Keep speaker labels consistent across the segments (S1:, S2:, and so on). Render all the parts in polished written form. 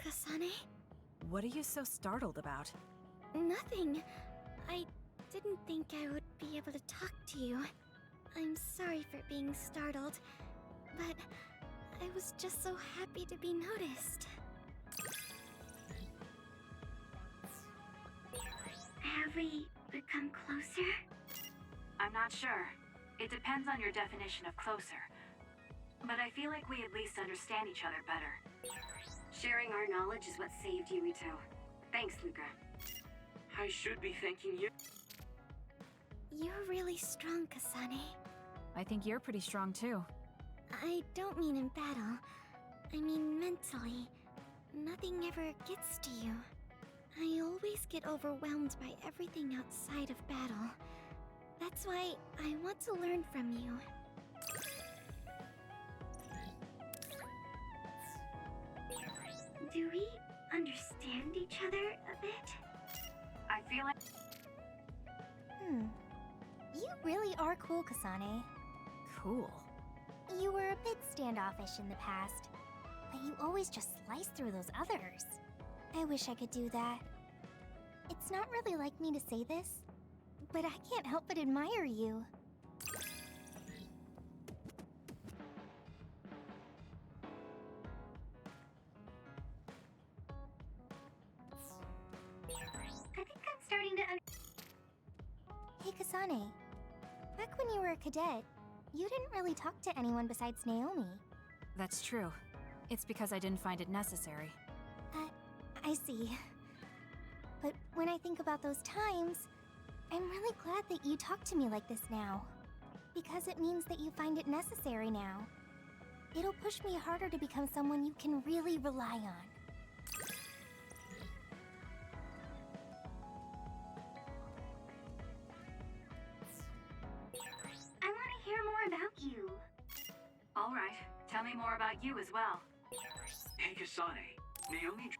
S1: Kasane?
S2: What are you so startled about?
S1: Nothing. I didn't think I would be able to talk to you. I'm sorry for being startled, but I was just so happy to be noticed. Have we become closer?
S3: I'm not sure. It depends on your definition of closer. But I feel like we at least understand each other better. Sharing our knowledge is what saved Yuito. Thanks, Luca.
S4: I should be thanking you.
S1: You're really strong, Kasane.
S2: I think you're pretty strong too.
S1: I don't mean in battle. I mean mentally. Nothing ever gets to you. I always get overwhelmed by everything outside of battle. That's why I want to learn from you. Do we understand each other a bit?
S3: I feel like...
S5: You really are cool, Kasane.
S2: Cool.
S5: You were a bit standoffish in the past, but you always just slice through those others. I wish I could do that. It's not really like me to say this, but I can't help but admire you.
S1: I think I'm starting to
S5: Hey, Kasane. Back when you were a cadet, you didn't really talk to anyone besides Naomi.
S2: That's true. It's because I didn't find it necessary.
S5: I see. But when I think about those times, I'm really glad that you talk to me like this now. Because it means that you find it necessary now. It'll push me harder to become someone you can really rely on.
S1: I want to hear more about you.
S3: All right, tell me more about you as well.
S4: Hey, Kasane. Naomi...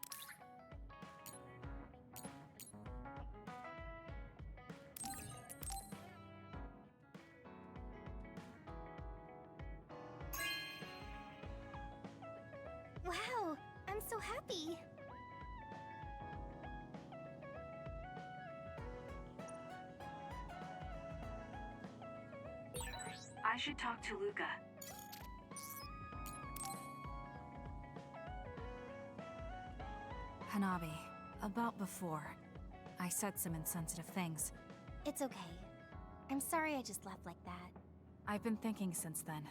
S5: Wow, I'm so happy.
S3: I should talk to Luca.
S2: Hanabi, about before. I said some insensitive things.
S5: It's okay. I'm sorry I just left like that.
S2: I've been thinking since then.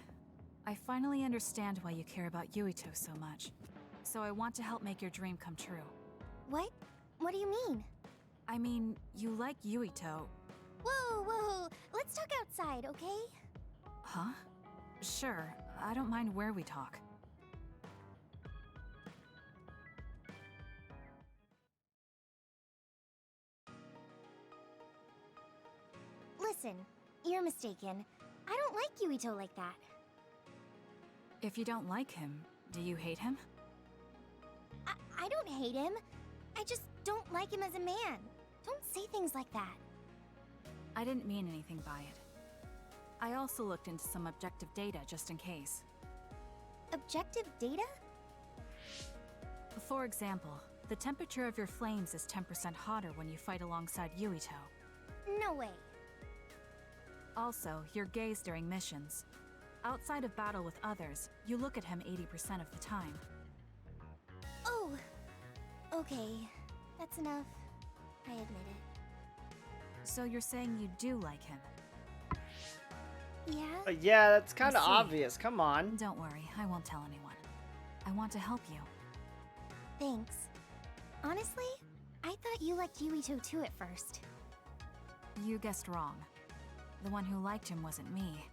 S2: I finally understand why you care about Yuito so much. So I want to help make your dream come true.
S5: What? What do you mean?
S2: I mean, you like Yuito.
S5: Whoa! Let's talk outside, okay?
S2: Huh? Sure, I don't mind where we talk.
S5: Listen, you're mistaken. I don't like Yuito like that.
S2: If you don't like him, do you hate him?
S5: I don't hate him. I just don't like him as a man. Don't say things like that.
S2: I didn't mean anything by it. I also looked into some objective data just in case.
S5: Objective data?
S2: For example, the temperature of your flames is 10% hotter when you fight alongside Yuito.
S5: No way.
S2: Also, your gaze during missions. Outside of battle with others, you look at him 80% of the time.
S5: Oh, okay. That's enough. I admit it.
S2: So you're saying you do like him?
S5: Yeah?
S6: Yeah, that's kind of
S2: I see.
S6: obvious. Come on.
S2: Don't worry, I won't tell anyone. I want to help you.
S5: Thanks. Honestly, I thought you liked Yuito too at first.
S2: You guessed wrong. The one who liked him wasn't me.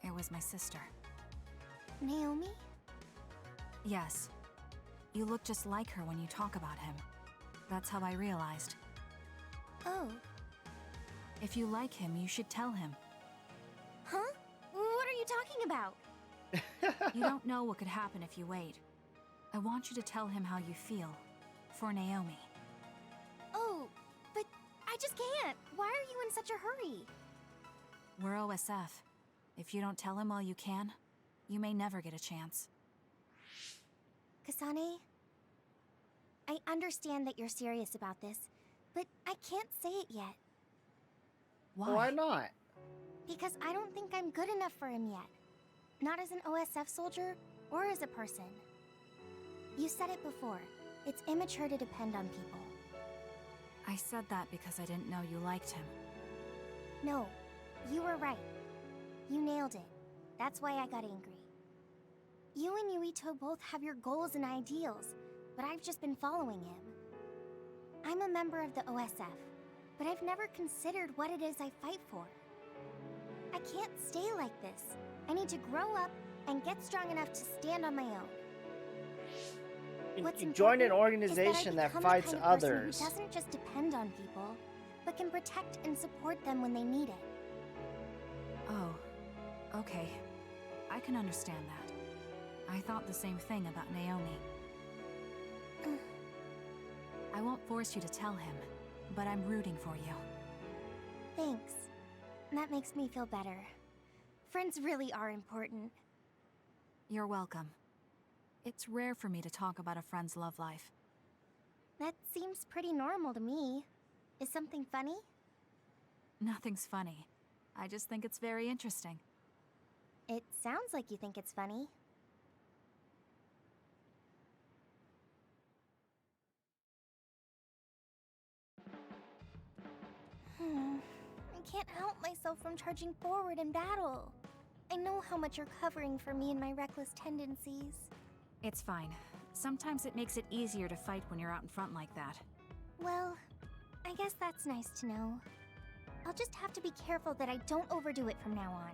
S2: It was my sister.
S5: Naomi?
S2: Yes. You look just like her when you talk about him. That's how I realized.
S5: Oh.
S2: If you like him, you should tell him.
S5: Huh? What are you talking about?
S2: You don't know what could happen if you wait. I want you to tell him how you feel. For Naomi.
S5: Oh, but I just can't. Why are you in such a hurry?
S2: We're OSF. If you don't tell him while you can, you may never get a chance.
S5: Kasane? I understand that you're serious about this, but I can't say it yet.
S6: Why not?
S5: Because I don't think I'm good enough for him yet. Not as an OSF soldier, or as a person. You said it before. It's immature to depend on people.
S2: I said that because I didn't know you liked him.
S5: No, you were right. You nailed it. That's why I got angry. You and Yuito both have your goals and ideals, but I've just been following him. I'm a member of the OSF, but I've never considered what it is I fight for. I can't stay like this. I need to grow up and get strong enough to stand on my own.
S6: You join an
S5: important
S6: organization
S5: is I
S6: that
S5: become
S6: fights
S5: the kind of person
S6: others.
S5: who doesn't just depend on people, but can protect and support them when they need it.
S2: Oh, okay. I can understand that. I thought the same thing about Naomi. I won't force you to tell him, but I'm rooting for you.
S5: Thanks. That makes me feel better. Friends really are important.
S2: You're welcome. It's rare for me to talk about a friend's love life.
S5: That seems pretty normal to me. Is something funny?
S2: Nothing's funny. I just think it's very interesting.
S5: It sounds like you think it's funny. I can't help myself from charging forward in battle. I know how much you're covering for me and my reckless tendencies.
S2: It's fine. Sometimes it makes it easier to fight when you're out in front like that.
S5: Well, I guess that's nice to know. I'll just have to be careful that I don't overdo it from now on.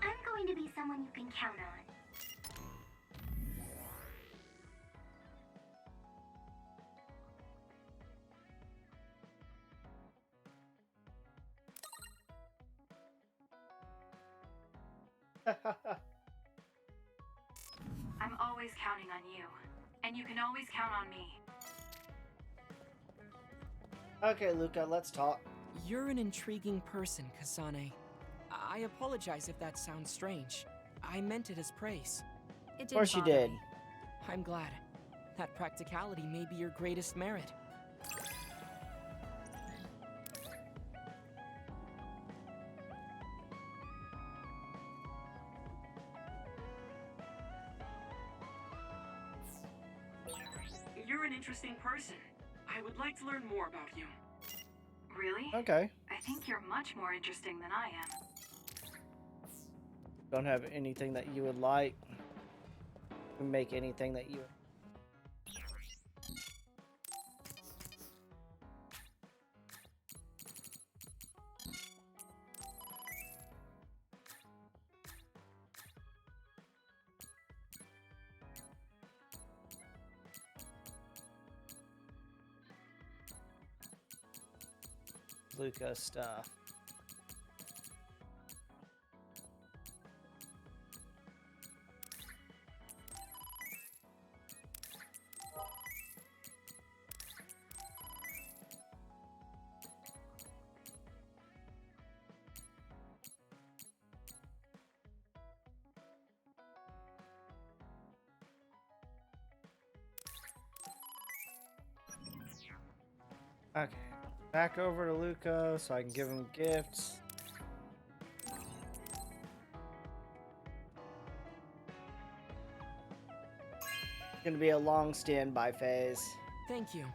S1: I'm going to be someone you can count on.
S3: I'm always counting on you, and you can always count on me.
S6: Okay, Luca, let's talk.
S7: You're an intriguing person, Kasane. I apologize if that sounds strange. I meant it as praise.
S2: It didn't
S6: Of course you
S2: bother
S6: did.
S2: me.
S7: I'm glad. That practicality may be your greatest merit.
S4: You're an interesting person. I would like to learn more about you.
S3: Really?
S6: Okay.
S3: I think you're much more interesting than I am.
S6: Don't have anything that you would like. Make anything that you... Luca stuff. Okay. Back over to Luca so I can give him gifts. It's gonna be a long standby phase.
S7: Thank you.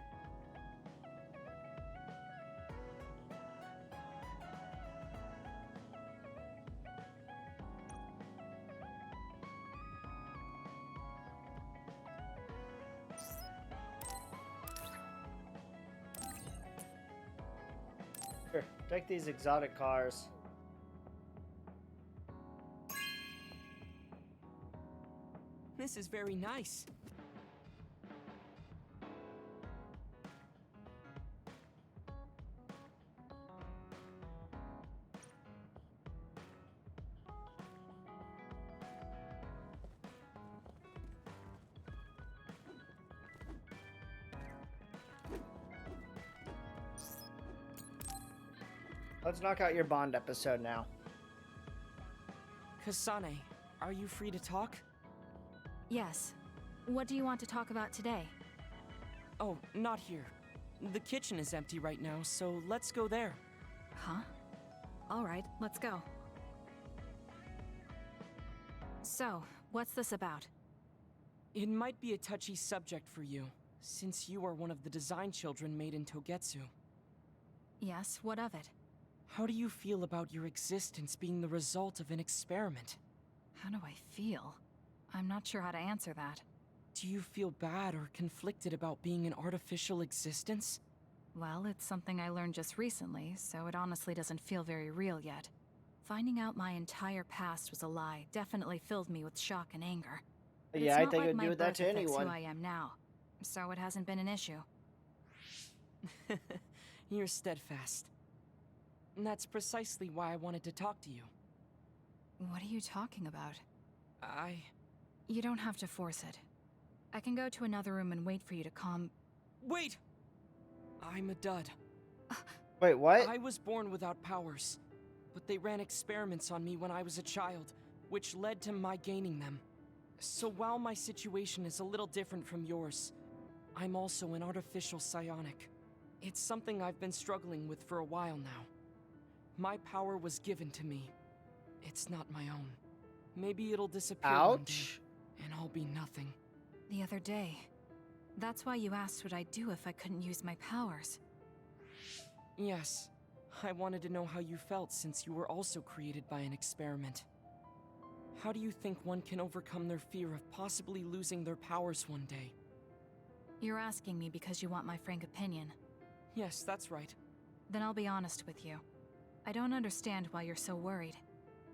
S6: Here, take these exotic cars.
S7: This is very nice.
S6: Let's knock out your Bond episode now.
S7: Kasane, are you free to talk?
S2: Yes. What do you want to talk about today?
S7: Oh, not here. The kitchen is empty right now, so let's go there.
S2: Huh? Alright, let's go. So, what's this about?
S7: It might be a touchy subject for you, since you are one of the design children made in Togetsu.
S2: Yes, what of it?
S7: How do you feel about your existence being the result of an experiment?
S2: How do I feel? I'm not sure how to answer that.
S7: Do you feel bad or conflicted about being an artificial existence?
S2: Well, it's something I learned just recently, so it honestly doesn't feel very real yet. Finding out my entire past was a lie definitely filled me with shock and anger. But
S6: Yeah,
S2: it's
S6: I
S2: not
S6: think
S2: like
S6: it would
S2: my
S6: do that
S2: birth
S6: to
S2: affects
S6: anyone.
S2: who I am now, so it hasn't been an issue.
S7: You're steadfast. And that's precisely why I wanted to talk to you.
S2: What are you talking about?
S7: You
S2: You don't have to force it. I can go to another room and wait for you to calm...
S7: Wait! I'm a dud.
S6: Wait, what?
S7: I was born without powers, but they ran experiments on me when I was a child, which led to my gaining them. So while my situation is a little different from yours, I'm also an artificial psionic. It's something I've been struggling with for a while now. My power was given to me. It's not my own. Maybe it'll disappear one day,
S6: Ouch.
S7: and I'll be nothing.
S2: The other day. That's why you asked what I'd do if I couldn't use my powers.
S7: Yes, I wanted to know how you felt since you were also created by an experiment. How do you think one can overcome their fear of possibly losing their powers one day?
S2: You're asking me because you want my frank opinion.
S7: Yes, that's right.
S2: Then I'll be honest with you. I don't understand why you're so worried.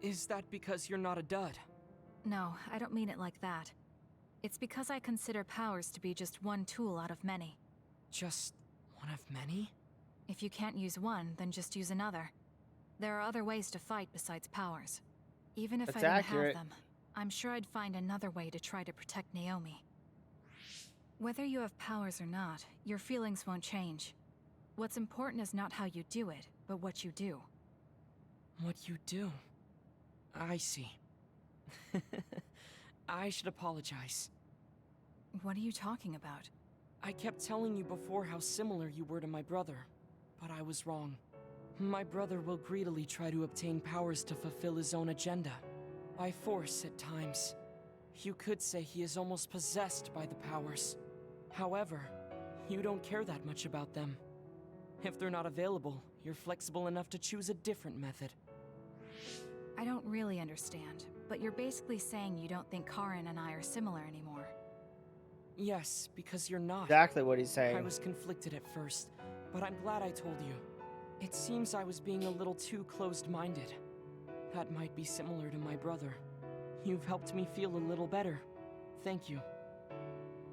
S7: Is that because you're not a dud?
S2: No, I don't mean it like that. It's because I consider powers to be just one tool out of many.
S7: Just one of many?
S2: If you can't use one, then just use another. There are other ways to fight besides powers. Even if
S6: That's
S2: I didn't
S6: accurate.
S2: have them, I'm sure I'd find another way to try to protect Naomi. Whether you have powers or not, your feelings won't change. What's important is not how you do it, but what you do.
S7: What you do? I see. I should apologize.
S2: What are you talking about?
S7: I kept telling you before how similar you were to my brother, but I was wrong. My brother will greedily try to obtain powers to fulfill his own agenda. By force at times. You could say he is almost possessed by the powers. However, you don't care that much about them. If they're not available, you're flexible enough to choose a different method.
S2: I don't really understand, but you're basically saying you don't think Karin and I are similar anymore.
S7: Yes, because you're not.
S6: Exactly what he's saying.
S7: I was conflicted at first, but I'm glad I told you. It seems I was being a little too closed-minded. That might be similar to my brother. You've helped me feel a little better. Thank you.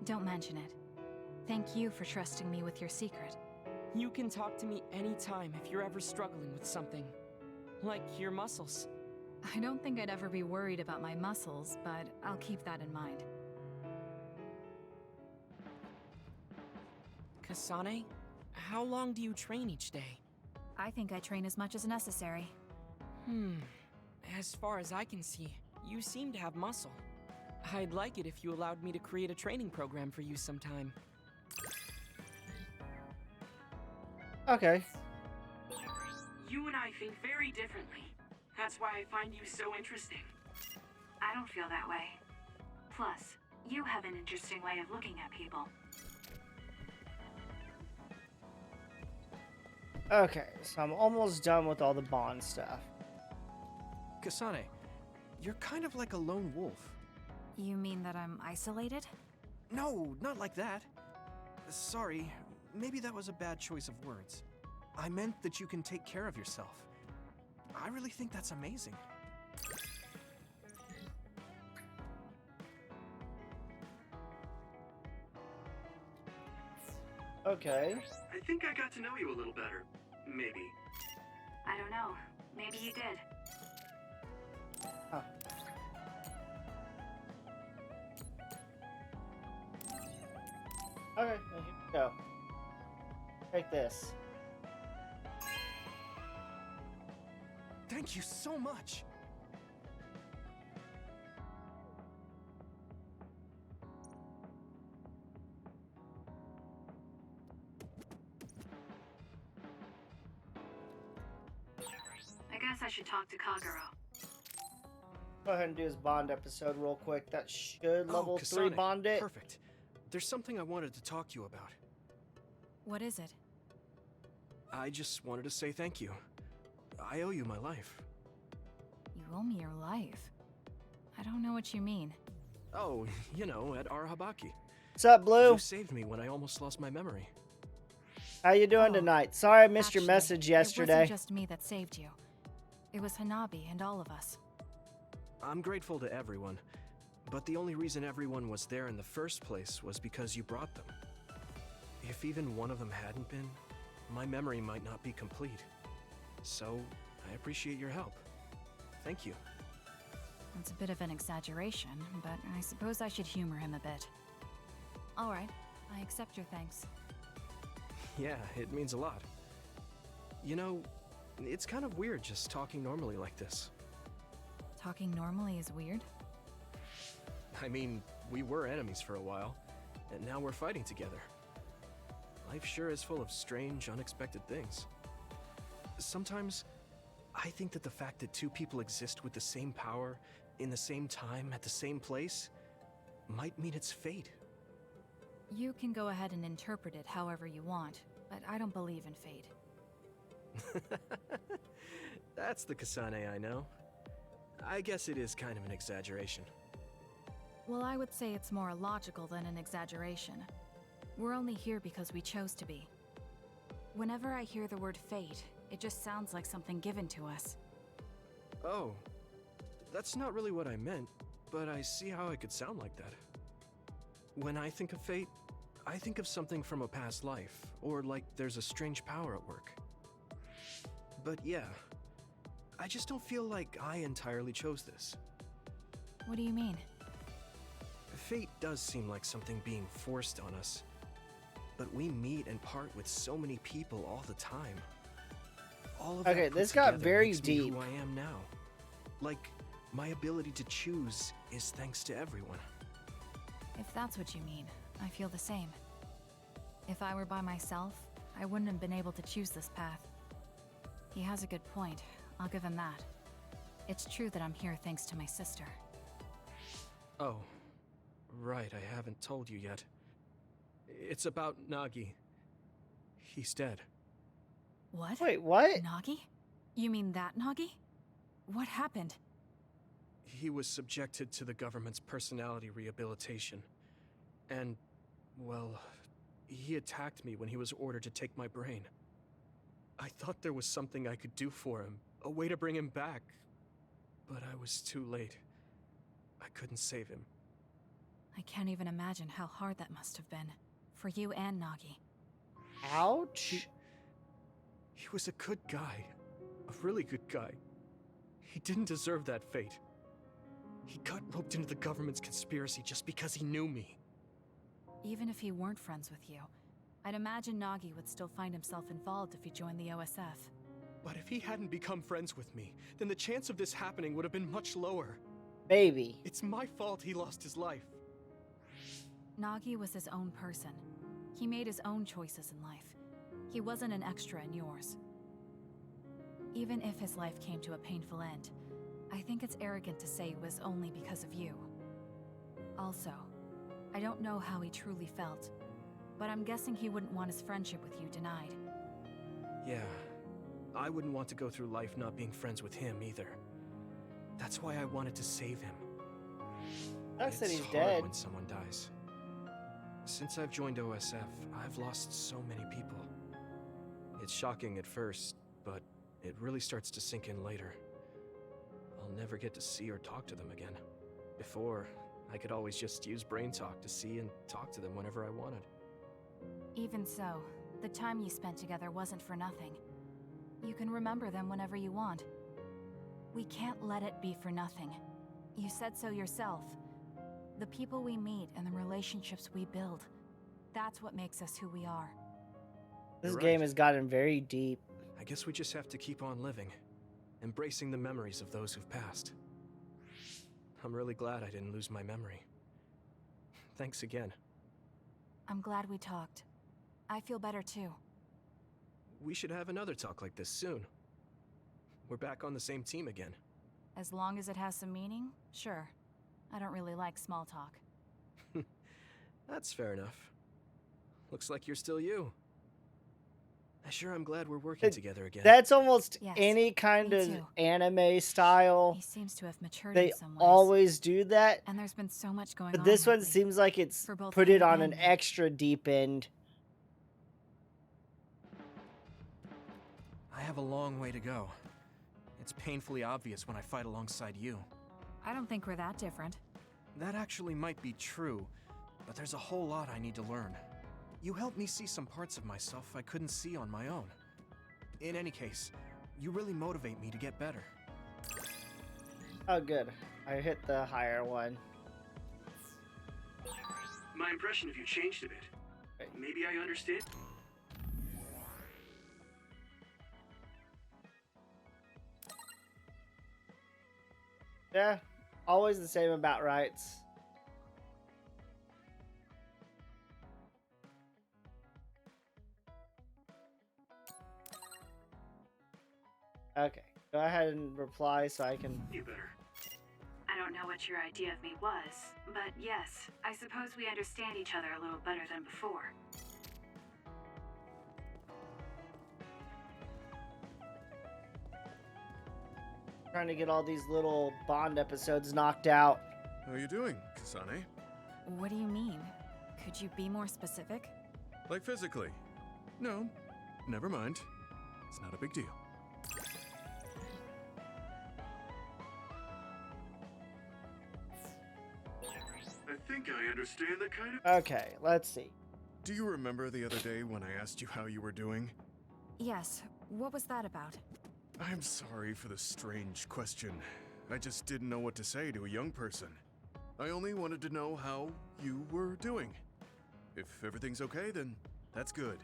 S2: Don't mention it. Thank you for trusting me with your secret.
S7: You can talk to me anytime if you're ever struggling with something. Like your muscles.
S2: I don't think I'd ever be worried about my muscles, but I'll keep that in mind.
S7: Kasane, how long do you train each day?
S2: I think I train as much as necessary.
S7: As far as I can see, you seem to have muscle. I'd like it if you allowed me to create a training program for you sometime.
S6: Okay.
S4: You and I think very differently. That's why I find you so interesting.
S3: I don't feel that way. Plus, you have an interesting way of looking at people.
S6: Okay, so I'm almost done with all the Bond stuff.
S8: Kasane, you're kind of like a lone wolf.
S2: You mean that I'm isolated?
S8: No, not like that. Sorry, maybe that was a bad choice of words. I meant that you can take care of yourself. I really think that's amazing.
S6: Okay.
S4: I think I got to know you a little better. Maybe.
S3: I don't know. Maybe you did.
S6: Huh. Okay, well, here we go. Take this.
S8: Thank you so much.
S3: I guess I should talk to Kagero.
S6: Go ahead and do his bond episode real quick. That should
S8: Oh,
S6: level 3
S8: Kasane.
S6: bond it.
S8: Perfect. There's something I wanted to talk to you about.
S2: What is it?
S8: I just wanted to say thank you. I owe you my life.
S2: You owe me your life. I don't know what you mean.
S8: Oh, you know, at Arahabaki.
S6: What's up, Blue?
S8: You saved me when I almost lost my memory.
S6: How you doing
S2: Oh,
S6: tonight? Sorry I missed your
S2: Actually,
S6: message
S2: It
S6: yesterday.
S2: wasn't just me that saved you. It was Hanabi and all of us.
S8: I'm grateful to everyone, but the only reason everyone was there in the first place was because you brought them. If even one of them hadn't been, my memory might not be complete. So, I appreciate your help. Thank you.
S2: It's a bit of an exaggeration, but I suppose I should humor him a bit. All right, I accept your thanks.
S8: Yeah, it means a lot. You know, it's kind of weird just talking normally like this.
S2: Talking normally is weird?
S8: I mean, we were enemies for a while, and now we're fighting together. Life sure is full of strange, unexpected things. Sometimes, I think that the fact that two people exist with the same power, in the same time, at the same place, might mean it's fate.
S2: You can go ahead and interpret it however you want, but I don't believe in fate.
S8: That's the Kasane I know. I guess it is kind of an exaggeration.
S2: Well, I would say it's more logical than an exaggeration. We're only here because we chose to be. Whenever I hear the word fate, it just sounds like something given to us.
S8: Oh, that's not really what I meant, but I see how it could sound like that. When I think of fate, I think of something from a past life, or like there's a strange power at work. But yeah, I just don't feel like I entirely chose this.
S2: What do you mean?
S8: Fate does seem like something being forced on us, but we meet and part with so many people all the time. All of that
S6: Okay,
S8: put
S6: this got
S8: together
S6: very
S8: makes me
S6: deep.
S8: who I am now. Like, my ability to choose is thanks to everyone.
S2: If that's what you mean, I feel the same. If I were by myself, I wouldn't have been able to choose this path. He has a good point, I'll give him that. It's true that I'm here thanks to my sister.
S8: Oh, right, I haven't told you yet. It's about Nagi. He's dead.
S2: What?
S6: Wait, what?
S2: Nagi? You mean that Nagi? What happened?
S8: He was subjected to the government's personality rehabilitation. And, well, he attacked me when he was ordered to take my brain. I thought there was something I could do for him, a way to bring him back. But I was too late. I couldn't save him.
S2: I can't even imagine how hard that must have been. For you and Nagi.
S6: Ouch.
S8: He was a good guy. A really good guy. He didn't deserve that fate. He got roped into the government's conspiracy just because he knew me.
S2: Even if he weren't friends with you, I'd imagine Nagi would still find himself involved if he joined the OSF.
S8: But if he hadn't become friends with me, then the chance of this happening would have been much lower.
S6: Baby.
S8: It's my fault he lost his life.
S2: Nagi was his own person. He made his own choices in life. He wasn't an extra in yours. Even if his life came to a painful end, I think it's arrogant to say it was only because of you. Also, I don't know how he truly felt, but I'm guessing he wouldn't want his friendship with you denied.
S8: Yeah, I wouldn't want to go through life not being friends with him either. That's why I wanted to save him.
S6: Sucks that
S8: It's
S6: he's
S8: hard
S6: dead.
S8: when someone dies. Since I've joined OSF, I've lost so many people. It's shocking at first, but it really starts to sink in later. I'll never get to see or talk to them again. Before, I could always just use brain talk to see and talk to them whenever I wanted.
S2: Even so, the time you spent together wasn't for nothing. You can remember them whenever you want. We can't let it be for nothing. You said so yourself. The people we meet and the relationships we build, that's what makes us who we are.
S6: This
S8: You're
S6: game
S8: right.
S6: has gotten very deep.
S8: I guess we just have to keep on living. embracing the memories of those who've passed. I'm really glad I didn't lose my memory. Thanks again.
S2: I'm glad we talked. I feel better too.
S8: We should have another talk like this soon. We're back on the same team again.
S2: As long as it has some meaning, sure. I don't really like small talk.
S8: That's fair enough. Looks like you're still you. I sure am glad we're working together again.
S6: That's almost
S2: Yes,
S6: any kind
S2: me
S6: of
S2: too.
S6: anime style.
S2: He seems to have matured
S6: They
S2: in some ways.
S6: always do that.
S2: And there's been so much going
S6: But
S2: on
S6: this one
S2: lately.
S6: seems like it's
S2: For both
S6: put it
S2: him
S6: on
S2: and
S6: an
S2: me.
S6: extra deep end.
S8: I have a long way to go. It's painfully obvious when I fight alongside you.
S2: I don't think we're that different.
S8: That actually might be true, but there's a whole lot I need to learn. You helped me see some parts of myself I couldn't see on my own. In any case, you really motivate me to get better.
S6: Oh, good. I hit the higher one.
S4: My impression of you changed a bit. Maybe I understand.
S6: Yeah, always the same about rights. Okay, go ahead and reply so I can...
S4: You better.
S3: I don't know what your idea of me was, but yes, I suppose we understand each other a little better than before.
S6: Trying to get all these little Bond episodes knocked out.
S9: How are you doing, Kasane?
S2: What do you mean? Could you be more specific?
S9: Like physically? No, never mind. It's not a big deal.
S4: I think I understand the kind of...
S6: Okay, let's see.
S9: Do you remember the other day when I asked you how you were doing?
S2: Yes. What was that about?
S9: I'm sorry for the strange question. I just didn't know what to say to a young person. I only wanted to know how you were doing. If everything's okay, then that's good.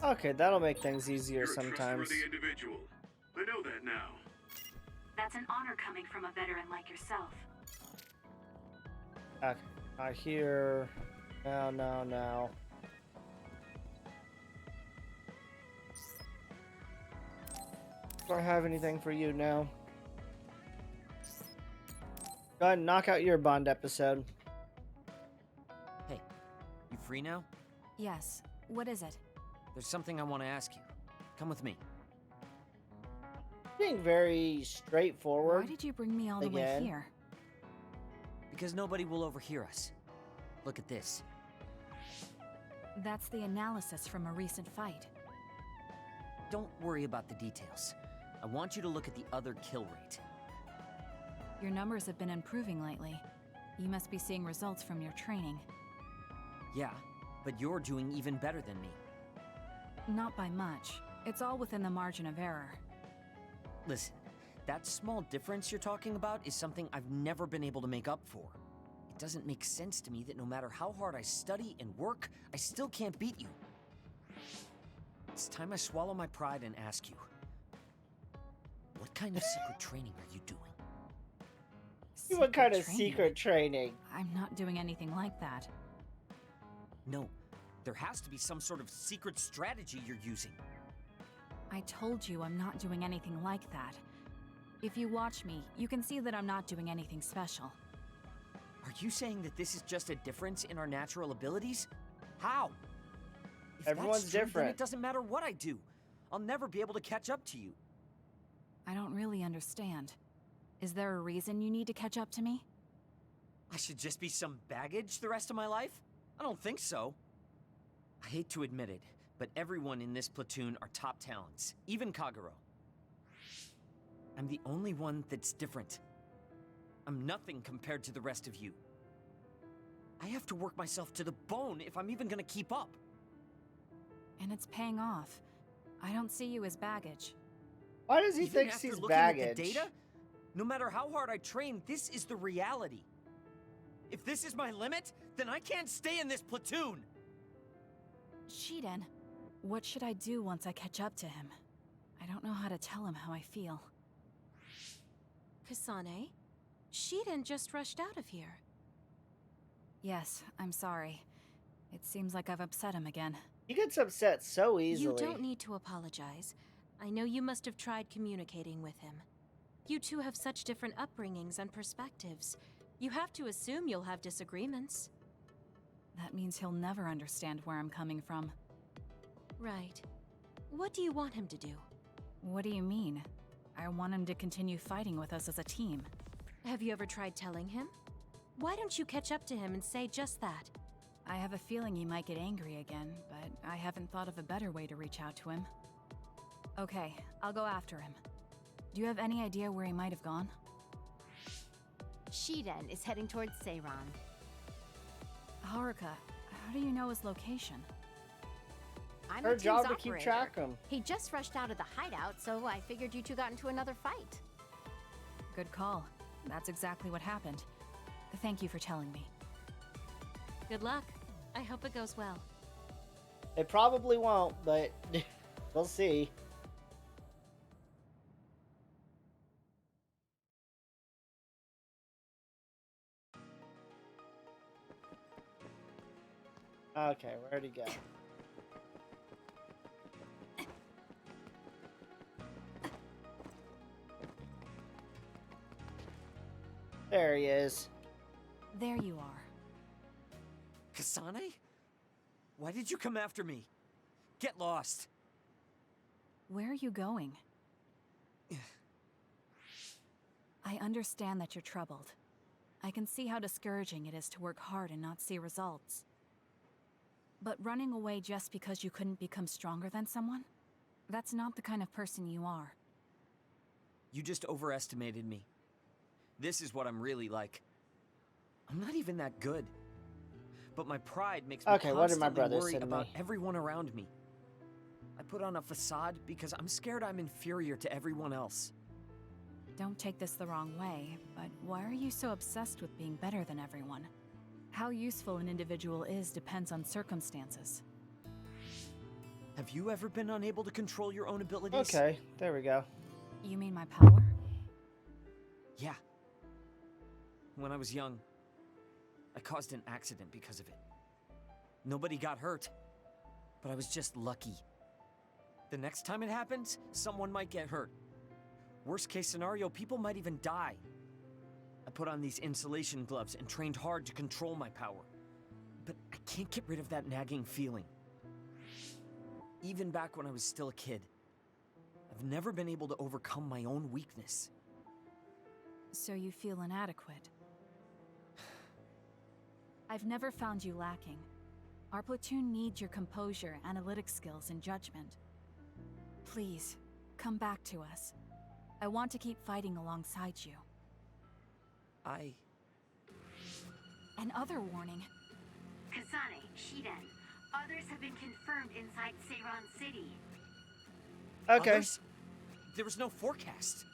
S6: Okay, that'll make things easier
S4: You're a
S6: sometimes.
S4: trustworthy individual. I know that now.
S3: That's an honor coming from a veteran like yourself.
S6: Okay, I hear... Now. Do I have anything for you now? Go ahead and knock out your Bond episode.
S10: Hey, you free now?
S2: Yes. What is it?
S10: There's something I want to ask you. Come with me.
S6: Being very straightforward.
S2: Why did you bring me all the
S6: Again.
S2: way here?
S10: Because nobody will overhear us. Look at this.
S2: That's the analysis from a recent fight.
S10: Don't worry about the details. I want you to look at the other kill rate.
S2: Your numbers have been improving lately. You must be seeing results from your training.
S10: Yeah, but you're doing even better than me.
S2: Not by much. It's all within the margin of error.
S10: Listen, that small difference you're talking about is something I've never been able to make up for. It doesn't make sense to me that no matter how hard I study and work, I still can't beat you. It's time I swallow my pride and ask you, what kind of secret training are you doing?
S6: What kind of
S2: training?
S6: secret training?
S2: I'm not doing anything like that.
S10: No, there has to be some sort of secret strategy you're using.
S2: I told you I'm not doing anything like that. If you watch me, you can see that I'm not doing anything special.
S10: Are you saying that this is just a difference in our natural abilities? How? If
S6: Everyone's
S10: that's true, then
S6: different.
S10: it doesn't matter what I do. I'll never be able to catch up to you.
S2: I don't really understand. Is there a reason you need to catch up to me?
S10: I should just be some baggage the rest of my life? I don't think so. I hate to admit it, but everyone in this platoon are top talents, even Kagero. I'm the only one that's different. I'm nothing compared to the rest of you. I have to work myself to the bone if I'm even gonna keep up.
S2: And it's paying off. I don't see you as baggage.
S6: Why does he
S10: Even
S6: think
S10: after
S6: he's
S10: looking
S6: baggage?
S10: at the data, no matter how hard I train, this is the reality. If this is my limit, then I can't stay in this platoon!
S2: Shiden, what should I do once I catch up to him? I don't know how to tell him how I feel.
S11: Kasane, Shiden just rushed out of here.
S2: Yes, I'm sorry. It seems like I've upset him again.
S6: He gets upset so easily.
S11: You don't need to apologize. I know you must have tried communicating with him. You two have such different upbringings and perspectives. You have to assume you'll have disagreements.
S2: That means he'll never understand where I'm coming from.
S11: Right. What do you want him to do?
S2: What do you mean? I want him to continue fighting with us as a team.
S11: Have you ever tried telling him? Why don't you catch up to him and say just that?
S2: I have a feeling he might get angry again, but I haven't thought of a better way to reach out to him. Okay, I'll go after him. Do you have any idea where he might have gone?
S12: Shiden is heading towards Seiran.
S2: Haruka, how do you know his location?
S12: I'm
S6: Her
S12: the team's
S6: job to
S12: operator.
S6: keep track of him.
S12: He just rushed out of the hideout, so I figured you two got into another fight.
S2: Good call. That's exactly what happened. Thank you for telling me.
S11: Good luck. I hope it goes well.
S6: It probably won't, but we'll see. Okay, where'd he go? There he is.
S2: There you are.
S10: Kasane? Why did you come after me? Get lost.
S2: Where are you going? I understand that you're troubled. I can see how discouraging it is to work hard and not see results. But running away just because you couldn't become stronger than someone? That's not the kind of person you are.
S10: You just overestimated me. This is what I'm really like. I'm not even that good. But my pride makes me
S6: Okay, what did my
S10: constantly
S6: brother
S10: worry
S6: send
S10: about
S6: me?
S10: everyone around me. I put on a facade because I'm scared I'm inferior to everyone else.
S2: Don't take this the wrong way, but why are you so obsessed with being better than everyone? How useful an individual is depends on circumstances.
S10: Have you ever been unable to control your own abilities?
S6: Okay, there we go.
S2: You mean my power?
S10: Yeah. When I was young, I caused an accident because of it. Nobody got hurt, but I was just lucky. The next time it happens, someone might get hurt. Worst case scenario, people might even die. I put on these insulation gloves and trained hard to control my power. But I can't get rid of that nagging feeling. Even back when I was still a kid, I've never been able to overcome my own weakness.
S2: So you feel inadequate. I've never found you lacking. Our platoon needs your composure, analytic skills, and judgment. Please, come back to us. I want to keep fighting alongside you. Another warning.
S3: Kasane, Shiden, others have been confirmed inside Seiran City.
S6: Okay.
S10: Others? There was no forecast.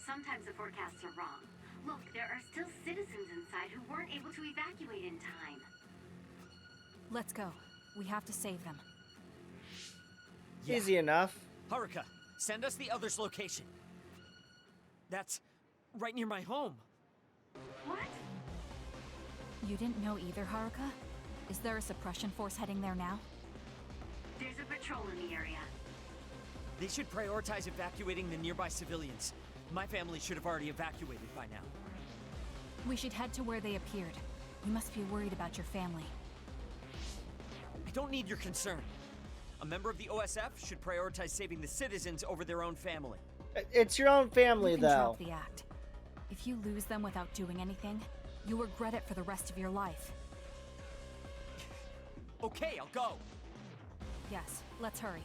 S3: Sometimes the forecasts are wrong. Look, there are still citizens inside who weren't able to evacuate in time.
S2: Let's go. We have to save them.
S10: Yeah.
S6: Easy enough.
S10: Haruka, send us the other's location. That's right near my home.
S3: What?
S2: You didn't know either, Haruka? Is there a suppression force heading there now?
S3: There's a patrol in the area.
S10: They should prioritize evacuating the nearby civilians. My family should have already evacuated by now.
S2: We should head to where they appeared. You must be worried about your family.
S10: I don't need your concern. A member of the OSF should prioritize saving the citizens over their own family.
S6: It's your own family,
S2: You can
S6: though.
S2: drop the act. If you lose them without doing anything, you'll regret it for the rest of your life.
S10: Okay, I'll go.
S2: Yes, let's hurry.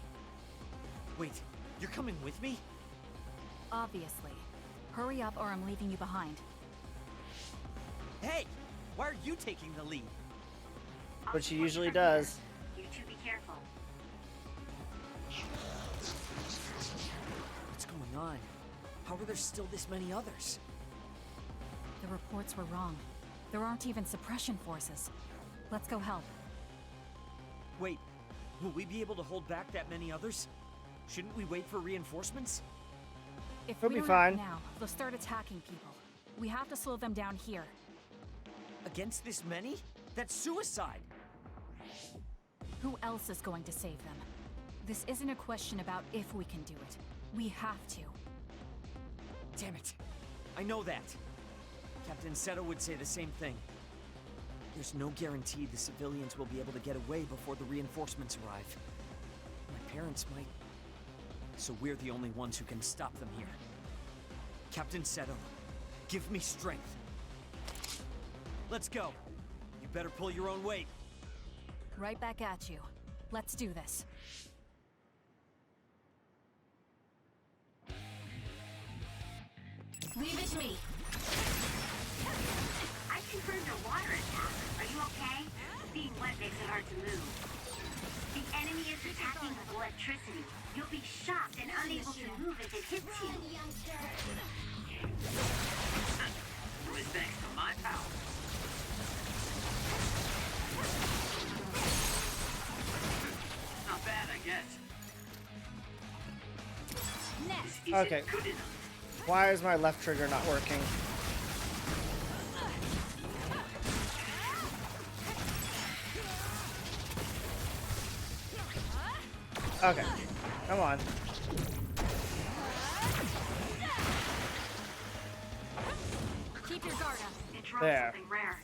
S10: Wait, you're coming with me?
S2: Obviously. Hurry up or I'm leaving you behind.
S10: Hey, why are you taking the lead?
S6: Which she usually does.
S3: You two be careful.
S10: What's going on? How are there still this many others?
S2: The reports were wrong. There aren't even suppression forces. Let's go help.
S10: Wait, will we be able to hold back that many others? Shouldn't we wait for reinforcements?
S2: If
S6: We'll
S2: we
S6: be
S2: don't
S6: fine.
S2: act now, they'll start attacking people. We have to slow them down here.
S10: Against this many? That's suicide!
S2: Who else is going to save them? This isn't a question about if we can do it. We have to.
S10: Damn it. I know that. Captain Seto would say the same thing. There's no guarantee the civilians will be able to get away before the reinforcements arrive. My parents might. So we're the only ones who can stop them here. Captain Seto, give me strength. Let's go. You better pull your own weight.
S2: Right back at you. Let's do this.
S1: Leave it to me.
S3: I confirmed a water attack. Are you okay? Being wet makes it hard to move. The enemy is attacking with electricity. You'll be shocked and unable to move if it hits you.
S4: It was thanks to my power. Not bad, I guess. Is
S6: Okay.
S4: it good enough?
S6: Why is my left trigger not working? Okay, come on.
S2: Keep your guard up.
S3: It dropped
S6: There.
S3: something rare.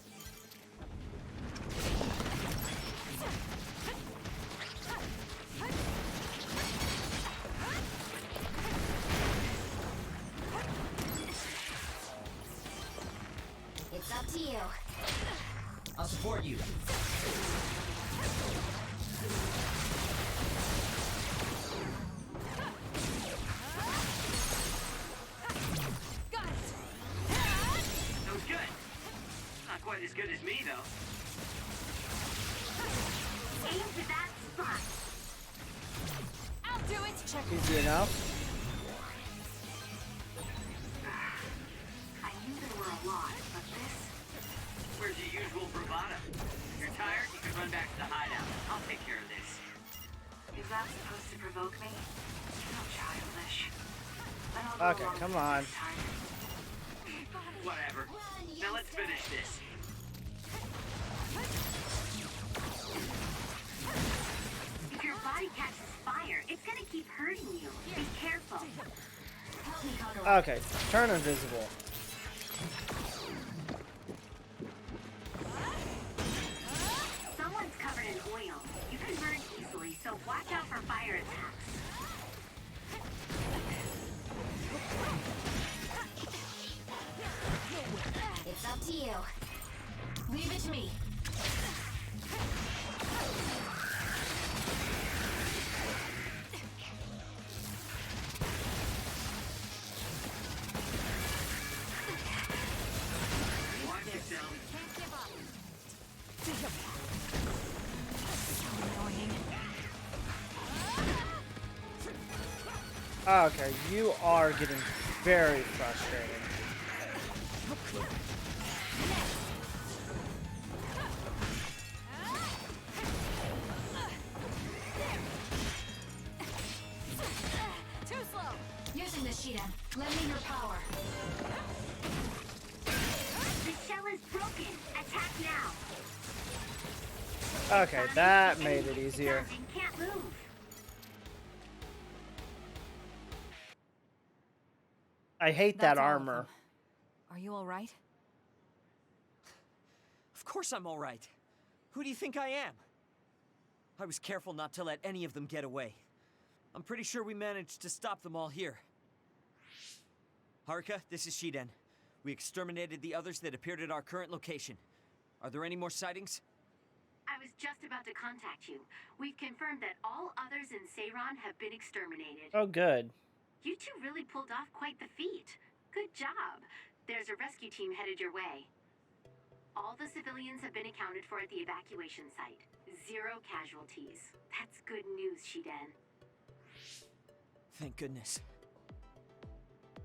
S1: It's up to you.
S10: I'll support you.
S2: Got it.
S4: That was good. Not quite as good as me, though.
S3: Aim to that spot.
S2: I'll do it. Check.
S6: Easy enough.
S3: I knew there were a lot, but this...
S4: Where's your usual bravado? If you're tired, you can run back to the hideout. I'll take care of this.
S3: Is that supposed to provoke me? So childish. But I'll go
S6: Okay,
S3: along
S6: come
S3: with it
S6: on.
S3: this time.
S4: Whatever. Now let's finish this.
S3: If your body catches fire, it's gonna keep hurting you. Be careful. Help me, Kagura.
S6: Okay, turn invisible.
S3: Someone's covered in oil. You can burn easily, so watch out for fire attacks.
S1: It's up to you. Leave it to me.
S4: Watch yourself.
S6: Okay, you are getting very frustrating.
S1: Too slow. Using the Shiden. Lend me your power.
S3: The shell is broken. Attack now.
S6: Okay, that made it easier.
S3: And can't move.
S6: I hate
S2: That's
S6: that
S2: all of
S6: armor.
S2: them. Are you all right?
S10: Of course I'm all right. Who do you think I am? I was careful not to let any of them get away. I'm pretty sure we managed to stop them all here. Haruka, this is Shiden. We exterminated the others that appeared at our current location. Are there any more sightings?
S3: I was just about to contact you. We've confirmed that all others in Seiran have been exterminated.
S6: Oh, good.
S3: You two really pulled off quite the feat. Good job. There's a rescue team headed your way. All the civilians have been accounted for at the evacuation site. 0 casualties. That's good news, Shiden.
S10: Thank goodness.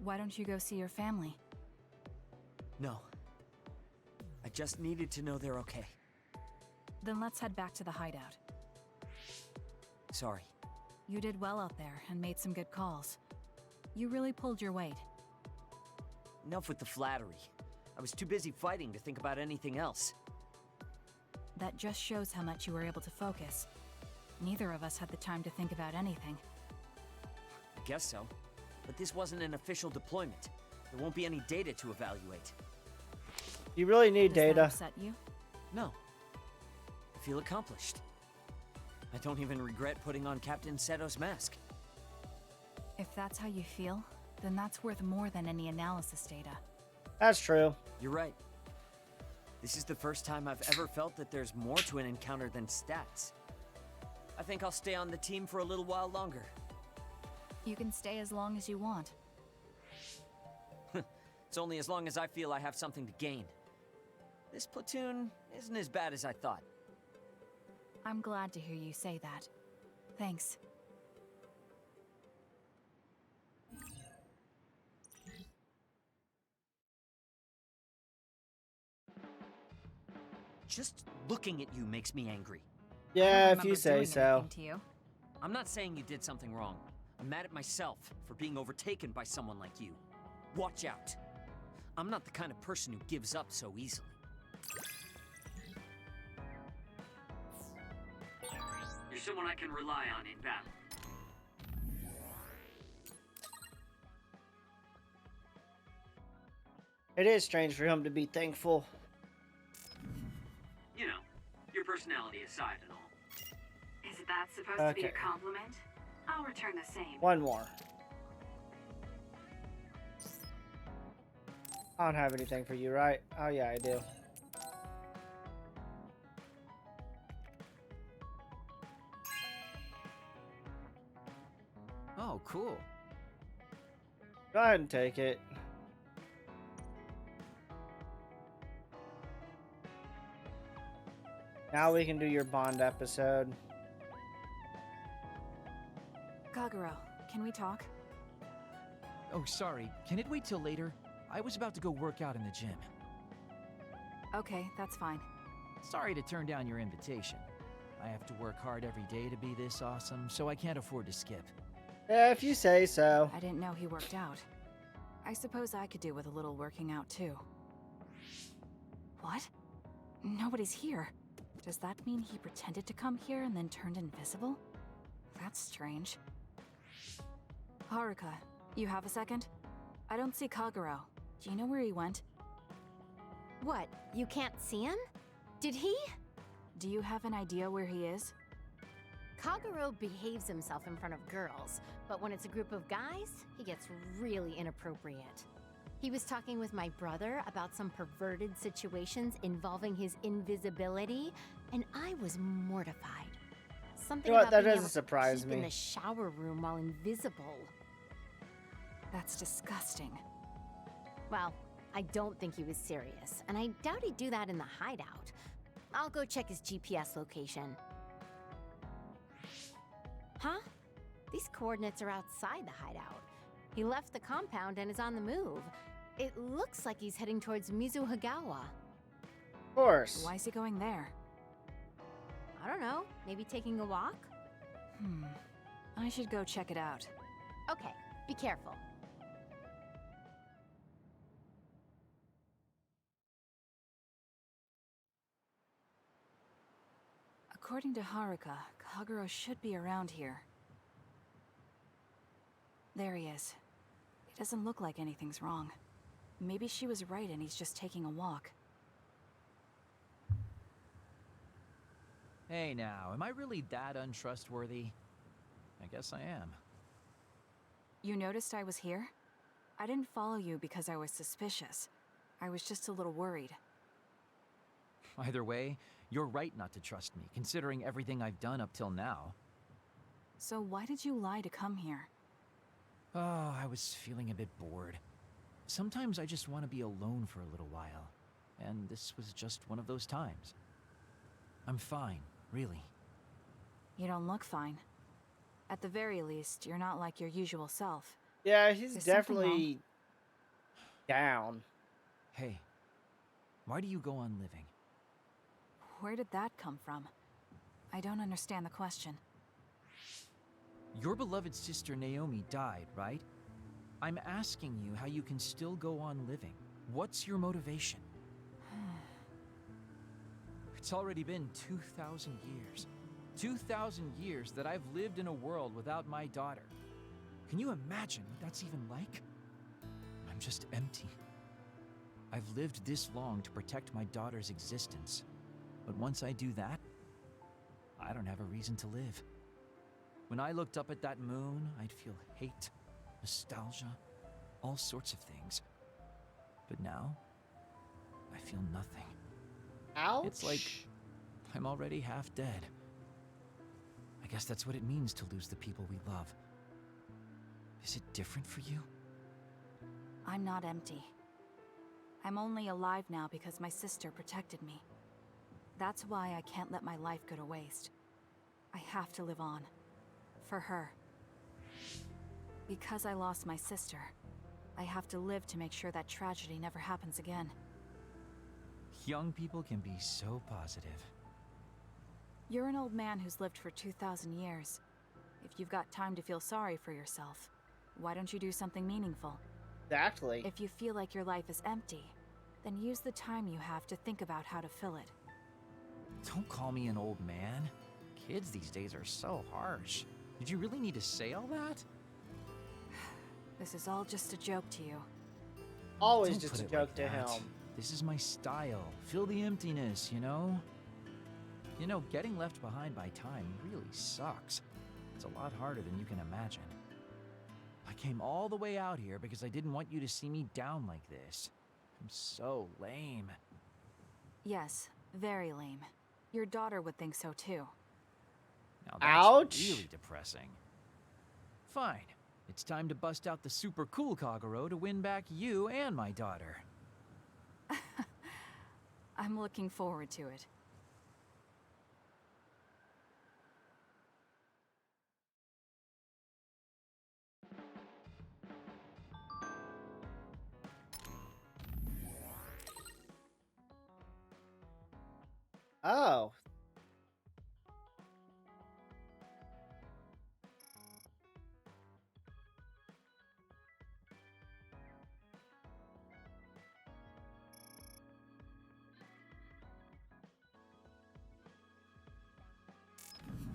S2: Why don't you go see your family?
S10: No. I just needed to know they're okay.
S2: Then let's head back to the hideout.
S10: Sorry.
S2: You did well out there and made some good calls. You really pulled your weight.
S10: Enough with the flattery. I was too busy fighting to think about anything else.
S2: That just shows how much you were able to focus. Neither of us had the time to think about anything.
S10: I guess so. But this wasn't an official deployment. There won't be any data to evaluate.
S6: You really need
S2: Does that
S6: data.
S2: upset you?
S10: No. I feel accomplished. I don't even regret putting on Captain Seto's mask.
S2: If that's how you feel, then that's worth more than any analysis data.
S6: That's true.
S10: You're right. This is the first time I've ever felt that there's more to an encounter than stats. I think I'll stay on the team for a little while longer.
S2: You can stay as long as you want.
S10: It's only as long as I feel I have something to gain. This platoon isn't as bad as I thought.
S2: I'm glad to hear you say that. Thanks.
S10: Just looking at you makes me angry.
S6: Yeah, if you say so.
S2: To you.
S10: I'm not saying you did something wrong. I'm mad at myself for being overtaken by someone like you. Watch out. I'm not the kind of person who gives up so easily.
S4: You're someone I can rely on in battle.
S6: It is strange for him to be thankful.
S4: You know, your personality aside and all.
S3: Is that supposed to be a
S6: Okay.
S3: compliment? I'll return the same.
S6: One more. I don't have anything for you, right? Oh yeah, I do.
S13: Oh, cool.
S6: Go ahead and take it. Now we can do your Bond episode.
S2: Kagero, can we talk?
S13: Oh, sorry. Can it wait till later? I was about to go work out in the gym.
S2: Okay, that's fine.
S13: Sorry to turn down your invitation. I have to work hard every day to be this awesome, so I can't afford to skip.
S6: Yeah, if you say so.
S2: I didn't know he worked out. I suppose I could do with a little working out too. What? Nobody's here. Does that mean he pretended to come here and then turned invisible? That's strange. Haruka, you have a second? I don't see Kagero. Do you know where he went?
S12: What? You can't see him? Did he?
S2: Do you have an idea where he is?
S12: Kagero behaves himself in front of girls, but when it's a group of guys, he gets really inappropriate. He was talking with my brother about some perverted situations involving his invisibility, and I was mortified. Something
S6: You know what,
S12: about
S6: that
S12: being
S6: doesn't
S12: able to
S6: surprise
S12: peep in
S6: me.
S12: the shower room while invisible.
S2: That's disgusting.
S12: Well, I don't think he was serious, and I doubt he'd do that in the hideout. I'll go check his GPS location. Huh? These coordinates are outside the hideout. He left the compound and is on the move. It looks like he's heading towards Mizuhagawa.
S6: Of course.
S2: Why is he going there?
S12: I don't know, maybe taking a walk?
S2: I should go check it out.
S12: Okay, be careful.
S2: According to Haruka, Kagero should be around here. There he is. It doesn't look like anything's wrong. Maybe she was right and he's just taking a walk.
S13: Hey now, am I really that untrustworthy? I guess I am.
S2: You noticed I was here? I didn't follow you because I was suspicious. I was just a little worried.
S13: Either way, you're right not to trust me, considering everything I've done up till now.
S2: So why did you lie to come here?
S13: Oh, I was feeling a bit bored. Sometimes I just want to be alone for a little while. And this was just one of those times. I'm fine, really.
S2: You don't look fine. At the very least, you're not like your usual self.
S6: Yeah, he's
S2: Is something
S6: definitely down.
S13: Hey, Why do you go on living?
S2: Where did that come from? I don't understand the question.
S13: Your beloved sister Naomi died, right? I'm asking you how you can still go on living. What's your motivation? It's already been 2,000 years. 2,000 years that I've lived in a world without my daughter. Can you imagine what that's even like? I'm just empty. I've lived this long to protect my daughter's existence. But once I do that, I don't have a reason to live. When I looked up at that moon, I'd feel hate, nostalgia, all sorts of things. But now, I feel nothing.
S6: Ouch.
S13: It's like I'm already half dead. I guess that's what it means to lose the people we love. Is it different for you?
S2: I'm not empty. I'm only alive now because my sister protected me. That's why I can't let my life go to waste. I have to live on. For her. Because I lost my sister, I have to live to make sure that tragedy never happens again.
S13: Young people can be so positive.
S2: You're an old man who's lived for 2,000 years. If you've got time to feel sorry for yourself, why don't you do something meaningful?
S6: Exactly.
S2: If you feel like your life is empty, then use the time you have to think about how to fill it.
S13: Don't call me an old man. Kids these days are so harsh. Did you really need to say all that?
S2: This is all just a joke to you.
S6: Always
S13: Don't
S6: just
S13: put
S6: a
S13: it
S6: joke
S13: like
S6: to
S13: that.
S6: him.
S13: This is my style. Fill the emptiness, you know? You know, getting left behind by time really sucks. It's a lot harder than you can imagine. I came all the way out here because I didn't want you to see me down like this. I'm so lame.
S2: Yes, very lame. Your daughter would think so too.
S13: Now that's
S6: Ouch.
S13: really depressing. Fine. It's time to bust out the super cool Kagero to win back you and my daughter.
S2: I'm looking forward to it.
S6: Oh.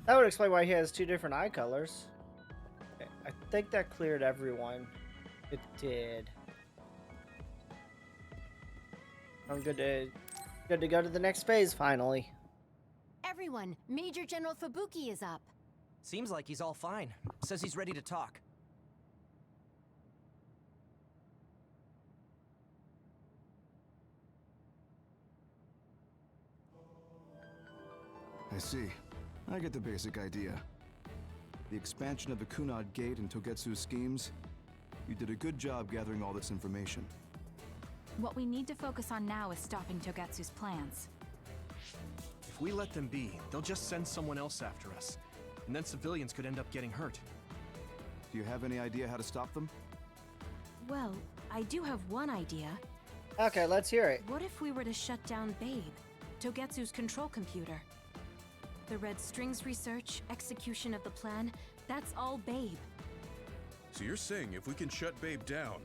S6: That would explain why he has two different eye colors. Okay, I think that cleared everyone. It did. I'm good to go to the next phase finally.
S12: Everyone, Major General Fubuki is up.
S14: Seems like he's all fine. Says he's ready to talk.
S15: I see. I get the basic idea. The expansion of the Kunad Gate and Togetsu's schemes. You did a good job gathering all this information.
S2: What we need to focus on now is stopping Togetsu's plans.
S8: If we let them be, they'll just send someone else after us. And then civilians could end up getting hurt.
S15: Do you have any idea how to stop them?
S11: Well, I do have one idea.
S6: Okay, let's hear it.
S11: What if we were to shut down Babe, Togetsu's control computer? The Red Strings research, execution of the plan, that's all Babe.
S9: So you're saying if we can shut Babe down,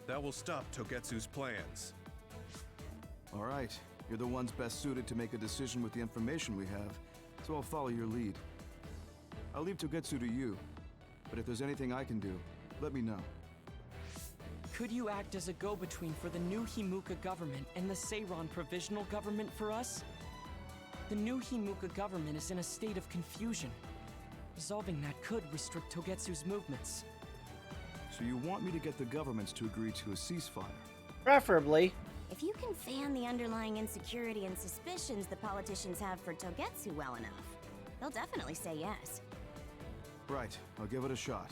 S9: that will stop Togetsu's plans?
S15: All right. You're the ones best suited to make a decision with the information we have, so I'll follow your lead. I'll leave Togetsu to you, but if there's anything I can do, let me know.
S7: Could you act as a go-between for the new Himuka government and the Seiran provisional government for us? The new Himuka government is in a state of confusion. Resolving that could restrict Togetsu's movements.
S15: So you want me to get the governments to agree to a ceasefire?
S6: Preferably.
S16: If you can fan the underlying insecurity and suspicions the politicians have for Togetsu well enough, they'll definitely say yes.
S15: Right, I'll give it a shot.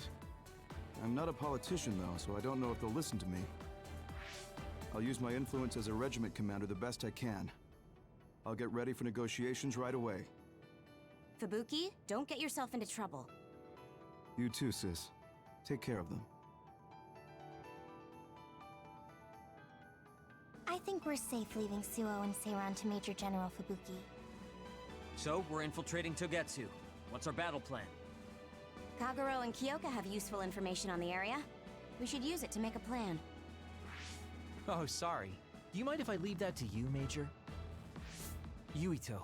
S15: I'm not a politician though, so I don't know if they'll listen to me. I'll use my influence as a regiment commander the best I can. I'll get ready for negotiations right away.
S16: Fubuki, don't get yourself into trouble.
S15: You too, sis. Take care of them.
S5: I think we're safe leaving Suo and Seiran to Major General Fubuki.
S10: So, we're infiltrating Togetsu. What's our battle plan?
S16: Kagero and Kyoka have useful information on the area. We should use it to make a plan.
S13: Oh, sorry. Do you mind if I leave that to you, Major? Yuito,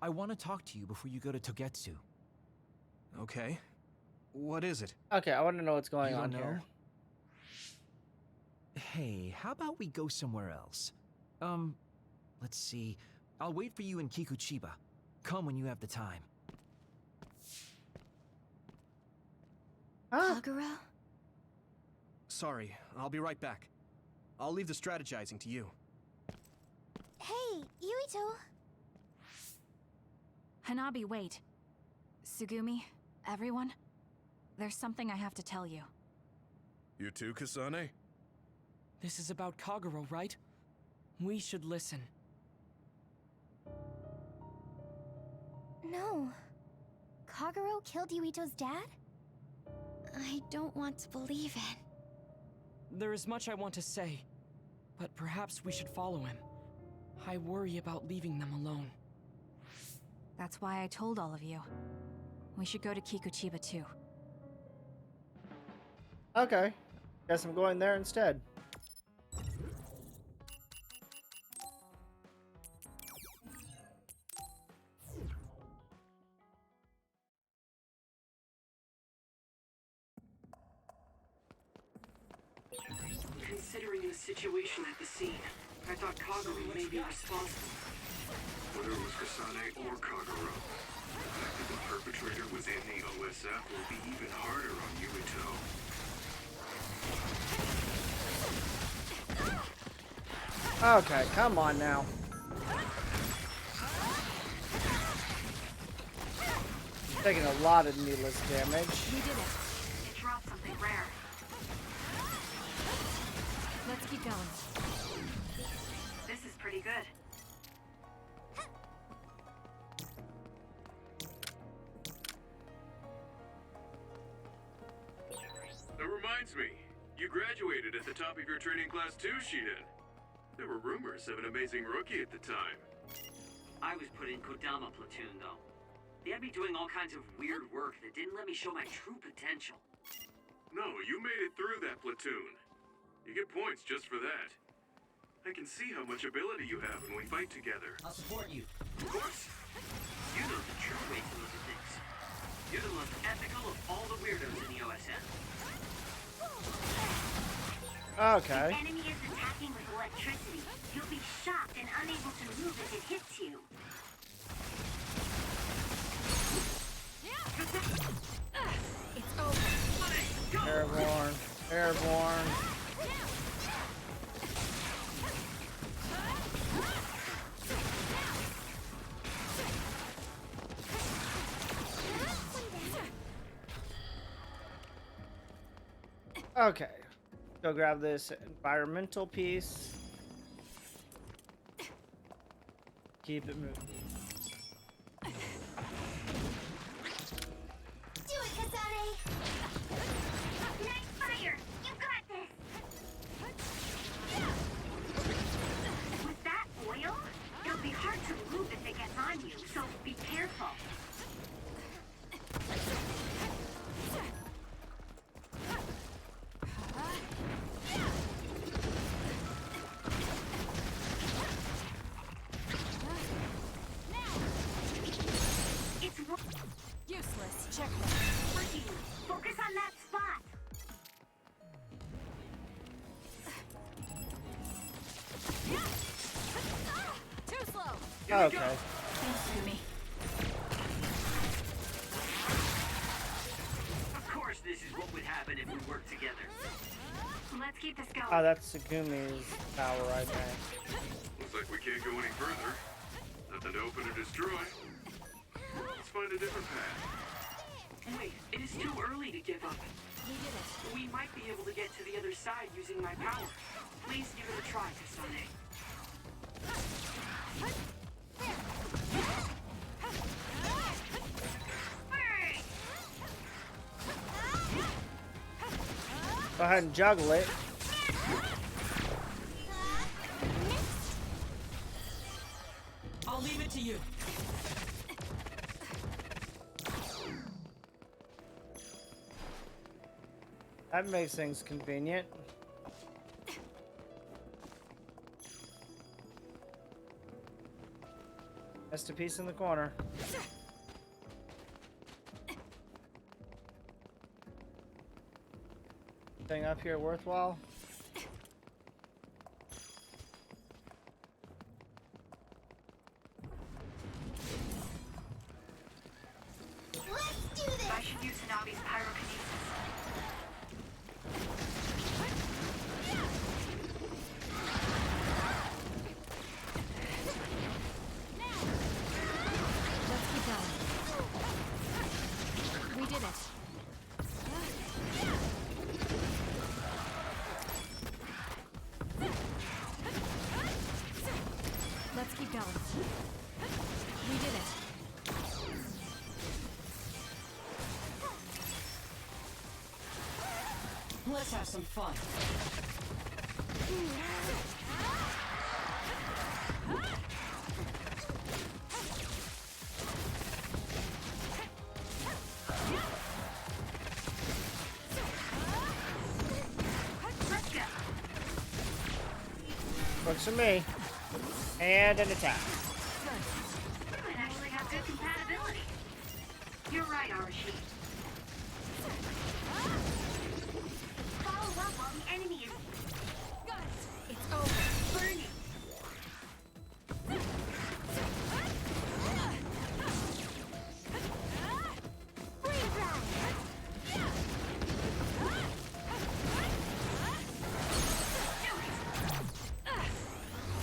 S13: I want to talk to you before you go to Togetsu.
S8: Okay. What is it?
S6: Okay, I want to know what's going
S13: You
S6: on
S13: don't know?
S6: here.
S13: Hey, how about we go somewhere else? Let's see. I'll wait for you in Kikuchiba. Come when you have the time.
S1: Kagero?
S8: Sorry, I'll be right back. I'll leave the strategizing to you.
S5: Hey, Yuito!
S2: Hanabi, wait. Tsugumi, everyone, there's something I have to tell you.
S9: You too, Kasane?
S7: This is about Kagero, right? We should listen.
S5: No. Kagero killed Yuito's dad?
S1: I don't want to believe it.
S7: There is much I want to say, but perhaps we should follow him. I worry about leaving them alone.
S2: That's why I told all of you. We should go to Kikuchiba too.
S6: Okay. Guess I'm going there instead.
S4: Considering the situation at the scene, I thought Kagero may be responsible.
S9: Whether it was Kasane or Kagero, the fact that the perpetrator was in the OSF will be even harder on Yuito.
S6: Okay, come on now. Taking a lot of needless damage.
S3: We did it. It dropped something rare.
S2: Let's keep going.
S3: This is pretty good.
S9: That reminds me, you graduated at the top of your training class too, Shiden. There were rumors of an amazing rookie at the time.
S4: I was put in Kodama platoon, though. They had me doing all kinds of weird work that didn't let me show my true potential.
S9: No, you made it through that platoon. You get points just for that. I can see how much ability you have when we fight together.
S10: I'll support you.
S4: Of course. You know the true way to look at things. You're the most ethical of all the weirdos in the OSN.
S6: Okay.
S3: The enemy is attacking with electricity. You'll be shocked and unable to move if it hits you.
S2: It's over.
S6: Airborne. Airborne. Okay. Go grab this environmental piece. Keep it moving.
S5: Do it, Kasane!
S3: Nice fire! You got this! With that oil, it'll be hard to move if it gets on you, so be careful.
S2: Useless. Check
S3: Working. Focus on that spot.
S2: Too slow.
S6: Okay.
S2: Thanks, Tsugumi.
S4: Of course, this is what would happen if we worked together.
S3: Let's keep this going.
S6: Oh, that's Tsugumi's power right there.
S9: Looks like we can't go any further. Nothing to open or destroy. Let's find a different path.
S4: Wait, it is too early to give up.
S2: We did it.
S4: We might be able to get to the other side using my power. Please give it a try, Kasane.
S6: Go ahead and juggle it.
S7: to you.
S6: That makes things convenient. Just a piece in the corner. Thing up here worthwhile?
S3: Let's do this! I should use Hanabi's pyrokinesis.
S11: Let's keep going. We did it. Let's keep going. We did it.
S7: Let's have some fun.
S6: Works for me. And an attack.
S3: We might actually have good compatibility. You're right, Arashi. Follow up while the enemy is...
S11: It's over.
S3: burning.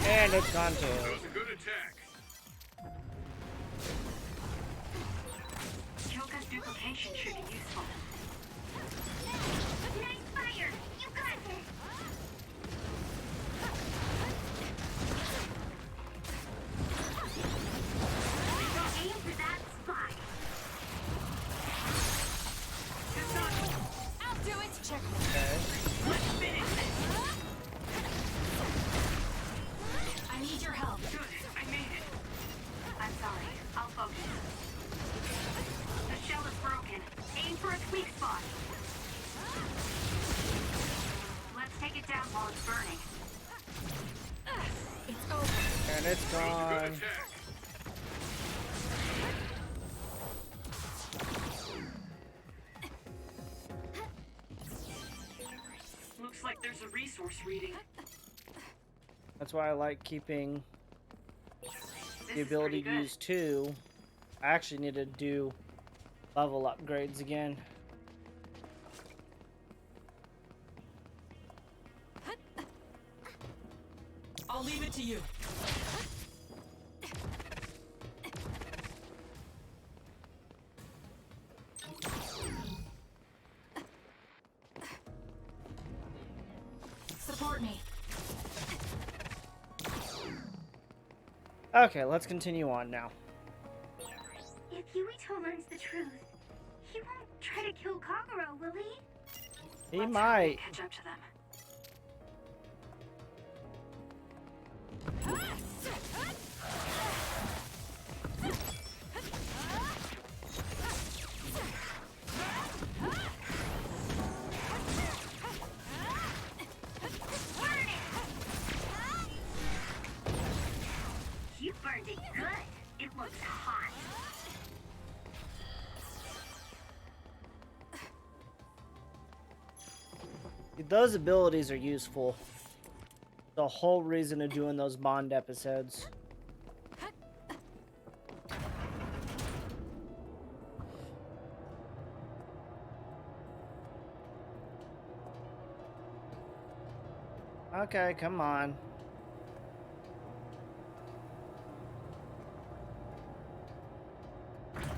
S6: And it's gone too.
S9: That was a good attack.
S3: Choka's duplication should be useful. Nice fire! You got this! Don't aim for that spot!
S11: I'll do it. Check.
S6: Okay.
S3: Let's finish this!
S11: I need your help.
S3: Good, I made it. I'm sorry, I'll focus. The shell is broken. Aim for its weak spot. Let's take it down while it's burning.
S11: It's over.
S6: And it's
S9: That was a good
S6: gone.
S9: attack.
S3: Looks like there's a resource reading.
S6: That's why I like keeping
S3: This
S6: the
S3: is
S6: ability
S3: pretty
S6: to
S3: good.
S6: use two. I actually need to do level upgrades again.
S7: I'll leave it to you.
S11: Support me.
S6: Okay, let's continue on now.
S3: If Yuito learns the truth, he won't try to kill Kagero, will he?
S6: He
S3: Let's
S6: might.
S3: hurry and catch up to them. You burned it good. It looks hot.
S6: Those abilities are useful. The whole reason of doing those Bond episodes. Okay, come on.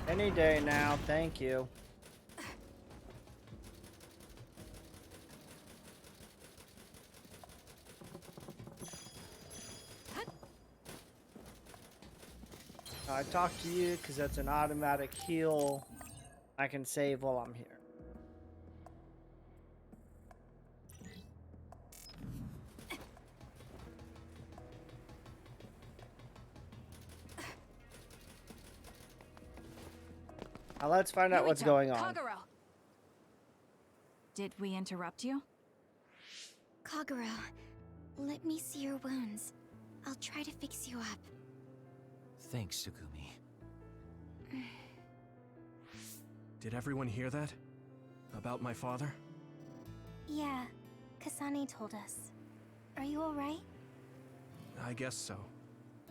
S6: Any day now, thank you. I talk to you because that's an automatic heal. I can save while I'm here. Now let's find out what's
S2: Yuito,
S6: going on.
S2: Kagero! Did we interrupt you?
S1: Kagero, let me see your wounds. I'll try to fix you up.
S13: Thanks, Tsugumi.
S8: Did everyone hear that? About my father?
S5: Yeah, Kasane told us. Are you alright?
S8: I guess so.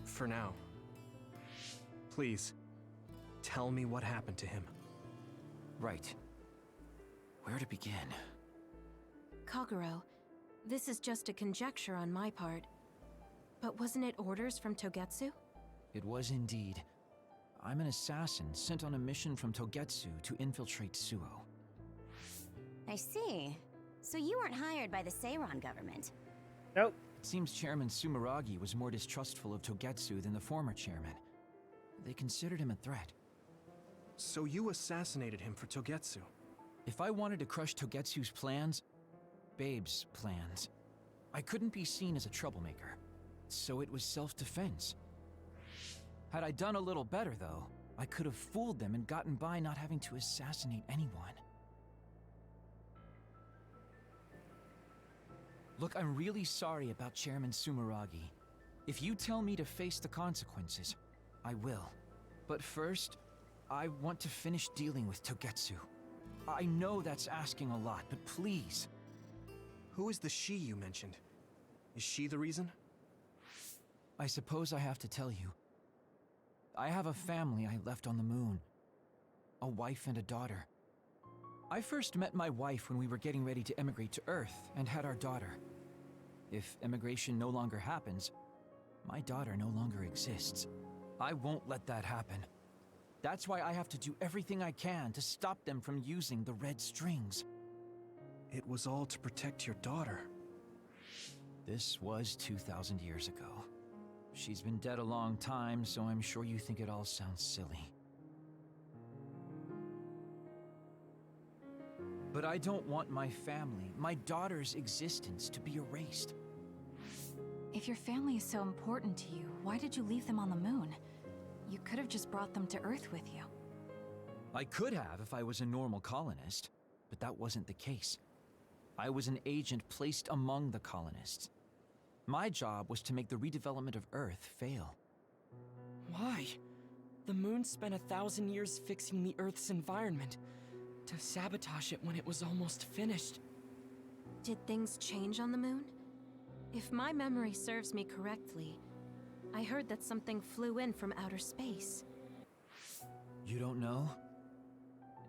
S8: For now. Please, tell me what happened to him.
S13: Right. Where to begin?
S11: Kagero, this is just a conjecture on my part. But wasn't it orders from Togetsu?
S13: It was indeed. I'm an assassin sent on a mission from Togetsu to infiltrate Suo.
S16: I see. So you weren't hired by the Seiran government?
S6: Nope.
S13: It seems Chairman Sumeragi was more distrustful of Togetsu than the former chairman. They considered him a threat.
S8: So you assassinated him for Togetsu?
S13: If I wanted to crush Togetsu's plans, Babe's plans, I couldn't be seen as a troublemaker. So it was self-defense. Had I done a little better, though, I could have fooled them and gotten by not having to assassinate anyone. Look, I'm really sorry about Chairman Sumeragi. If you tell me to face the consequences, I will. But first, I want to finish dealing with Togetsu. I know that's asking a lot, but please.
S8: Who is the she you mentioned? Is she the reason?
S13: I suppose I have to tell you. I have a family I left on the moon. A wife and a daughter. I first met my wife when we were getting ready to emigrate to Earth and had our daughter. If emigration no longer happens, my daughter no longer exists. I won't let that happen. That's why I have to do everything I can to stop them from using the red strings.
S8: It was all to protect your daughter.
S13: This was 2,000 years ago. She's been dead a long time, so I'm sure you think it all sounds silly. But I don't want my family, my daughter's existence, to be erased.
S2: If your family is so important to you, why did you leave them on the moon? You could have just brought them to Earth with you.
S13: I could have if I was a normal colonist, but that wasn't the case. I was an agent placed among the colonists. My job was to make the redevelopment of Earth fail.
S7: Why? The moon spent 1,000 years fixing the Earth's environment, to sabotage it when it was almost finished.
S11: Did things change on the moon? If my memory serves me correctly, I heard that something flew in from outer space.
S13: You don't know?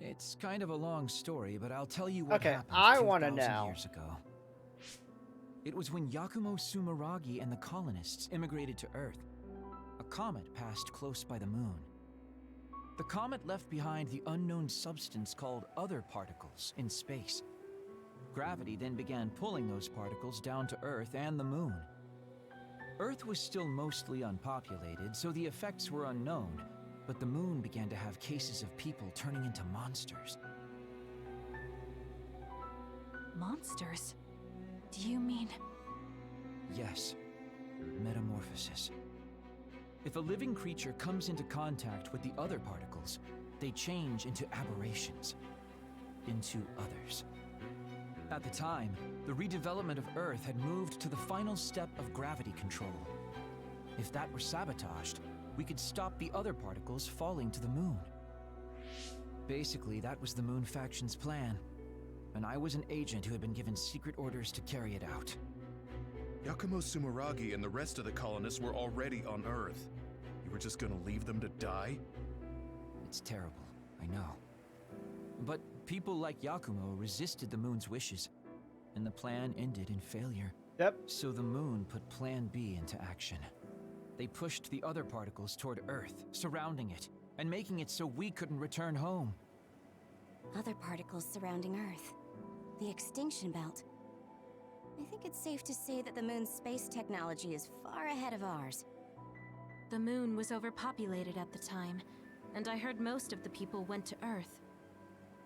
S13: It's kind of a long story, but I'll tell you what happened
S6: I want to
S13: 2,000
S6: know.
S13: years ago. It was when Yakumo Sumeragi and the colonists immigrated to Earth. A comet passed close by the moon. The comet left behind the unknown substance called other particles in space. Gravity then began pulling those particles down to Earth and the moon. Earth was still mostly unpopulated, so the effects were unknown, but the moon began to have cases of people turning into monsters.
S2: Monsters? Do you mean...
S13: Yes, metamorphosis. If a living creature comes into contact with the other particles, they change into aberrations, into others. At the time, the redevelopment of Earth had moved to the final step of gravity control. If that were sabotaged, we could stop the other particles falling to the moon. Basically, that was the Moon Faction's plan, and I was an agent who had been given secret orders to carry it out.
S9: Yakumo Sumeragi and the rest of the colonists were already on Earth. You were just gonna leave them to die?
S13: It's terrible, I know. But people like Yakumo resisted the moon's wishes, and the plan ended in failure.
S6: Yep.
S13: So the moon put Plan B into action. They pushed the other particles toward Earth, surrounding it, and making it so we couldn't return home.
S16: Other particles surrounding Earth. The extinction belt. I think it's safe to say that the moon's space technology is far ahead of ours.
S11: The moon was overpopulated at the time, and I heard most of the people went to Earth.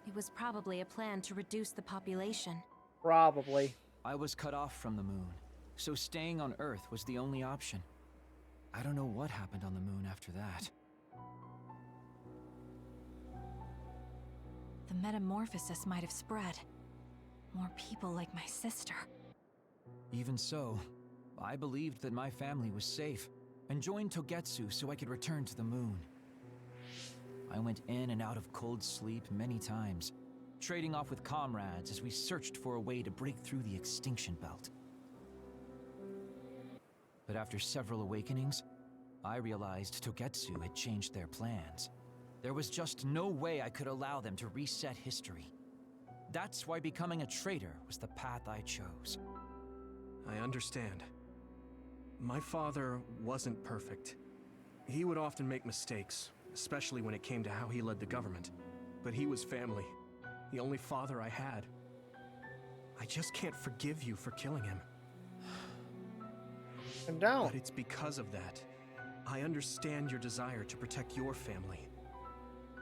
S11: It was probably a plan to reduce the population.
S6: Probably.
S13: I was cut off from the moon, so staying on Earth was the only option. I don't know what happened on the moon after that.
S2: the metamorphosis might have spread. More people like my sister.
S13: Even so, I believed that my family was safe and joined Togetsu so I could return to the moon. I went in and out of cold sleep many times, trading off with comrades as we searched for a way to break through the extinction belt. But after several awakenings, I realized Togetsu had changed their plans. There was just no way I could allow them to reset history. That's why becoming a traitor was the path I chose.
S8: I understand. My father wasn't perfect. He would often make mistakes, especially when it came to how he led the government. But he was family, the only father I had. I just can't forgive you for killing him.
S6: And down.
S8: But it's because of that. I understand your desire to protect your family.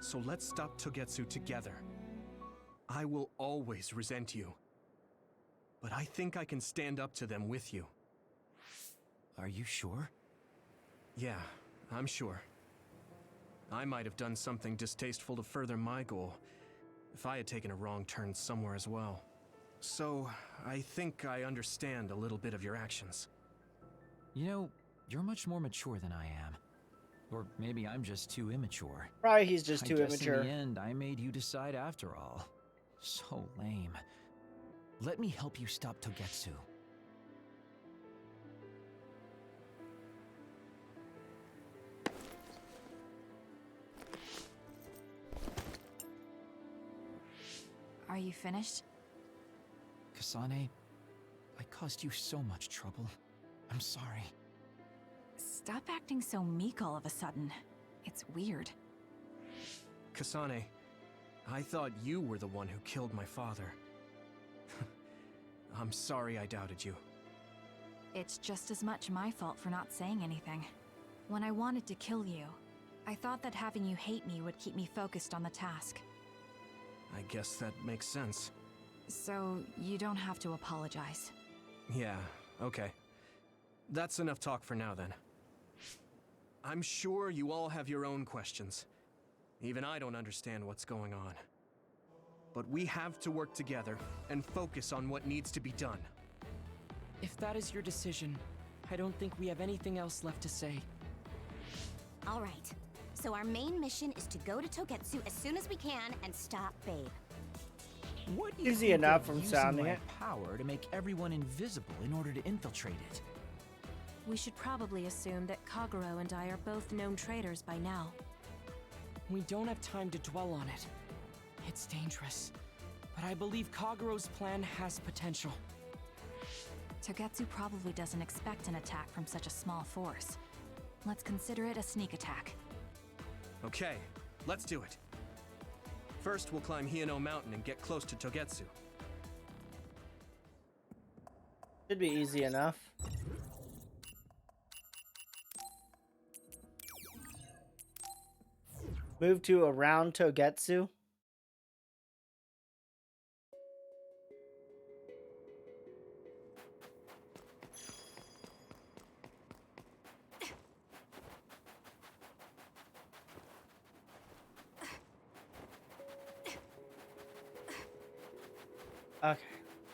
S8: So let's stop Togetsu together. I will always resent you. But I think I can stand up to them with you.
S13: Are you sure?
S8: Yeah, I'm sure. I might have done something distasteful to further my goal, if I had taken a wrong turn somewhere as well. So, I think I understand a little bit of your actions.
S13: You know, you're much more mature than I am. Or maybe I'm just too immature.
S6: Probably he's just too
S13: I guess
S6: immature.
S13: in the end, I made you decide after all. So lame. Let me help you stop Togetsu.
S2: Are you finished?
S13: Kasane, I caused you so much trouble. I'm sorry.
S2: Stop acting so meek all of a sudden. It's weird.
S8: Kasane, I thought you were the one who killed my father. I'm sorry I doubted you.
S2: It's just as much my fault for not saying anything. When I wanted to kill you, I thought that having you hate me would keep me focused on the task.
S8: I guess that makes sense.
S2: So, you don't have to apologize.
S8: Yeah, okay. That's enough talk for now then. I'm sure you all have your own questions. Even I don't understand what's going on. But we have to work together and focus on what needs to be done.
S7: If that is your decision, I don't think we have anything else left to say.
S16: All right. So our main mission is to go to Togetsu as soon as we can and stop Babe.
S13: What do you
S6: Easy
S13: think
S6: enough
S13: of
S6: from
S13: using
S6: sounding
S13: my
S6: it.
S13: power to make everyone invisible in order to infiltrate it?
S11: We should probably assume that Kagero and I are both known traitors by now.
S7: We don't have time to dwell on it. It's dangerous. But I believe Kagero's plan has potential.
S2: Togetsu probably doesn't expect an attack from such a small force. Let's consider it a sneak attack.
S8: Okay, let's do it. First, we'll climb Hino Mountain and get close to Togetsu.
S6: Should be easy enough. Move to around Togetsu. Okay,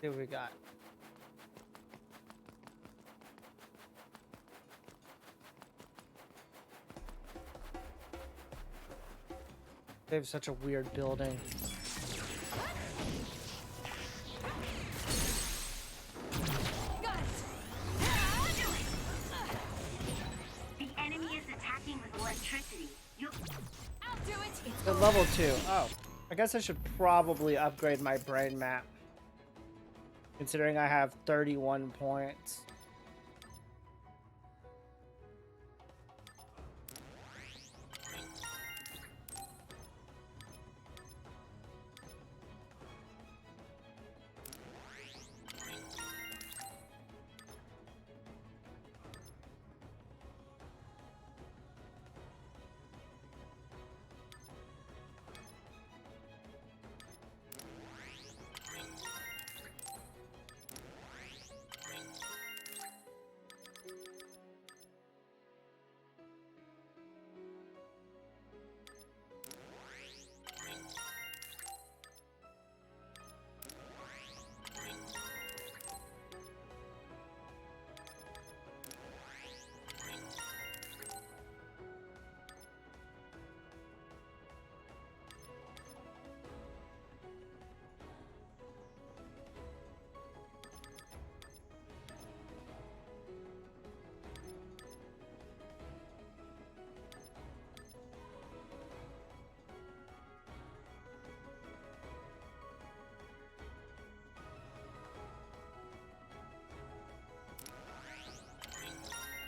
S6: see what we got. They have such a weird building.
S3: The enemy is attacking with electricity.
S11: I'll do it!
S6: It's at level 2. Oh, I guess I should probably upgrade my brain map. Considering I have 31 points.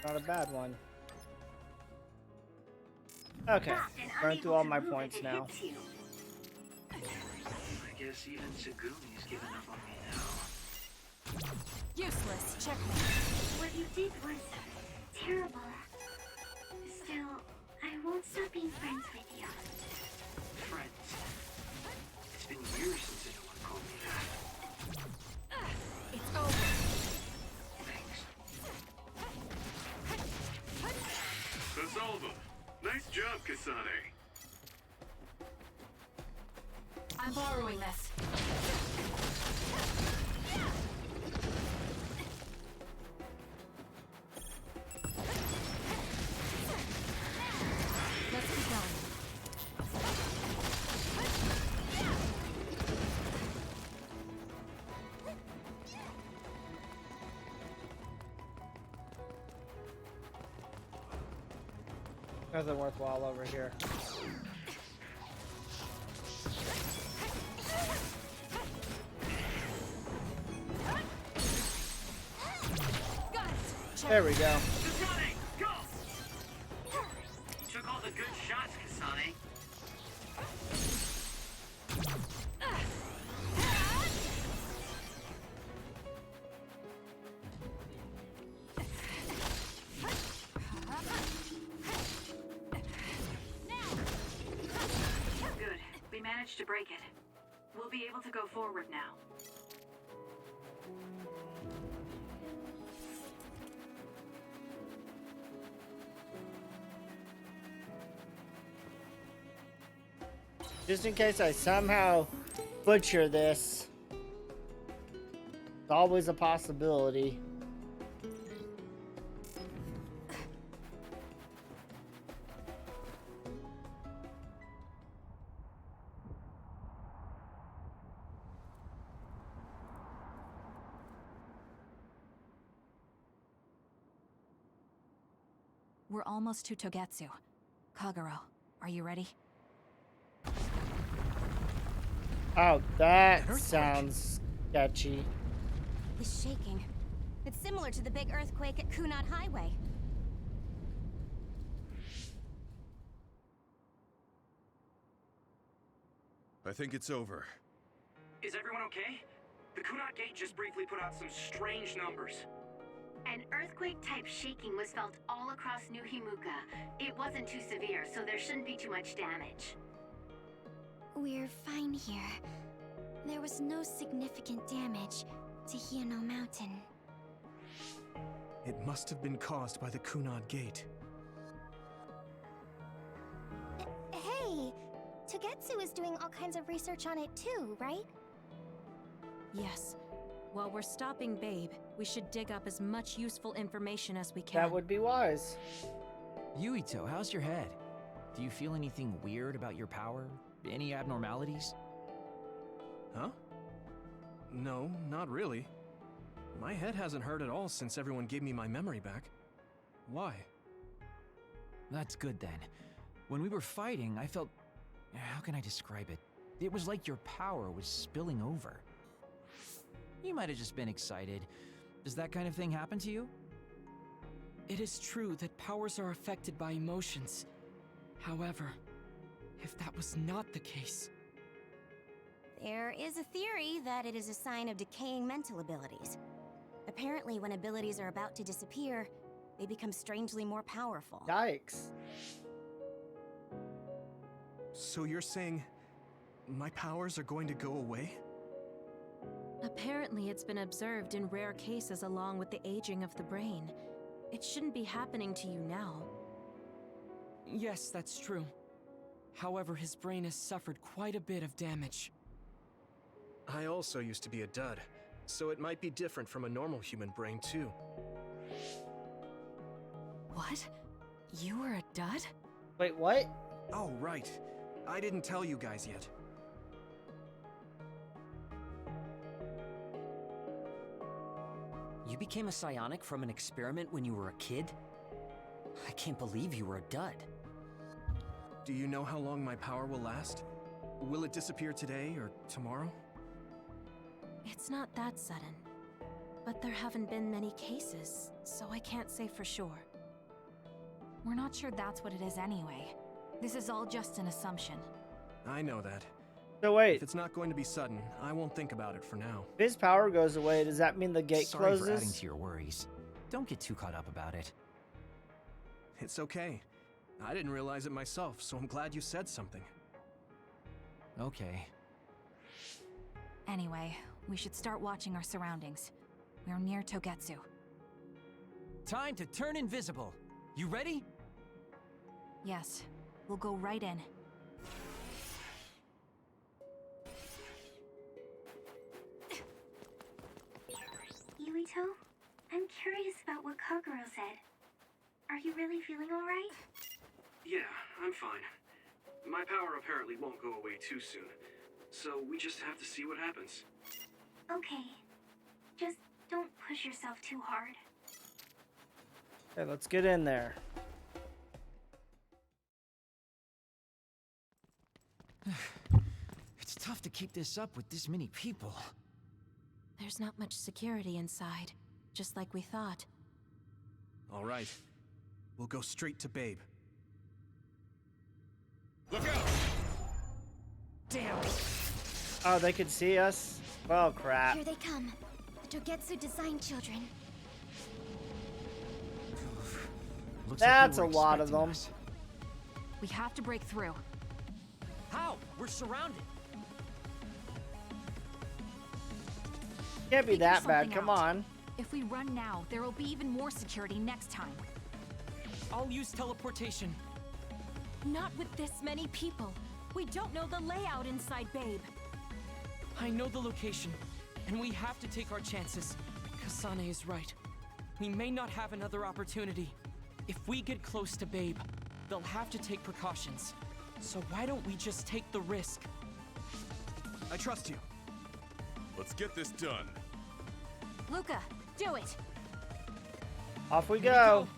S6: Not a bad one. Okay, burn through all my points now.
S4: I guess even Segumi's given up on me now.
S11: Useless. Checkmate.
S1: What you did was terrible. Still, I won't stop being friends with you.
S4: Friends. It's been years since anyone called me that.
S11: It's over.
S9: Basalva. Nice job, Kasane.
S2: I'm borrowing this.
S11: Let's keep going.
S6: Nothing worthwhile over here. There we go.
S4: Kasane, go! You took all the good shots, Kasane.
S3: Good. We managed to break it. We'll be able to go forward now.
S6: Just in case I somehow butcher this. It's always a possibility.
S2: We're almost to Togetsu. Kagero, are you ready?
S6: Oh, that sounds sketchy.
S16: It's shaking. It's similar to the big earthquake at Kunad Highway.
S9: I think it's over.
S17: Is everyone okay? The Kunad Gate just briefly put out some strange numbers.
S3: An earthquake-type shaking was felt all across New Himuka. It wasn't too severe, so there shouldn't be too much damage.
S1: We're fine here. There was no significant damage to Hino Mountain.
S8: It must have been caused by the Kunad Gate.
S5: Hey, Togetsu is doing all kinds of research on it too, right?
S11: Yes. While we're stopping Babe, we should dig up as much useful information as we can.
S6: That would be wise.
S13: Yuito, how's your head? Do you feel anything weird about your power? Any abnormalities?
S8: Huh? No, not really. My head hasn't hurt at all since everyone gave me my memory back. Why?
S13: That's good then. When we were fighting, I felt... How can I describe it? It was like your power was spilling over. You might have just been excited. Does that kind of thing happen to you?
S7: It is true that powers are affected by emotions. However, if that was not the case...
S16: There is a theory that it is a sign of decaying mental abilities. Apparently, when abilities are about to disappear, they become strangely more powerful.
S6: Yikes.
S8: So you're saying my powers are going to go away?
S11: Apparently, it's been observed in rare cases along with the aging of the brain. It shouldn't be happening to you now.
S7: Yes, that's true. However, his brain has suffered quite a bit of damage.
S8: I also used to be a dud, so it might be different from a normal human brain too.
S11: What? You were a dud?
S6: Wait, what?
S8: Oh, right. I didn't tell you guys yet.
S10: You became a psionic from an experiment when you were a kid? I can't believe you were a dud.
S8: Do you know how long my power will last? Will it disappear today or tomorrow?
S11: It's not that sudden. But there haven't been many cases, so I can't say for sure.
S2: We're not sure that's what it is anyway. This is all just an assumption.
S8: I know that.
S6: So wait,
S8: If it's not going to be sudden, I won't think about it for now.
S6: if his power goes away, does that mean the gate
S14: Sorry
S6: closes?
S14: for adding to your worries. Don't get too caught up about it.
S8: It's okay. I didn't realize it myself, so I'm glad you said something.
S14: Okay.
S2: Anyway, we should start watching our surroundings. We're near Togetsu.
S14: Time to turn invisible. You ready?
S2: Yes, we'll go right in.
S1: Yuito, I'm curious about what Kagero said. Are you really feeling alright?
S17: Yeah, I'm fine. My power apparently won't go away too soon, so we just have to see what happens.
S1: Okay. Just don't push yourself too hard.
S6: Okay, let's get in there.
S14: It's tough to keep this up with this many people.
S11: There's not much security inside, just like we thought.
S8: All right. We'll go straight to Babe.
S17: Look out!
S14: Damn!
S6: Oh, they could see us? Oh, crap.
S1: Here they come. The Togetsu design children.
S14: Looks
S6: That's
S14: like
S6: a
S14: they were
S6: lot of
S14: expecting
S6: them.
S14: us.
S2: We have to break through.
S10: How? We're surrounded.
S6: Can't be
S2: Figure
S6: that bad,
S2: something
S6: come
S2: out.
S6: on.
S2: If we run now, there will be even more security next time.
S7: I'll use teleportation.
S11: Not with this many people. We don't know the layout inside Babe.
S7: I know the location, and we have to take our chances. Kasane is right. We may not have another opportunity. If we get close to Babe, they'll have to take precautions. So why don't we just take the risk?
S8: I trust you.
S9: Let's get this done.
S11: Luca, do it!
S6: Off we
S7: Here we
S6: go.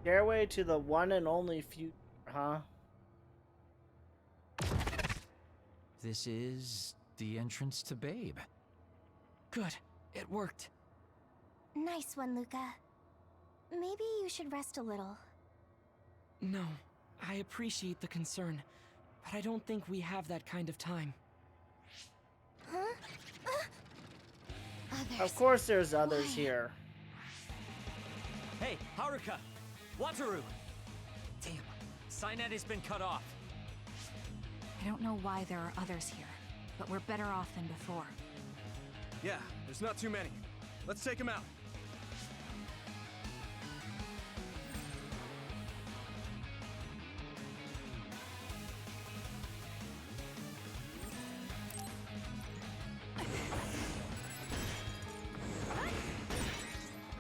S6: Stairway to the one and only future, huh?
S13: This is the entrance to Babe.
S7: Good. It worked.
S5: Nice one, Luca. Maybe you should rest a little.
S7: No, I appreciate the concern, but I don't think we have that kind of time.
S5: Huh? Others.
S6: Of course there's others
S5: Why?
S6: here.
S10: Hey, Haruka! Wataru! Damn, Signet has been cut off.
S2: I don't know why there are others here, but we're better off than before.
S8: Yeah, there's not too many. Let's take him out.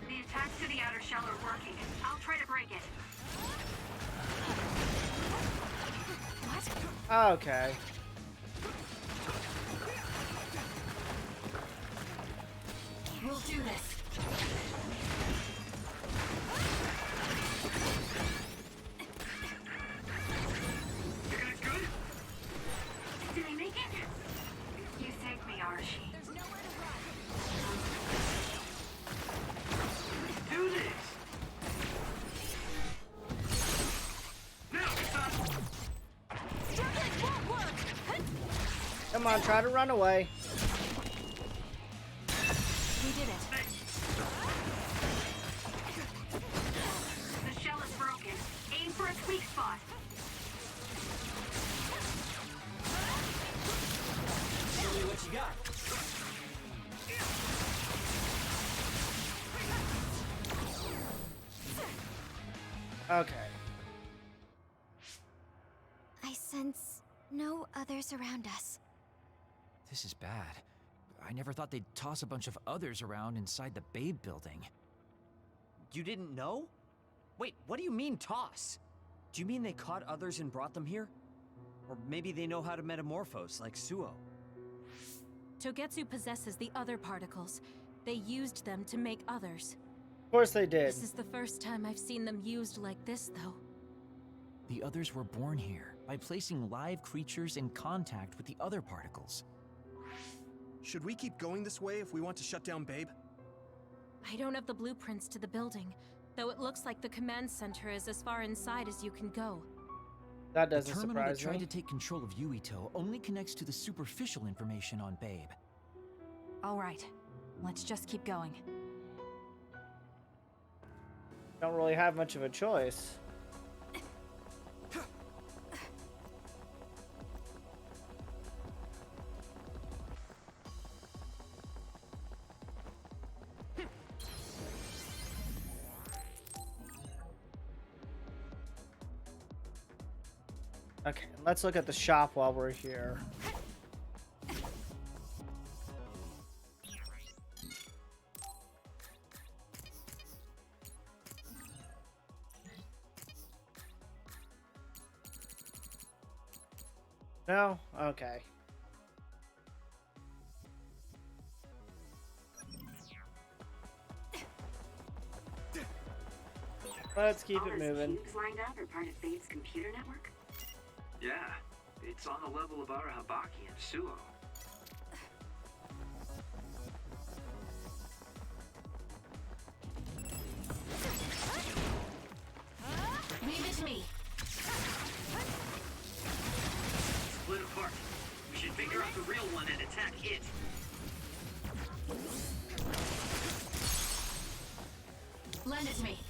S3: The attacks to the outer shell are working. I'll try to break it.
S6: Okay.
S3: We'll do this. You guys good? Did I make it? You saved me, Arashi. There's nowhere to run. Let's do this. Now it's on.
S11: Struggling won't work!
S6: Come on, try to run away.
S2: We did it.
S3: The shell is broken. Aim for its weak spot.
S10: Show me what you got.
S6: Okay.
S1: I sense no others around us.
S13: This is bad. I never thought they'd toss a bunch of others around inside the Babe building.
S10: You didn't know? Wait, what do you mean toss? Do you mean they caught others and brought them here? Or maybe they know how to metamorphose, like Suo.
S11: Togetsu possesses the other particles. They used them to make others.
S6: Of course they did.
S11: This is the first time I've seen them used like this, though.
S13: The others were born here by placing live creatures in contact with the other particles.
S8: Should we keep going this way if we want to shut down Babe?
S11: I don't have the blueprints to the building, though it looks like the command center is as far inside as you can go.
S6: That doesn't
S13: surprise me. The terminal that tried
S6: me.
S13: to take control of Yuito only connects to the superficial information on Babe.
S2: All right, let's just keep going.
S6: Don't really have much of a choice. Okay, let's look at the shop while we're here. No? Okay. Let's keep
S3: All
S6: it
S3: those
S6: moving.
S3: cubes lined up are part of Fate's computer network?
S17: Yeah, it's on the level of Arahabaki and Suo.
S3: Leave it to me.
S4: Split apart. We should figure out the real one and attack it.
S3: Lend it to me.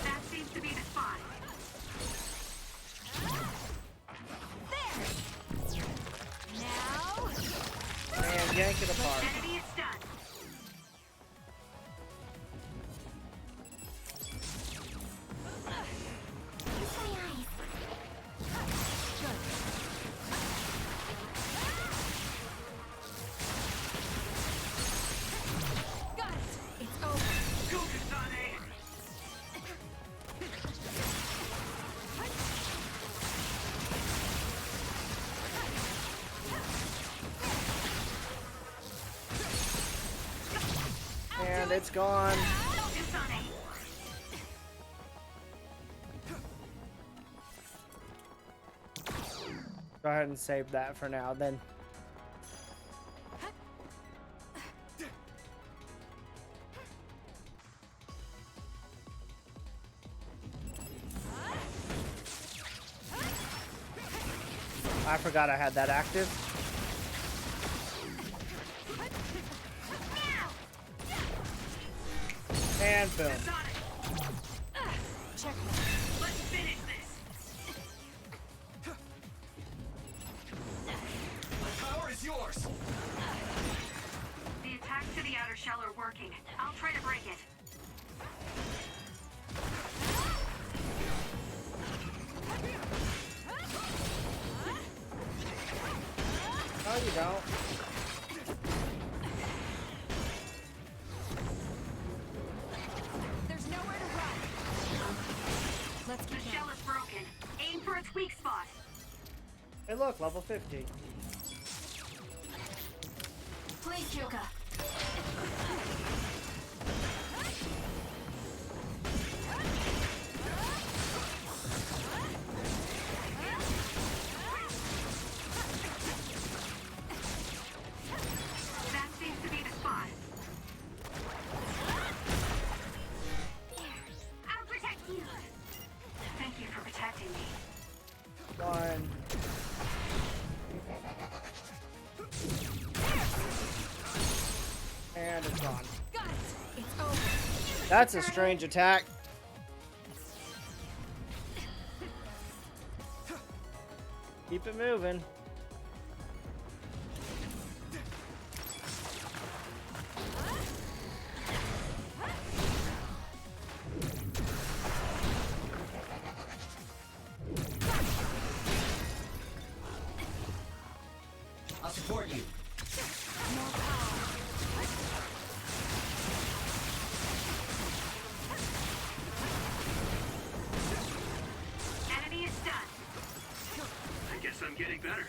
S3: That seems to be the spot. There! Now...
S6: And yank it apart.
S3: Enemy is stunned.
S1: Use my eyes.
S3: Got it. It's over.
S4: Go, Kasane!
S6: And it's gone.
S3: Go, Kasane.
S6: Go ahead and save that for now then. I forgot I had that active. And boom.
S3: Check. Let's finish this.
S10: My power is yours!
S3: The attacks to the outer shell are working. I'll try to break it.
S6: No, you don't.
S3: There's nowhere to run.
S11: Let's
S3: The
S11: keep
S3: shell is broken. Aim for its weak spot.
S6: Hey look, level 50.
S3: Please, Kyoka. That seems to be the spot. I'll protect you. Thank you for protecting me.
S6: One. And it's gone.
S3: Got it. It's over.
S6: That's a strange attack. Keep it moving.
S10: I'll support you.
S3: Enemy is stunned.
S17: I guess I'm getting better.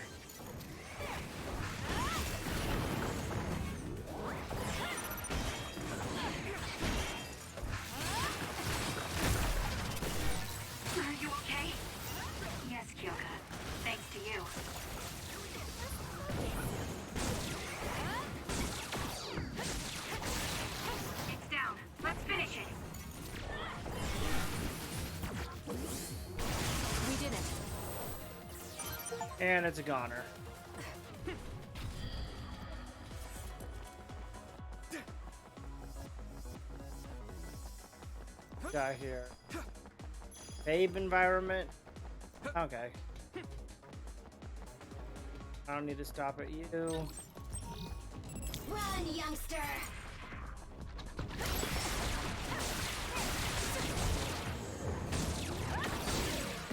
S6: And it's a goner. Guy here. Babe environment. Okay. I don't need to stop at you.
S16: Run, youngster!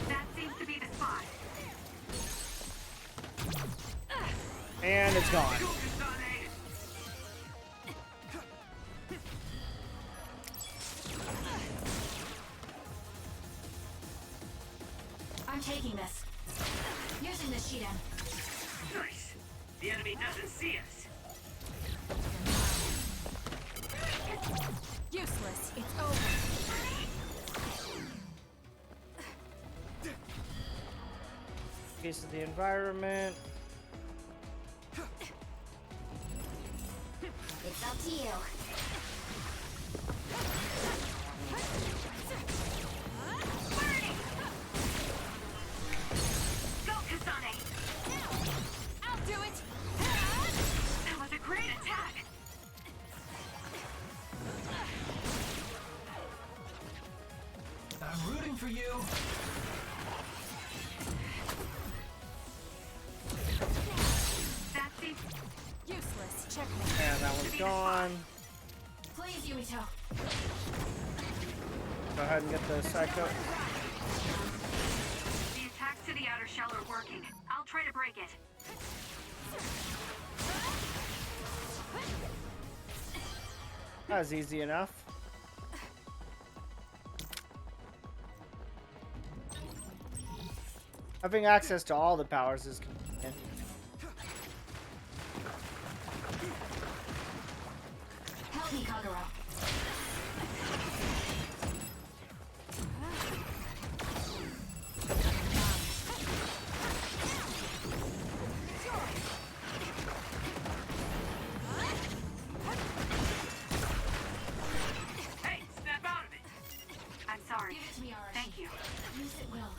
S3: That seems to be the spot.
S6: And it's gone.
S3: I'm taking this. Using the Shidan. Nice. The enemy doesn't see us.
S2: Useless. It's over.
S6: Piece of the environment.
S16: It's up to you.
S3: Go, Kasane!
S11: I'll do it!
S3: That was a great attack!
S14: I'm rooting for you.
S3: That seems
S11: Useless. Checkmate.
S6: And that one's gone.
S3: Please, Yumito.
S6: Go ahead and get the psycho.
S3: The attacks to the outer shell are working. I'll try to break it.
S6: That was easy enough. Having access to all the powers is convenient.
S3: Help me, Kagero. Hey, snap out of it! I'm sorry. Give it to me, Arashi. Thank you. Use it well.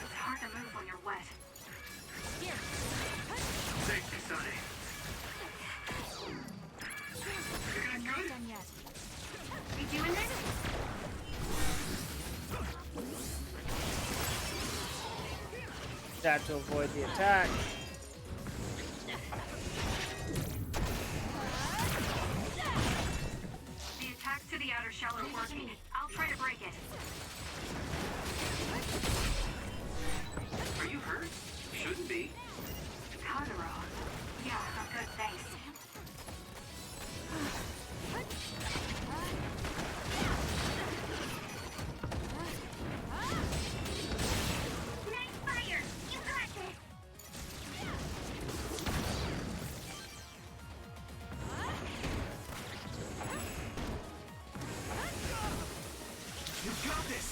S3: It's hard to move when you're wet. Here. Thanks, Kasane. You guys good?
S11: Done yet.
S3: We doing this?
S6: That to avoid the attack.
S3: The attacks to the outer shell are working. I'll try to break it. Are you hurt? Shouldn't be. Kagero. Yeah, I'm good, thanks.
S16: Nice fire! You got this!
S14: You got this.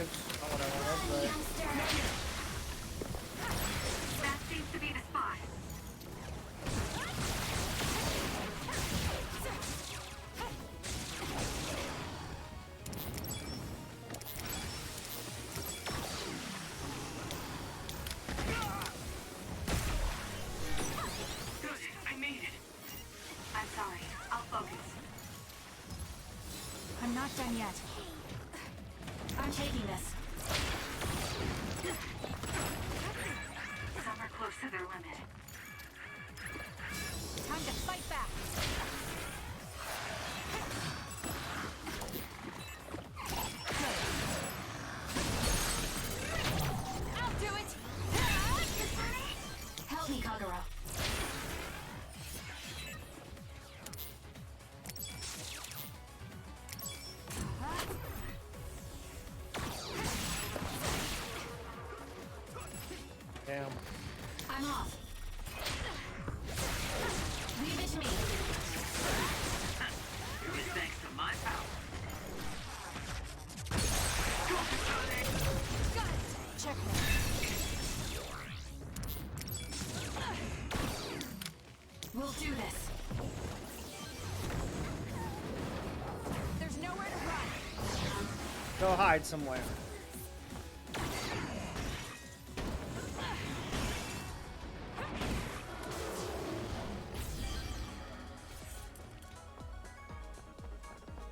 S6: Oops, not what I wanted,
S3: That seems to be the spot. Good, I made it. I'm sorry. I'll focus.
S2: I'm not done yet.
S3: I'm taking this. Some are close to their limit.
S11: Time to fight back.
S3: I'll do it! Help me, Kagero.
S6: Damn.
S3: I'm off. Leave it to me. It was thanks to my power. Go, Kasane!
S11: Got it. Checkmate.
S3: We'll do this.
S11: There's nowhere
S6: Go hide somewhere.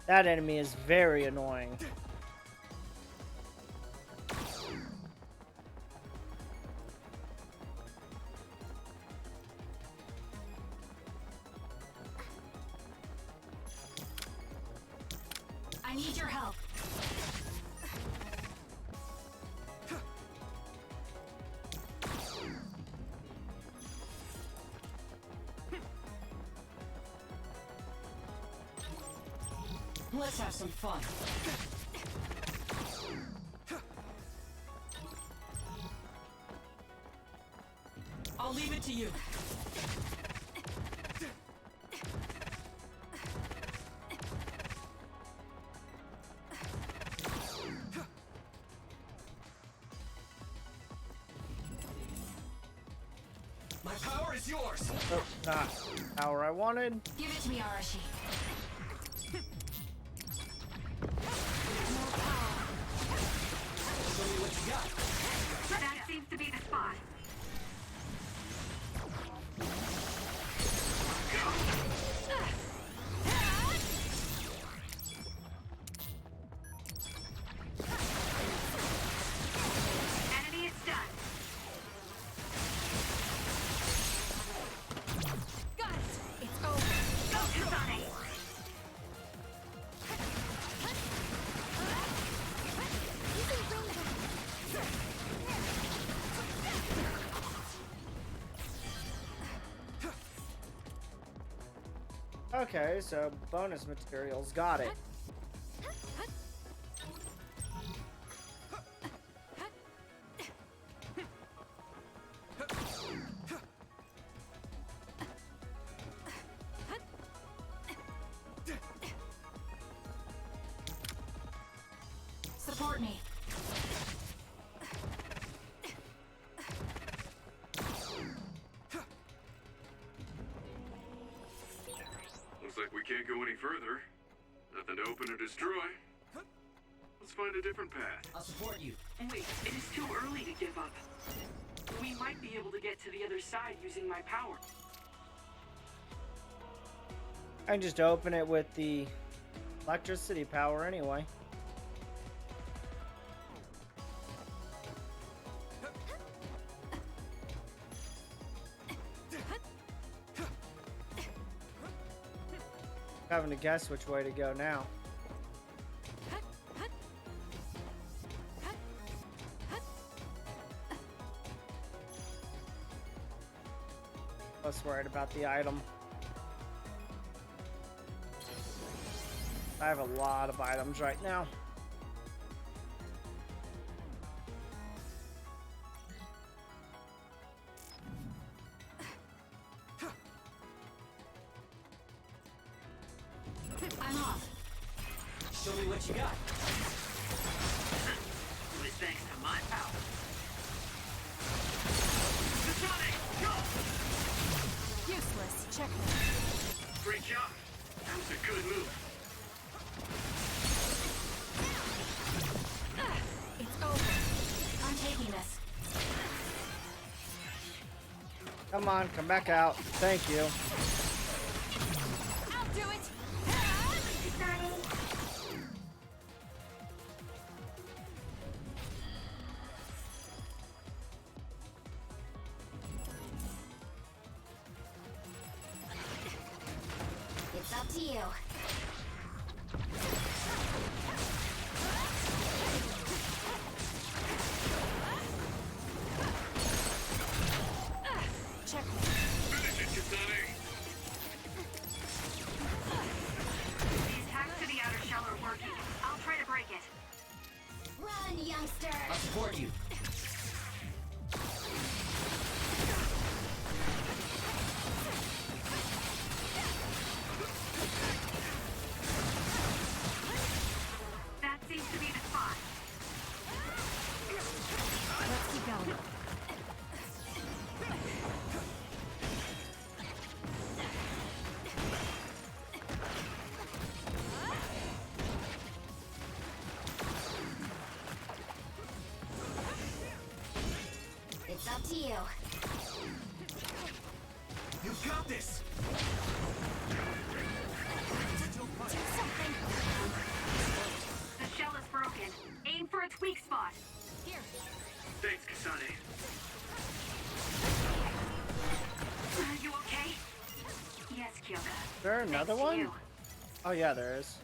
S6: That enemy is very annoying.
S3: I need your help.
S10: Let's have some fun. I'll leave it to you. My power is yours.
S6: Oh, not power I wanted.
S3: Give it to me, Arashi.
S10: Show me what you got.
S3: That seems to be the spot. Enemy is done. Got it. It's over. Focus on it.
S6: Okay, so bonus materials, got it.
S3: Support me.
S17: Looks like we can't go any further. Nothing to open or destroy. Let's find a different path.
S10: I'll support you.
S18: Wait, it is too early to give up. We might be able to get to the other side using my power.
S6: I can just open it with the electricity power anyway. Having to guess which way to go now. Less worried about the item. I have a lot of items right now.
S3: I'm off.
S10: Show me what you got.
S4: It was thanks to my power.
S18: Sonic, go!
S11: Useless. Checkmate.
S17: Great job. That was a good move.
S3: It's over. I'm taking this.
S6: Come on, come back out. Thank you.
S3: I'll do it.
S16: It's up to you.
S11: Checkmate.
S17: Finish it, Kasane.
S3: These hacks to the outer shell are working. I'll try to break it.
S16: Run, youngster!
S10: I'll support you.
S16: It's up to you.
S14: You've got this!
S16: Do something!
S3: The shell is broken. Aim for its weak spot.
S11: Here.
S17: Thanks, Kasane.
S3: Are you okay? Yes, Kyoka.
S6: Is there another
S3: Thanks to
S6: one?
S3: you.
S6: Oh yeah, there is.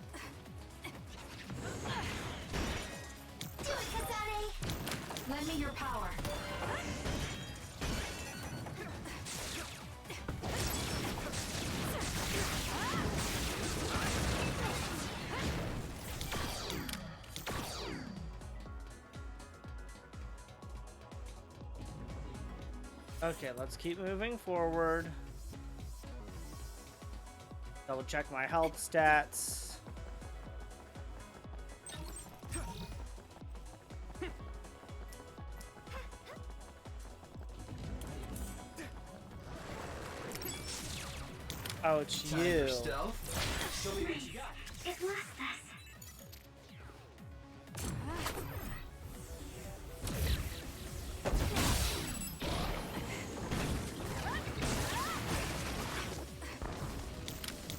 S16: Do it, Kasane!
S3: Lend me your power.
S6: Okay, let's keep moving forward. Double check my health stats. Oh, it's you.
S14: Show me what you got.
S3: It lost us.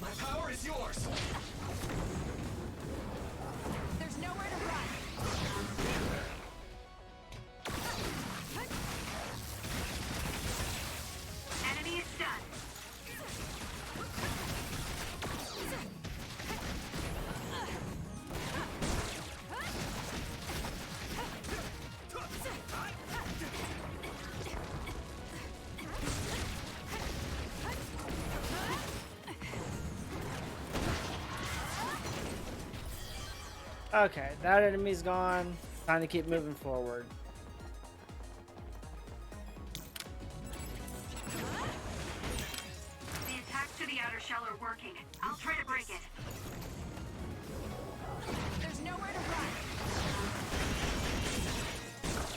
S14: My power is yours!
S11: There's nowhere to run.
S3: Enemy is stunned.
S6: Okay, that enemy's gone. Time to keep moving forward.
S3: The attacks to the outer shell are working. I'll try to break it.
S11: There's nowhere to run.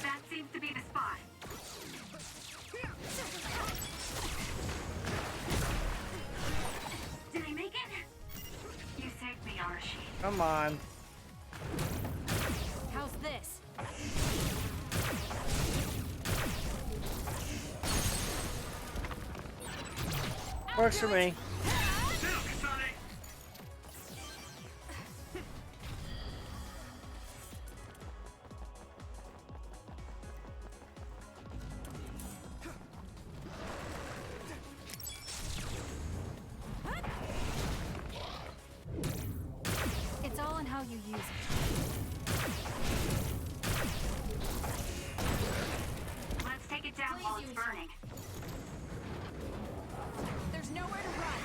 S3: That seems to be the spot. Did I make it? You saved me, Arashi.
S6: Come on.
S11: How's this?
S6: Works for me.
S11: It's all in how you use it.
S3: Let's take it down while it's burning.
S11: There's nowhere to run.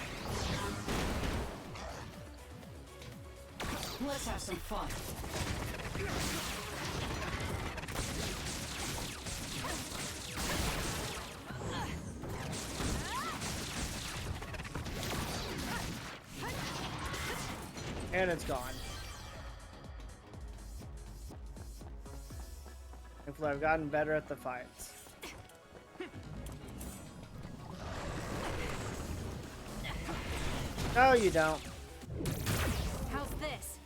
S18: Let's have some fun.
S6: And it's gone. Hopefully I've gotten better at the fights. No, you don't.
S11: How's this?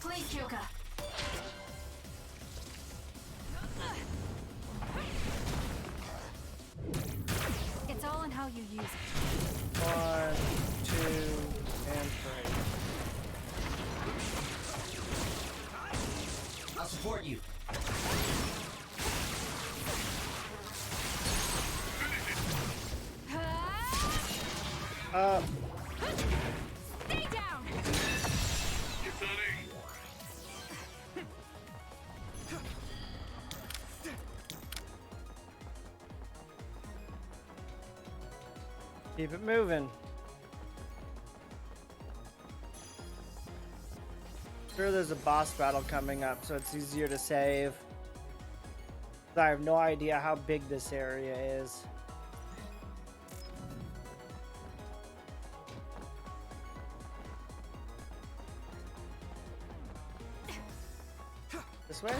S3: Please, Kyoka.
S11: It's all in how you use it.
S6: 1, 2, and 3.
S10: I'll support you.
S11: Stay down.
S6: Keep it moving. Sure, there's a boss battle coming up, so it's easier to save. I have no idea how big this area is. This way?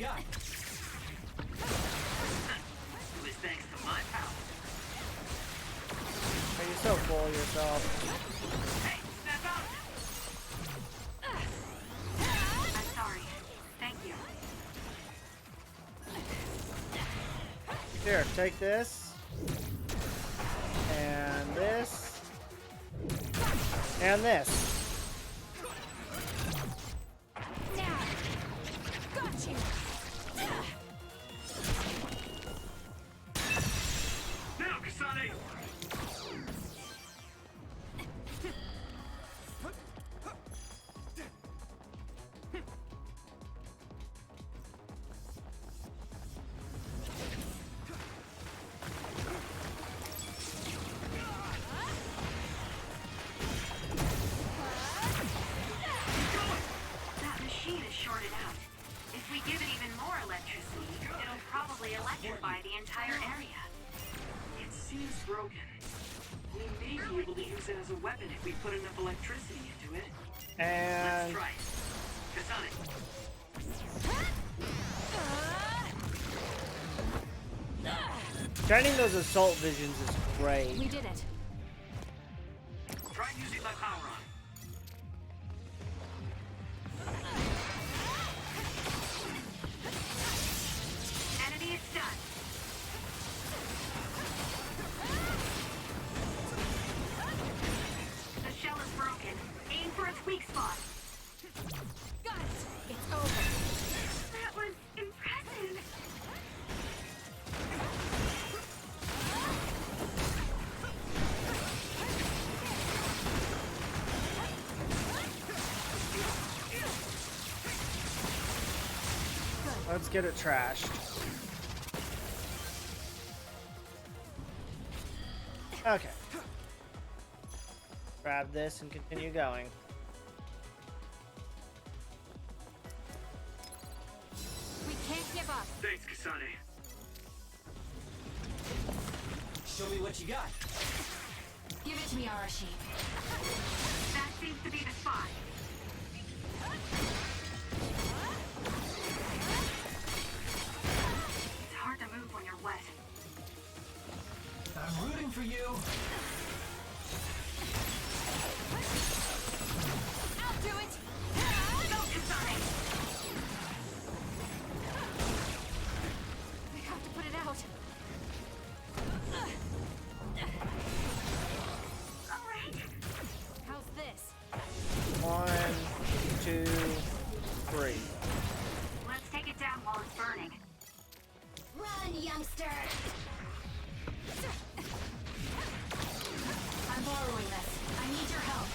S14: got?
S4: It was thanks to my power.
S6: Are you so full of yourself?
S3: Hey, step out! I'm sorry. Thank you.
S6: Here, take this. And this. And this.
S11: Got you!
S17: Now, Kasane!
S3: That machine is shorted out. If we give it even more electricity, it'll probably electrify the entire area.
S18: It seems broken. We may be able to use it as a weapon if we put enough electricity into it.
S6: And
S4: Let's try it. Kasane.
S6: shining those assault visions is great.
S11: We did it.
S4: Try using my power on.
S3: Enemy is done. The shell is broken. Aim for its weak spot.
S11: Got it! It's over.
S3: That was impressive.
S6: Let's get it trashed. Okay. Grab this and continue going.
S11: We can't give up.
S17: Thanks, Kasane.
S14: Show me what you got.
S11: Give it to me, Arashi.
S3: That seems to be the spot. It's hard to move when you're wet.
S14: I'm rooting for you.
S11: I'll do it!
S3: Go, Kasane!
S11: We have to put it out.
S3: All right.
S11: How's this?
S6: 1, 2, 3.
S3: Let's take it down while it's burning.
S16: Run, youngster!
S11: I'm borrowing this. I need your help.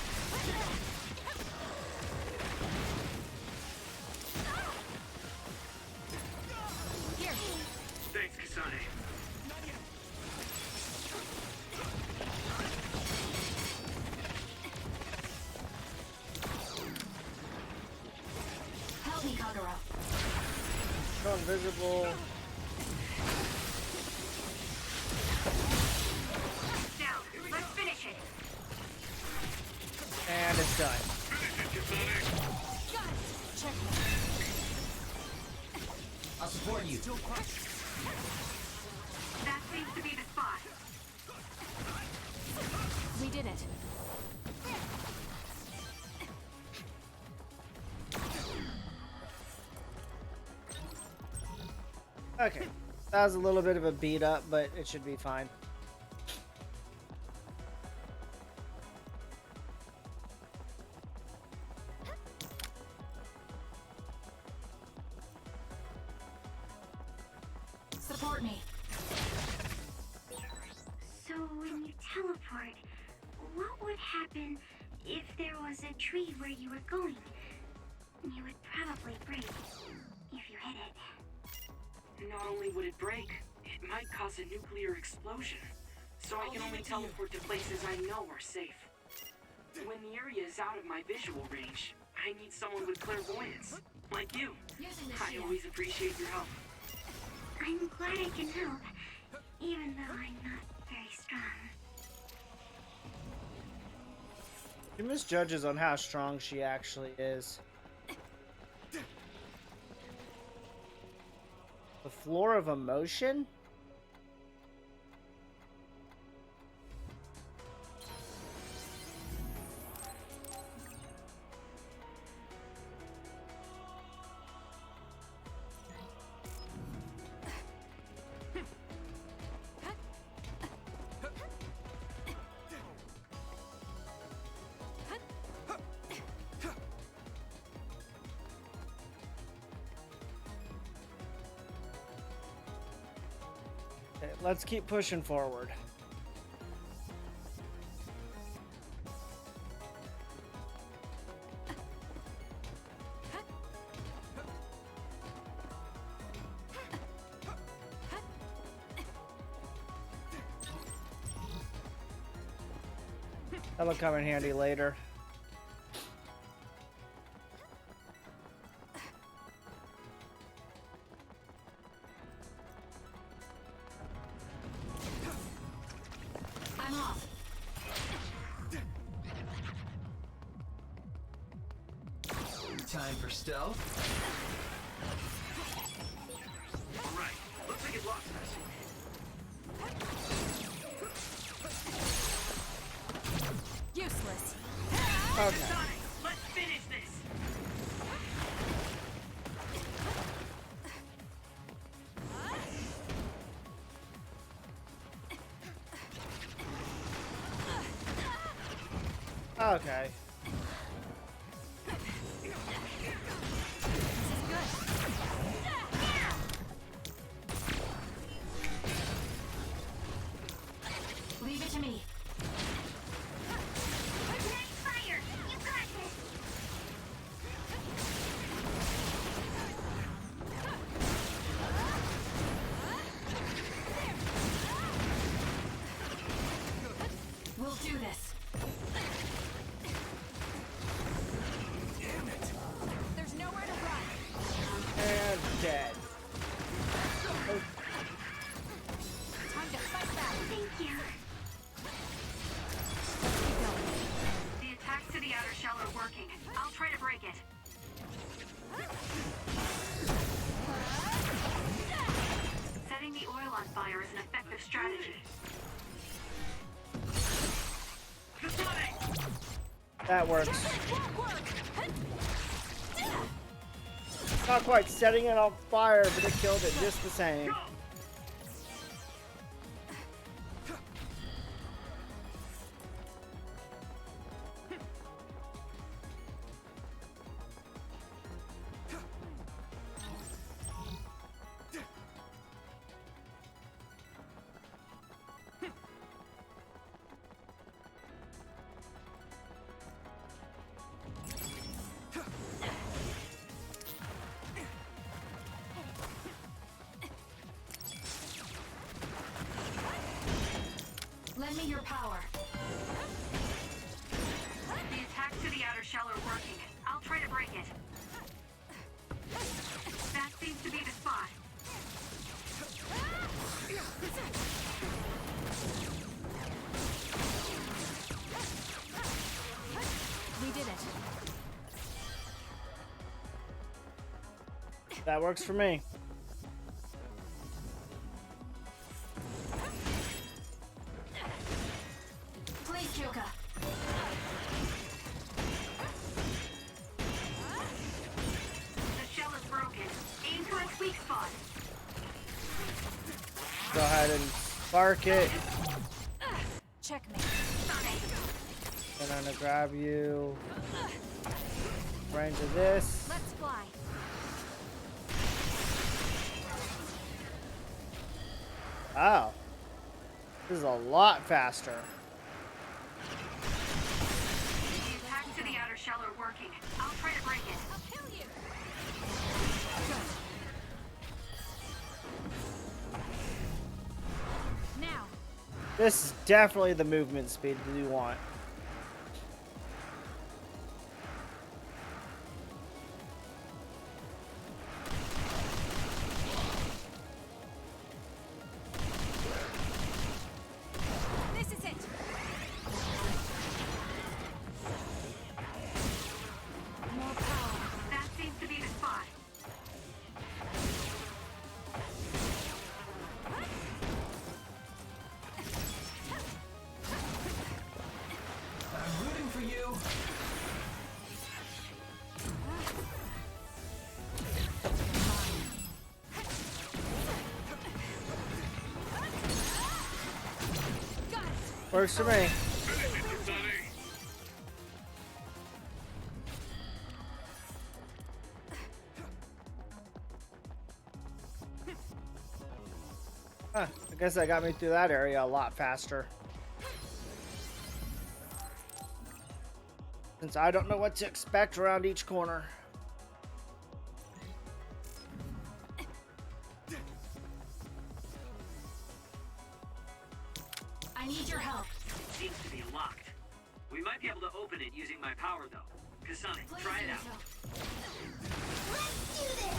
S11: Here.
S17: Thanks, Kasane.
S11: Help me, Kagura.
S6: Go invisible.
S3: Down. Let's finish it.
S6: And it's done.
S11: Got it. Check.
S14: I'll support you.
S3: That seems to be the spot.
S11: We did it.
S6: Okay. That was a little bit of a beat up, but it should be fine.
S11: Support me.
S1: So when you teleport, what would happen if there was a tree where you were going? You would probably break if you hit it.
S18: Not only would it break, it might cause a nuclear explosion. So I can only teleport to places I know are safe. When the area is out of my visual range, I need someone with clairvoyance, like you. I always appreciate your help.
S1: I'm glad I can help, even though I'm not very strong.
S6: She misjudges on how strong she actually is. floor of emotion? Okay, let's keep pushing forward. That'll come in handy later.
S11: I'm off.
S14: Time for stealth.
S17: Alright, looks like it lost us.
S11: Useless.
S6: Okay.
S18: Sonic, let's finish this.
S6: Okay.
S11: Leave it to me.
S5: Fire! You got this!
S11: We'll do this. There's nowhere to run.
S6: And dead.
S11: Time to fight back.
S5: Thank you.
S11: Keep going.
S3: The attacks to the outer shell are working. I'll try to break it. Setting the oil on fire is an effective strategy.
S6: That works. Not quite setting it on fire, but it killed it just the same.
S11: Lend me your power.
S3: The attacks to the outer shell are working. I'll try to break it. That seems to be the spot.
S11: We did it.
S6: That works for me.
S11: Please, Kyoka.
S3: The shell is broken. Aim for its weak spot.
S6: Go ahead and spark it.
S11: Checkmate.
S6: And I'm gonna grab you. Range of this.
S11: Let's fly.
S6: Oh. This is a lot faster.
S3: The attacks to the outer shell are working. I'll try to break it.
S11: I'll kill you. Now.
S6: This is definitely the movement speed we want.
S11: This is it. More power.
S3: That seems to be the spot.
S6: Works for me. Huh, I guess that got me through that area a lot faster. Since I don't know what to expect around each corner.
S3: I need your help.
S4: Seems to be locked. We might be able to open it using my power, though. Kasane, try it out.
S16: Let's do this!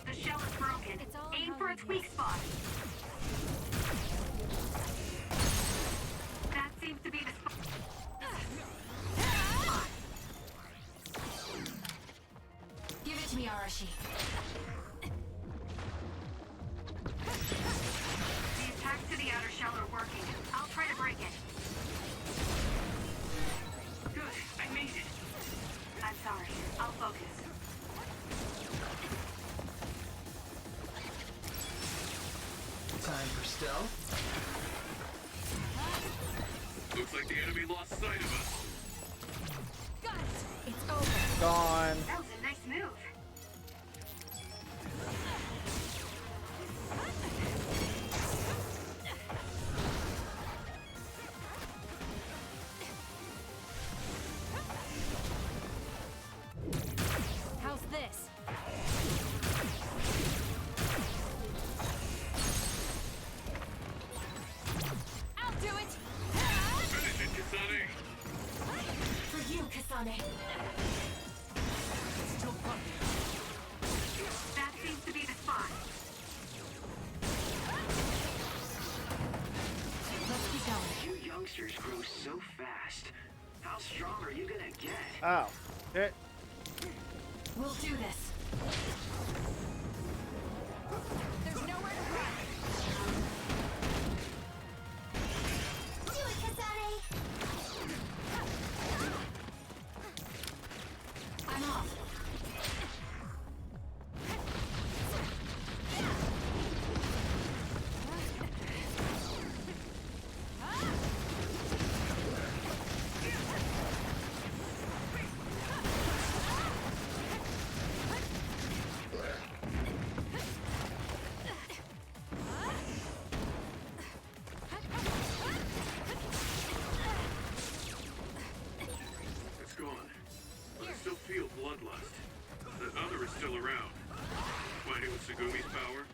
S3: The shell is broken. Aim for its weak spot. That seems to be the spot.
S11: Give it to me, Arashi.
S3: The attacks to the outer shell are working. I'll try to break it.
S4: Good, I made it.
S3: I'm sorry. I'll focus.
S14: Time for stealth.
S9: Looks like the enemy lost sight of us.
S11: Got it. It's over.
S6: Gone.
S3: That was a nice move.
S11: How's this? I'll do it.
S9: Finish it, Kasane.
S11: For you, Kasane.
S14: Still pumping.
S3: That seems to be the spot.
S11: Let's keep going.
S4: You youngsters grow so fast. How strong are you gonna get?
S6: Oh, shit.
S11: We'll do this. There's nowhere to run.
S16: Do it, Kasane!
S11: I'm off.
S9: It's gone. But I still feel bloodlust. That other is still around. Fighting with Segumi's power?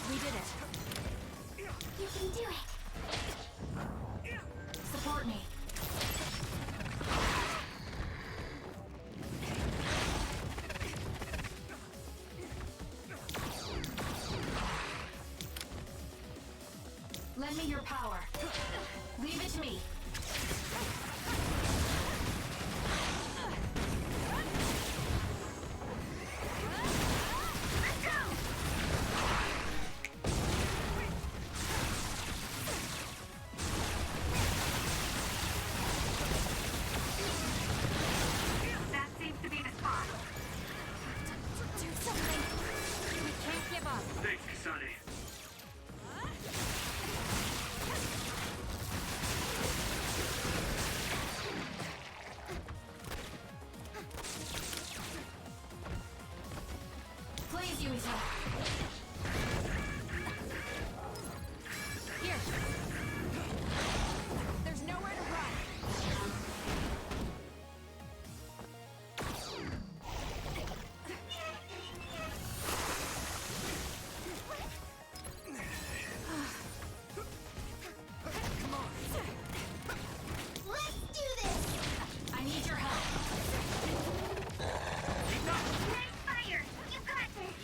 S11: We did it.
S16: You can do it!
S11: Support me. Lend me your power. Leave it to me.
S16: Let's go!
S3: That seems to be the spot.
S11: Do something. We can't give up.
S4: Thanks, Kasane.
S11: Please, Yuito. Here. There's nowhere to run.
S16: Let's do this!
S11: I need your help.
S16: Nice fire! You got this!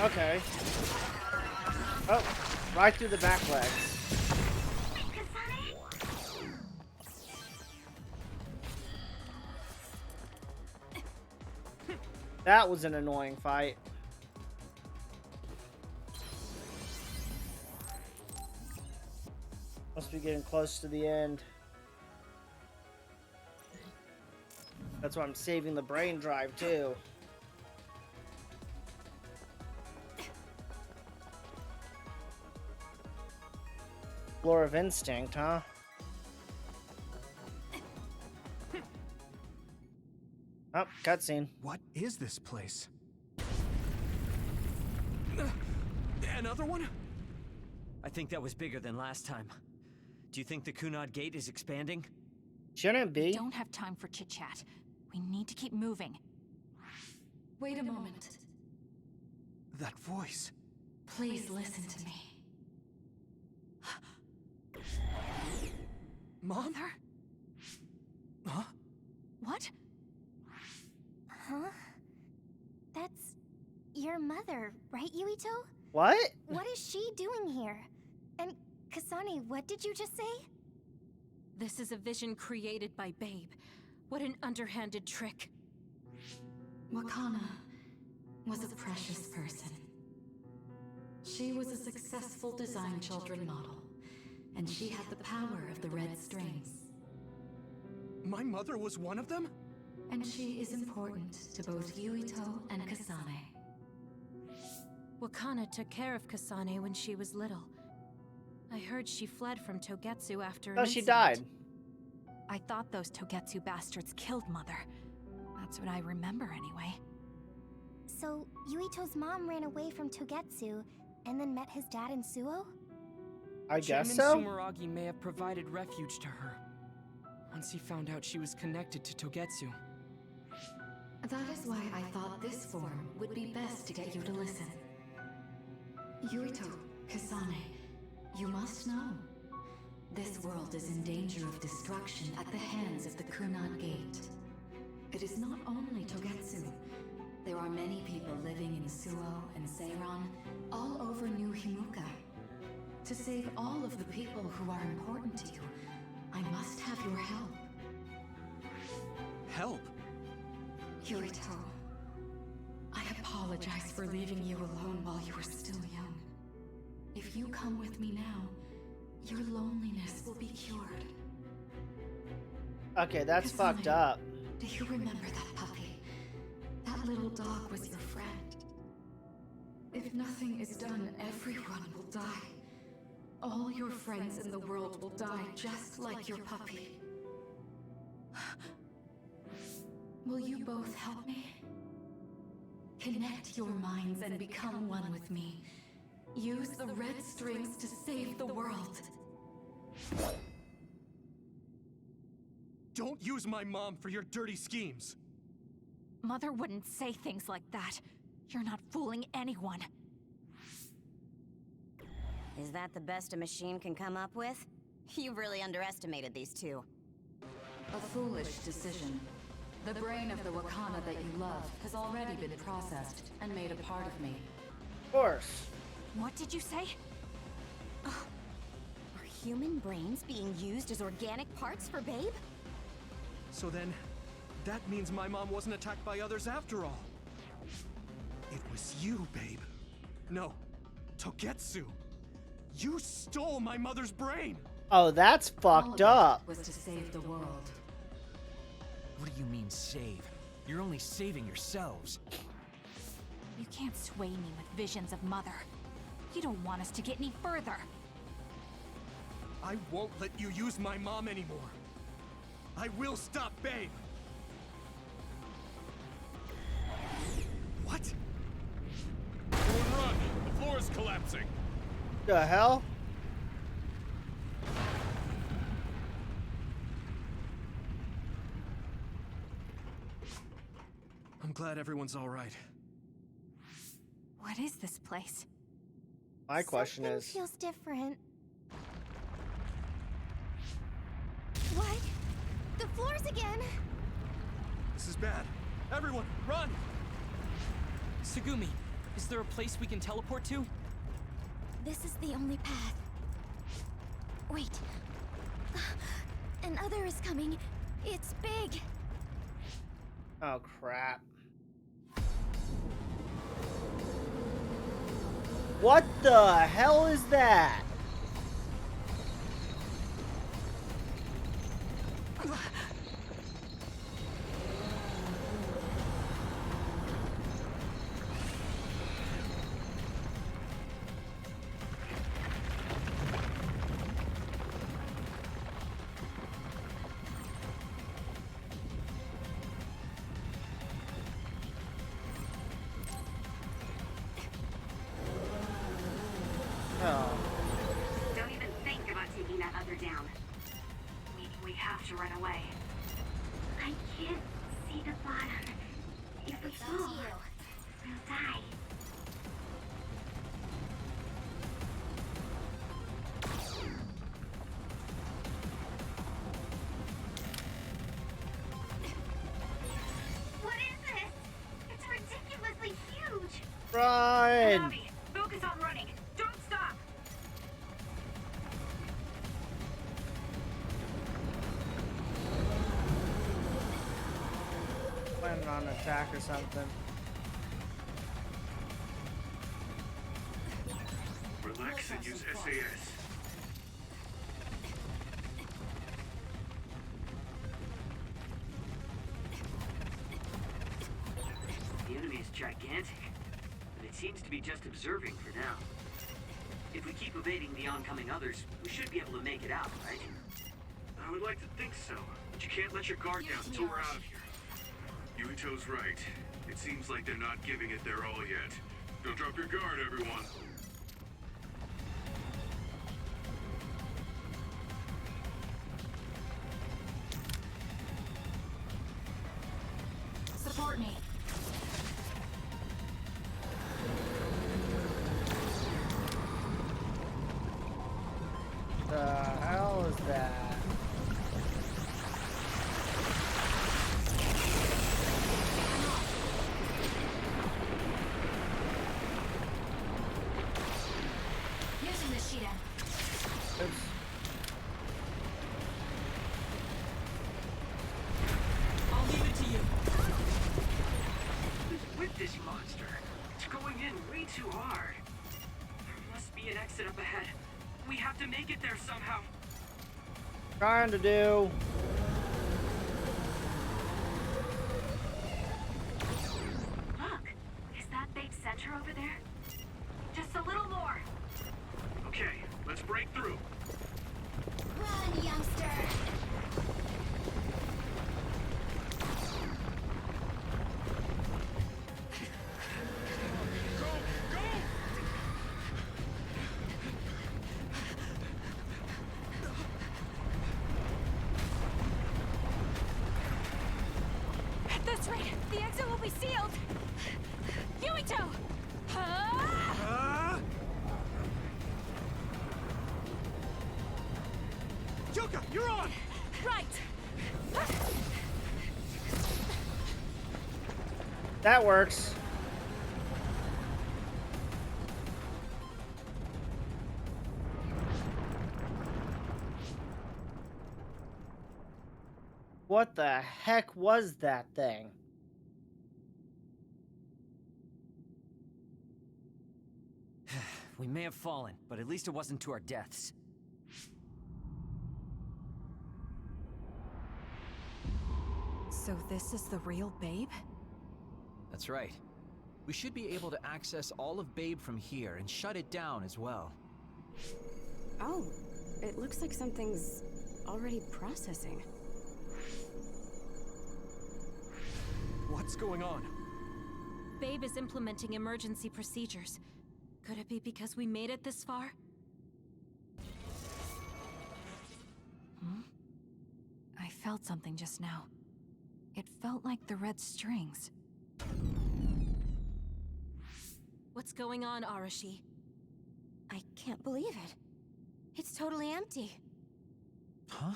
S6: Okay. Oh, right through the back legs. That was an annoying fight. Must be getting close to the end. That's why I'm saving the brain drive too. Floor of Instinct, huh? Oh, cutscene.
S8: What is this place? Another one?
S10: I think that was bigger than last time. Do you think the Kunad Gate is expanding?
S6: Shouldn't be.
S2: We don't have time for chit-chat. We need to keep moving.
S19: Wait a moment.
S8: That voice.
S19: Please listen to me.
S8: Mom?
S2: Mother?
S8: Huh?
S2: What?
S5: Huh? That's your mother, right, Yuito?
S6: What?
S5: What is she doing here? And Kasane, what did you just say?
S11: This is a vision created by Babe. What an underhanded trick.
S19: Wakana was a precious person. She was a successful design children model, and she had the power of the red strings.
S8: My mother was one of them?
S19: And she is important to both Yuito and Kasane.
S11: Wakana took care of Kasane when she was little. I heard she fled from Togetsu after an
S6: Oh, she
S11: incident.
S6: died.
S2: I thought those Togetsu bastards killed Mother. That's what I remember anyway.
S5: So, Yuito's mom ran away from Togetsu and then met his dad in Suo?
S6: I guess
S7: Chairman
S6: so.
S7: Sumeragi may have provided refuge to her once he found out she was connected to Togetsu.
S19: That is why I thought this form would be best to get you to listen. Yuito, Kasane, you must know. This world is in danger of destruction at the hands of the Kunad Gate. It is not only Togetsu. There are many people living in Suo and Seiran, all over New Himuka. To save all of the people who are important to you, I must have your help.
S8: Help?
S19: Yuito, I apologize for leaving you alone while you were still young. If you come with me now, your loneliness will be cured.
S6: Okay, that's
S19: Kasane,
S6: fucked up.
S19: Do you remember that puppy? That little dog was your friend. If nothing is done, everyone will die. All your friends in the world will die just like your puppy. Will you both help me? Connect your minds and become one with me. Use the red strings to save the world.
S8: Don't use my mom for your dirty schemes.
S2: Mother wouldn't say things like that. You're not fooling anyone.
S16: Is that the best a machine can come up with? You've really underestimated these two.
S19: A foolish decision. The brain of the Wakana that you love has already been processed and made a part of me.
S6: Of course.
S2: What did you say?
S16: Are human brains being used as organic parts for Babe?
S8: So then, that means my mom wasn't attacked by others after all. It was you, Babe. No, Togetsu. You stole my mother's brain!
S6: Oh, that's fucked up.
S19: Was to save the world.
S14: What do you mean, save? You're only saving yourselves.
S2: You can't sway me with visions of Mother. You don't want us to get any further.
S8: I won't let you use my mom anymore. I will stop Babe. What?
S9: Everyone run! The floor is collapsing!
S6: The hell?
S8: I'm glad everyone's all right.
S2: What is this place?
S6: My question
S5: Something
S6: is...
S5: feels different. What? The floors again!
S8: This is bad. Everyone, run!
S7: Tsugumi, Is there a place we can teleport to?
S1: This is the only path. Wait. Another is coming. It's big.
S6: Oh, crap. What the hell is that?
S3: Don't even think about taking that other down. We have to run away. I can't see the bottom. If we fall, we'll die. What is this? It's ridiculously huge.
S6: Run!
S3: Navi, focus on running. Don't stop.
S6: Planning on an attack or something.
S17: Relax and use SAS.
S4: The enemy is gigantic, but it seems to be just observing for now. If we keep evading the oncoming others, we should be able to make it out, right?
S17: I would like to think so, but you can't let your guard down until we're out of here.
S9: Yuito's right. It seems like they're not giving it their all yet. Don't drop your guard, everyone.
S2: Support me.
S6: The hell is that?
S2: Using the Sheeta.
S6: Oops.
S7: I'll leave it to you.
S17: With this monster, it's going in way too hard.
S18: There must be an exit up ahead. We have to make it there somehow.
S6: Trying to do.
S3: Look, is that big center over there? Just a little more.
S17: Okay, let's break through.
S1: Run, youngster.
S2: At this rate, the exit will be sealed. Yuito!
S9: Yuka, you're on!
S2: Right!
S6: That works. What the heck was that thing?
S10: We may have fallen, but at least it wasn't to our deaths.
S2: So this is the real Babe?
S13: That's right. We should be able to access all of Babe from here and shut it down as well.
S20: Oh, it looks like something's already processing.
S8: What's going on?
S11: Babe is implementing emergency procedures. Could it be because we made it this far?
S2: I felt something just now. It felt like the red strings.
S11: What's going on, Arashi?
S16: I can't believe it. It's totally empty.
S13: Huh?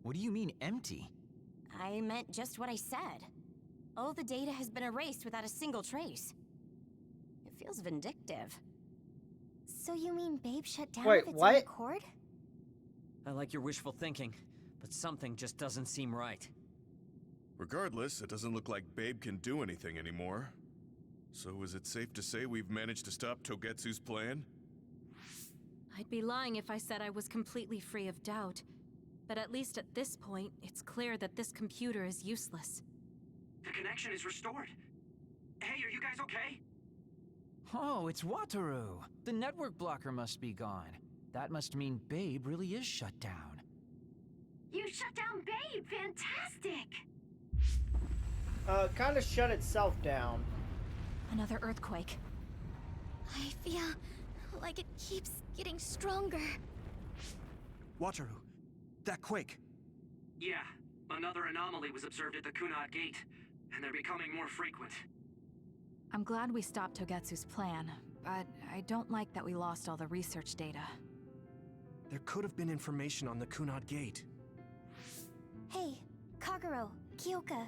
S13: What do you mean, empty?
S16: I meant just what I said. All the data has been erased without a single trace. If feels vindictive.
S5: So you mean Babe shut down
S6: Wait,
S5: of its
S6: what?
S5: own accord?
S10: I like your wishful thinking, but something just doesn't seem right.
S9: Regardless, it doesn't look like Babe can do anything anymore. So is it safe to say we've managed to stop Togetsu's plan?
S11: I'd be lying if I said I was completely free of doubt. But at least at this point, it's clear that this computer is useless.
S17: The connection is restored. Hey, are you guys okay?
S13: Oh, it's Wataru. The network blocker must be gone. That must mean Babe really is shut down.
S3: You shut down Babe! Fantastic!
S6: Kind of shut itself down.
S2: Another earthquake.
S1: I feel like it keeps getting stronger.
S8: Wataru, that quake.
S17: Yeah, another anomaly was observed at the Kunad Gate, and they're becoming more frequent.
S2: I'm glad we stopped Togetsu's plan, but I don't like that we lost all the research data.
S8: There could have been information on the Kunad Gate.
S5: Hey, Kagero, Kyoka,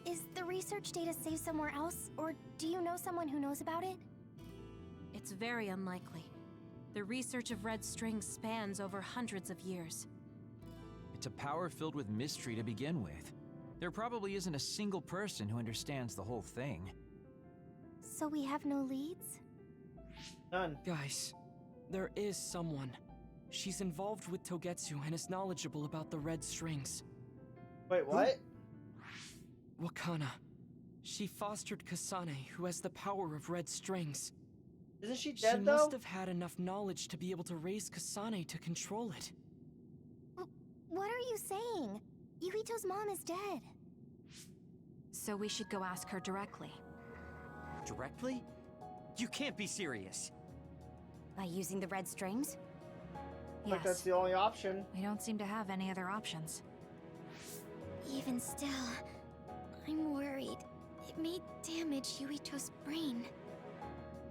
S5: is the research data saved somewhere else, or do you know someone who knows about it?
S11: It's very unlikely. The research of red strings spans over hundreds of years.
S13: It's a power filled with mystery to begin with. There probably isn't a single person who understands the whole thing.
S5: So we have no leads?
S6: None.
S7: Guys, there is someone. She's involved with Togetsu and is knowledgeable about the red strings.
S6: Wait, what?
S7: Wakana. She fostered Kasane, who has the power of red strings.
S6: Isn't she dead,
S7: She
S6: though?
S7: must have had enough knowledge to be able to raise Kasane to control it.
S5: What are you saying? Yuhito's mom is dead.
S2: So we should go ask her directly.
S10: Directly? You can't be serious.
S16: By using the red strings?
S6: Like that's the only option.
S2: We don't seem to have any other options.
S1: Even still, I'm worried. It may damage Yuito's brain.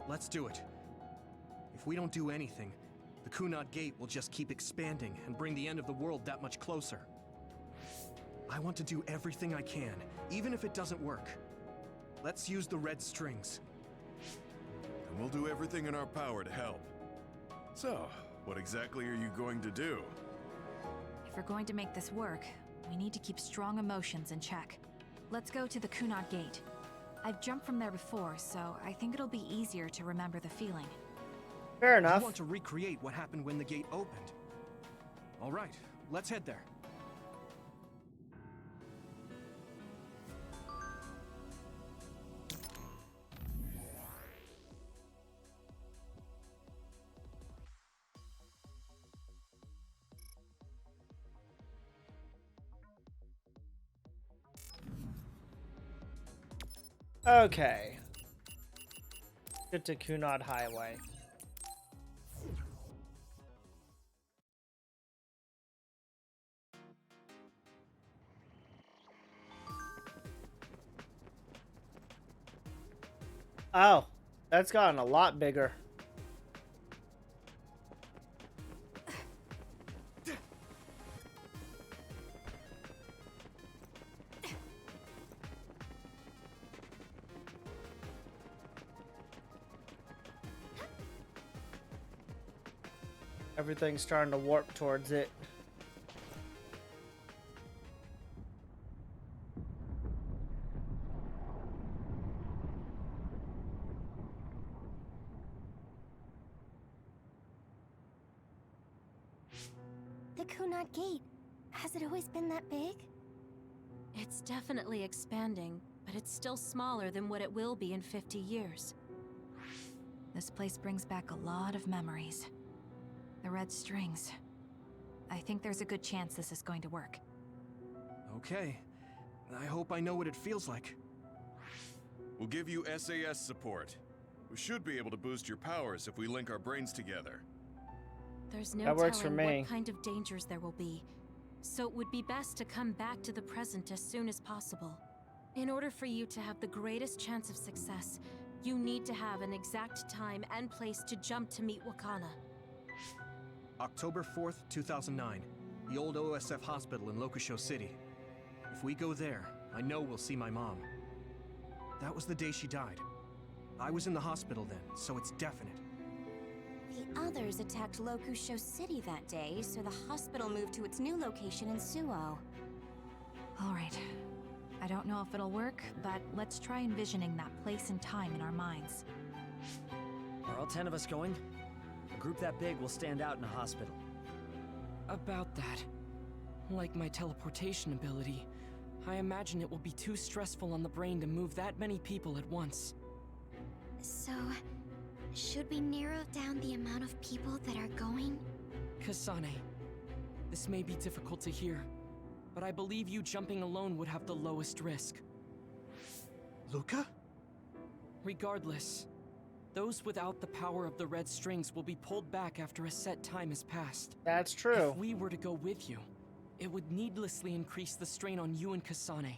S8: Let's do it. If we don't do anything, the Kunad Gate will just keep expanding and bring the end of the world that much closer. I want to do everything I can, even if it doesn't work. Let's use the red strings.
S9: And we'll do everything in our power to help. So, what exactly are you going to do?
S2: If we're going to make this work, we need to keep strong emotions in check. Let's go to the Kunad Gate. I've jumped from there before, so I think it'll be easier to remember the feeling.
S6: Fair enough.
S8: I want to recreate what happened when the gate opened. All right, let's head there.
S6: Okay. Get to Kunad Highway. Oh, that's gotten a lot bigger. Everything's starting to warp towards it.
S5: The Kunad Gate. Has it always been that big?
S11: It's definitely expanding, but it's still smaller than what it will be in 50 years.
S2: This place brings back a lot of memories. The red strings. I think there's a good chance this is going to work.
S8: Okay. I hope I know what it feels like.
S9: We'll give you SAS support. We should be able to boost your powers if we link our brains together.
S11: There's no
S6: That works for
S11: telling
S6: me.
S11: what kind of dangers there will be, so it would be best to come back to the present as soon as possible. In order for you to have the greatest chance of success, you need to have an exact time and place to jump to meet Wakana.
S8: October 4th, 2009. The old OSF hospital in Lokusho City. If we go there, I know we'll see my mom. That was the day she died. I was in the hospital then, so it's definite.
S16: The others attacked Lokusho City that day, so the hospital moved to its new location in Suo.
S2: All right. I don't know if it'll work, but let's try envisioning that place and time in our minds.
S10: Are all 10 of us going? A group that big will stand out in a hospital.
S7: About that. Like my teleportation ability, I imagine it will be too stressful on the brain to move that many people at once.
S1: So, should we narrow down the amount of people that are going?
S7: Kasane, this may be difficult to hear, but I believe you jumping alone would have the lowest risk.
S8: Luca?
S7: Regardless, those without the power of the red strings will be pulled back after a set time has passed.
S6: That's true.
S7: If we were to go with you, it would needlessly increase the strain on you and Kasane.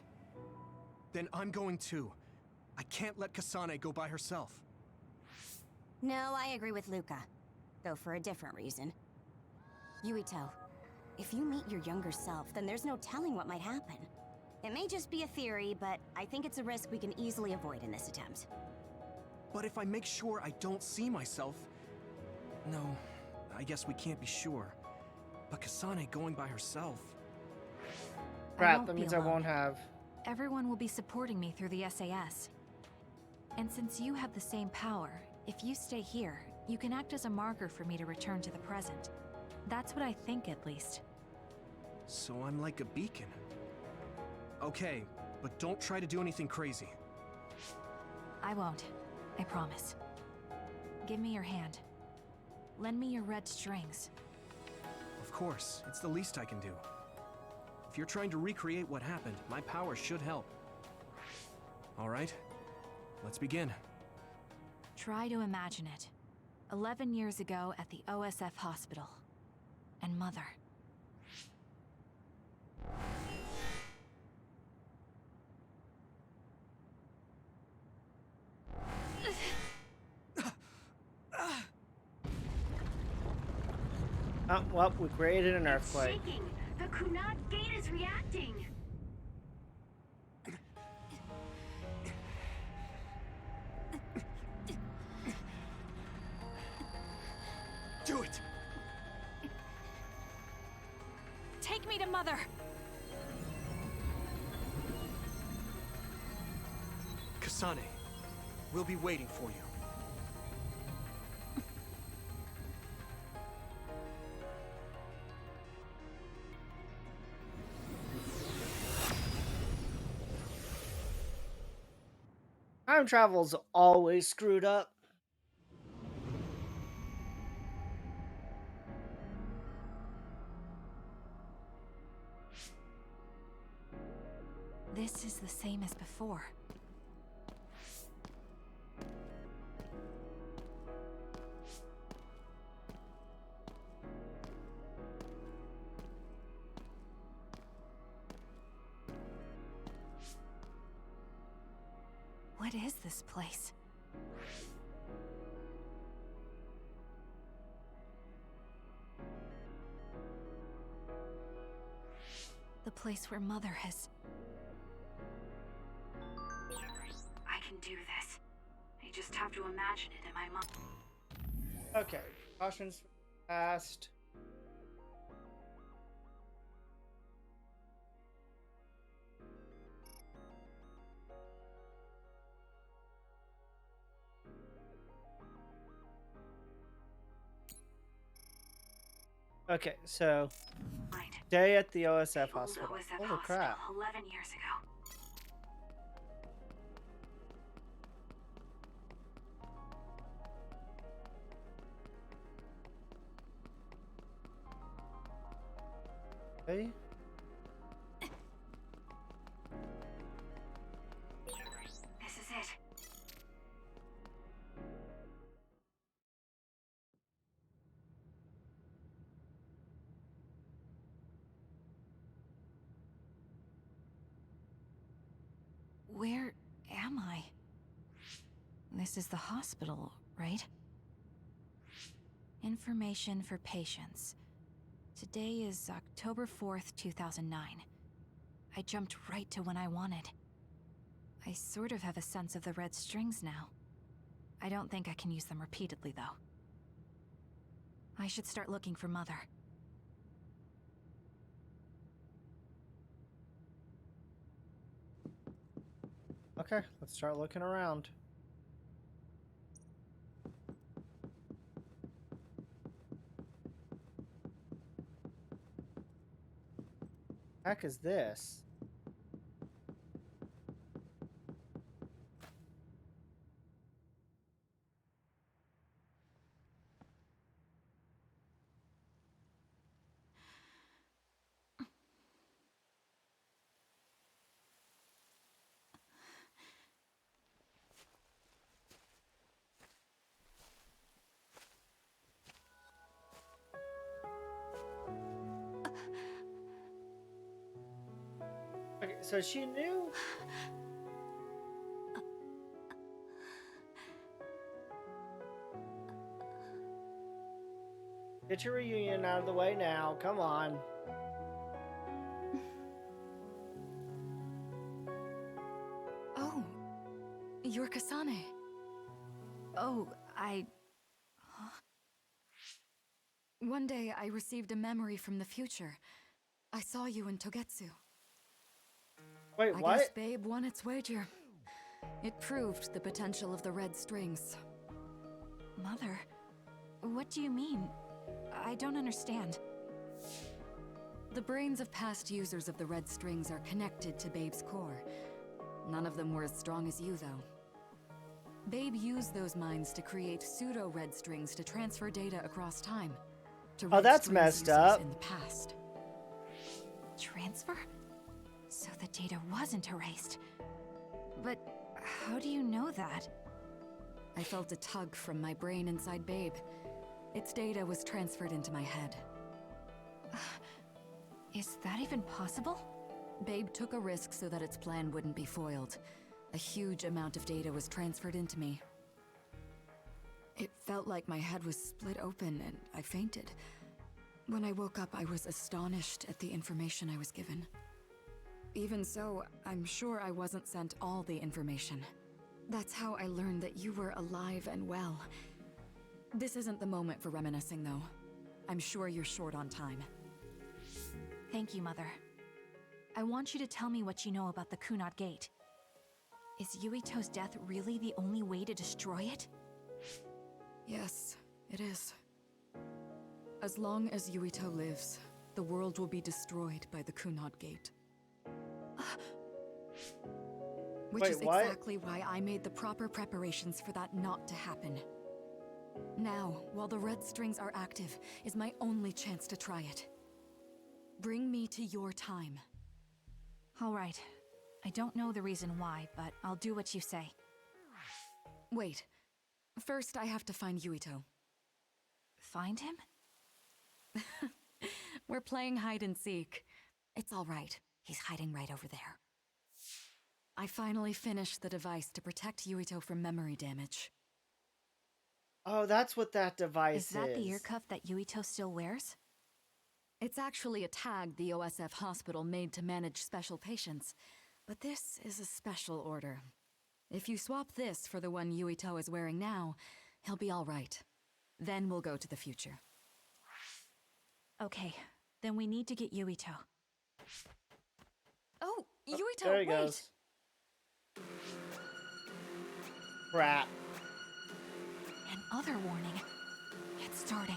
S8: Then I'm going too. I can't let Kasane go by herself.
S16: No, I agree with Luca, though for a different reason. Yuito, if you meet your younger self, then there's no telling what might happen. It may just be a theory, but I think it's a risk we can easily avoid in this attempt.
S8: But if I make sure I don't see myself... No, I guess we can't be sure. But Kasane going by herself...
S6: Crap, that means I won't have...
S2: Everyone will be supporting me through the SAS. And since you have the same power, if you stay here, you can act as a marker for me to return to the present. That's what I think, at least.
S8: So I'm like a beacon. Okay, but don't try to do anything crazy.
S2: I won't. I promise. Give me your hand. Lend me your red strings.
S8: Of course, it's the least I can do. If you're trying to recreate what happened, my power should help. All right, let's begin.
S2: Try to imagine it. 11 years ago at the OSF hospital. And Mother.
S6: Oh, well, we created an earthquake.
S3: It's shaking. The Kunad gate is reacting.
S8: Do it!
S2: Take me to Mother!
S8: Kasane, we'll be waiting for you.
S6: Time travel's always screwed up.
S2: This is the same as before. What is this place? The place where Mother has...
S3: I can do this. I just have to imagine it in my mind.
S6: Okay, cautions past. Okay, so day at the OSF hospital. Holy crap.
S3: 11 years ago.
S6: Okay.
S3: This is it.
S2: Where am I? This is the hospital, right? Information for patients. Today is October 4th, 2009. I jumped right to when I wanted. I sort of have a sense of the red strings now. I don't think I can use them repeatedly, though. I should start looking for Mother.
S6: Okay, let's start looking around. Heck is this? Okay, so she knew. Get your reunion out of the way now. Come on.
S19: Oh, you're Kasane.
S2: Oh,
S19: One day I received a memory from the future. I saw you in Togetsu.
S6: Wait,
S19: I
S6: what?
S19: guess Babe won its wager. It proved the potential of the red strings.
S2: Mother? What do you mean? I don't understand.
S19: The brains of past users of the red strings are connected to Babe's core. None of them were as strong as you, though. Babe used those minds to create pseudo-red strings to transfer data across time. To
S6: Oh,
S19: Red
S6: that's
S19: Strings
S6: messed
S19: users
S6: up.
S19: in the past.
S2: Transfer? So the data wasn't erased. But how do you know that?
S19: I felt a tug from my brain inside Babe. Its data was transferred into my head.
S2: Is that even possible?
S19: Babe took a risk so that its plan wouldn't be foiled. A huge amount of data was transferred into me. It felt like my head was split open and I fainted. When I woke up, I was astonished at the information I was given. Even so, I'm sure I wasn't sent all the information. That's how I learned that you were alive and well. This isn't the moment for reminiscing, though. I'm sure you're short on time.
S2: Thank you, Mother. I want you to tell me what you know about the Kunad Gate. Is Yuito's death really the only way to destroy it?
S19: Yes, it is. As long as Yuito lives, the world will be destroyed by the Kunad Gate. Which
S6: Wait,
S19: is
S6: what?
S19: exactly why I made the proper preparations for that not to happen. Now, while the red strings are active, is my only chance to try it. Bring me to your time.
S2: All right. I don't know the reason why, but I'll do what you say.
S19: Wait. First, I have to find Yuito.
S2: Find him?
S19: We're playing hide and seek. It's all right. He's hiding right over there. I finally finished the device to protect Yuito from memory damage.
S6: Oh, that's what that device is.
S2: Is that the ear cuff that Yuito still wears?
S19: It's actually a tag the OSF hospital made to manage special patients. But this is a special order. If you swap this for the one Yuito is wearing now, he'll be all right. Then we'll go to the future.
S2: Okay, then we need to get Yuito.
S19: Oh, Yuito,
S6: there he
S19: wait!
S6: goes. Crap.
S2: Another warning. It's starting.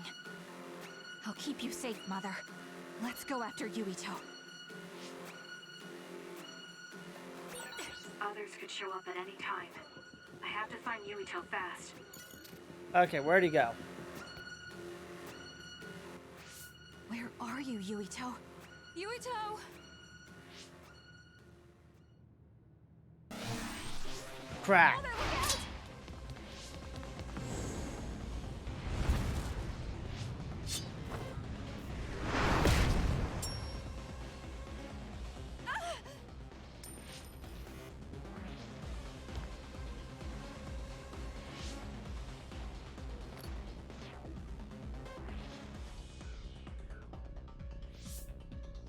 S2: I'll keep you safe, Mother. Let's go after Yuito.
S3: Others could show up at any time. I have to find Yuito fast.
S6: Okay, where'd he go?
S2: Where are you, Yuito?
S19: Yuito!
S6: Crap.
S19: Mother, look out!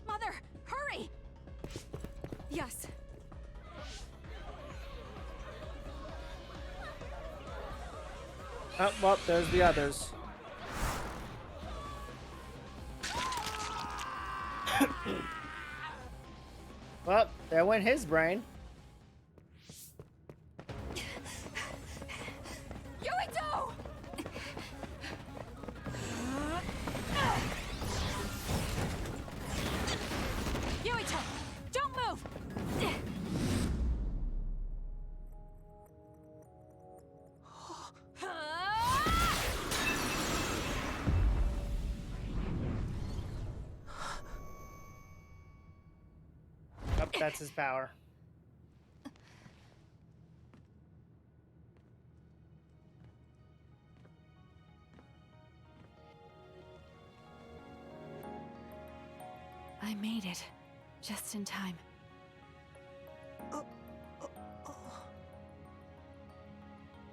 S2: Mother, hurry!
S19: Yes.
S6: Oh, well, there's the others. Well, there went his brain.
S11: Yuito! Yuito, don't move!
S6: Yep, that's his power.
S2: I made it. Just in time.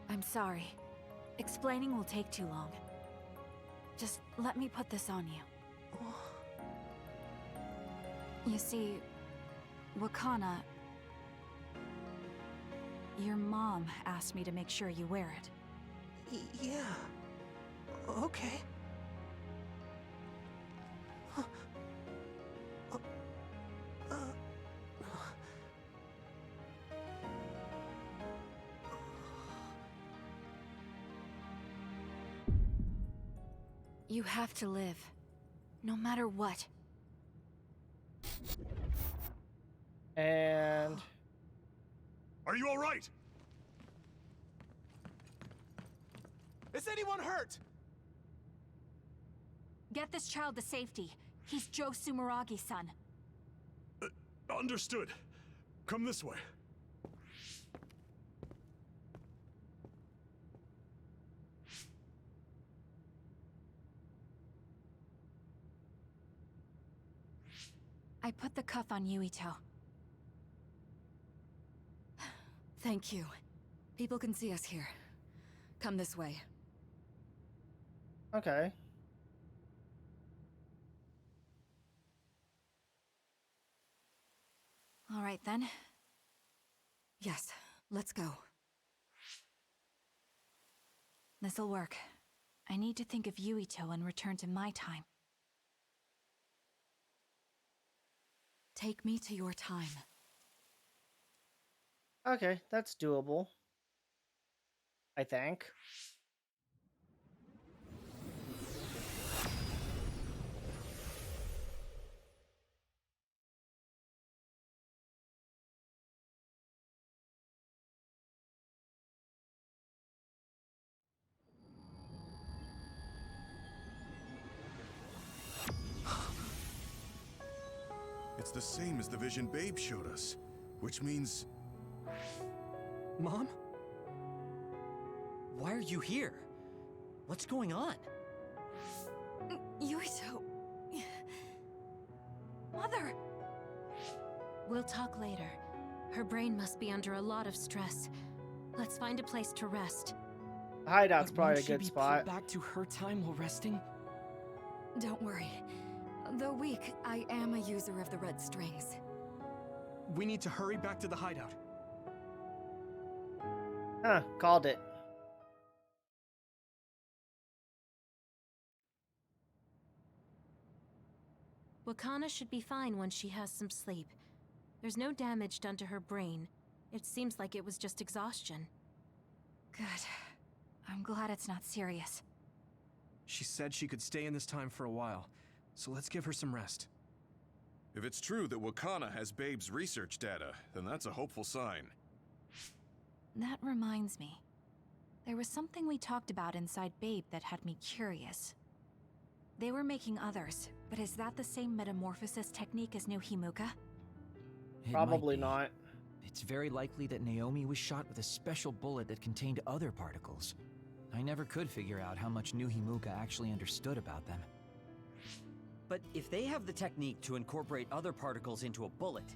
S2: I'm sorry. Explaining will take too long. Just let me put this on you. You see, Wakana... Your mom asked me to make sure you wear it.
S8: Yeah. Okay.
S2: You have to live. No matter what.
S6: And...
S9: Are you all right?
S8: Is anyone hurt?
S2: Get this child to safety. He's Joe Sumeragi's son.
S9: Understood. Come this way.
S2: I put the cuff on Yuito.
S21: Thank you. People can see us here. Come this way.
S6: Okay.
S2: All right, then.
S21: Yes, let's go.
S2: This'll work. I need to think of Yuito and return to my time.
S21: Take me to your time.
S6: Okay, that's doable. I think.
S9: It's the same as the vision Babe showed us, which means...
S10: Mom? Why are you here? What's going on?
S21: Yuito...
S2: Mother! We'll talk later. Her brain must be under a lot of stress. Let's find a place to rest.
S6: Hideout's
S7: But
S6: probably a
S7: won't she
S6: good
S7: be
S6: spot.
S7: put back to her time while resting?
S21: Don't worry. Though weak, I am a user of the red strings.
S8: We need to hurry back to the hideout.
S6: Huh, called it.
S11: Wakana should be fine when she has some sleep. There's no damage done to her brain. It seems like it was just exhaustion.
S2: Good. I'm glad it's not serious.
S8: She said she could stay in this time for a while, so let's give her some rest.
S9: If it's true that Wakana has Babe's research data, then that's a hopeful sign.
S2: That reminds me. There was something we talked about inside Babe that had me curious. They were making others, but is that the same metamorphosis technique as New Himuka?
S13: It
S6: Probably
S13: might be.
S6: not.
S13: It's very likely that Naomi was shot with a special bullet that contained other particles. I never could figure out how much New Himuka actually understood about them.
S10: But if they have the technique to incorporate other particles into a bullet,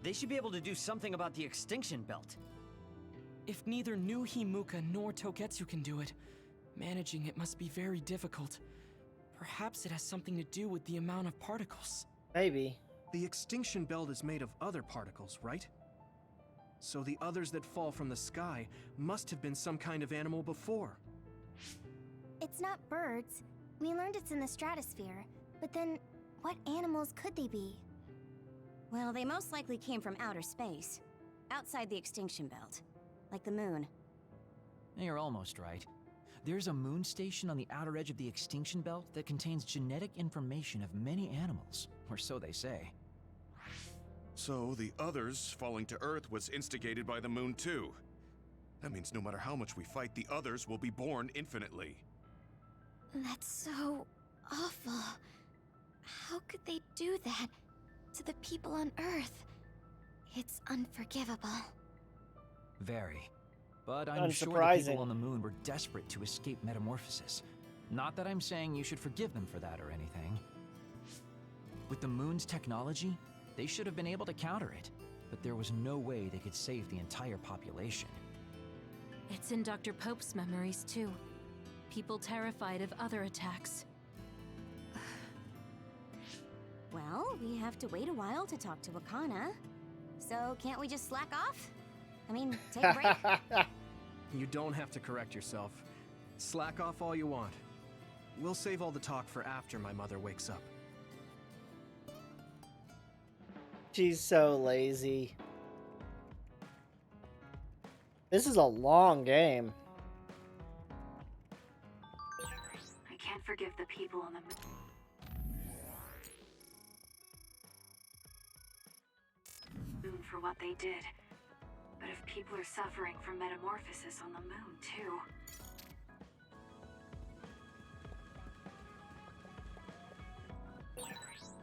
S10: they should be able to do something about the extinction belt.
S7: If neither New Himuka nor Togetsu can do it, managing it must be very difficult. Perhaps it has something to do with the amount of particles.
S6: Maybe.
S8: The extinction belt is made of other particles, right? So the others that fall from the sky must have been some kind of animal before.
S5: It's not birds. We learned it's in the stratosphere. But then, what animals could they be?
S16: Well, they most likely came from outer space. Outside the extinction belt. Like the moon.
S13: You're almost right. There's a moon station on the outer edge of the extinction belt that contains genetic information of many animals, or so they say.
S9: So the others falling to Earth was instigated by the moon too. That means no matter how much we fight, the others will be born infinitely.
S1: That's so awful. How could they do that to the people on Earth? It's unforgivable.
S13: Very. But I'm sure the people on the moon were desperate to escape metamorphosis. Not that I'm saying you should forgive them for that or anything. With the moon's technology, they should have been able to counter it, but there was no way they could save the entire population.
S11: It's in Dr. Pope's memories, too. People terrified of other attacks.
S16: Well, we have to wait a while to talk to Wakana. So can't we just slack off? I mean, take a break.
S8: You don't have to correct yourself. Slack off all you want. We'll save all the talk for after my mother wakes up.
S6: She's so lazy. This is a long game.
S3: I can't forgive the people on the moon for what they did. But if people are suffering from metamorphosis on the moon, too...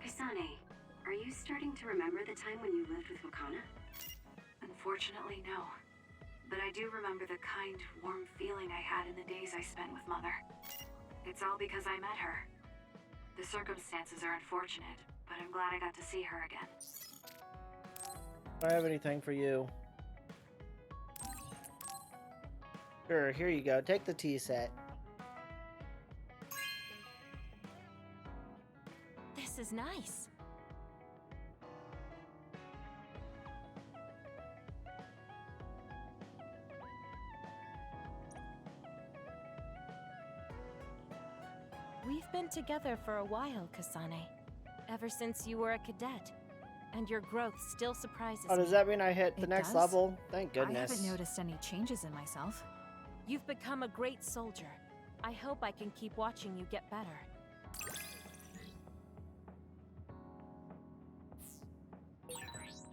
S3: Kasane, are you starting to remember the time when you lived with Wakana? Unfortunately, no. But I do remember the kind, warm feeling I had in the days I spent with Mother. It's all because I met her. The circumstances are unfortunate, but I'm glad I got to see her again.
S6: Do I have anything for you? Sure, here you go. Take the tea set.
S11: This is nice. We've been together for a while, Kasane. Ever since you were a cadet. And your growth still surprises me.
S6: Oh, does that mean I hit the
S2: It
S6: next
S2: does?
S6: level? Thank goodness.
S2: I haven't noticed any changes in myself.
S11: You've become a great soldier. I hope I can keep watching you get better.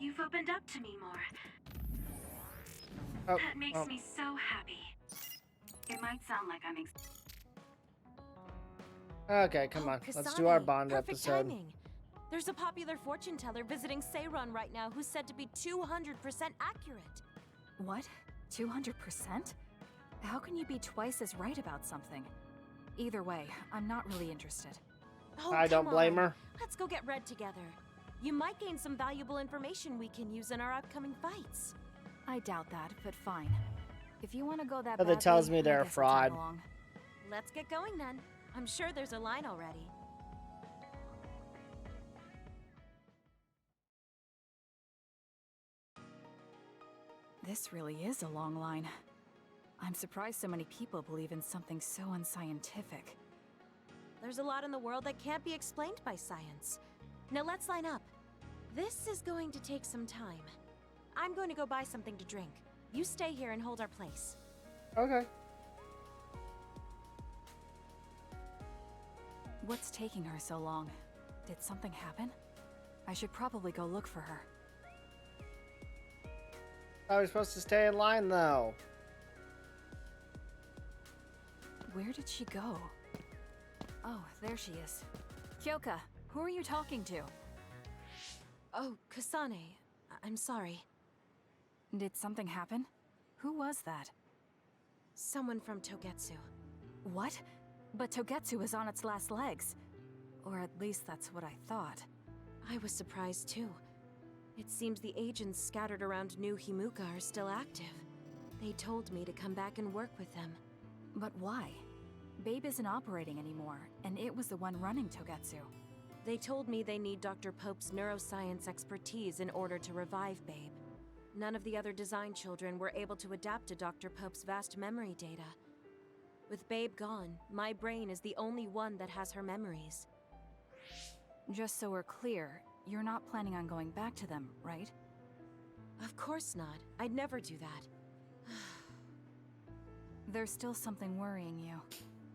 S3: You've opened up to me more.
S6: Oh,
S3: That makes me so happy. It might sound like I'm
S6: Okay, come on. Let's do our
S11: Kasane,
S6: Bond
S11: perfect
S6: episode.
S11: timing. There's a popular fortune teller visiting Seiron right now who's said to be 200% accurate.
S2: What? 200%? How can you be twice as right about something? Either way, I'm not really interested.
S11: Oh,
S6: I don't
S11: come
S6: blame
S11: on.
S6: her.
S11: Let's go get Red together. You might gain some valuable information we can use in our upcoming fights.
S2: I doubt that, but fine. If you want to go that
S6: But that
S2: badly,
S6: tells me
S2: I
S6: they're a
S2: guess I'll tag
S6: fraud.
S2: along.
S11: Let's get going then. I'm sure there's a line already.
S2: This really is a long line. I'm surprised so many people believe in something so unscientific.
S11: There's a lot in the world that can't be explained by science. Now let's line up. This is going to take some time. I'm going to go buy something to drink. You stay here and hold our place.
S6: Okay.
S2: What's taking her so long? Did something happen? I should probably go look for her.
S6: I was supposed to stay in line, though.
S2: Where did she go? Oh, there she is. Kyoka, who are you talking to?
S11: Oh, Kasane. I'm sorry.
S2: Did something happen? Who was that?
S11: Someone from Togetsu.
S2: What? But Togetsu is on its last legs. Or at least that's what I thought.
S11: I was surprised too. It seems the agents scattered around New Himuka are still active. They told me to come back and work with them.
S2: But why? Babe isn't operating anymore, and it was the one running Togetsu.
S11: They told me they need Dr. Pope's neuroscience expertise in order to revive Babe. None of the other design children were able to adapt to Dr. Pope's vast memory data. With Babe gone, my brain is the only one that has her memories.
S2: Just so we're clear, you're not planning on going back to them, right?
S11: Of course not. I'd never do that.
S2: There's still something worrying you.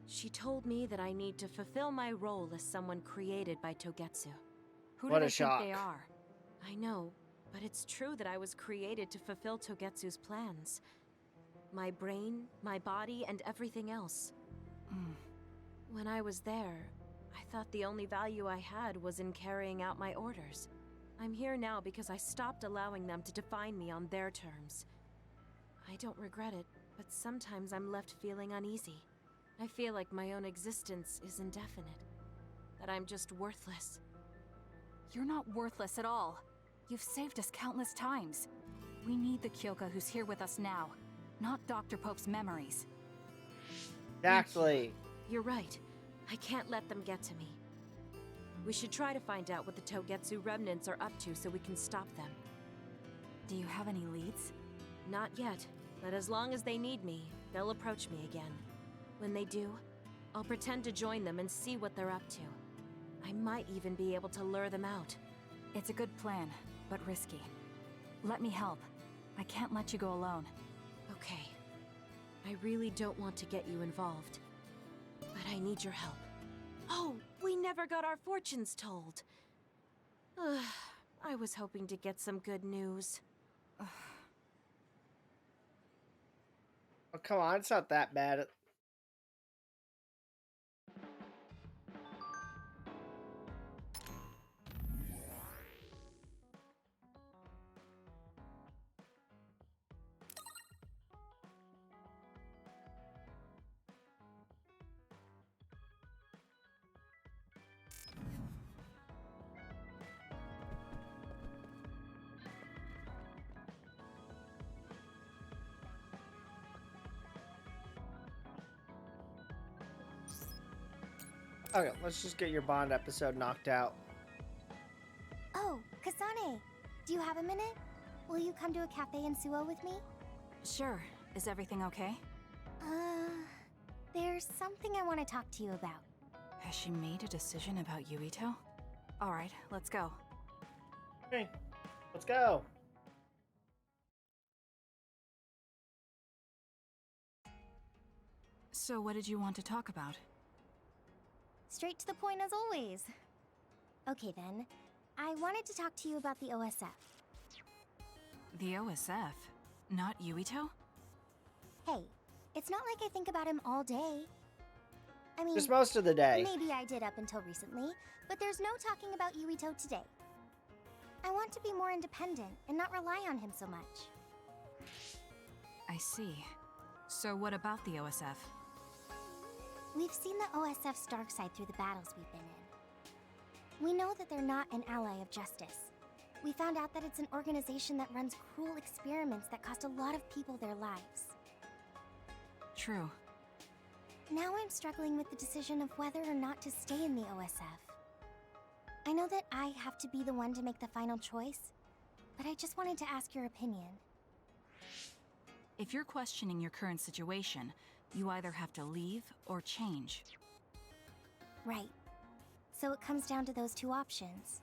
S11: She told me that I need to fulfill my role as someone created by Togetsu. Who
S6: What
S11: do
S6: a
S11: they think they
S6: shock.
S11: are? I know, but it's true that I was created to fulfill Togetsu's plans. My brain, my body, and everything else. When I was there, I thought the only value I had was in carrying out my orders. I'm here now because I stopped allowing them to define me on their terms. I don't regret it, but sometimes I'm left feeling uneasy. I feel like my own existence is indefinite. That I'm just worthless.
S2: You're not worthless at all. You've saved us countless times. We need the Kyoka who's here with us now, not Dr. Pope's memories.
S6: Exactly.
S11: You're right. I can't let them get to me. We should try to find out what the Togetsu remnants are up to so we can stop them.
S2: Do you have any leads?
S11: Not yet, but as long as they need me, they'll approach me again. When they do, I'll pretend to join them and see what they're up to. I might even be able to lure them out.
S2: It's a good plan, but risky. Let me help. I can't let you go alone.
S11: Okay. I really don't want to get you involved. But I need your help. Oh, we never got our fortunes told. I was hoping to get some good news.
S6: Oh, come on, it's not that bad. Okay, let's just get your Bond episode knocked out.
S5: Oh, Kasane, do you have a minute? Will you come to a cafe in Suo with me?
S2: Sure. Is everything okay?
S5: There's something I want to talk to you about.
S2: Has she made a decision about Yuito? Alright, let's go.
S6: Hey, let's go.
S2: So what did you want to talk about?
S5: Straight to the point as always. Okay then, I wanted to talk to you about the OSF.
S2: The OSF? Not Yuito?
S5: Hey, it's not like I think about him all day. I mean,
S6: Just most of the day.
S5: Maybe I did up until recently, but there's no talking about Yuito today. I want to be more independent and not rely on him so much.
S2: I see. So what about the OSF?
S5: We've seen the OSF's dark side through the battles we've been in. We know that they're not an ally of justice. We found out that it's an organization that runs cruel experiments that cost a lot of people their lives.
S2: True.
S5: Now I'm struggling with the decision of whether or not to stay in the OSF. I know that I have to be the one to make the final choice, but I just wanted to ask your opinion.
S2: If you're questioning your current situation, you either have to leave or change.
S5: Right. So it comes down to those two options.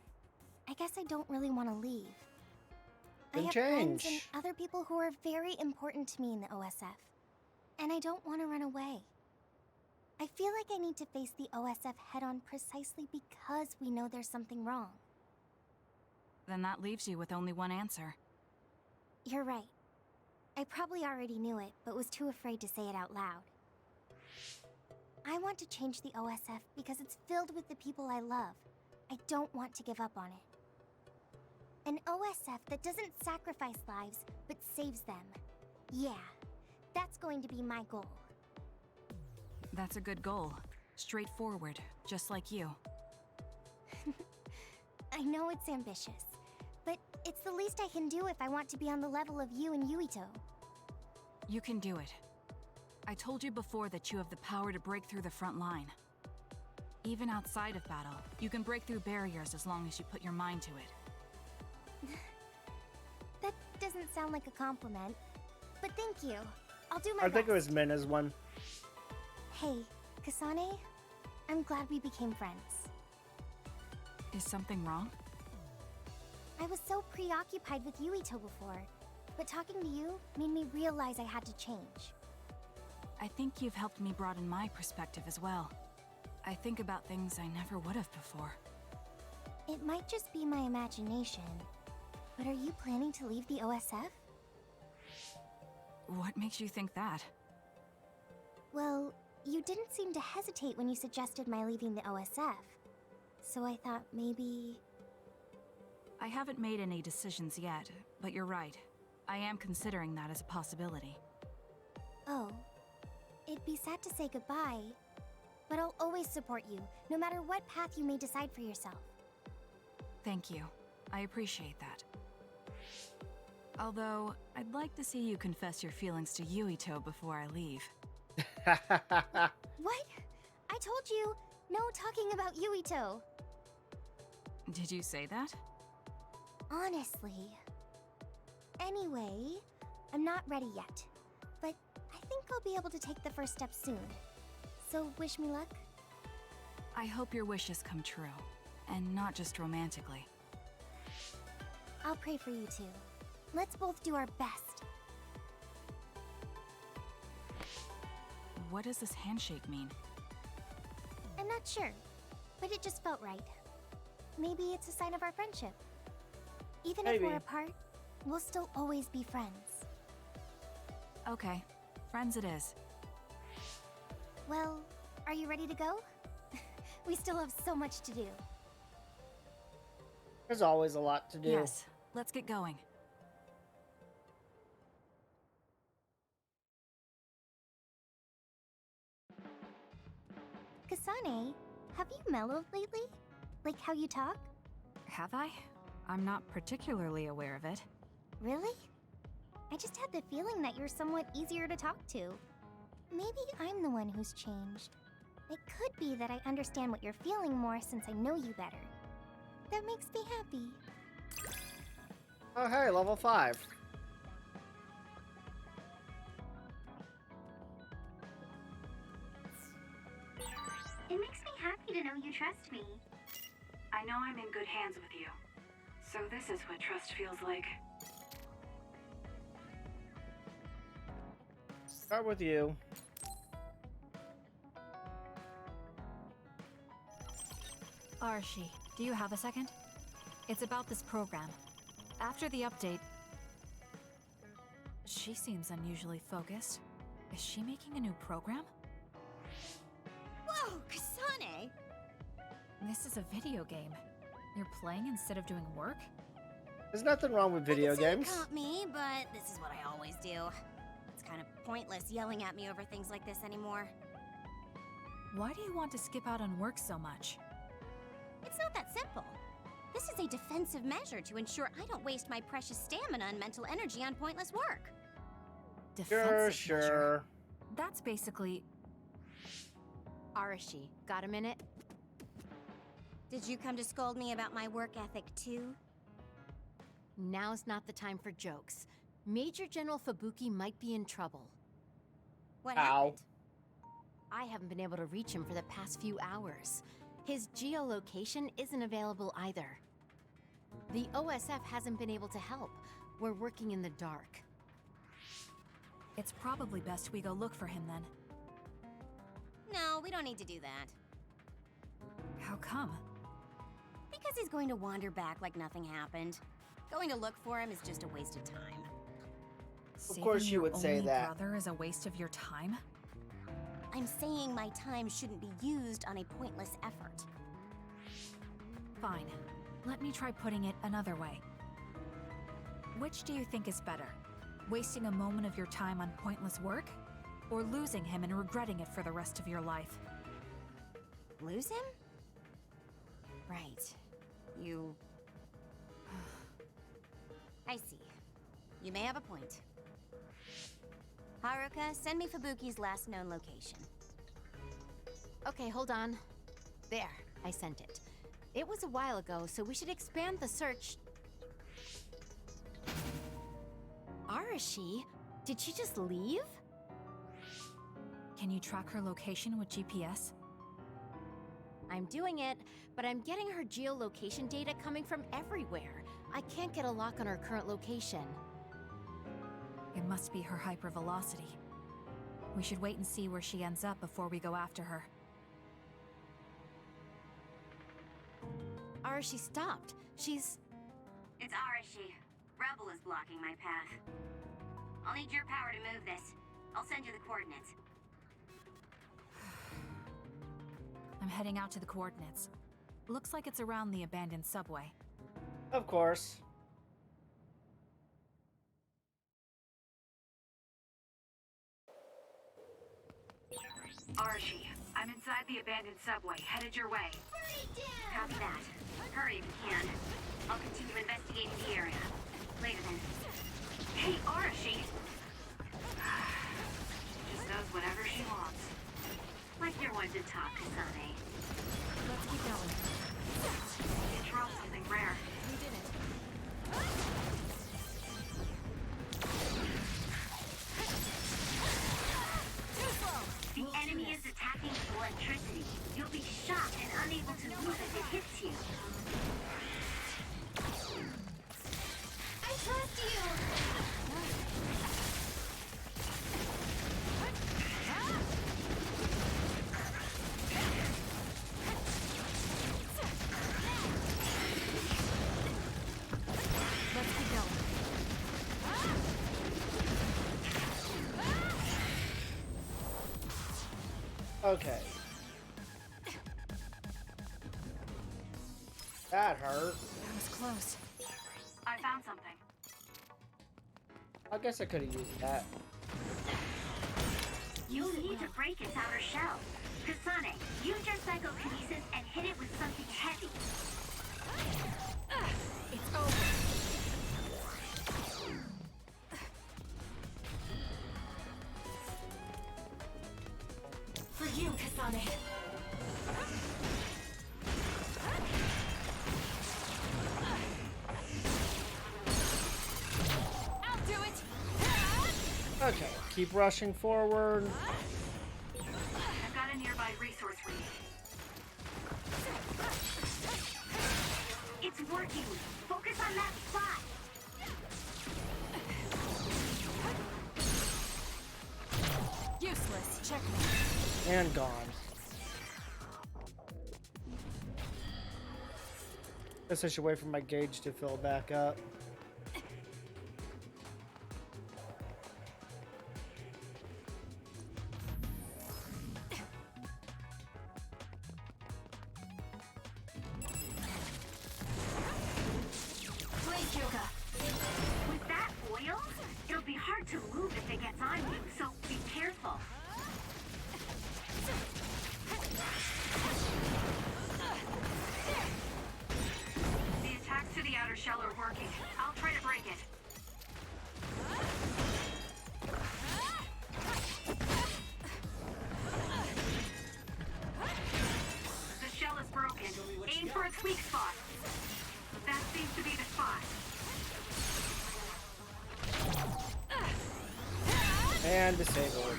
S5: I guess I don't really want to leave. I have friends and other people who are very important to me in the OSF. And I don't want to run away. I feel like I need to face the OSF head-on precisely because we know there's something wrong.
S2: Then that leaves you with only one answer.
S5: You're right. I probably already knew it, but was too afraid to say it out loud. I want to change the OSF because it's filled with the people I love. I don't want to give up on it. An OSF that doesn't sacrifice lives, but saves them. Yeah, that's going to be my goal.
S2: That's a good goal. Straightforward, just like you.
S5: I know it's ambitious, but it's the least I can do if I want to be on the level of you and Yuito.
S2: You can do it. I told you before that you have the power to break through the front line. Even outside of battle, you can break through barriers as long as you put your mind to it.
S5: That doesn't sound like a compliment, but thank you. I'll do my
S6: I
S5: best.
S6: think it was Mina's one.
S5: Hey, Kasane, I'm glad we became friends.
S2: Is something wrong?
S5: I was so preoccupied with Yuito before, but talking to you made me realize I had to change.
S2: I think you've helped me broaden my perspective as well. I think about things I never would have before.
S5: It might just be my imagination, but are you planning to leave the OSF?
S2: What makes you think that?
S5: Well, you didn't seem to hesitate when you suggested my leaving the OSF, so I thought maybe...
S2: I haven't made any decisions yet, but you're right. I am considering that as a possibility.
S5: Oh, it'd be sad to say goodbye, but I'll always support you, no matter what path you may decide for yourself.
S2: Thank you. I appreciate that. Although, I'd like to see you confess your feelings to Yuito before I leave.
S5: What? I told you, no talking about Yuito.
S2: Did you say that?
S5: Honestly. Anyway, I'm not ready yet, but I think I'll be able to take the first step soon. So wish me luck.
S2: I hope your wishes come true, and not just romantically.
S5: I'll pray for you too. Let's both do our best.
S2: What does this handshake mean?
S5: I'm not sure, but it just felt right. Maybe it's a sign of our friendship. Even if we're apart, we'll still always be friends.
S2: Okay, friends it is.
S5: Well, are you ready to go? We still have so much to do.
S6: There's always a lot to do.
S2: Yes, let's get going.
S5: Kasane, have you mellowed lately? Like how you talk?
S2: Have I? I'm not particularly aware of it.
S5: Really? I just had the feeling that you're somewhat easier to talk to. Maybe I'm the one who's changed. It could be that I understand what you're feeling more since I know you better. That makes me happy.
S6: Oh hey, level 5.
S3: It makes me happy to know you trust me. I know I'm in good hands with you. So this is what trust feels like.
S6: Start with you.
S2: Arashi, do you have a second? It's about this program. After the update... She seems unusually focused. Is she making a new program?
S16: Whoa, Kasane!
S2: This is a video game. You're playing instead of doing work?
S6: There's nothing wrong with video games.
S16: Caught me, but this is what I always do. It's kind of pointless yelling at me over things like this anymore.
S2: Why do you want to skip out on work so much?
S16: It's not that simple. This is a defensive measure to ensure I don't waste my precious stamina and mental energy on pointless work.
S2: Defensive
S6: Sure.
S2: measure? That's basically...
S16: Arashi, got a minute? Did you come to scold me about my work ethic too?
S12: Now's not the time for jokes. Major General Fubuki might be in trouble.
S16: What happened?
S12: I haven't been able to reach him for the past few hours. His geolocation isn't available either. The OSF hasn't been able to help. We're working in the dark.
S2: It's probably best we go look for him then.
S16: No, we don't need to do that.
S2: How come?
S16: Because he's going to wander back like nothing happened. Going to look for him is just a waste of time.
S6: Of course you would say that.
S2: Saving your brother is a waste of your time?
S16: I'm saying my time shouldn't be used on a pointless effort.
S2: Fine. Let me try putting it another way. Which do you think is better? Wasting a moment of your time on pointless work? Or losing him and regretting it for the rest of your life?
S16: Lose him? Right. You... I see. You may have a point. Haruka, send me Fubuki's last known location.
S12: Okay, hold on. There, I sent it. It was a while ago, so we should expand the search. Arashi? Did she just leave?
S2: Can you track her location with GPS?
S12: I'm doing it, but I'm getting her geolocation data coming from everywhere. I can't get a lock on her current location.
S2: It must be her hypervelocity. We should wait and see where she ends up before we go after her.
S12: Arashi stopped. She's...
S16: It's Arashi. Rebel is blocking my path. I'll need your power to move this. I'll send you the coordinates.
S2: I'm heading out to the coordinates. Looks like it's around the abandoned subway.
S6: Of course.
S3: Arashi, I'm inside the abandoned subway, headed your way.
S16: Copy that. Hurry if you can. I'll continue investigating the area. Later then.
S3: Hey, Arashi! She just does whatever she wants.
S16: Like you're one to talk, Kasane.
S2: Let's keep going.
S3: You drove something rare.
S2: We did it.
S16: The enemy is attacking with electricity. You'll be shocked and unable to move if it hits you.
S5: I trust you!
S2: Let's keep going.
S6: Okay. That hurt.
S2: That was close.
S3: I found something.
S6: I guess I could have used that.
S16: You'll need to break its outer shell. Kasane, use your psychokinesis and hit it with something heavy.
S2: It's over.
S11: For you, Kasane.
S21: I'll do it!
S6: Okay, keep rushing forward.
S3: I've got a nearby resource read.
S16: It's working. Focus on that spot.
S2: Useless. Checkmate.
S6: And gone. Guess I should wait for my gauge to fill back up.
S16: With that oil, it'll be hard to move if it gets on you, so be careful.
S3: The attacks to the outer shell are working. I'll try to break it. The shell is broken. Aim for its weak spot. That seems to be the spot.
S6: And disabled.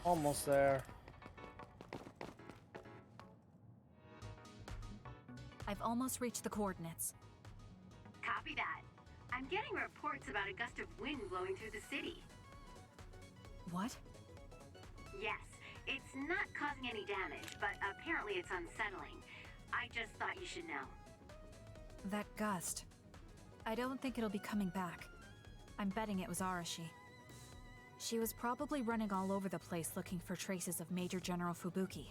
S6: Almost there.
S2: I've almost reached the coordinates.
S16: Copy that. I'm getting reports about a gust of wind blowing through the city.
S2: What?
S16: Yes, it's not causing any damage, but apparently it's unsettling. I just thought you should know.
S2: That gust. I don't think it'll be coming back. I'm betting it was Arashi. She was probably running all over the place looking for traces of Major General Fubuki.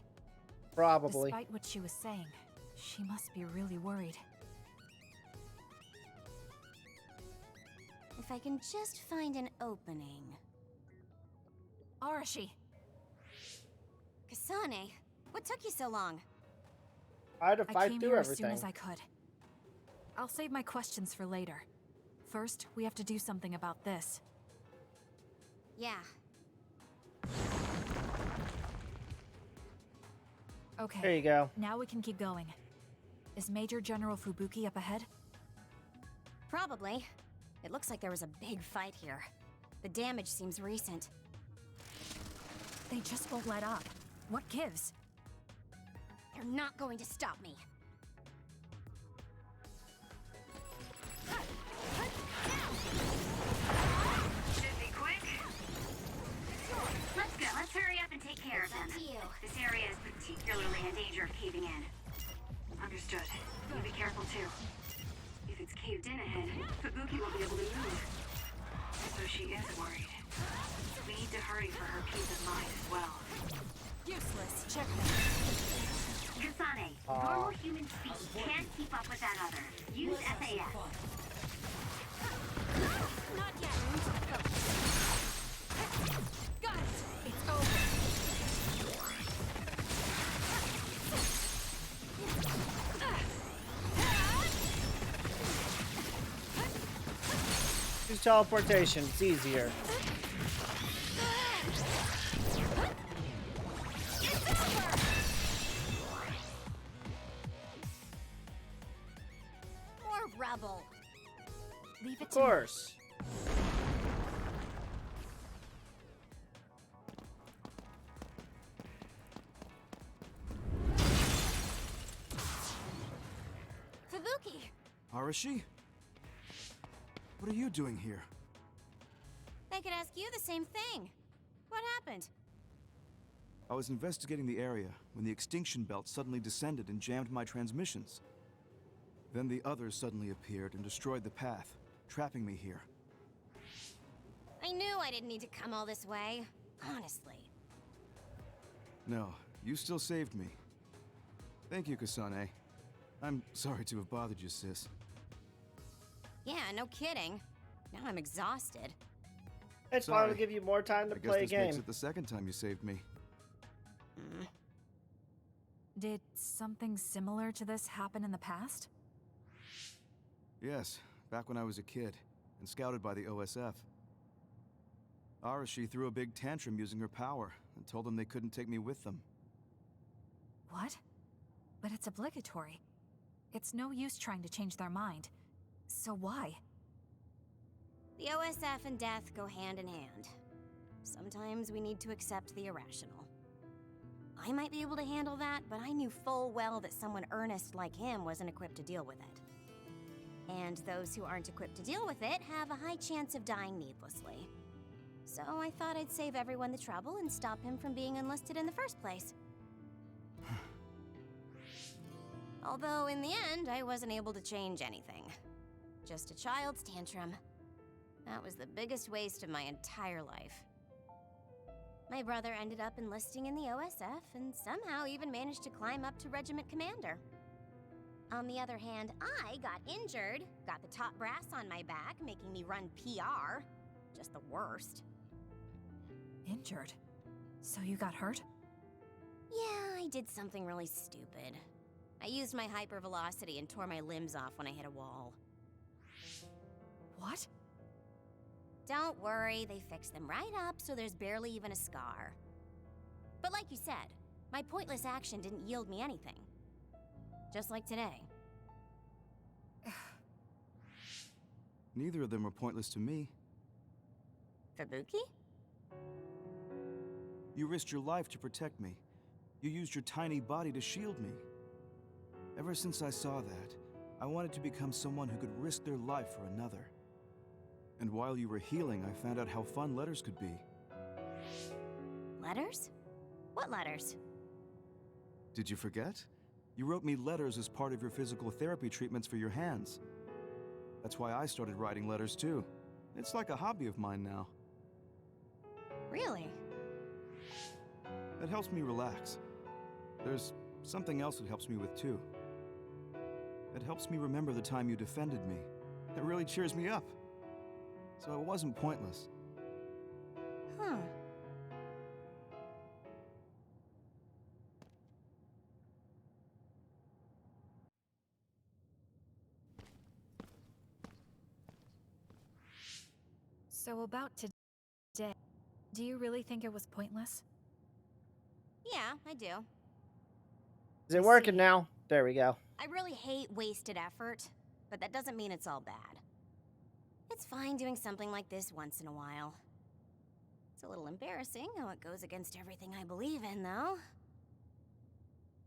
S6: Probably.
S2: Despite what she was saying, she must be really worried.
S16: If I can just find an opening.
S2: Arashi!
S16: Kasane, what took you so long?
S6: I had to
S2: I
S6: fight
S2: came
S6: through
S2: here
S6: everything.
S2: as soon as I could. I'll save my questions for later. First, we have to do something about this.
S16: Yeah.
S2: Okay.
S6: There you go.
S2: Now we can keep going. Is Major General Fubuki up ahead?
S16: Probably. It looks like there was a big fight here. The damage seems recent.
S2: They just won't let up. What gives?
S16: They're not going to stop me.
S3: Should be quick. Let's go. Let's hurry up and take care of them. This area is particularly in danger of caving in. Understood. You be careful too. If it's caved in ahead, Fubuki will be able to move. So she is worried. We need to hurry for her peace of mind as well.
S11: Useless. Check them.
S3: Kasane, normal human speed can't keep up with that other. Use SAS.
S11: Not yet. Got it. It's over.
S6: Use teleportation. It's easier.
S16: More rubble.
S2: Leave it
S6: Of course.
S16: Fubuki!
S15: Arashi? What are you doing here?
S16: They could ask you the same thing. What happened?
S15: I was investigating the area when the extinction belt suddenly descended and jammed my transmissions. Then the others suddenly appeared and destroyed the path, trapping me here.
S16: I knew I didn't need to come all this way. Honestly.
S15: No, you still saved me. Thank you, Kasane. I'm sorry to have bothered you, sis.
S16: Yeah, no kidding. Now I'm exhausted.
S6: It's fine to give you more time to play a
S15: I guess this makes
S6: game.
S15: it the second time you saved me.
S2: Did something similar to this happen in the past?
S15: Yes, back when I was a kid, and scouted by the OSF. Arashi threw a big tantrum using her power, and told them they couldn't take me with them.
S2: What? But it's obligatory. It's no use trying to change their mind. So why?
S16: The OSF and death go hand in hand. Sometimes we need to accept the irrational. I might be able to handle that, but I knew full well that someone earnest like him wasn't equipped to deal with it. And those who aren't equipped to deal with it have a high chance of dying needlessly. So I thought I'd save everyone the trouble and stop him from being enlisted in the first place. Although in the end, I wasn't able to change anything. Just a child's tantrum. That was the biggest waste of my entire life. My brother ended up enlisting in the OSF and somehow even managed to climb up to regiment commander. On the other hand, I got injured, got the top brass on my back, making me run PR. Just the worst.
S2: Injured? So you got hurt?
S16: Yeah, I did something really stupid. I used my hypervelocity and tore my limbs off when I hit a wall.
S2: What?
S16: Don't worry, they fixed them right up so there's barely even a scar. But like you said, my pointless action didn't yield me anything. Just like today.
S15: Neither of them were pointless to me.
S16: Fubuki?
S15: You risked your life to protect me. You used your tiny body to shield me. Ever since I saw that, I wanted to become someone who could risk their life for another. And while you were healing, I found out how fun letters could be.
S16: Letters? What letters?
S15: Did you forget? You wrote me letters as part of your physical therapy treatments for your hands. That's why I started writing letters too. It's like a hobby of mine now.
S16: Really?
S15: It helps me relax. There's something else it helps me with too. It helps me remember the time you defended me. It really cheers me up. So it wasn't pointless.
S16: Huh.
S2: So about today, do you really think it was pointless?
S16: Yeah, I do.
S6: Is it working now? There we go.
S16: I really hate wasted effort, but that doesn't mean it's all bad. It's fine doing something like this once in a while. It's a little embarrassing how it goes against everything I believe in, though.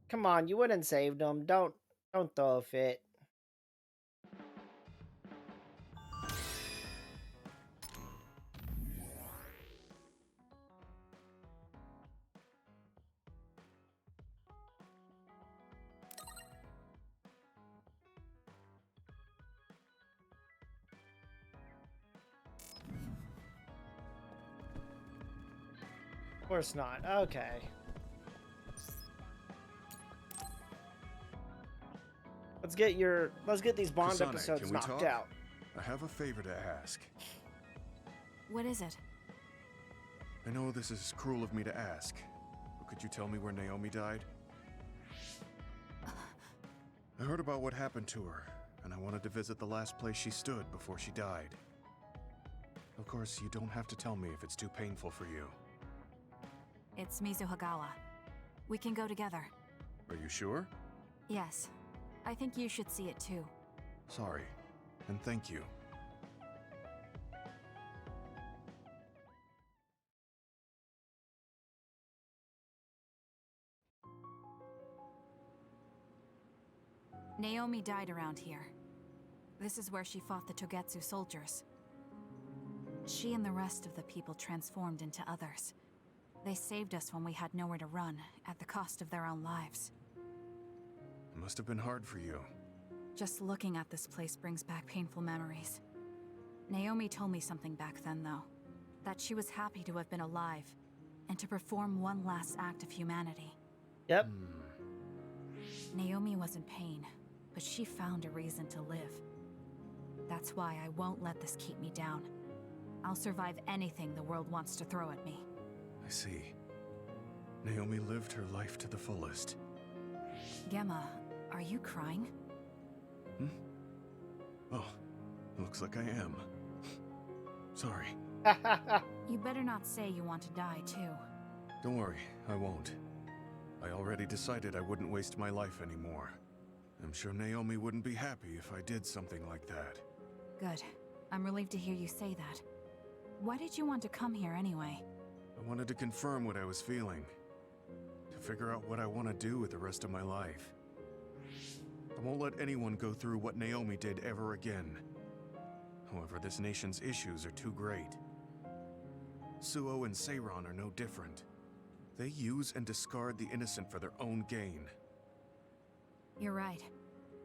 S6: Come on, you wouldn't save them. Don't throw a fit. Of course not. Okay. Let's get these Bond
S9: Kasane,
S6: episodes
S9: can we
S6: knocked
S9: talk?
S6: out.
S9: I have a favor to ask.
S2: What is it?
S9: I know this is cruel of me to ask, but could you tell me where Naomi died? I heard about what happened to her, and I wanted to visit the last place she stood before she died. Of course, you don't have to tell me if it's too painful for you.
S2: It's Mizuhagawa. We can go together.
S9: Are you sure?
S2: Yes. I think you should see it too.
S9: Sorry, and thank you.
S2: Naomi died around here. This is where she fought the Togetsu soldiers. She and the rest of the people transformed into others. They saved us when we had nowhere to run, at the cost of their own lives.
S9: It must have been hard for you.
S2: Just looking at this place brings back painful memories. Naomi told me something back then, though. That she was happy to have been alive, and to perform one last act of humanity.
S6: Yep.
S2: Naomi was in pain, but she found a reason to live. That's why I won't let this keep me down. I'll survive anything the world wants to throw at me.
S9: I see. Naomi lived her life to the fullest.
S2: Gemma, are you crying?
S9: Oh, looks like I am. Sorry.
S2: You better not say you want to die, too.
S9: Don't worry, I won't. I already decided I wouldn't waste my life anymore. I'm sure Naomi wouldn't be happy if I did something like that.
S2: Good. I'm relieved to hear you say that. Why did you want to come here anyway?
S9: I wanted to confirm what I was feeling. To figure out what I want to do with the rest of my life. I won't let anyone go through what Naomi did ever again. However, this nation's issues are too great. Suo and Seiron are no different. They use and discard the innocent for their own gain.
S2: You're right.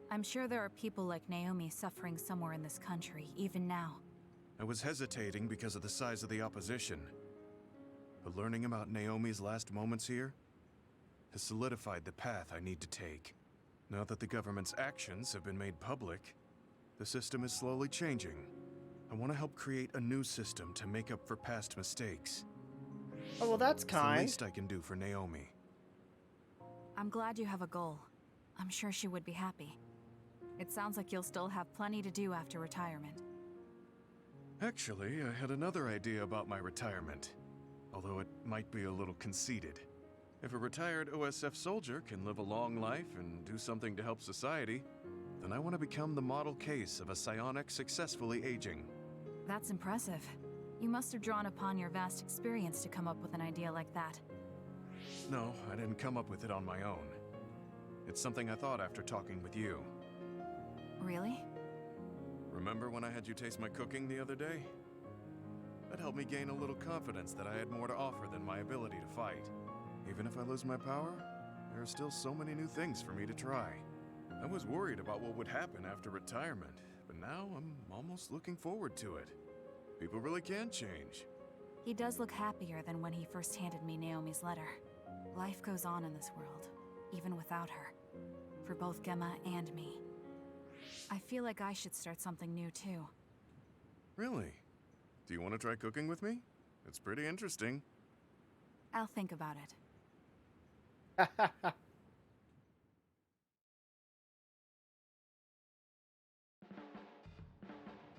S2: I'm sure there are people like Naomi suffering somewhere in this country, even now.
S9: I was hesitating because of the size of the opposition. But learning about Naomi's last moments here has solidified the path I need to take. Now that the government's actions have been made public, the system is slowly changing. I want to help create a new system to make up for past mistakes.
S6: Oh, well, that's
S9: It's
S6: kind.
S9: the least I can do for Naomi.
S2: I'm glad you have a goal. I'm sure she would be happy. It sounds like you'll still have plenty to do after retirement.
S9: Actually, I had another idea about my retirement, although it might be a little conceited. If a retired OSF soldier can live a long life and do something to help society, then I want to become the model case of a psionic successfully aging.
S2: That's impressive. You must have drawn upon your vast experience to come up with an idea like that.
S9: No, I didn't come up with it on my own. It's something I thought after talking with you.
S2: Really?
S9: Remember when I had you taste my cooking the other day? That helped me gain a little confidence that I had more to offer than my ability to fight. Even if I lose my power, there are still so many new things for me to try. I was worried about what would happen after retirement, but now I'm almost looking forward to it. People really can change.
S2: He does look happier than when he first handed me Naomi's letter. Life goes on in this world, even without her. For both Gemma and me. I feel like I should start something new too.
S9: Really? Do you want to try cooking with me? It's pretty interesting.
S2: I'll think about it.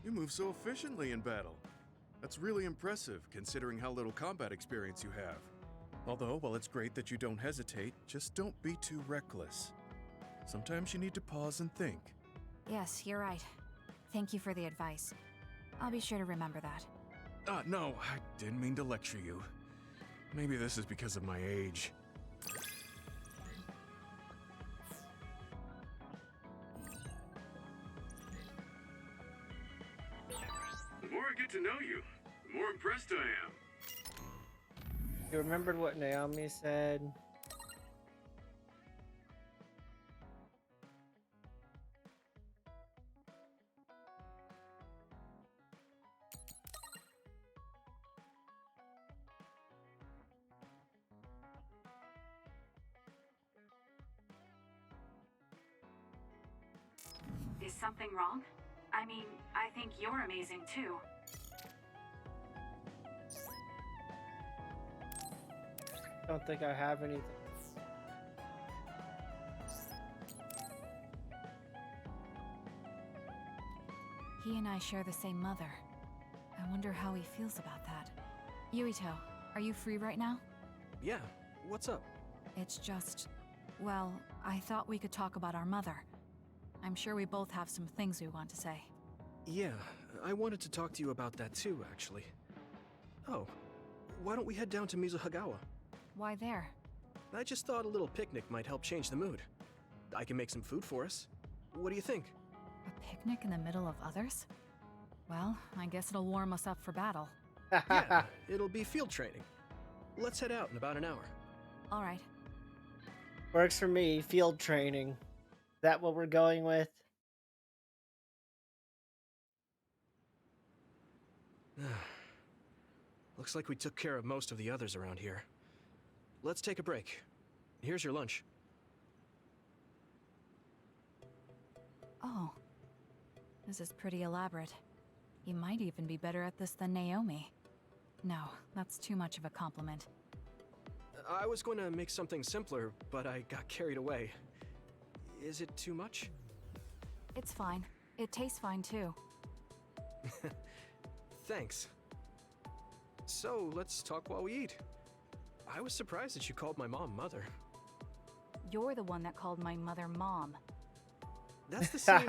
S9: You move so efficiently in battle. That's really impressive, considering how little combat experience you have. Although, while it's great that you don't hesitate, just don't be too reckless. Sometimes you need to pause and think.
S2: Yes, you're right. Thank you for the advice. I'll be sure to remember that.
S9: No, I didn't mean to lecture you. Maybe this is because of my age.
S17: The more I get to know you, the more impressed I am.
S6: You remembered what Naomi said?
S3: Is something wrong? I mean, I think you're amazing too.
S6: Don't think I have anything.
S2: He and I share the same mother. I wonder how he feels about that. Yuito, are you free right now?
S8: Yeah, what's up?
S2: It's just... well, I thought we could talk about our mother. I'm sure we both have some things we want to say.
S8: Yeah, I wanted to talk to you about that too, actually. Oh, why don't we head down to Mizuhagawa?
S2: Why there?
S8: I just thought a little picnic might help change the mood. I can make some food for us. What do you think?
S2: A picnic in the middle of others? Well, I guess it'll warm us up for battle.
S8: Yeah, it'll be field training. Let's head out in about an hour.
S2: All right.
S6: Works for me. Field training. Is that what we're going with?
S8: Looks like we took care of most of the others around here. Let's take a break. Here's your lunch.
S2: Oh. This is pretty elaborate. You might even be better at this than Naomi. No, that's too much of a compliment.
S8: I was going to make something simpler, but I got carried away. Is it too much?
S2: It's fine. It tastes fine too.
S8: Thanks. So, let's talk while we eat. I was surprised that you called my mom Mother.
S2: You're the one that called my mother Mom.
S8: That's the same...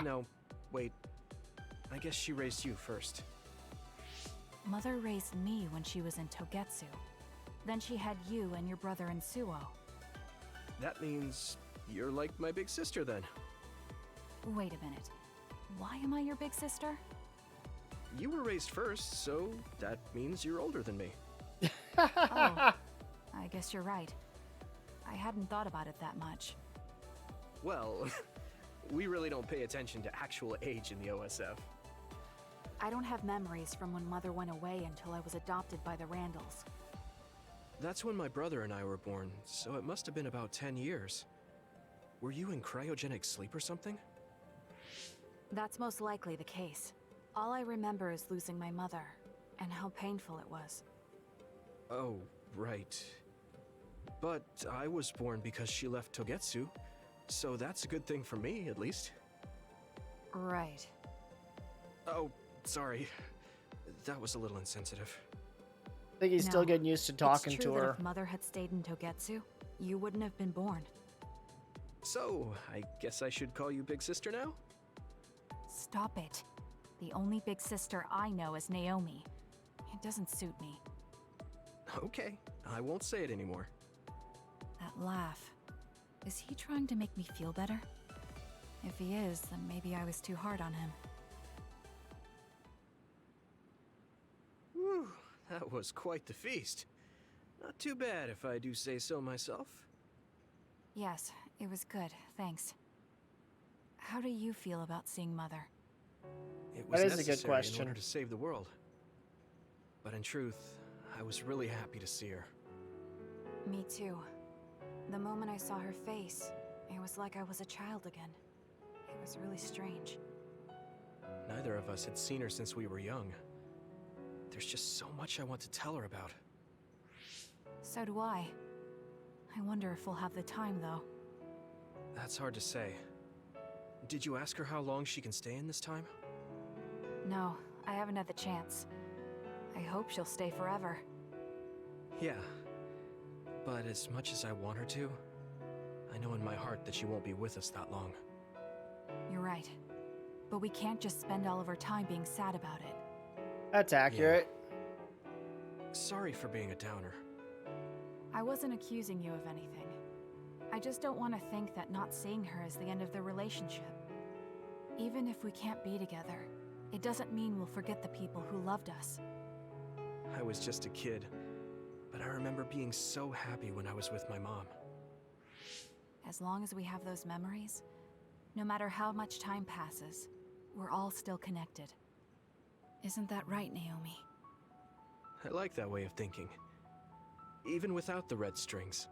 S8: No, wait. I guess she raised you first.
S2: Mother raised me when she was in Togetsu. Then she had you and your brother in Suo.
S8: That means you're like my big sister then.
S2: Wait a minute. Why am I your big sister?
S8: You were raised first, so that means you're older than me.
S2: Oh, I guess you're right. I hadn't thought about it that much.
S8: Well, we really don't pay attention to actual age in the OSF.
S2: I don't have memories from when Mother went away until I was adopted by the Randalls.
S8: That's when my brother and I were born, so it must have been about 10 years. Were you in cryogenic sleep or something?
S2: That's most likely the case. All I remember is losing my mother, and how painful it was.
S8: Oh, right. But I was born because she left Togetsu, so that's a good thing for me, at least.
S2: Right.
S8: Oh, sorry. That was a little insensitive.
S6: I think he's still getting used to talking
S2: it's true
S6: to her.
S2: That if Mother had stayed in Togetsu, you wouldn't have been born.
S8: So, I guess I should call you Big Sister now?
S2: Stop it. The only big sister I know is Naomi. It doesn't suit me.
S8: Okay, I won't say it anymore.
S2: That laugh. Is he trying to make me feel better? If he is, then maybe I was too hard on him.
S8: Whew, that was quite the feast. Not too bad if I do say so myself.
S2: Yes, it was good, thanks. How do you feel about seeing Mother?
S8: It was
S6: that is a
S8: necessary
S6: good question.
S8: in order to save the world. But in truth, I was really happy to see her.
S2: Me too. The moment I saw her face, it was like I was a child again. It was really strange.
S8: Neither of us had seen her since we were young. There's just so much I want to tell her about.
S2: So do I. I wonder if we'll have the time, though.
S8: That's hard to say. Did you ask her how long she can stay in this time?
S2: No, I haven't had the chance. I hope she'll stay forever.
S8: Yeah. But as much as I want her to, I know in my heart that she won't be with us that long.
S2: You're right. But we can't just spend all of our time being sad about it.
S6: That's accurate.
S8: Sorry for being a downer.
S2: I wasn't accusing you of anything. I just don't want to think that not seeing her is the end of the relationship. Even if we can't be together, it doesn't mean we'll forget the people who loved us.
S8: I was just a kid, but I remember being so happy when I was with my mom.
S2: As long as we have those memories, no matter how much time passes, we're all still connected. Isn't that right, Naomi?
S8: I like that way of thinking. Even without the red strings,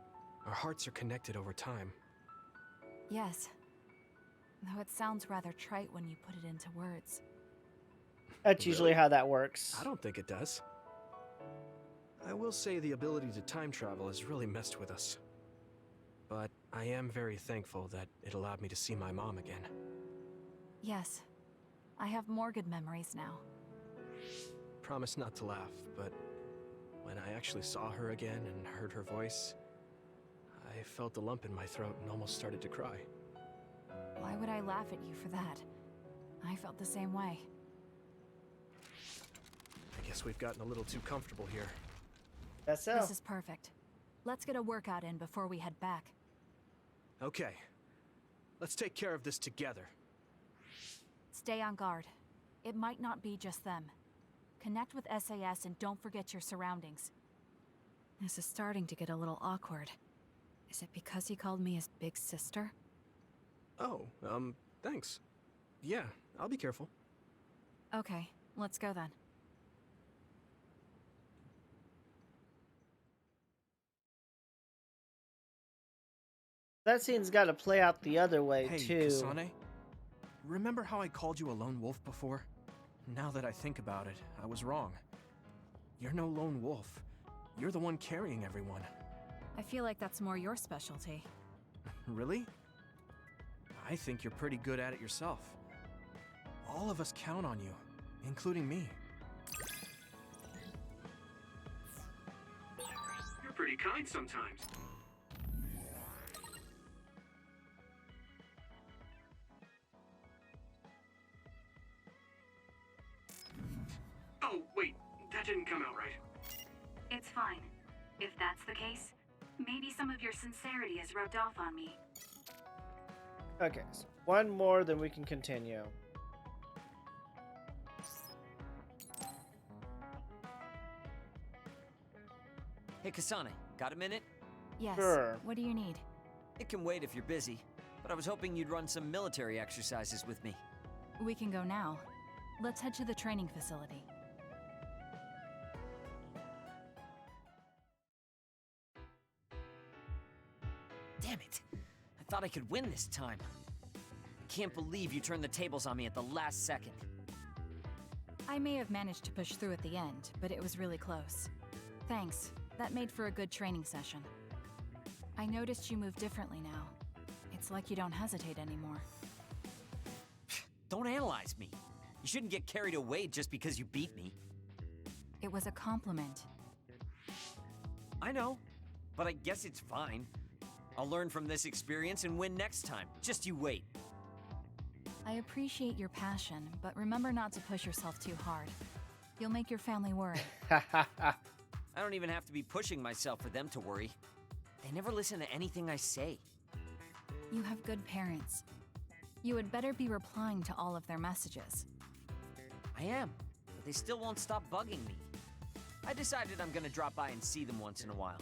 S8: our hearts are connected over time.
S2: Yes. Though it sounds rather trite when you put it into words.
S6: That's usually how that works.
S8: I don't think it does. I will say the ability to time travel has really messed with us. But I am very thankful that it allowed me to see my mom again.
S2: Yes. I have more good memories now.
S8: Promise not to laugh, but when I actually saw her again and heard her voice, I felt a lump in my throat and almost started to cry.
S2: Why would I laugh at you for that? I felt the same way.
S8: I guess we've gotten a little too comfortable here.
S6: That's so.
S2: This is perfect. Let's get a workout in before we head back.
S8: Okay. Let's take care of this together.
S2: Stay on guard. It might not be just them. Connect with SAS and don't forget your surroundings. This is starting to get a little awkward. Is it because he called me his big sister?
S8: Oh, thanks. Yeah, I'll be careful.
S2: Okay, let's go then.
S6: That scene's got to play out the other way,
S8: Hey,
S6: too.
S8: Kasane, remember how I called you a lone wolf before? Now that I think about it, I was wrong. You're no lone wolf. You're the one carrying everyone.
S2: I feel like that's more your specialty.
S8: Really? I think you're pretty good at it yourself. All of us count on you, including me.
S17: You're pretty kind sometimes. Oh, wait, that didn't come out right.
S3: It's fine. If that's the case, maybe some of your sincerity has rubbed off on me.
S6: Okay, so one more, then we can continue.
S10: Hey, Kasane, got a minute?
S2: Yes.
S6: Sure.
S2: What do you need?
S10: It can wait if you're busy, but I was hoping you'd run some military exercises with me.
S2: We can go now. Let's head to the training facility.
S10: Damn it! I thought I could win this time. I can't believe you turned the tables on me at the last second.
S2: I may have managed to push through at the end, but it was really close. Thanks. That made for a good training session. I noticed you move differently now. It's like you don't hesitate anymore.
S10: Don't analyze me. You shouldn't get carried away just because you beat me.
S2: It was a compliment.
S10: I know, but I guess it's fine. I'll learn from this experience and win next time. Just you wait.
S2: I appreciate your passion, but remember not to push yourself too hard. You'll make your family worry.
S10: I don't even have to be pushing myself for them to worry. They never listen to anything I say.
S2: You have good parents. You had better be replying to all of their messages.
S10: I am, but they still won't stop bugging me. I decided I'm gonna drop by and see them once in a while.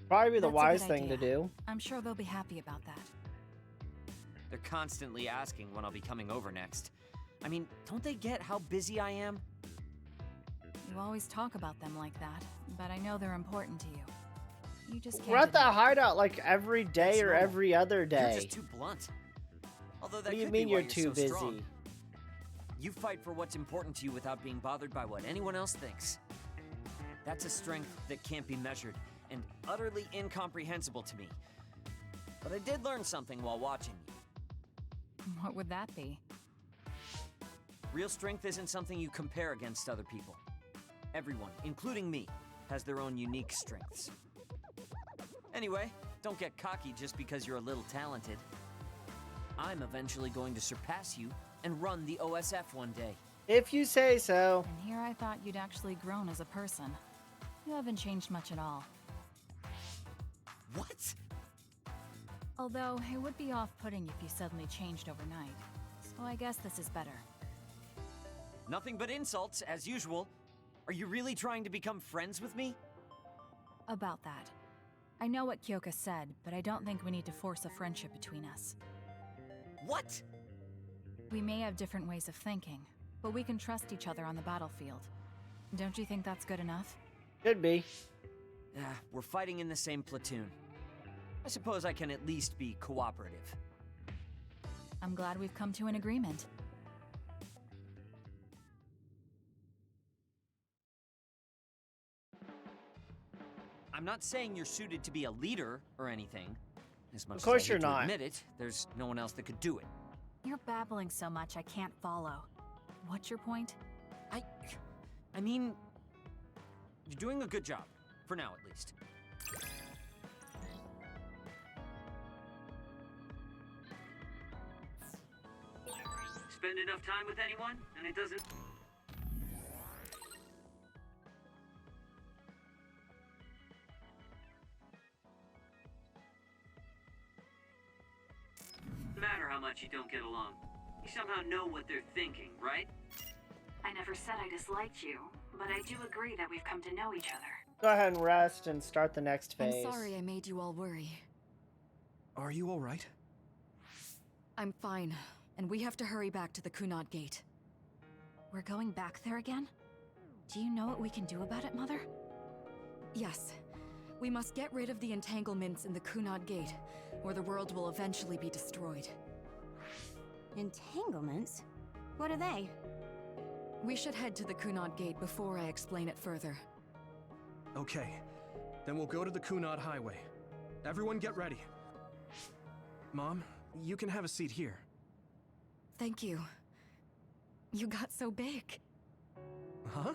S6: Probably the
S2: That's a
S6: wise
S2: good
S6: thing to
S2: idea.
S6: do.
S2: I'm sure they'll be happy about that.
S10: They're constantly asking when I'll be coming over next. I mean, don't they get how busy I am?
S2: You always talk about them like that, but I know they're important to you. You just can't.
S6: We're at the
S2: deny it.
S6: hideout like every day
S10: That's
S6: or
S10: normal.
S6: every other day.
S10: You're just too blunt. Although that
S6: What do you
S10: could
S6: mean
S10: be why
S6: you're too
S10: so
S6: busy?
S10: strong. You fight for what's important to you without being bothered by what anyone else thinks. That's a strength that can't be measured and utterly incomprehensible to me. But I did learn something while watching you.
S2: What would that be?
S10: Real strength isn't something you compare against other people. Everyone, including me, has their own unique strengths. Anyway, don't get cocky just because you're a little talented. I'm eventually going to surpass you and run the OSF one day.
S6: If you say so.
S2: And here I thought you'd actually grown as a person. You haven't changed much at all.
S10: What?
S2: Although, it would be off-putting if you suddenly changed overnight. So I guess this is better.
S10: Nothing but insults, as usual. Are you really trying to become friends with me?
S2: About that. I know what Kyoka said, but I don't think we need to force a friendship between us.
S10: What?
S2: We may have different ways of thinking, but we can trust each other on the battlefield. Don't you think that's good enough?
S6: Could be.
S10: We're fighting in the same platoon. I suppose I can at least be cooperative.
S2: I'm glad we've come to an agreement.
S10: I'm not saying you're suited to be a leader or anything. As much
S6: Of course
S10: as I hate
S6: you're
S10: to
S6: not.
S10: admit it, there's no one else that could do it.
S2: You're babbling so much I can't follow. What's your point?
S10: I mean, you're doing a good job. For now, at least.
S4: Spend enough time with anyone, and it doesn't... matter how much you don't get along. You somehow know what they're thinking, right?
S3: I never said I disliked you, but I do agree that we've come to know each other.
S6: Go ahead and rest and start the next phase.
S21: I'm sorry I made you all worry.
S8: Are you alright?
S21: I'm fine, and we have to hurry back to the Kunad Gate.
S2: We're going back there again? Do you know what we can do about it, Mother?
S21: Yes. We must get rid of the entanglements in the Kunad Gate, or the world will eventually be destroyed.
S16: Entanglements? What are they?
S21: We should head to the Kunad Gate before I explain it further.
S8: Okay, then we'll go to the Kunad Highway. Everyone get ready. Mom, you can have a seat here.
S21: Thank you. You got so big.
S8: Huh?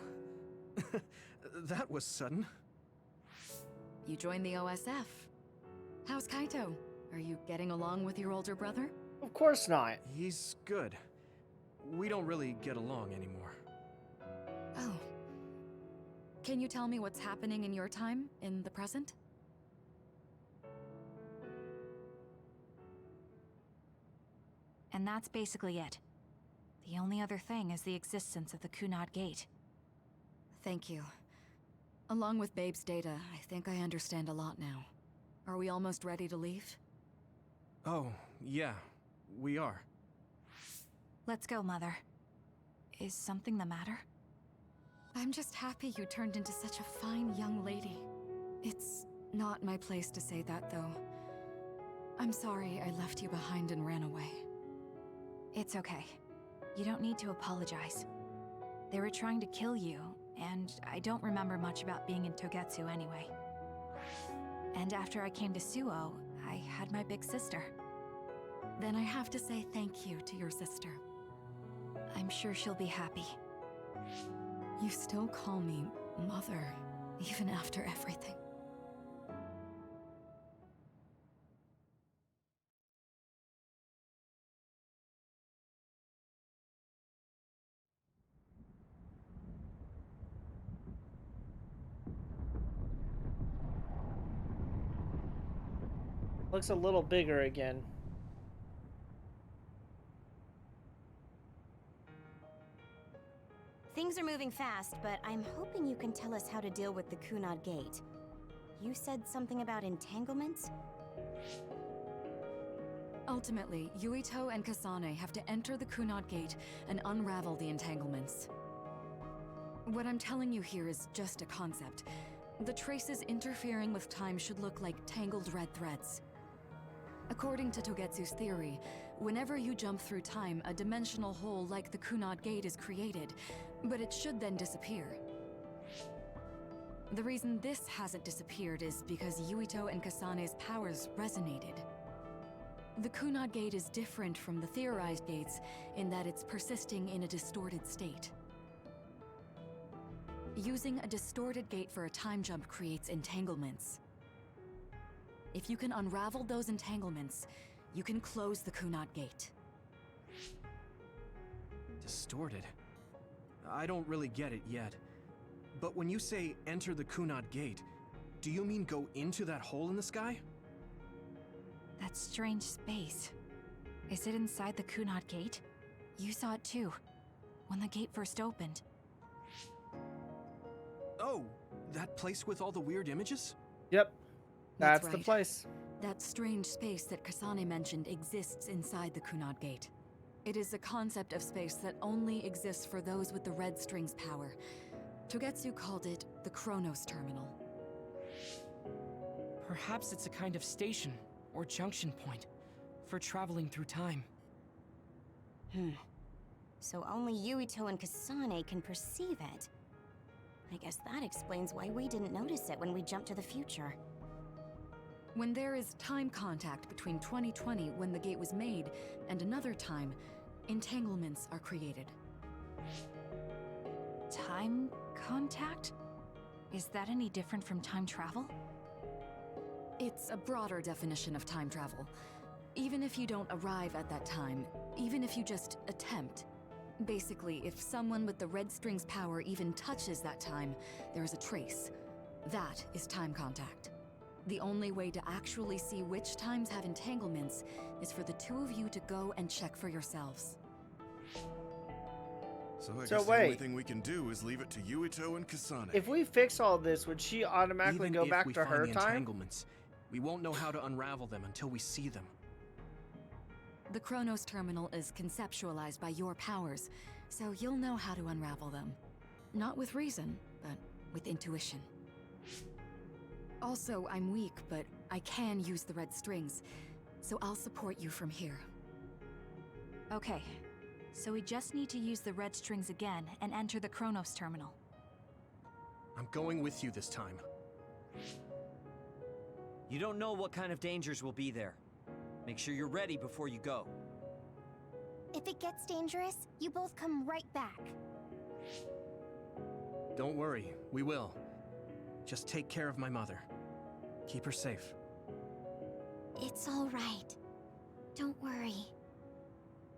S8: That was sudden.
S21: You joined the OSF. How's Kaito? Are you getting along with your older brother?
S6: Of course not.
S8: He's good. We don't really get along anymore.
S21: Oh. Can you tell me what's happening in your time, in the present?
S2: And that's basically it. The only other thing is the existence of the Kunad Gate.
S21: Thank you. Along with Babe's data, I think I understand a lot now. Are we almost ready to leave?
S8: Oh, yeah, we are.
S2: Let's go, Mother. Is something the matter?
S21: I'm just happy you turned into such a fine young lady. It's not my place to say that, though. I'm sorry I left you behind and ran away.
S2: It's okay. You don't need to apologize. They were trying to kill you, and I don't remember much about being in Togetsu anyway. And after I came to Suo, I had my big sister.
S21: Then I have to say thank you to your sister.
S2: I'm sure she'll be happy.
S21: You still call me Mother, even after everything.
S6: Looks a little bigger again.
S16: Things are moving fast, but I'm hoping you can tell us how to deal with the Kunad Gate. You said something about entanglements?
S21: Ultimately, Yuito and Kasane have to enter the Kunad Gate and unravel the entanglements. What I'm telling you here is just a concept. The traces interfering with time should look like tangled red threads. According to Togetsu's theory, whenever you jump through time, a dimensional hole like the Kunad Gate is created, but it should then disappear. The reason this hasn't disappeared is because Yuito and Kasane's powers resonated. The Kunad Gate is different from the theorized gates in that it's persisting in a distorted state. Using a distorted gate for a time jump creates entanglements. If you can unravel those entanglements, you can close the Kunad Gate.
S8: Distorted? I don't really get it yet. But when you say enter the Kunad Gate, do you mean go into that hole in the sky?
S2: That strange space. Is it inside the Kunad Gate? You saw it too, when the gate first opened.
S8: Oh, that place with all the weird images?
S6: Yep. That's
S21: right.
S6: the place.
S21: That strange space that Kasane mentioned exists inside the Kunad Gate. It is a concept of space that only exists for those with the Red String's power. Togetsu called it the Chronos Terminal.
S7: Perhaps it's a kind of station or junction point for traveling through time.
S16: So only Yuito and Kasane can perceive it. I guess that explains why we didn't notice it when we jumped to the future.
S21: When there is time contact between 2020, when the gate was made, and another time, entanglements are created.
S2: Time contact? Is that any different from time travel?
S21: It's a broader definition of time travel. Even if you don't arrive at that time, even if you just attempt. Basically, if someone with the Red String's power even touches that time, there is a trace. That is time contact. The only way to actually see which times have entanglements is for the two of you to go and check for yourselves.
S9: So I guess the only thing we can do is leave it to Yuito and Kasane.
S6: If we fix all this, would she automatically
S8: Even
S6: go
S8: if
S6: back
S8: we
S6: to
S8: find
S6: her
S8: the
S6: time?
S8: entanglements, we won't know how to unravel them until we see them.
S21: The Chronos Terminal is conceptualized by your powers, so you'll know how to unravel them. Not with reason, but with intuition. Also, I'm weak, but I can use the red strings, so I'll support you from here.
S2: Okay, so we just need to use the red strings again and enter the Chronos Terminal.
S8: I'm going with you this time.
S10: You don't know what kind of dangers will be there. Make sure you're ready before you go.
S5: If it gets dangerous, you both come right back.
S8: Don't worry, we will. Just take care of my mother. Keep her safe.
S1: It's all right. Don't worry.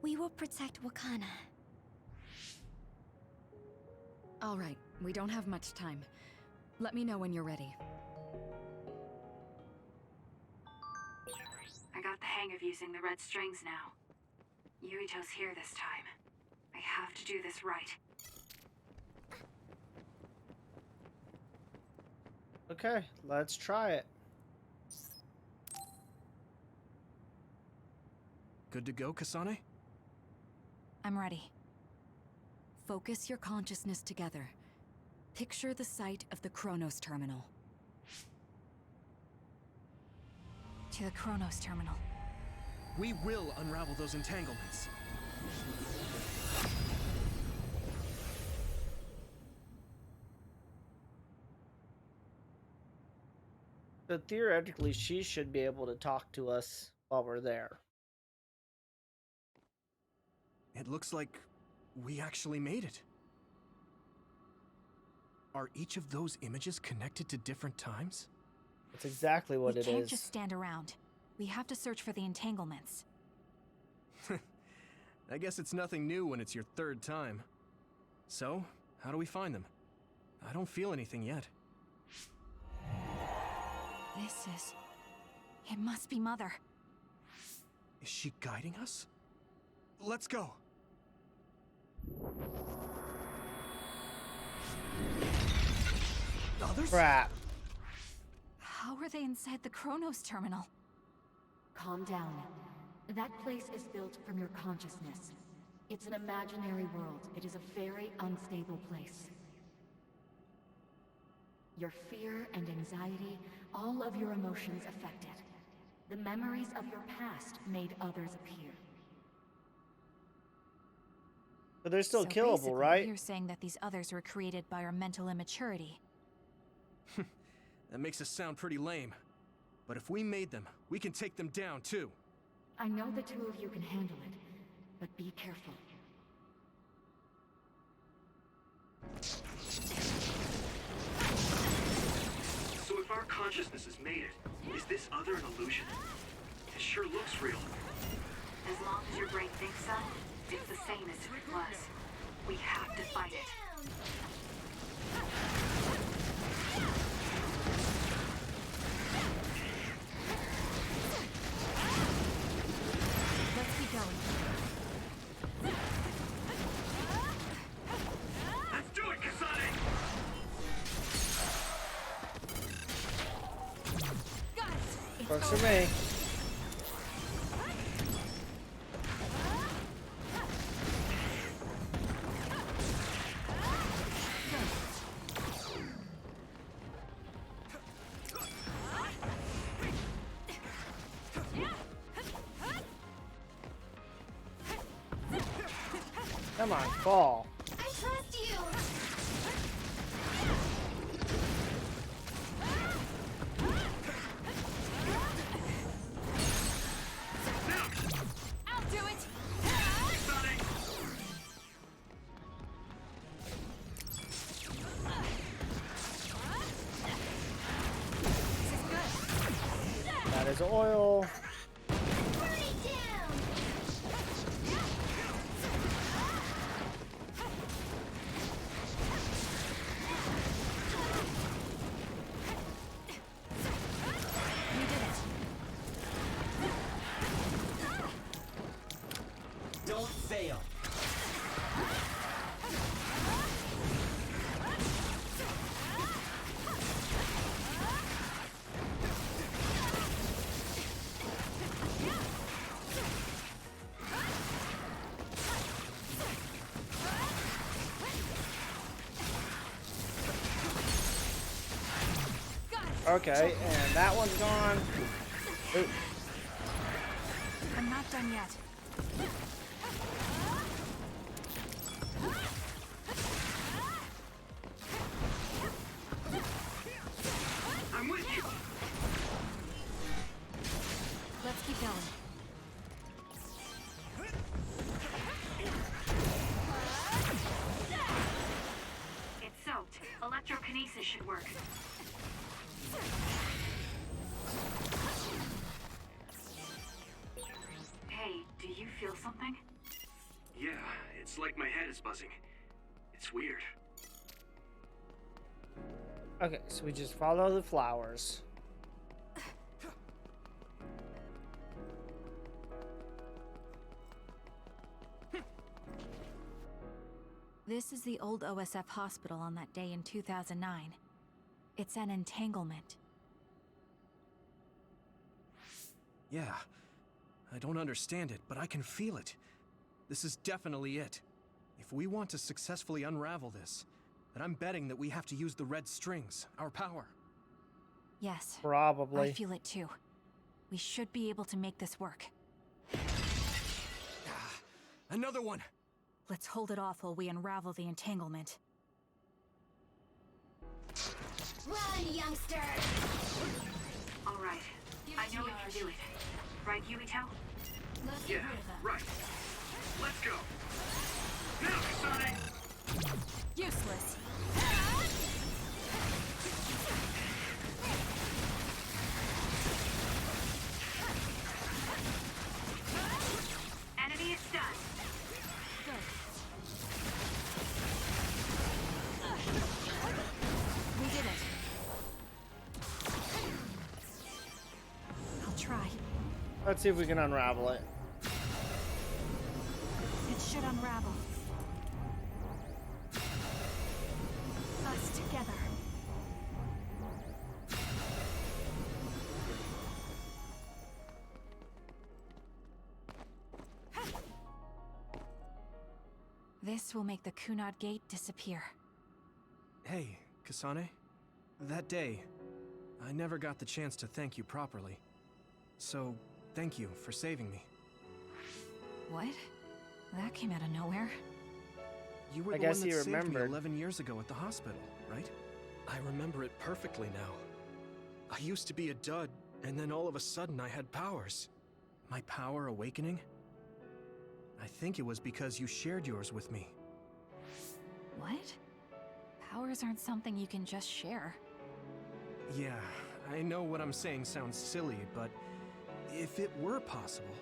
S1: We will protect Wakana.
S21: All right, we don't have much time. Let me know when you're ready.
S3: I got the hang of using the red strings now. Yuito's here this time. I have to do this right.
S6: Okay, let's try it.
S8: Good to go, Kasane?
S2: I'm ready.
S21: Focus your consciousness together. Picture the site of the Chronos Terminal.
S2: To the Chronos Terminal.
S8: We will unravel those entanglements.
S6: So theoretically, she should be able to talk to us while we're there.
S8: It looks like we actually made it. Are each of those images connected to different times?
S6: That's exactly what it
S2: We can't
S6: is.
S2: just stand around. We have to search for the entanglements.
S8: I guess it's nothing new when it's your third time. So, how do we find them? I don't feel anything yet.
S2: It must be Mother.
S8: Is she guiding us? Let's go! Others?
S6: Crap.
S2: How are they inside the Chronos Terminal?
S14: Calm down. That place is built from your consciousness. It's an imaginary world. It is a very unstable place. Your fear and anxiety, all of your emotions affected. The memories of your past made others appear.
S6: But they're still
S2: So
S6: killable,
S2: basically,
S6: right?
S2: You're saying that these others were created by our mental immaturity.
S8: That makes us sound pretty lame. But if we made them, we can take them down too.
S14: I know the two of you can handle it, but be careful.
S17: So if our consciousness has made it, is this other an illusion? It sure looks real.
S3: As long as your brain thinks so, it's the same as if it was. We have to fight it.
S2: Let's keep going.
S17: Let's do it, Kasane!
S6: Works for me. Come on, fall.
S5: I trust you!
S11: I'll do it!
S6: That is oil.
S10: Don't fail.
S6: Okay, and that one's gone. Ooh.
S2: I'm not done yet.
S17: I'm with you!
S2: Let's keep going.
S3: It's soaked. Electrokinesis should work. Hey, do you feel something?
S17: Yeah, it's like my head is buzzing. It's weird.
S6: Okay, so we just follow the flowers.
S2: This is the old OSF hospital on that day in 2009. It's an entanglement.
S8: Yeah. I don't understand it, but I can feel it. This is definitely it. If we want to successfully unravel this, then I'm betting that we have to use the red strings, our power.
S2: Yes.
S6: Probably.
S2: I feel it too. We should be able to make this work.
S8: Another one!
S2: Let's hold it off while we unravel the entanglement.
S5: Run, youngster!
S3: All right. I know we can do it. Right, Yuito?
S17: Yeah, right. Let's go. Now, Kasane!
S2: Useless.
S3: Enemy is stunned.
S2: We did it. I'll try.
S6: Let's see if we can unravel it.
S2: It should unravel. Us together. This will make the Kunad Gate disappear.
S8: Hey, Kasane. That day, I never got the chance to thank you properly. So, thank you for saving me.
S2: What? That came out of nowhere.
S8: You were
S6: I
S8: the
S6: guess
S8: one that
S6: he
S8: saved me
S6: remembered.
S8: 11 years ago at the hospital, right? I remember it perfectly now. I used to be a dud, and then all of a sudden I had powers. My power awakening? I think it was because you shared yours with me.
S2: What? Powers aren't something you can just share.
S8: Yeah, I know what I'm saying sounds silly, but if it were possible,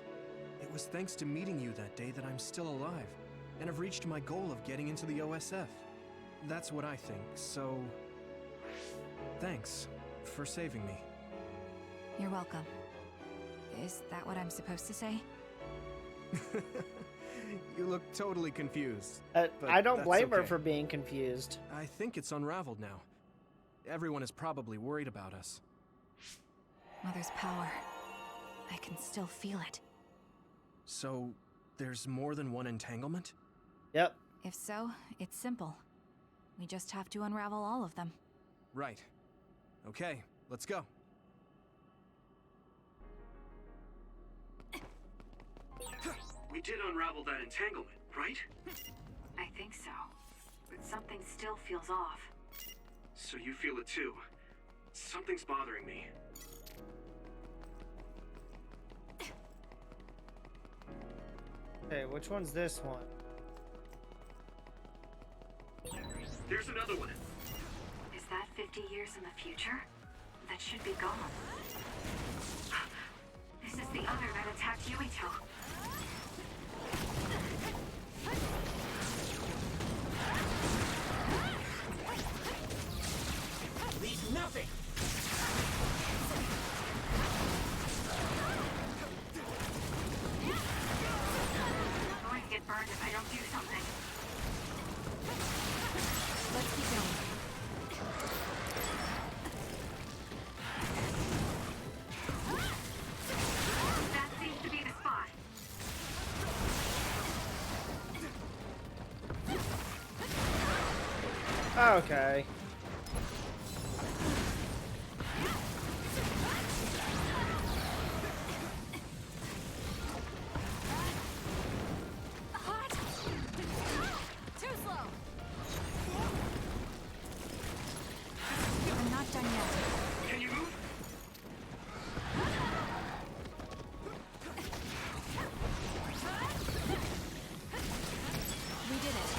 S8: it was thanks to meeting you that day that I'm still alive. and have reached my goal of getting into the OSF. That's what I think, so... Thanks for saving me.
S2: You're welcome. Is that what I'm supposed to say?
S8: You look totally confused.
S6: I don't
S8: that's
S6: blame her
S8: okay.
S6: for being confused.
S8: I think it's unraveled now. Everyone is probably worried about us.
S2: Mother's power. I can still feel it.
S8: So, there's more than one entanglement?
S6: Yep.
S2: If so, it's simple. We just have to unravel all of them.
S8: Right. Okay, let's go.
S17: We did unravel that entanglement, right?
S3: I think so. But something still feels off.
S17: So you feel it too. Something's bothering me.
S6: Okay, which one's this one?
S17: There's another one.
S3: Is that 50 years in the future? That should be gone. This is the other that attacked Yuito.
S10: Leave nothing!
S3: I'm going to get burned if I don't do something.
S2: Let's keep going.
S3: That seems to be the spot.
S6: Okay.
S2: Too slow. I'm not done yet.
S17: Can you move?
S2: We did it.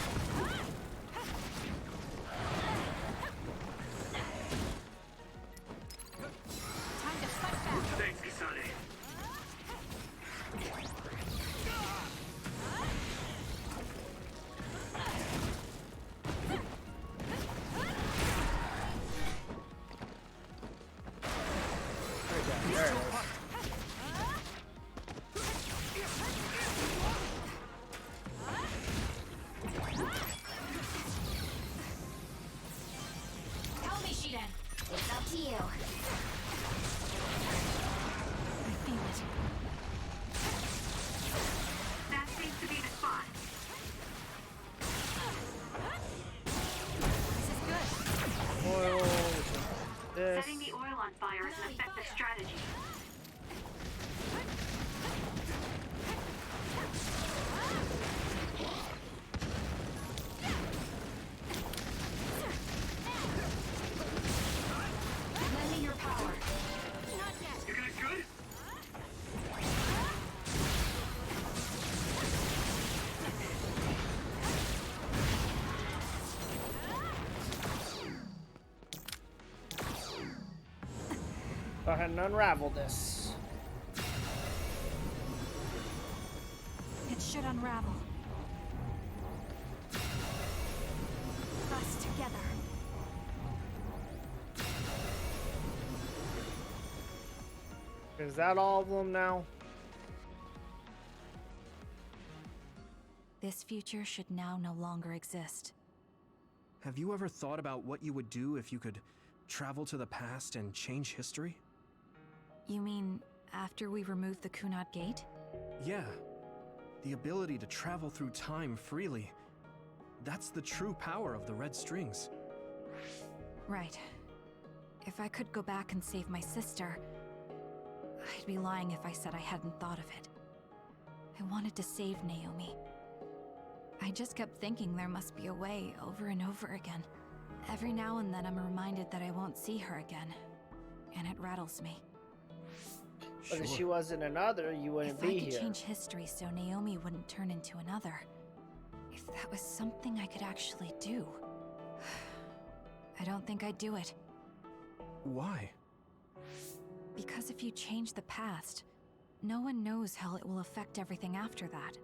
S2: Time to fight back.
S17: Thanks, Kasane.
S6: There it is.
S1: Tell me, Shiden. It's up to you.
S2: I feel it.
S3: That seems to be the spot.
S2: This is good.
S6: Oil. This.
S3: Setting the oil on fire is an effective strategy.
S1: Lend me your power.
S17: You guys good?
S6: Go ahead and unravel this.
S2: It should unravel. Us together.
S6: Is that all of them now?
S2: This future should now no longer exist.
S8: Have you ever thought about what you would do if you could travel to the past and change history?
S2: You mean after we remove the Kunad Gate?
S8: Yeah. The ability to travel through time freely. That's the true power of the red strings.
S2: Right. If I could go back and save my sister, I'd be lying if I said I hadn't thought of it. I wanted to save Naomi. I just kept thinking there must be a way over and over again. Every now and then I'm reminded that I won't see her again, and it rattles me.
S6: But if she wasn't another, you wouldn't be
S2: If I could
S6: here.
S2: change history so Naomi wouldn't turn into another. If that was something I could actually do. I don't think I'd do it.
S8: Why?
S2: Because if you change the past, no one knows how it will affect everything after that.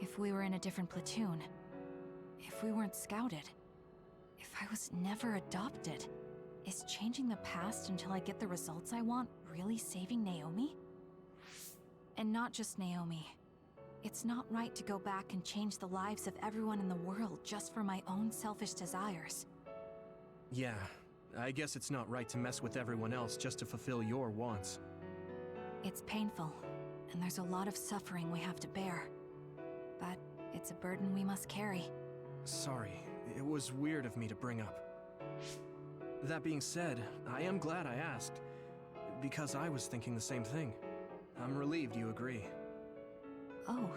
S2: If we were in a different platoon. If we weren't scouted. If I was never adopted. Is changing the past until I get the results I want really saving Naomi? And not just Naomi. It's not right to go back and change the lives of everyone in the world just for my own selfish desires.
S8: Yeah, I guess it's not right to mess with everyone else just to fulfill your wants.
S2: It's painful, and there's a lot of suffering we have to bear. But it's a burden we must carry.
S8: Sorry, it was weird of me to bring up. That being said, I am glad I asked, because I was thinking the same thing. I'm relieved you agree.
S2: Oh.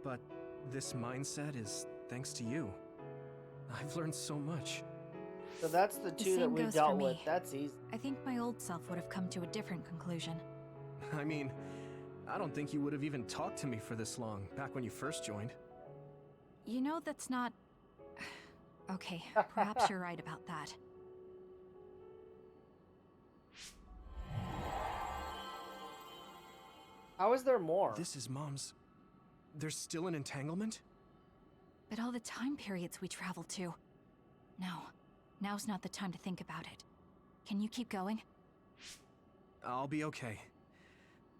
S8: But this mindset is thanks to you. I've learned so much.
S6: So that's the two that we dealt with. That's easy.
S2: I think my old self would have come to a different conclusion.
S8: I mean, I don't think you would have even talked to me for this long, back when you first joined.
S2: You know, that's not... Okay, perhaps you're right about that.
S6: How is there more?
S8: This is Mom's... There's still an entanglement?
S2: But all the time periods we travel to... No, now's not the time to think about it. Can you keep going?
S8: I'll be okay.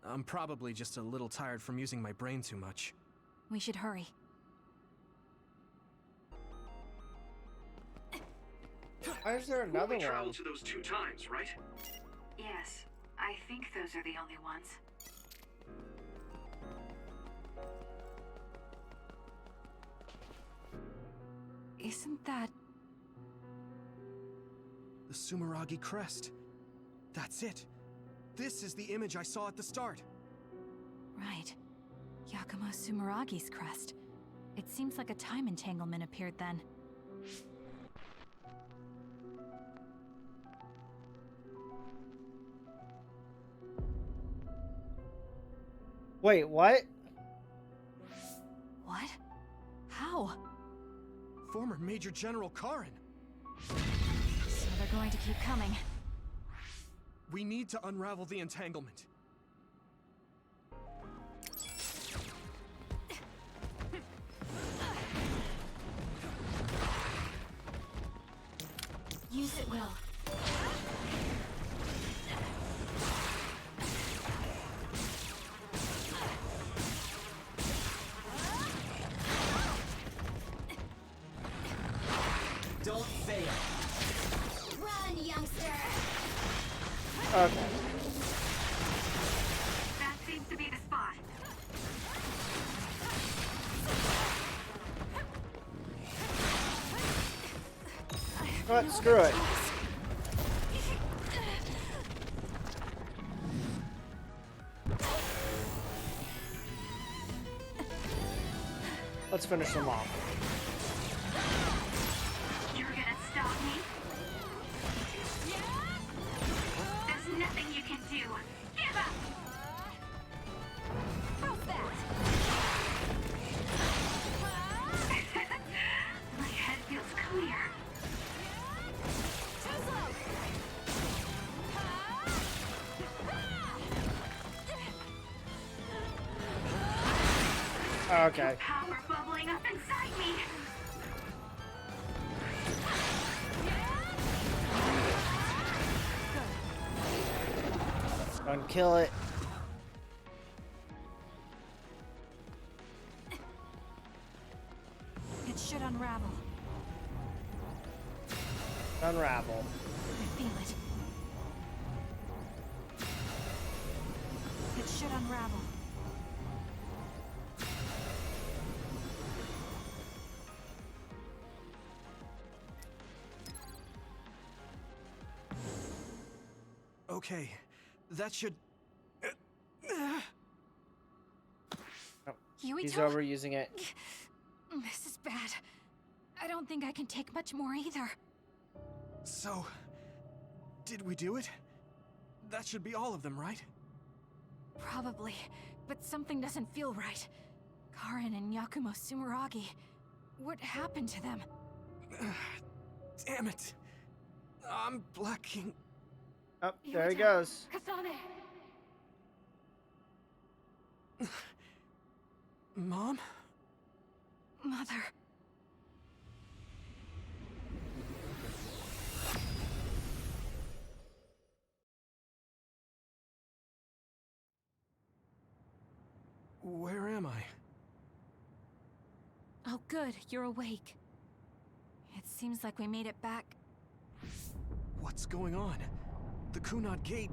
S8: I'm probably just a little tired from using my brain too much.
S2: We should hurry.
S6: Why is there another
S17: We
S6: one?
S17: traveled to those 2 times, right?
S3: Yes, I think those are the only ones.
S2: Isn't that...
S8: The Sumeragi crest. That's it. This is the image I saw at the start.
S2: Right. Yakumo Sumeragi's crest. It seems like a time entanglement appeared then.
S6: Wait, what?
S2: What? How?
S8: Former Major General Karin.
S2: So they're going to keep coming.
S8: We need to unravel the entanglement.
S11: Use it well.
S10: Don't fail.
S16: Run, youngster!
S6: Okay.
S3: That seems to be the spot.
S6: What? Screw it. Let's finish them off.
S3: You're gonna stop me? There's nothing you can do. Give up!
S16: How's that?
S3: My head feels clear.
S16: Too slow!
S6: Okay.
S3: Power bubbling up inside me.
S6: Go and kill it.
S2: It should unravel.
S6: Unravel.
S2: I feel it. It should unravel.
S8: Okay, that should...
S6: Oh,
S2: Yuito?
S6: he's overusing it.
S2: This is bad. I don't think I can take much more either.
S8: So, did we do it? That should be all of them, right?
S2: Probably, but something doesn't feel right. Karin and Yakumo Sumeragi. What happened to them?
S8: Damn it. I'm blacking.
S6: Oh, there he goes.
S14: Kasane!
S8: Mom?
S21: Mother.
S8: Where am I?
S11: Oh, good, you're awake. It seems like we made it back.
S8: What's going on? The Kunad Gate.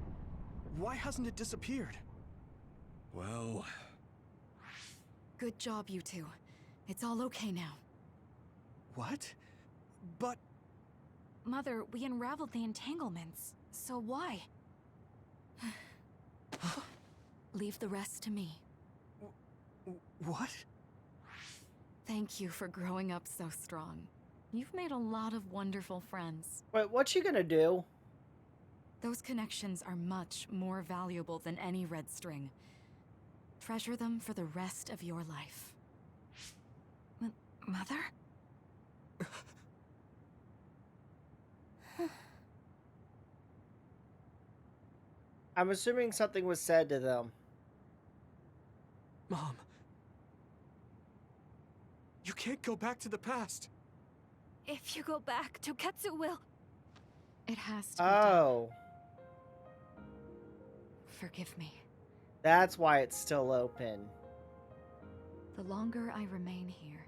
S8: Why hasn't it disappeared?
S9: Well...
S21: Good job, you two. It's all okay now.
S8: What? But...
S2: Mother, we unraveled the entanglements. So why?
S21: Leave the rest to me.
S8: What?
S21: Thank you for growing up so strong. You've made a lot of wonderful friends.
S6: Wait, what's she gonna do?
S21: Those connections are much more valuable than any red string. Treasure them for the rest of your life.
S2: Mother?
S6: I'm assuming something was said to them.
S8: Mom. You can't go back to the past.
S11: If you go back, Toketsu will...
S21: It has to be
S6: Oh.
S21: done. Forgive me.
S6: That's why it's still open.
S21: The longer I remain here,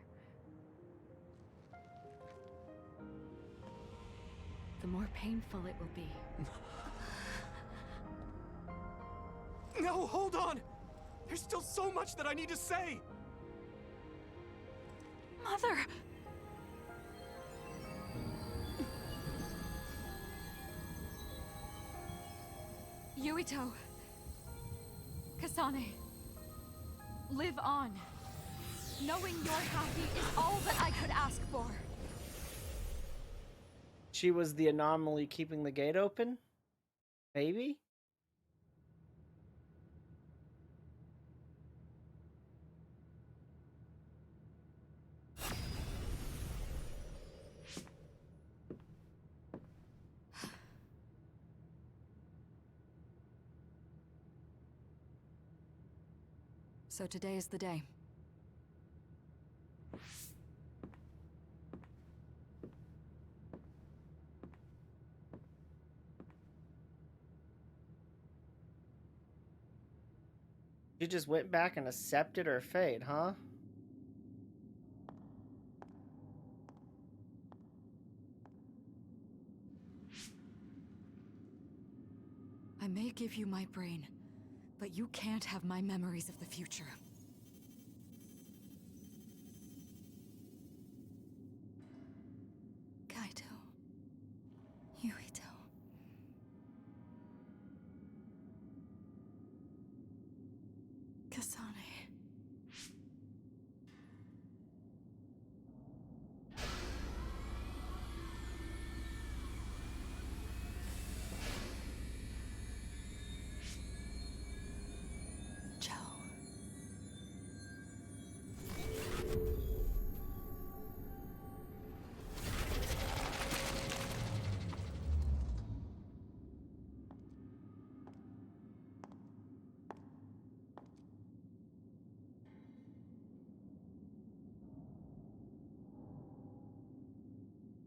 S21: the more painful it will be.
S8: No, hold on! There's still so much that I need to say!
S11: Mother!
S2: Yuito. Kasane. Live on. Knowing you're happy is all that I could ask for.
S6: She was the anomaly keeping the gate open? Maybe?
S21: So today is the day.
S6: She just went back and accepted her fate, huh?
S21: I may give you my brain, but you can't have my memories of the future. Kaito. Yuito. Kasane. Joe.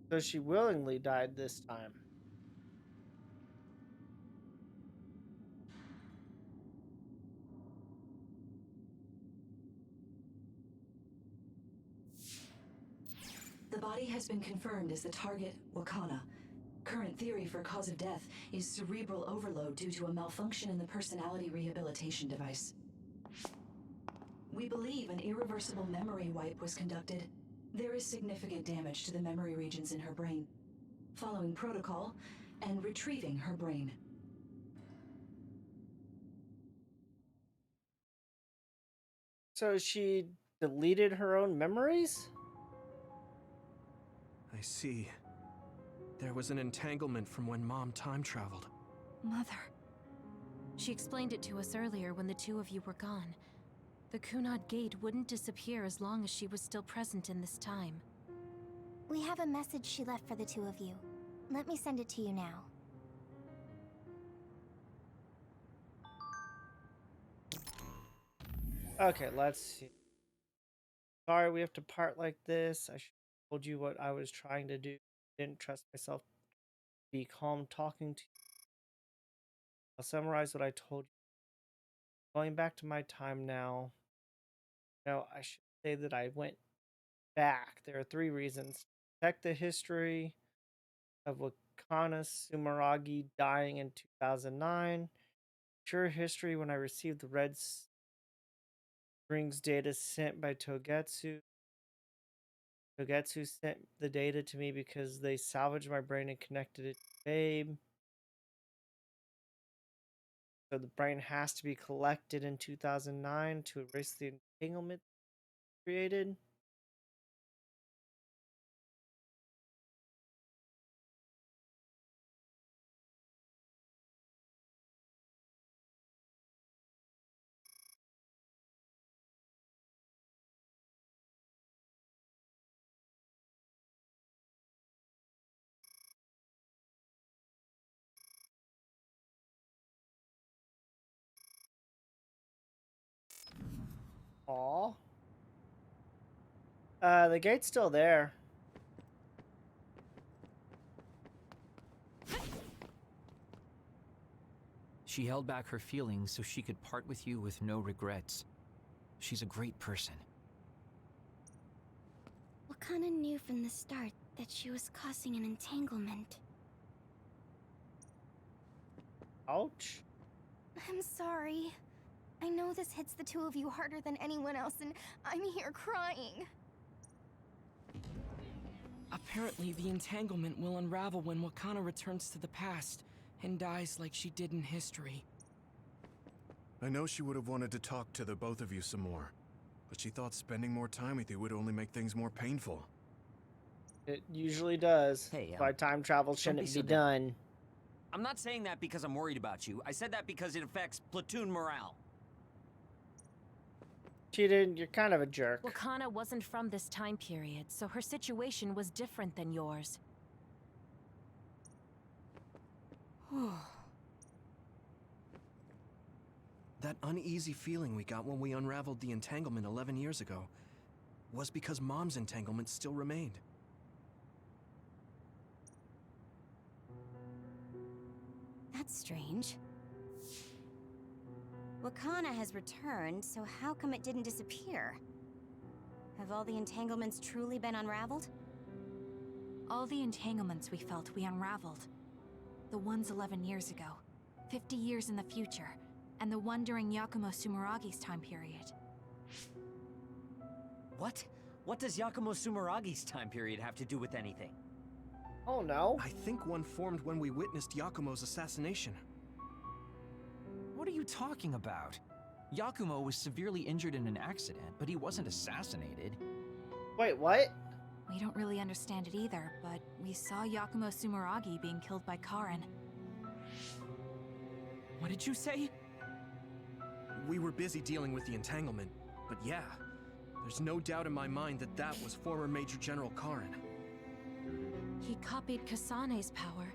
S6: So she willingly died this time.
S18: The body has been confirmed as the target, Wakana. Current theory for cause of death is cerebral overload due to a malfunction in the personality rehabilitation device. We believe an irreversible memory wipe was conducted. There is significant damage to the memory regions in her brain. Following protocol and retrieving her brain.
S6: So she deleted her own memories?
S8: I see. There was an entanglement from when Mom time traveled.
S11: Mother. She explained it to us earlier when the two of you were gone. The Kunad Gate wouldn't disappear as long as she was still present in this time.
S5: We have a message she left for the two of you. Let me send it to you now.
S6: Okay, let's see. sorry we have to part like this. I should have told you what I was trying to do. Didn't trust myself to be calm talking to you. I'll summarize what I told you. Going back to my time now. Now, I should say that I went back. There are 3 reasons. Check the history of Wakana Sumeragi dying in 2009. Sure history when I received the Red Strings data sent by Togetsu. Togetsu sent the data to me because they salvaged my brain and connected it to Babe. So the brain has to be collected in 2009 to erase the entanglement created. Aw. The gate's still there.
S13: She held back her feelings so she could part with you with no regrets. She's a great person.
S1: Wakana knew from the start that she was causing an entanglement.
S6: Ouch.
S5: I'm sorry. I know this hits the 2 of you harder than anyone else, and I'm here crying.
S7: Apparently, the entanglement will unravel when Wakana returns to the past and dies like she did in history.
S9: I know she would have wanted to talk to the both of you some more, but she thought spending more time with you would only make things more painful.
S6: It usually does.
S10: Hey,
S6: Why time travel shouldn't be done.
S10: I'm not saying that because I'm worried about you. I said that because it affects platoon morale.
S6: Cheated, you're kind of a jerk.
S11: Wakana wasn't from this time period, so her situation was different than yours.
S8: That uneasy feeling we got when we unraveled the entanglement 11 years ago was because Mom's entanglement still remained.
S16: That's strange. Wakana has returned, so how come it didn't disappear? Have all the entanglements truly been unraveled?
S2: All the entanglements we felt we unraveled. The ones 11 years ago, 50 years in the future, and the one during Yakumo Sumeragi's time period.
S10: What? What does Yakumo Sumeragi's time period have to do with anything?
S6: Oh no.
S8: I think one formed when we witnessed Yakumo's assassination.
S13: What are you talking about? Yakumo was severely injured in an accident, but he wasn't assassinated.
S6: Wait, what?
S2: We don't really understand it either, but we saw Yakumo Sumeragi being killed by Karin.
S7: What did you say?
S8: We were busy dealing with the entanglement, but yeah, there's no doubt in my mind that that was former Major General Karin.
S11: He copied Kasane's power.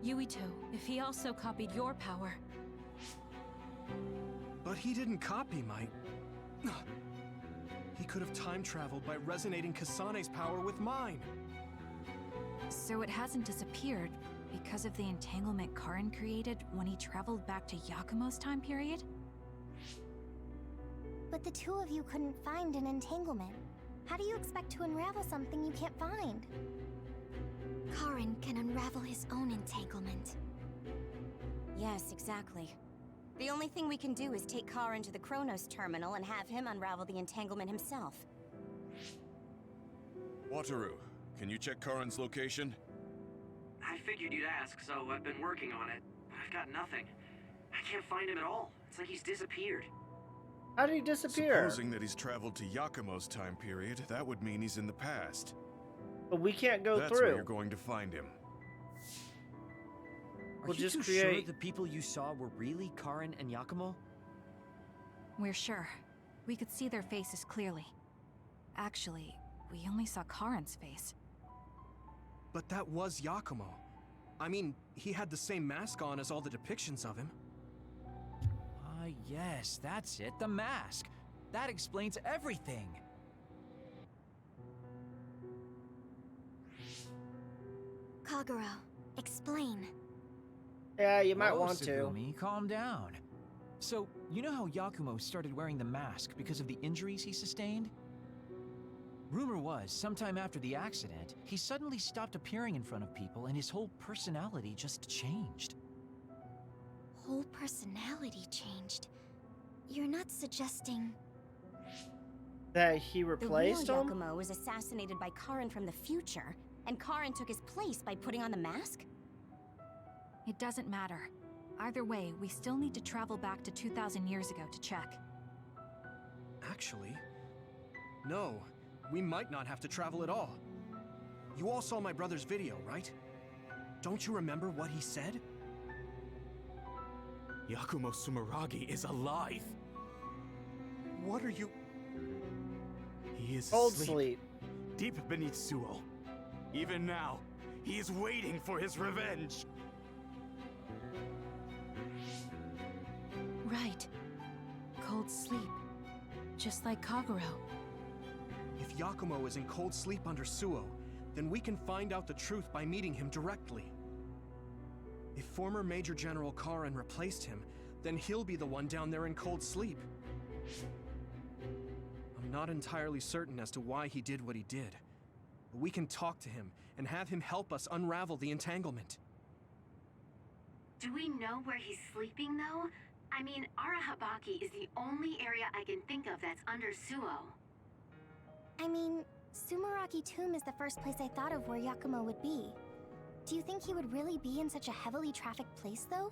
S11: Yuito, if he also copied your power.
S8: But he didn't copy my... He could have time traveled by resonating Kasane's power with mine.
S2: So it hasn't disappeared because of the entanglement Karin created when he traveled back to Yakumo's time period?
S5: But the 2 of you couldn't find an entanglement. How do you expect to unravel something you can't find?
S1: Karin can unravel his own entanglement.
S16: Yes, exactly. The only thing we can do is take Karin to the Chronos terminal and have him unravel the entanglement himself.
S9: Wataru, can you check Karin's location?
S17: I figured you'd ask, so I've been working on it, but I've got nothing. I can't find him at all. It's like he's disappeared.
S6: How did he disappear?
S9: Supposing that he's traveled to Yakumo's time period, that would mean he's in the past.
S6: But we can't go
S9: That's
S6: through.
S9: where you're going to find him.
S10: Are you too sure the people you saw were really Karin and Yakumo?
S2: We're sure. We could see their faces clearly. Actually, we only saw Karin's face.
S8: But that was Yakumo. I mean, he had the same mask on as all the depictions of him.
S13: Ah, yes, that's it, the mask. That explains everything.
S1: Kagero, explain.
S6: Yeah, you might
S13: Whoa,
S6: want to.
S13: Tsugumi, calm down. So, you know how Yakumo started wearing the mask because of the injuries he sustained? Rumor was, sometime after the accident, he suddenly stopped appearing in front of people and his whole personality just changed.
S1: Whole personality changed. You're not suggesting...
S6: That he replaced
S16: the real
S6: him?
S16: Yakumo was assassinated by Karin from the future, and Karin took his place by putting on the mask?
S2: It doesn't matter. Either way, we still need to travel back to 2,000 years ago to check.
S8: Actually, no. We might not have to travel at all. You all saw my brother's video, right? Don't you remember what he said?
S20: Yakumo Sumeragi is alive!
S8: What are you...
S20: He is
S6: Cold
S20: asleep.
S6: sleep.
S20: Deep beneath Suo. Even now, he is waiting for his revenge!
S11: Right. Cold sleep. Just like Kagero.
S8: If Yakumo is in cold sleep under Suo, then we can find out the truth by meeting him directly. If former Major General Karin replaced him, then he'll be the one down there in cold sleep. I'm not entirely certain as to why he did what he did, but we can talk to him and have him help us unravel the entanglement.
S3: Do we know where he's sleeping, though? I mean, Arahabaki is the only area I can think of that's under Suo.
S5: I mean, Sumeragi Tomb is the first place I thought of where Yakumo would be. Do you think he would really be in such a heavily trafficked place, though?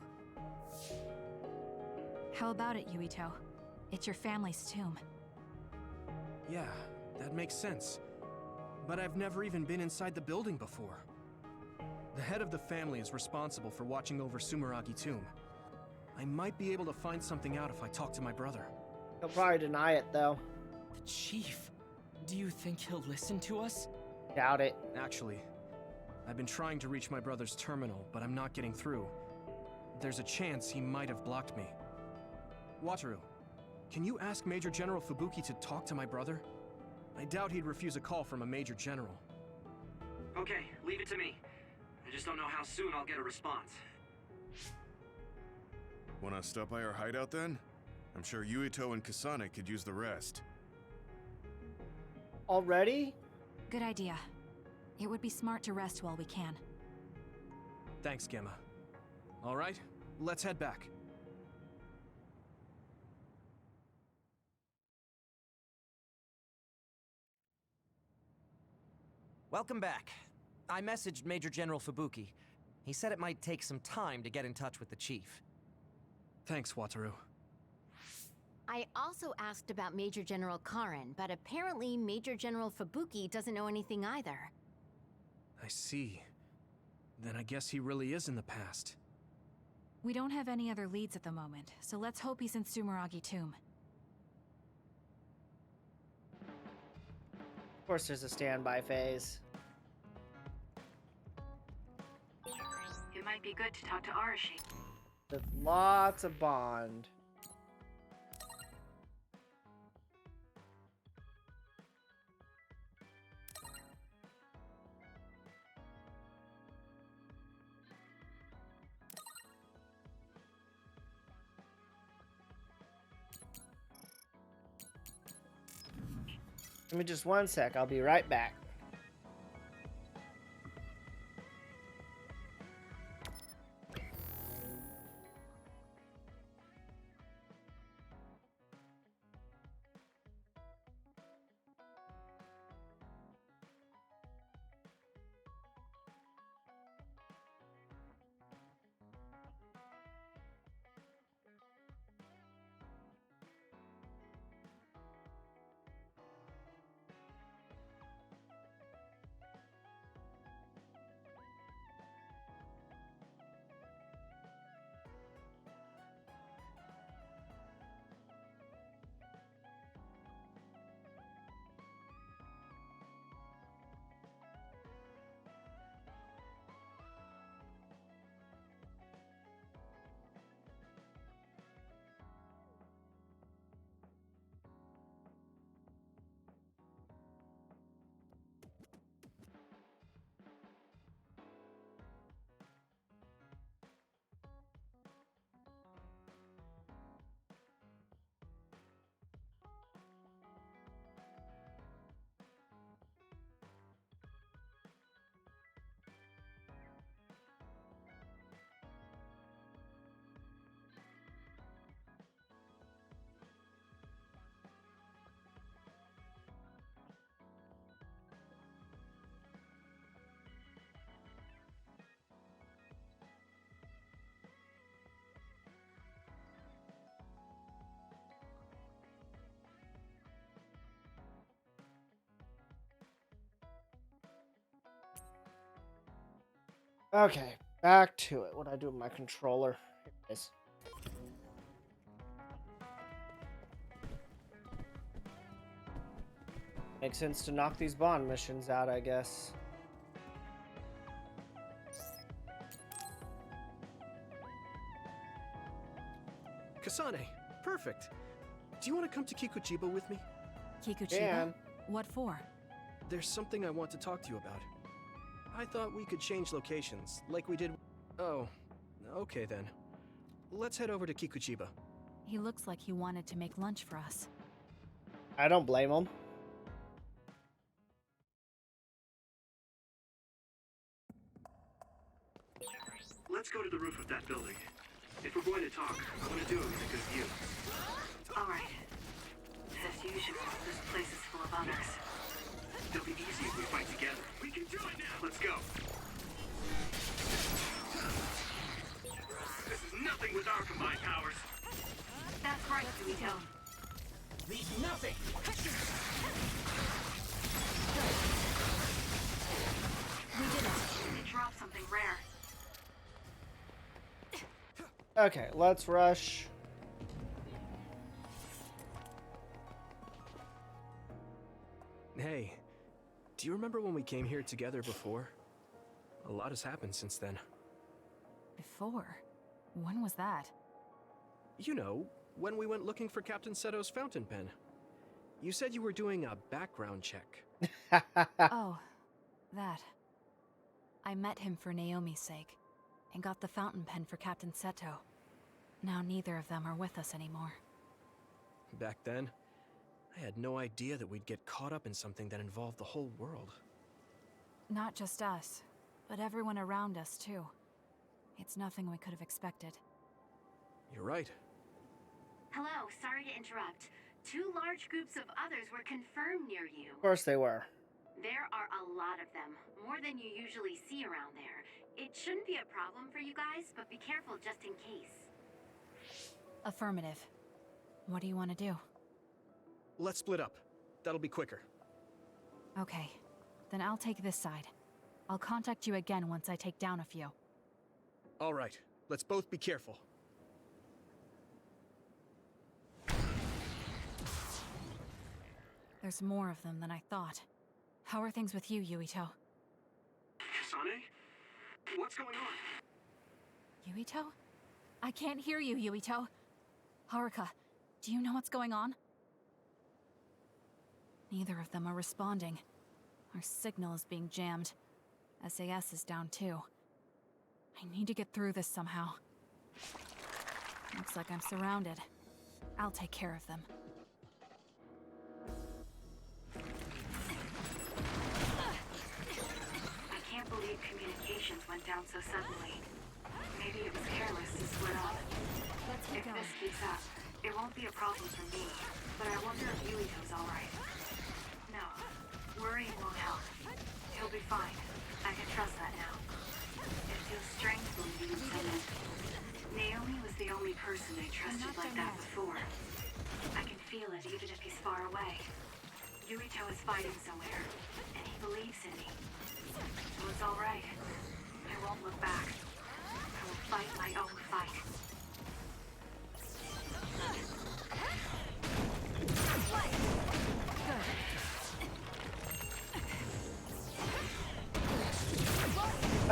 S2: How about it, Yuito? It's your family's tomb.
S8: Yeah, that makes sense. But I've never even been inside the building before. The head of the family is responsible for watching over Sumeragi Tomb. I might be able to find something out if I talk to my brother.
S6: He'll probably deny it, though.
S7: The chief. Do you think he'll listen to us?
S6: Doubt it.
S8: Actually, I've been trying to reach my brother's terminal, but I'm not getting through. There's a chance he might have blocked me. Wataru, can you ask Major General Fubuki to talk to my brother? I doubt he'd refuse a call from a Major General.
S17: Okay, leave it to me. I just don't know how soon I'll get a response.
S9: Wanna stop by our hideout then? I'm sure Yuito and Kasane could use the rest.
S6: Already?
S2: Good idea. It would be smart to rest while we can.
S8: Thanks, Gemma. All right, let's head back.
S10: Welcome back. I messaged Major General Fubuki. He said it might take some time to get in touch with the chief.
S8: Thanks, Wataru.
S12: I also asked about Major General Karin, but apparently Major General Fubuki doesn't know anything either.
S8: I see. Then I guess he really is in the past.
S2: We don't have any other leads at the moment, so let's hope he's in Sumeragi Tomb.
S6: Of course there's a standby phase.
S3: It might be good to talk to Arashi.
S6: With lots of bond. Give me just one sec, I'll be right back. Okay, back to it. What do I do with my controller? Here it is. Makes sense to knock these bond missions out, I guess.
S8: Kasane, perfect. Do you want to come to Kikuchiba with me?
S2: Kikuchiba?
S6: Can.
S2: What for?
S8: There's something I want to talk to you about. I thought we could change locations, like we did. Oh, okay then. Let's head over to Kikuchiba.
S2: He looks like he wanted to make lunch for us.
S6: I don't blame him.
S17: Let's go to the roof of that building. If we're going to talk, I want to do it with a good view.
S3: Alright. As usual, this place is full of others.
S17: It'll be easy if we fight together. We can do it now! Let's go! This is nothing with our combined powers.
S3: That's right, Yuito.
S10: Leave nothing!
S3: We did it. They dropped something rare.
S6: Okay, let's rush.
S8: Hey, do you remember when we came here together before? A lot has happened since then.
S2: Before? When was that?
S8: You know, when we went looking for Captain Seto's fountain pen. You said you were doing a background check.
S2: Oh, that. I met him for Naomi's sake, and got the fountain pen for Captain Seto. Now neither of them are with us anymore.
S8: Back then, I had no idea that we'd get caught up in something that involved the whole world.
S2: Not just us, but everyone around us too. It's nothing we could have expected.
S8: You're right.
S3: Hello, sorry to interrupt. 2 large groups of others were confirmed near you.
S6: Of course they were.
S3: There are a lot of them, more than you usually see around there. It shouldn't be a problem for you guys, but be careful just in case.
S2: Affirmative. What do you want to do?
S8: Let's split up. That'll be quicker.
S2: Okay, then I'll take this side. I'll contact you again once I take down a few.
S8: All right, let's both be careful.
S2: There's more of them than I thought. How are things with you, Yuito?
S17: Kasane? What's going on?
S2: Yuito? I can't hear you, Yuito. Haruka, do you know what's going on? Neither of them are responding. Our signal is being jammed. SAS is down too. I need to get through this somehow. Looks like I'm surrounded. I'll take care of them.
S3: I can't believe communications went down so suddenly. Maybe it was careless to split up. If this keeps up, it won't be a problem for me, but I wonder if Yuito's alright. No, worrying won't help. He'll be fine. I can trust that now. It feels strange believing in someone. Naomi was the only person I trusted like that before. I can feel it even if he's far away. Yuito is fighting somewhere, and he believes in me. So it's alright. I won't look back. I will fight my own fight.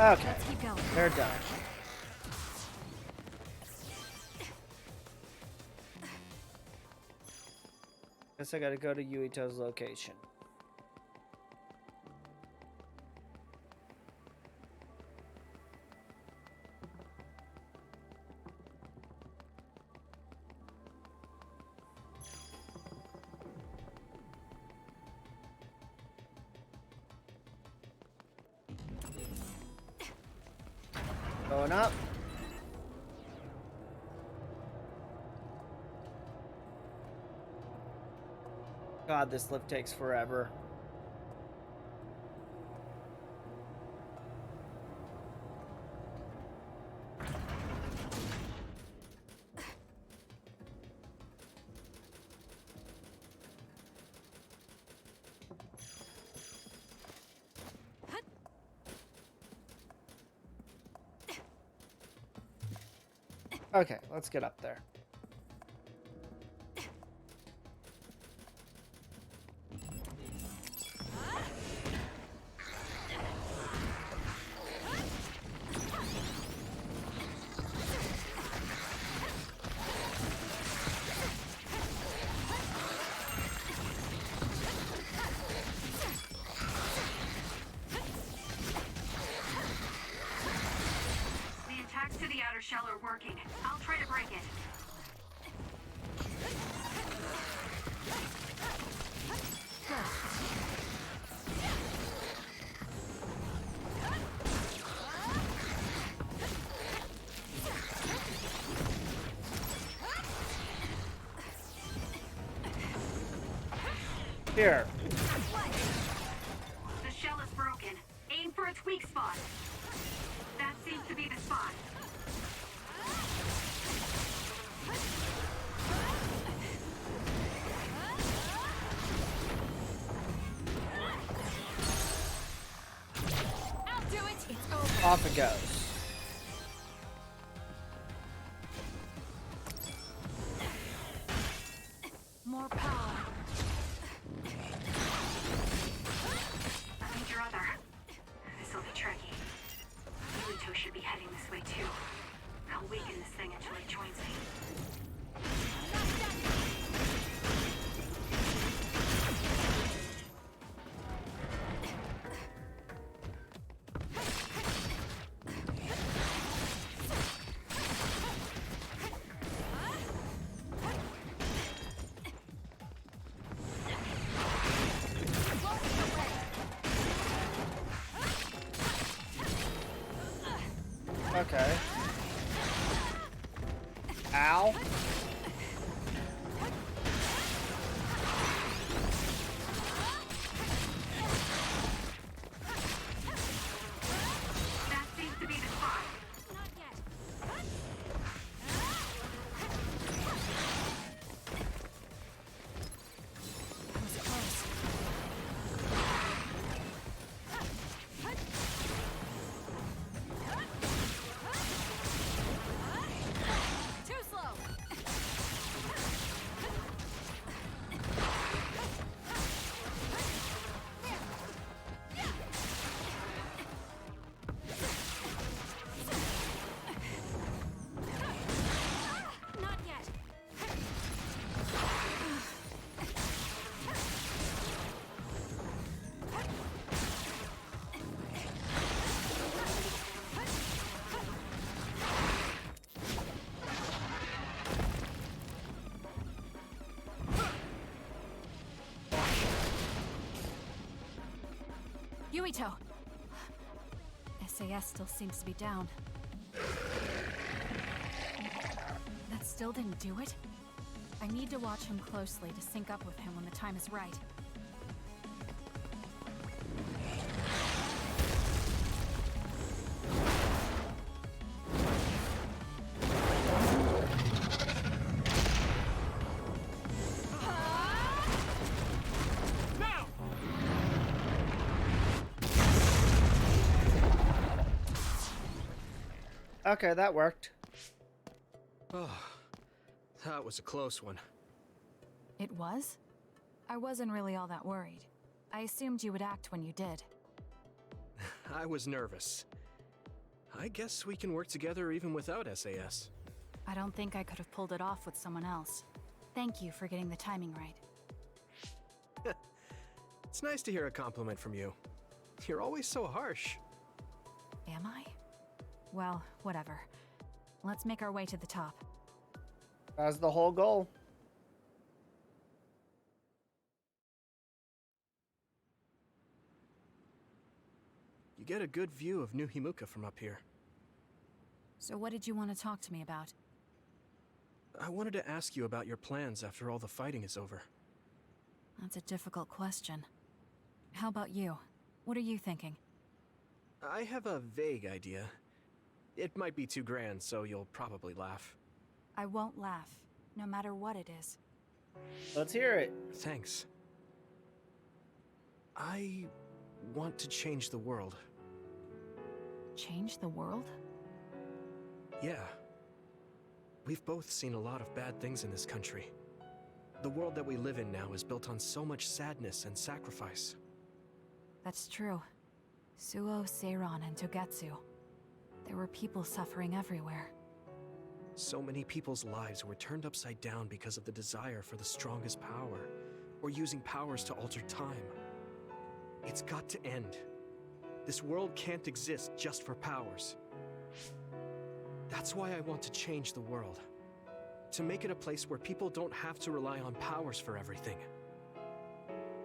S6: Okay, they're done. Guess I gotta go to Yuito's location. Going up. God, this lift takes forever. Okay, let's get up there.
S3: The attacks to the outer shell are working. I'll try to break it.
S6: Here.
S3: The shell is broken. Aim for its weak spot. That seems to be the spot.
S11: I'll do it. It's over.
S6: Off it goes.
S11: More power.
S3: I need your other. This'll be tricky. Yuito should be heading this way too. I'll weaken this thing until it joins me.
S6: Okay. Ow.
S3: That seems to be the spot.
S11: Not yet. That was close. Too slow. Not yet.
S2: Yuito! SAS still seems to be down. That still didn't do it? I need to watch him closely to sync up with him when the time is right.
S6: Okay, that worked.
S8: Oh, that was a close one.
S2: It was? I wasn't really all that worried. I assumed you would act when you did.
S8: I was nervous. I guess we can work together even without SAS.
S2: I don't think I could have pulled it off with someone else. Thank you for getting the timing right.
S8: It's nice to hear a compliment from you. You're always so harsh.
S2: Am I? Well, whatever. Let's make our way to the top.
S6: That's the whole goal.
S8: You get a good view of New Himuka from up here.
S2: So what did you want to talk to me about?
S8: I wanted to ask you about your plans after all the fighting is over.
S2: That's a difficult question. How about you? What are you thinking?
S8: I have a vague idea. It might be too grand, so you'll probably laugh.
S2: I won't laugh, no matter what it is.
S6: Let's hear it.
S8: Thanks. I want to change the world.
S2: Change the world?
S8: Yeah. We've both seen a lot of bad things in this country. The world that we live in now is built on so much sadness and sacrifice.
S2: That's true. Suo, Seiran, and Togetsu. There were people suffering everywhere.
S8: So many people's lives were turned upside down because of the desire for the strongest power, or using powers to alter time. It's got to end. This world can't exist just for powers. That's why I want to change the world. To make it a place where people don't have to rely on powers for everything.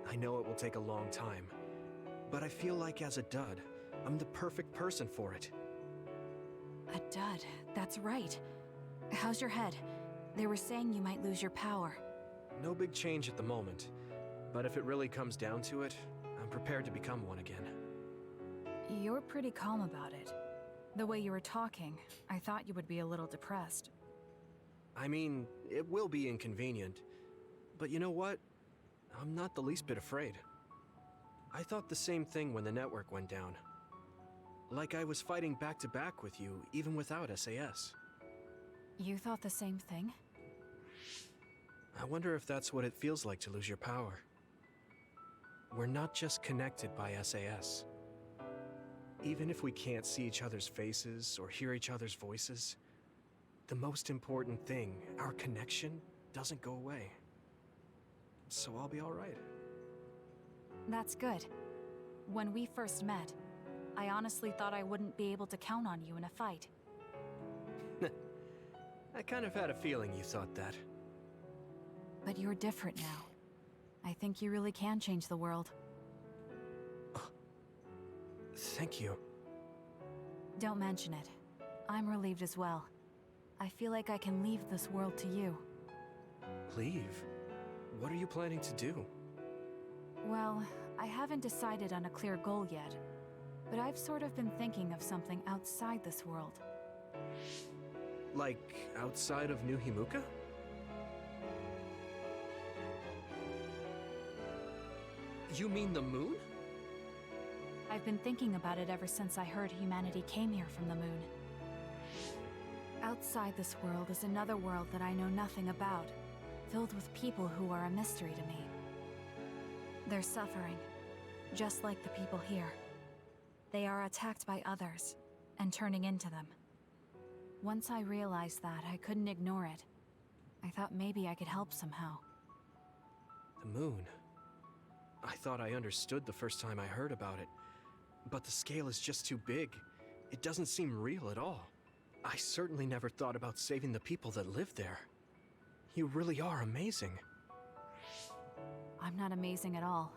S8: I know it will take a long time, but I feel like as a dud, I'm the perfect person for it.
S2: A dud, that's right. How's your head? They were saying you might lose your power.
S8: No big change at the moment, but if it really comes down to it, I'm prepared to become one again.
S2: You're pretty calm about it. The way you were talking, I thought you would be a little depressed.
S8: I mean, it will be inconvenient, but you know what? I'm not the least bit afraid. I thought the same thing when the network went down. Like I was fighting back to back with you, even without SAS.
S2: You thought the same thing?
S8: I wonder if that's what it feels like to lose your power. We're not just connected by SAS. Even if we can't see each other's faces or hear each other's voices, the most important thing, our connection, doesn't go away. So I'll be all right.
S2: That's good. When we first met, I honestly thought I wouldn't be able to count on you in a fight.
S8: I kind of had a feeling you thought that.
S2: But you're different now. I think you really can change the world.
S8: Thank you.
S2: Don't mention it. I'm relieved as well. I feel like I can leave this world to you.
S8: Leave? What are you planning to do?
S2: Well, I haven't decided on a clear goal yet, but I've sort of been thinking of something outside this world.
S8: Like, outside of New Himuka? You mean the moon?
S2: I've been thinking about it ever since I heard humanity came here from the moon. Outside this world is another world that I know nothing about, filled with people who are a mystery to me. They're suffering, just like the people here. They are attacked by others, and turning into them. Once I realized that, I couldn't ignore it. I thought maybe I could help somehow.
S8: The moon. I thought I understood the first time I heard about it, but the scale is just too big. It doesn't seem real at all. I certainly never thought about saving the people that live there. You really are amazing.
S2: I'm not amazing at all.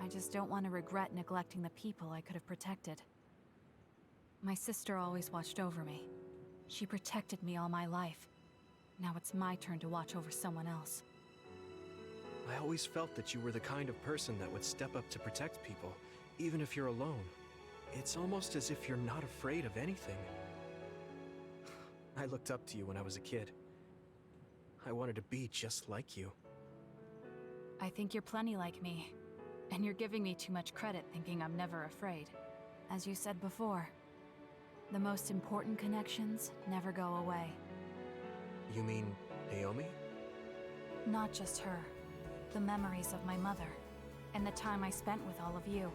S2: I just don't want to regret neglecting the people I could have protected. My sister always watched over me. She protected me all my life. Now it's my turn to watch over someone else.
S8: I always felt that you were the kind of person that would step up to protect people, even if you're alone. It's almost as if you're not afraid of anything. I looked up to you when I was a kid. I wanted to be just like you.
S2: I think you're plenty like me, and you're giving me too much credit thinking I'm never afraid. As you said before, the most important connections never go away.
S8: You mean Naomi?
S2: Not just her. The memories of my mother, and the time I spent with all of you.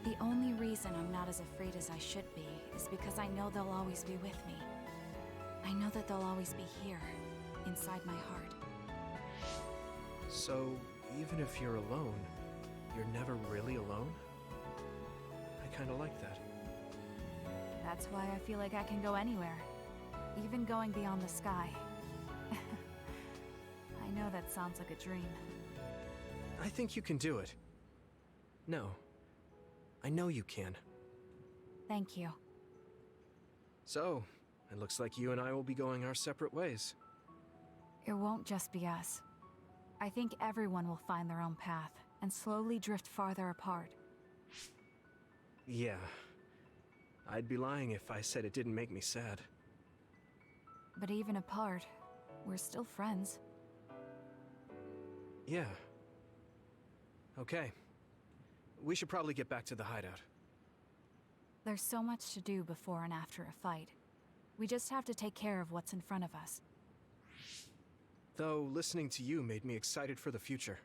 S2: The only reason I'm not as afraid as I should be is because I know they'll always be with me. I know that they'll always be here, inside my heart.
S8: So, even if you're alone, you're never really alone? I kinda like that.
S2: That's why I feel like I can go anywhere, even going beyond the sky. I know that sounds like a dream.
S8: I think you can do it. No. I know you can.
S2: Thank you.
S8: So, it looks like you and I will be going our separate ways.
S2: It won't just be us. I think everyone will find their own path and slowly drift farther apart.
S8: Yeah. I'd be lying if I said it didn't make me sad.
S2: But even apart, we're still friends.
S8: Yeah. Okay. We should probably get back to the hideout.
S2: There's so much to do before and after a fight. We just have to take care of what's in front of us.
S8: Though listening to you made me excited for the future.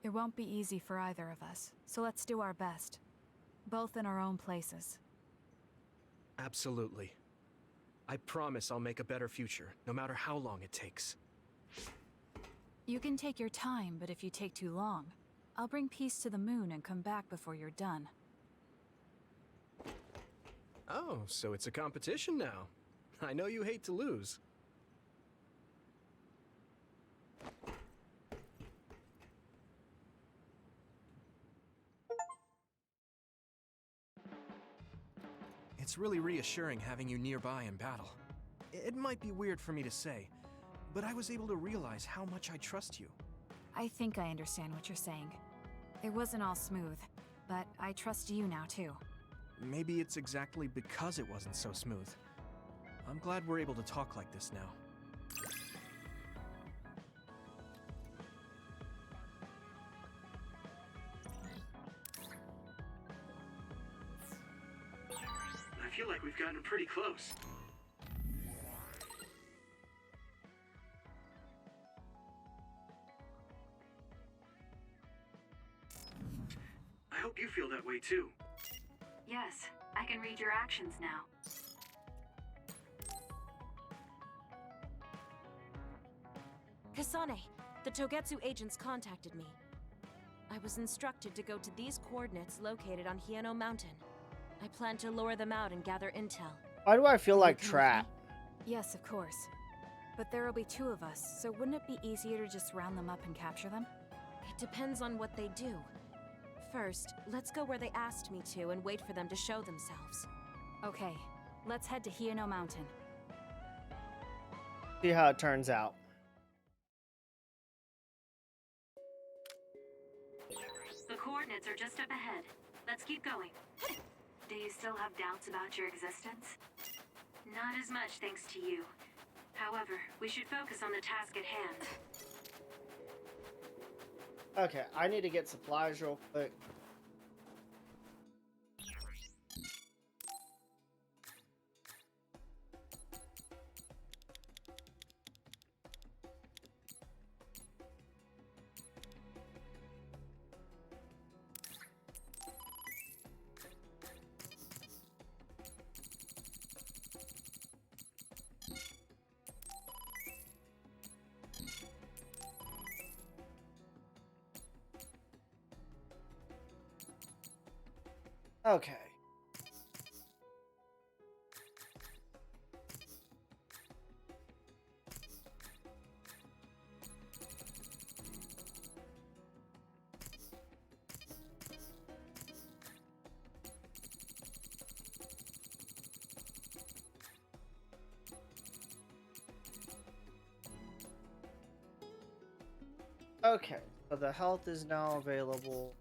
S2: It won't be easy for either of us, so let's do our best. Both in our own places.
S8: Absolutely. I promise I'll make a better future, no matter how long it takes.
S2: You can take your time, but if you take too long, I'll bring peace to the moon and come back before you're done.
S8: Oh, so it's a competition now. I know you hate to lose. It's really reassuring having you nearby in battle. It might be weird for me to say, but I was able to realize how much I trust you.
S2: I think I understand what you're saying. It wasn't all smooth, but I trust you now too.
S8: Maybe it's exactly because it wasn't so smooth. I'm glad we're able to talk like this now.
S17: I feel like we've gotten pretty close. I hope you feel that way too.
S3: Yes, I can read your actions now.
S11: Kasane, the Togetsu agents contacted me. I was instructed to go to these coordinates located on Hieno Mountain. I plan to lure them out and gather intel.
S6: Why do I feel like Trap?
S2: Yes, of course. But there will be 2 of us, so wouldn't it be easier to just round them up and capture them?
S11: It depends on what they do. First, let's go where they asked me to and wait for them to show themselves.
S2: Okay, let's head to Hieno Mountain.
S6: See how it turns out.
S3: The coordinates are just up ahead. Let's keep going. Do you still have doubts about your existence? Not as much thanks to you. However, we should focus on the task at hand.
S6: Okay, I need to get supplies real quick. Okay. Okay, so the health is now available.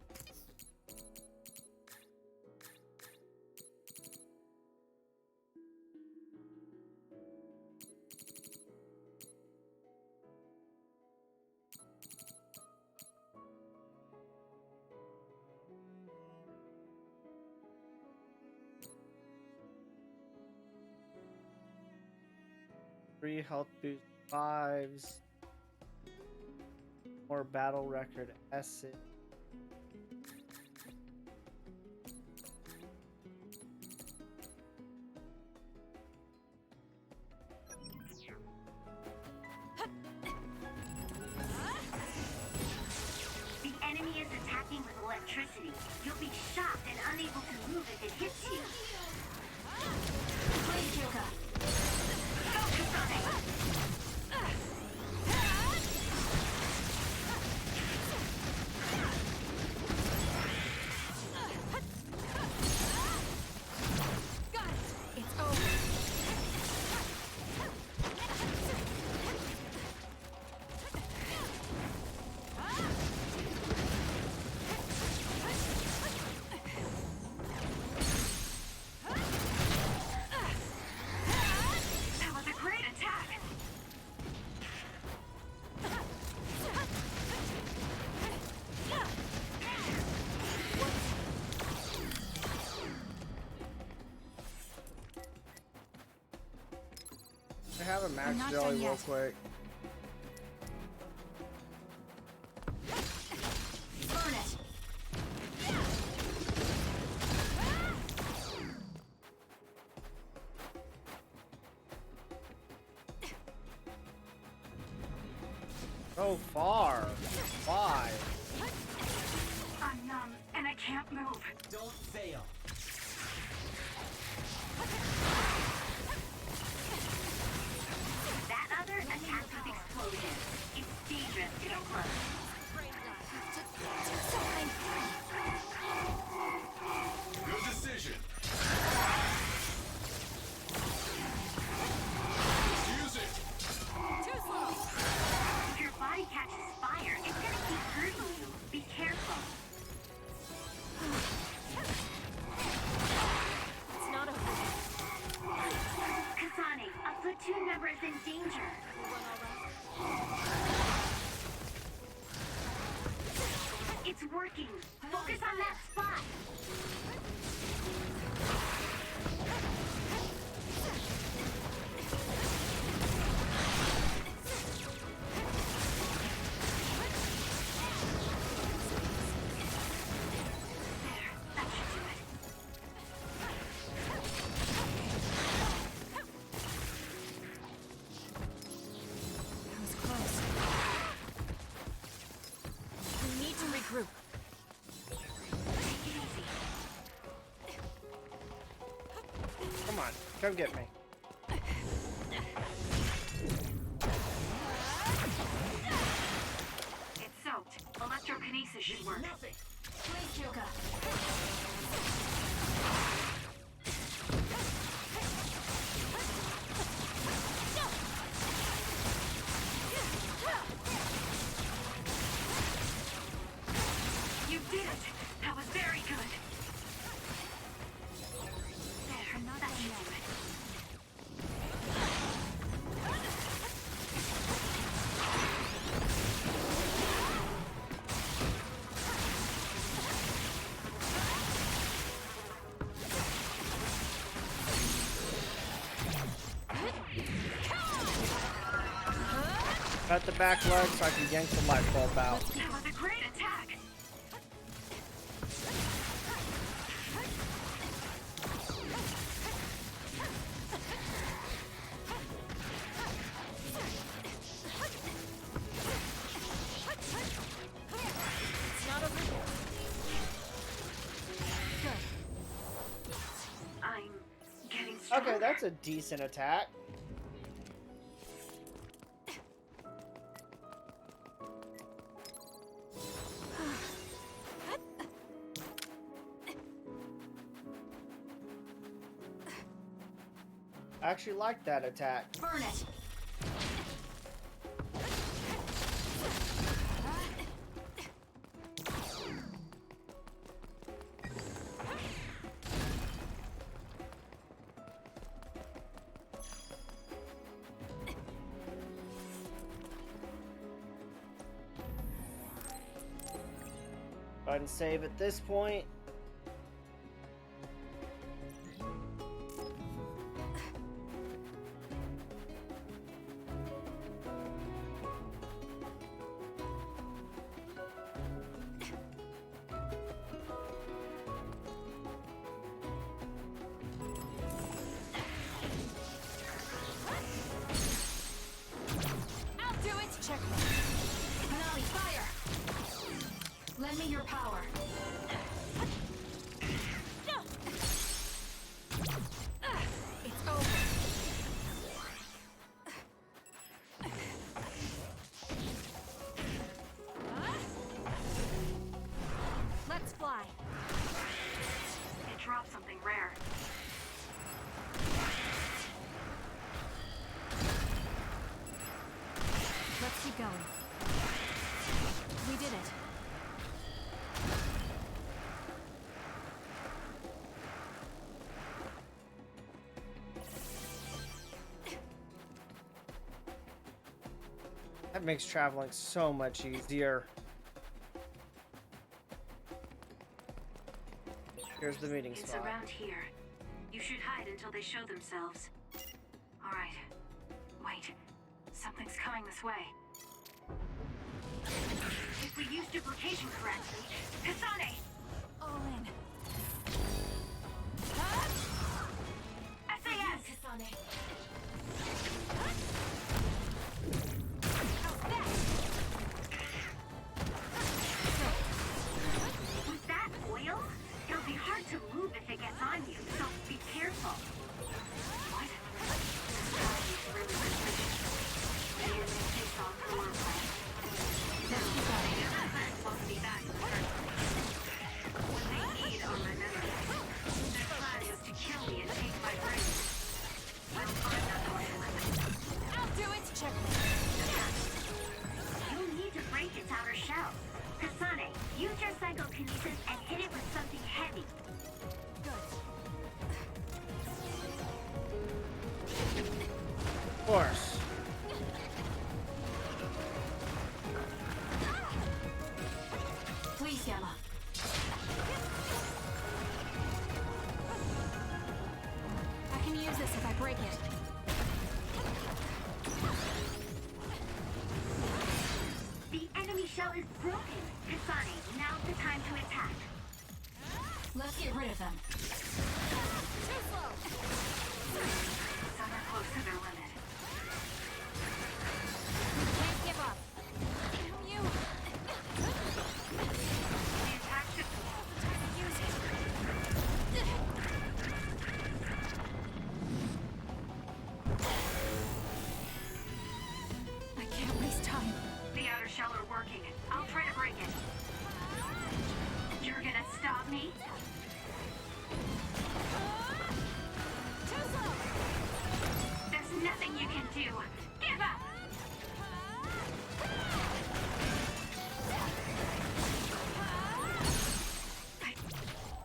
S6: Free health boost 5s. More battle record S's.
S3: The enemy is attacking with electricity. You'll be shocked and unable to move if it hits you. Please, Yuka. Focus on it.
S6: I have a
S2: I'm
S6: max
S2: not
S6: jelly
S2: done
S6: real
S2: yet.
S6: quick.
S3: Burn it!
S6: So far. Why?
S3: I'm numb and I can't move.
S10: Don't fail.
S3: That other attacks with explosions. It's dangerous to go close.
S9: Good decision. Use it.
S3: Too slow. If your body catches fire, it's gonna keep hurting you. Be careful.
S11: It's not over.
S3: Kasane, a platoon member is in danger. It's working. Focus on that spot. That should do it.
S11: That was close. We need to regroup.
S6: Come on, come get me.
S3: It's soaked. Electrokinesis should work.
S14: Please, Kyoka.
S3: You did it! That was very good! There, that should do it.
S6: Cut the back leg so I can yank the light bulb out.
S3: That was a great attack!
S11: It's not over yet.
S3: I'm getting stronger.
S6: Okay, that's a decent attack. I actually like that attack.
S3: Burn it!
S6: Go ahead and save at this point.
S11: I'll do it! Check.
S14: Hanami, fire! Lend me your power.
S11: It's over. Let's fly.
S3: It dropped something rare.
S11: Let's keep going. We did it.
S6: That makes traveling so much easier. Here's the meeting
S3: It's
S6: spot.
S3: around here. You should hide until they show themselves. Alright. Wait, something's coming this way. If we use duplication correctly, Kasane!
S2: All in.
S3: SAS!
S11: Kasane.
S3: With that oil, it'll be hard to move if it gets on you, so be careful. What? Really and takes off the more plan. That's supposed to be back in the first place. What they need are my memories. Their plan is to kill me and take my brain. I'm not going to let them.
S11: I'll do it! Check.
S3: You'll need to break its outer shell. Kasane, use your psychokinesis and hit it with something heavy.
S6: Of course.
S11: Please, Gamma.
S2: I can use this if I break it.
S3: The enemy shell is broken. Kasane, now's the time to attack.
S11: Let's get rid of them.
S3: Too slow. Some are close to their limit.
S11: Can't give up. Damn you.
S3: The attack should
S11: Use it.
S2: I can't waste time.
S3: The outer shell are working. I'll try to break it. You're gonna stop me?
S11: Too slow.
S3: There's nothing you can do. Give up!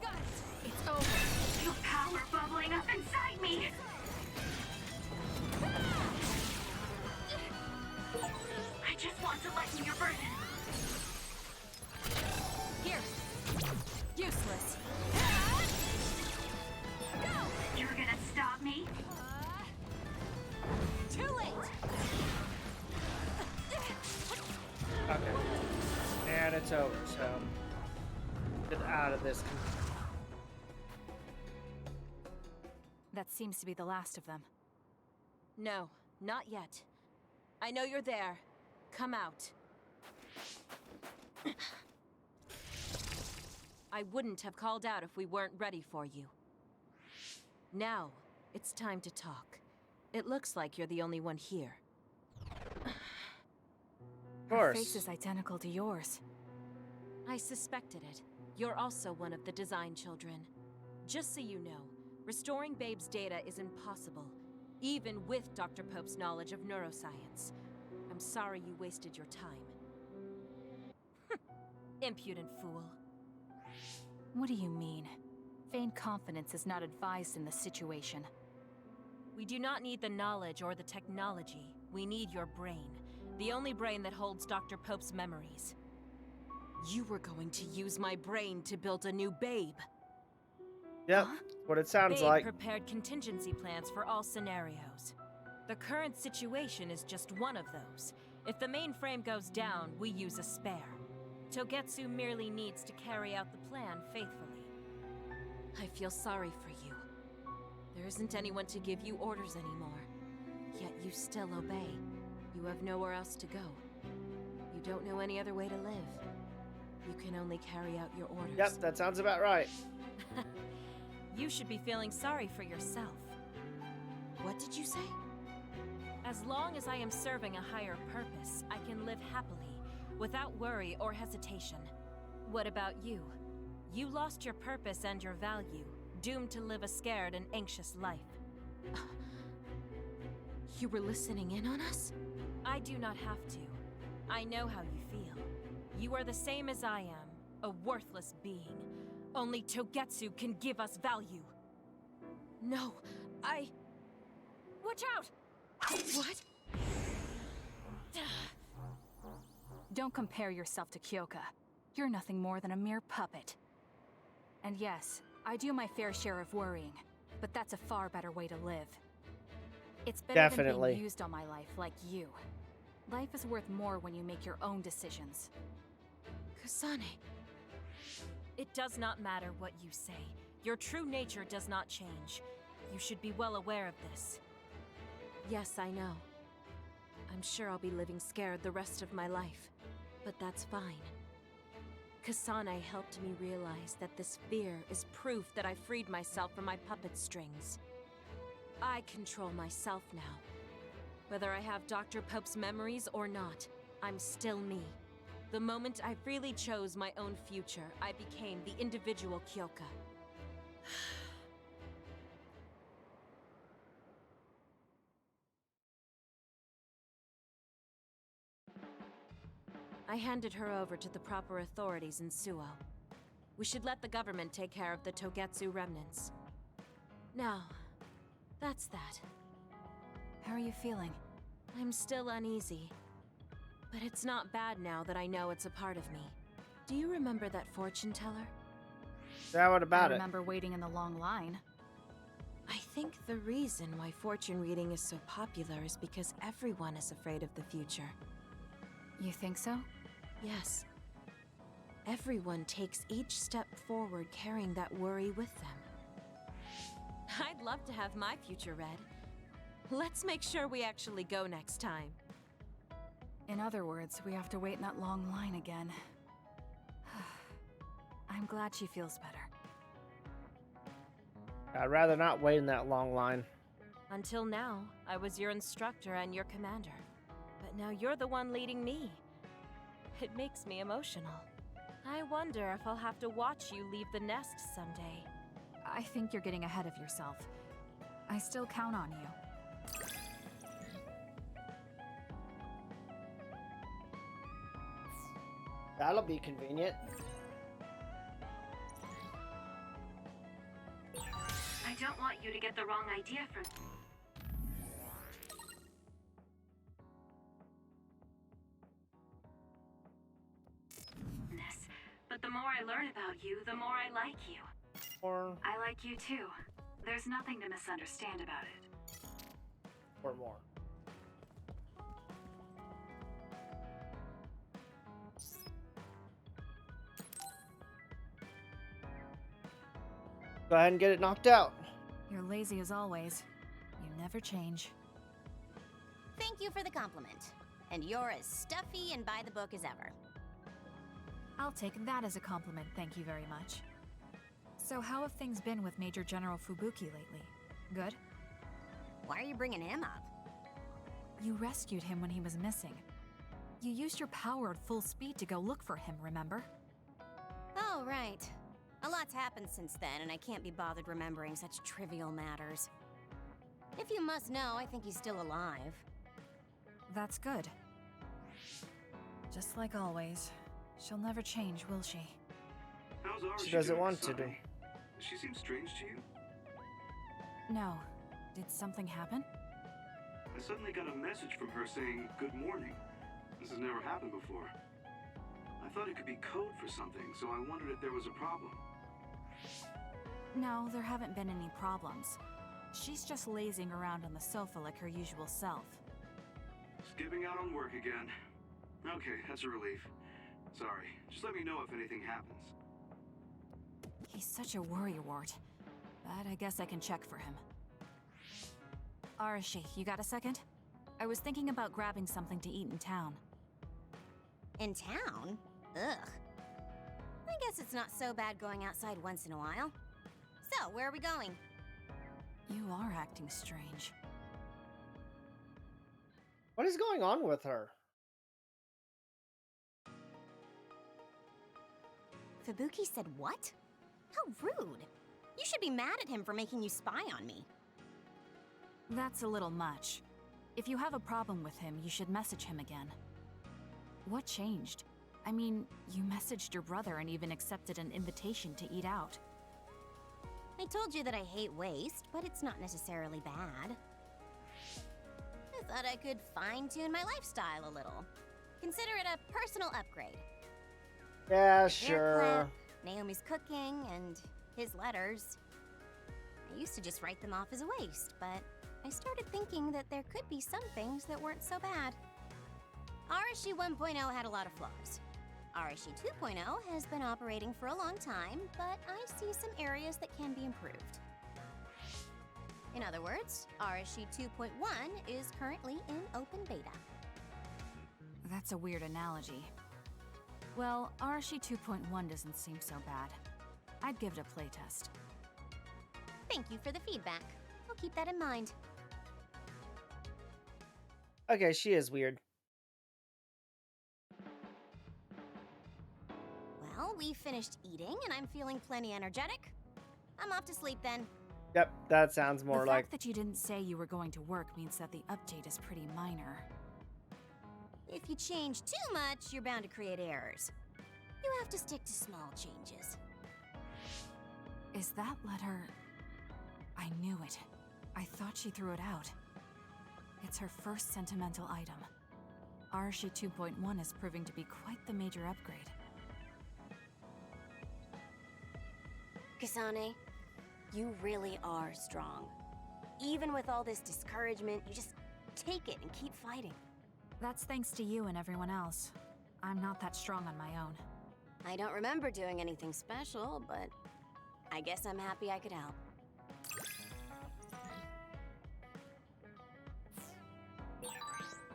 S11: Got it. It's over.
S3: Feel power bubbling up inside me! I just want to lighten your burden.
S11: Here. Useless. Go!
S3: You're gonna stop me?
S11: Too late.
S6: Okay. And it's over, so get out of this.
S2: That seems to be the last of them.
S11: No, not yet. I know you're there. Come out. I wouldn't have called out if we weren't ready for you. Now, it's time to talk. It looks like you're the only one here.
S6: Of course.
S2: Her face is identical to yours.
S11: I suspected it. You're also one of the design children. Just so you know, restoring Babe's data is impossible, even with Dr. Pope's knowledge of neuroscience. I'm sorry you wasted your time. Impudent fool.
S2: What do you mean? Feigned confidence is not advised in this situation.
S11: We do not need the knowledge or the technology. We need your brain. The only brain that holds Dr. Pope's memories. You were going to use my brain to build a new Babe.
S6: Yep, what it sounds
S11: Babe
S6: like.
S11: prepared contingency plans for all scenarios. The current situation is just one of those. If the mainframe goes down, we use a spare. Togetsu merely needs to carry out the plan faithfully. I feel sorry for you. There isn't anyone to give you orders anymore. Yet you still obey. You have nowhere else to go. You don't know any other way to live. You can only carry out your orders.
S6: Yep, that sounds about right.
S11: You should be feeling sorry for yourself. What did you say? As long as I am serving a higher purpose, I can live happily, without worry or hesitation. What about you? You lost your purpose and your value, doomed to live a scared and anxious life. You were listening in on us? I do not have to. I know how you feel. You are the same as I am, a worthless being. Only Togetsu can give us value. No, Watch out! What?
S2: Don't compare yourself to Kyoka. You're nothing more than a mere puppet. And yes, I do my fair share of worrying, but that's a far better way to live. It's better than
S6: Definitely.
S2: being used on my life like you. Life is worth more when you make your own decisions.
S11: Kasane. It does not matter what you say. Your true nature does not change. You should be well aware of this. Yes, I know. I'm sure I'll be living scared the rest of my life. But that's fine. Kasane helped me realize that this fear is proof that I freed myself from my puppet strings. I control myself now. Whether I have Dr. Pope's memories or not, I'm still me. The moment I freely chose my own future, I became the individual Kyoka. I handed her over to the proper authorities in Suo. We should let the government take care of the Togetsu remnants. Now, that's that.
S2: How are you feeling?
S11: I'm still uneasy. But it's not bad now that I know it's a part of me. Do you remember that fortune teller?
S6: Yeah, what about
S2: I
S6: it?
S2: remember waiting in the long line.
S11: I think the reason why fortune reading is so popular is because everyone is afraid of the future.
S2: You think so?
S11: Yes. Everyone takes each step forward carrying that worry with them. I'd love to have my future read. Let's make sure we actually go next time.
S2: In other words, we have to wait in that long line again. I'm glad she feels better.
S6: I'd rather not wait in that long line.
S11: Until now, I was your instructor and your commander. But now you're the one leading me. It makes me emotional. I wonder if I'll have to watch you leave the nest someday.
S2: I think you're getting ahead of yourself. I still count on you.
S6: That'll be convenient.
S3: I don't want you to get the wrong idea from this, but the more I learn about you, the more I like you.
S6: Or
S3: I like you too. There's nothing to misunderstand about it.
S6: or more. Go ahead and get it knocked out.
S2: You're lazy as always. You never change.
S16: Thank you for the compliment. And you're as stuffy and by the book as ever.
S2: I'll take that as a compliment, thank you very much. So how have things been with Major General Fubuki lately? Good?
S16: Why are you bringing him up?
S2: You rescued him when he was missing. You used your power at full speed to go look for him, remember?
S16: Oh, right. A lot's happened since then, and I can't be bothered remembering such trivial matters. If you must know, I think he's still alive.
S2: That's good. Just like always. She'll never change, will she?
S17: How's Arashi
S6: She doesn't
S17: doing,
S6: want to do.
S17: Kasane? Does she seem strange to you?
S2: No. Did something happen?
S17: I suddenly got a message from her saying, "Good morning." This has never happened before. I thought it could be code for something, so I wondered if there was a problem.
S2: No, there haven't been any problems. She's just lazing around on the sofa like her usual self.
S17: Skipping out on work again. Okay, that's a relief. Sorry, just let me know if anything happens.
S2: He's such a worrywart. But I guess I can check for him. Arashi, you got a second? I was thinking about grabbing something to eat in town.
S16: In town? Ugh. I guess it's not so bad going outside once in a while. So, where are we going?
S2: You are acting strange.
S6: What is going on with her?
S16: Fubuki said what? How rude. You should be mad at him for making you spy on me.
S2: That's a little much. If you have a problem with him, you should message him again. What changed? I mean, you messaged your brother and even accepted an invitation to eat out.
S16: I told you that I hate waste, but it's not necessarily bad. I thought I could fine-tune my lifestyle a little. Consider it a personal upgrade.
S6: Yeah,
S16: Hair
S6: sure.
S16: clip, Naomi's cooking, and his letters. I used to just write them off as a waste, but I started thinking that there could be some things that weren't so bad. Arashi 1.0 had a lot of flaws. Arashi 2.0 has been operating for a long time, but I see some areas that can be improved. In other words, Arashi 2.1 is currently in open beta.
S2: That's a weird analogy. Well, Arashi 2.1 doesn't seem so bad. I'd give it a playtest.
S16: Thank you for the feedback. I'll keep that in mind.
S6: Okay, she is weird.
S16: Well, we finished eating and I'm feeling plenty energetic. I'm off to sleep then.
S6: Yep, that sounds more
S2: The
S6: like...
S2: fact that you didn't say you were going to work means that the update is pretty minor.
S16: If you change too much, you're bound to create errors. You have to stick to small changes.
S2: Is that letter... I knew it. I thought she threw it out. It's her first sentimental item. Arashi 2.1 is proving to be quite the major upgrade.
S16: Kasane, you really are strong. Even with all this discouragement, you just take it and keep fighting.
S2: That's thanks to you and everyone else. I'm not that strong on my own.
S16: I don't remember doing anything special, but I guess I'm happy I could help.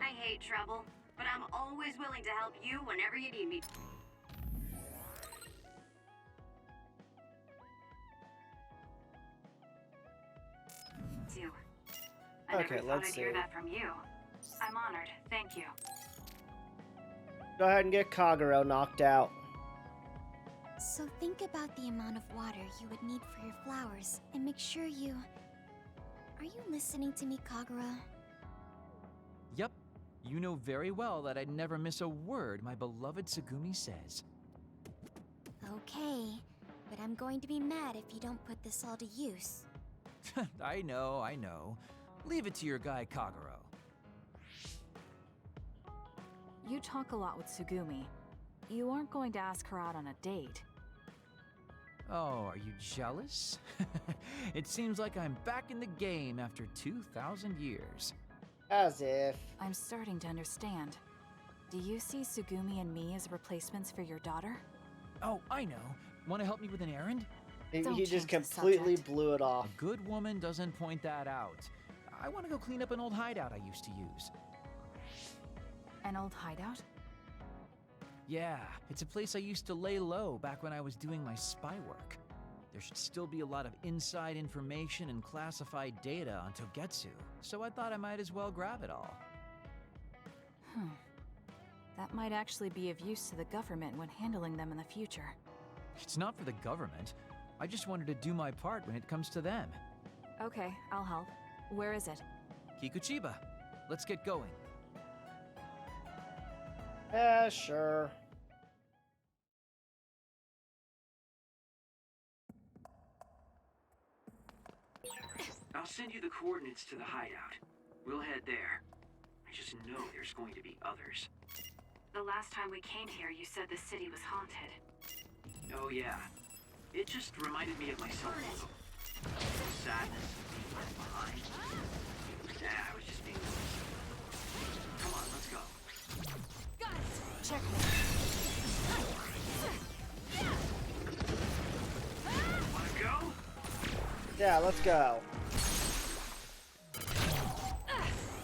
S3: I hate trouble, but I'm always willing to help you whenever you need me. I
S6: Okay,
S3: never thought
S6: let's
S3: I'd hear
S6: see.
S3: that from you. I'm honored. Thank you.
S6: Go ahead and get Kagero knocked out.
S1: So think about the amount of water you would need for your flowers, and make sure you... Are you listening to me, Kagura?
S13: Yep. You know very well that I'd never miss a word my beloved Tsugumi says.
S1: Okay, but I'm going to be mad if you don't put this all to use.
S13: I know. Leave it to your guy Kagero.
S2: You talk a lot with Tsugumi. You aren't going to ask her out on a date.
S13: Oh, are you jealous? It seems like I'm back in the game after 2,000 years.
S6: As if.
S2: I'm starting to understand. Do you see Tsugumi and me as replacements for your daughter?
S13: Oh, I know. Want to help me with an errand?
S6: He just completely blew it off.
S13: A good woman doesn't point that out. I want to go clean up an old hideout I used to use.
S2: An old hideout?
S13: Yeah, it's a place I used to lay low back when I was doing my spy work. There should still be a lot of inside information and classified data on Togetsu, so I thought I might as well grab it all.
S2: That might actually be of use to the government when handling them in the future.
S13: It's not for the government. I just wanted to do my part when it comes to them.
S2: Okay, I'll help. Where is it?
S13: Kikuchiba. Let's get going.
S6: Yeah, sure.
S4: I'll send you the coordinates to the hideout. We'll head there. I just know there's going to be others.
S3: The last time we came here, you said the city was haunted.
S4: Oh yeah. It just reminded me of myself a little. Sadness of being left behind. Yeah, I was just being... Come on, let's go.
S11: Got it!
S2: Check
S4: Wanna go?
S6: Yeah, let's go.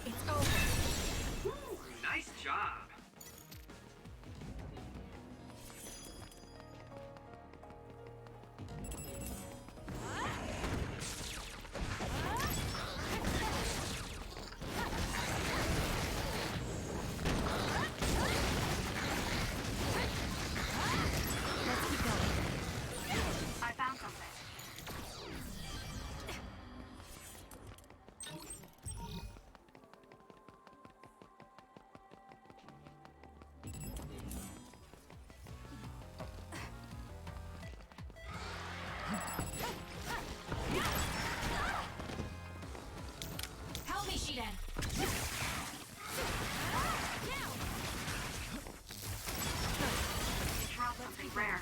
S11: It's over.
S4: Woo, nice job.
S3: I found something.
S11: Help me, Shiden!
S3: You dropped something rare.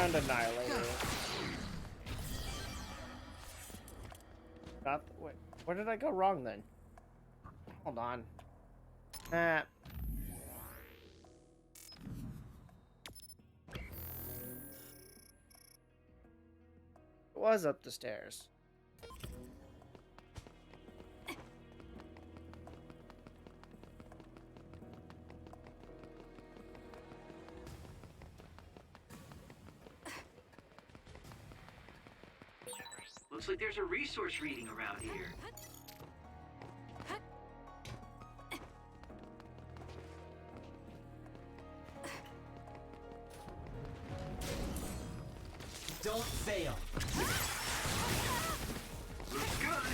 S6: and annihilate it. Wait, where did I go wrong then? Hold on. It was up the stairs.
S4: Looks like there's a resource reading around here.
S10: Don't fail.
S4: Looks good.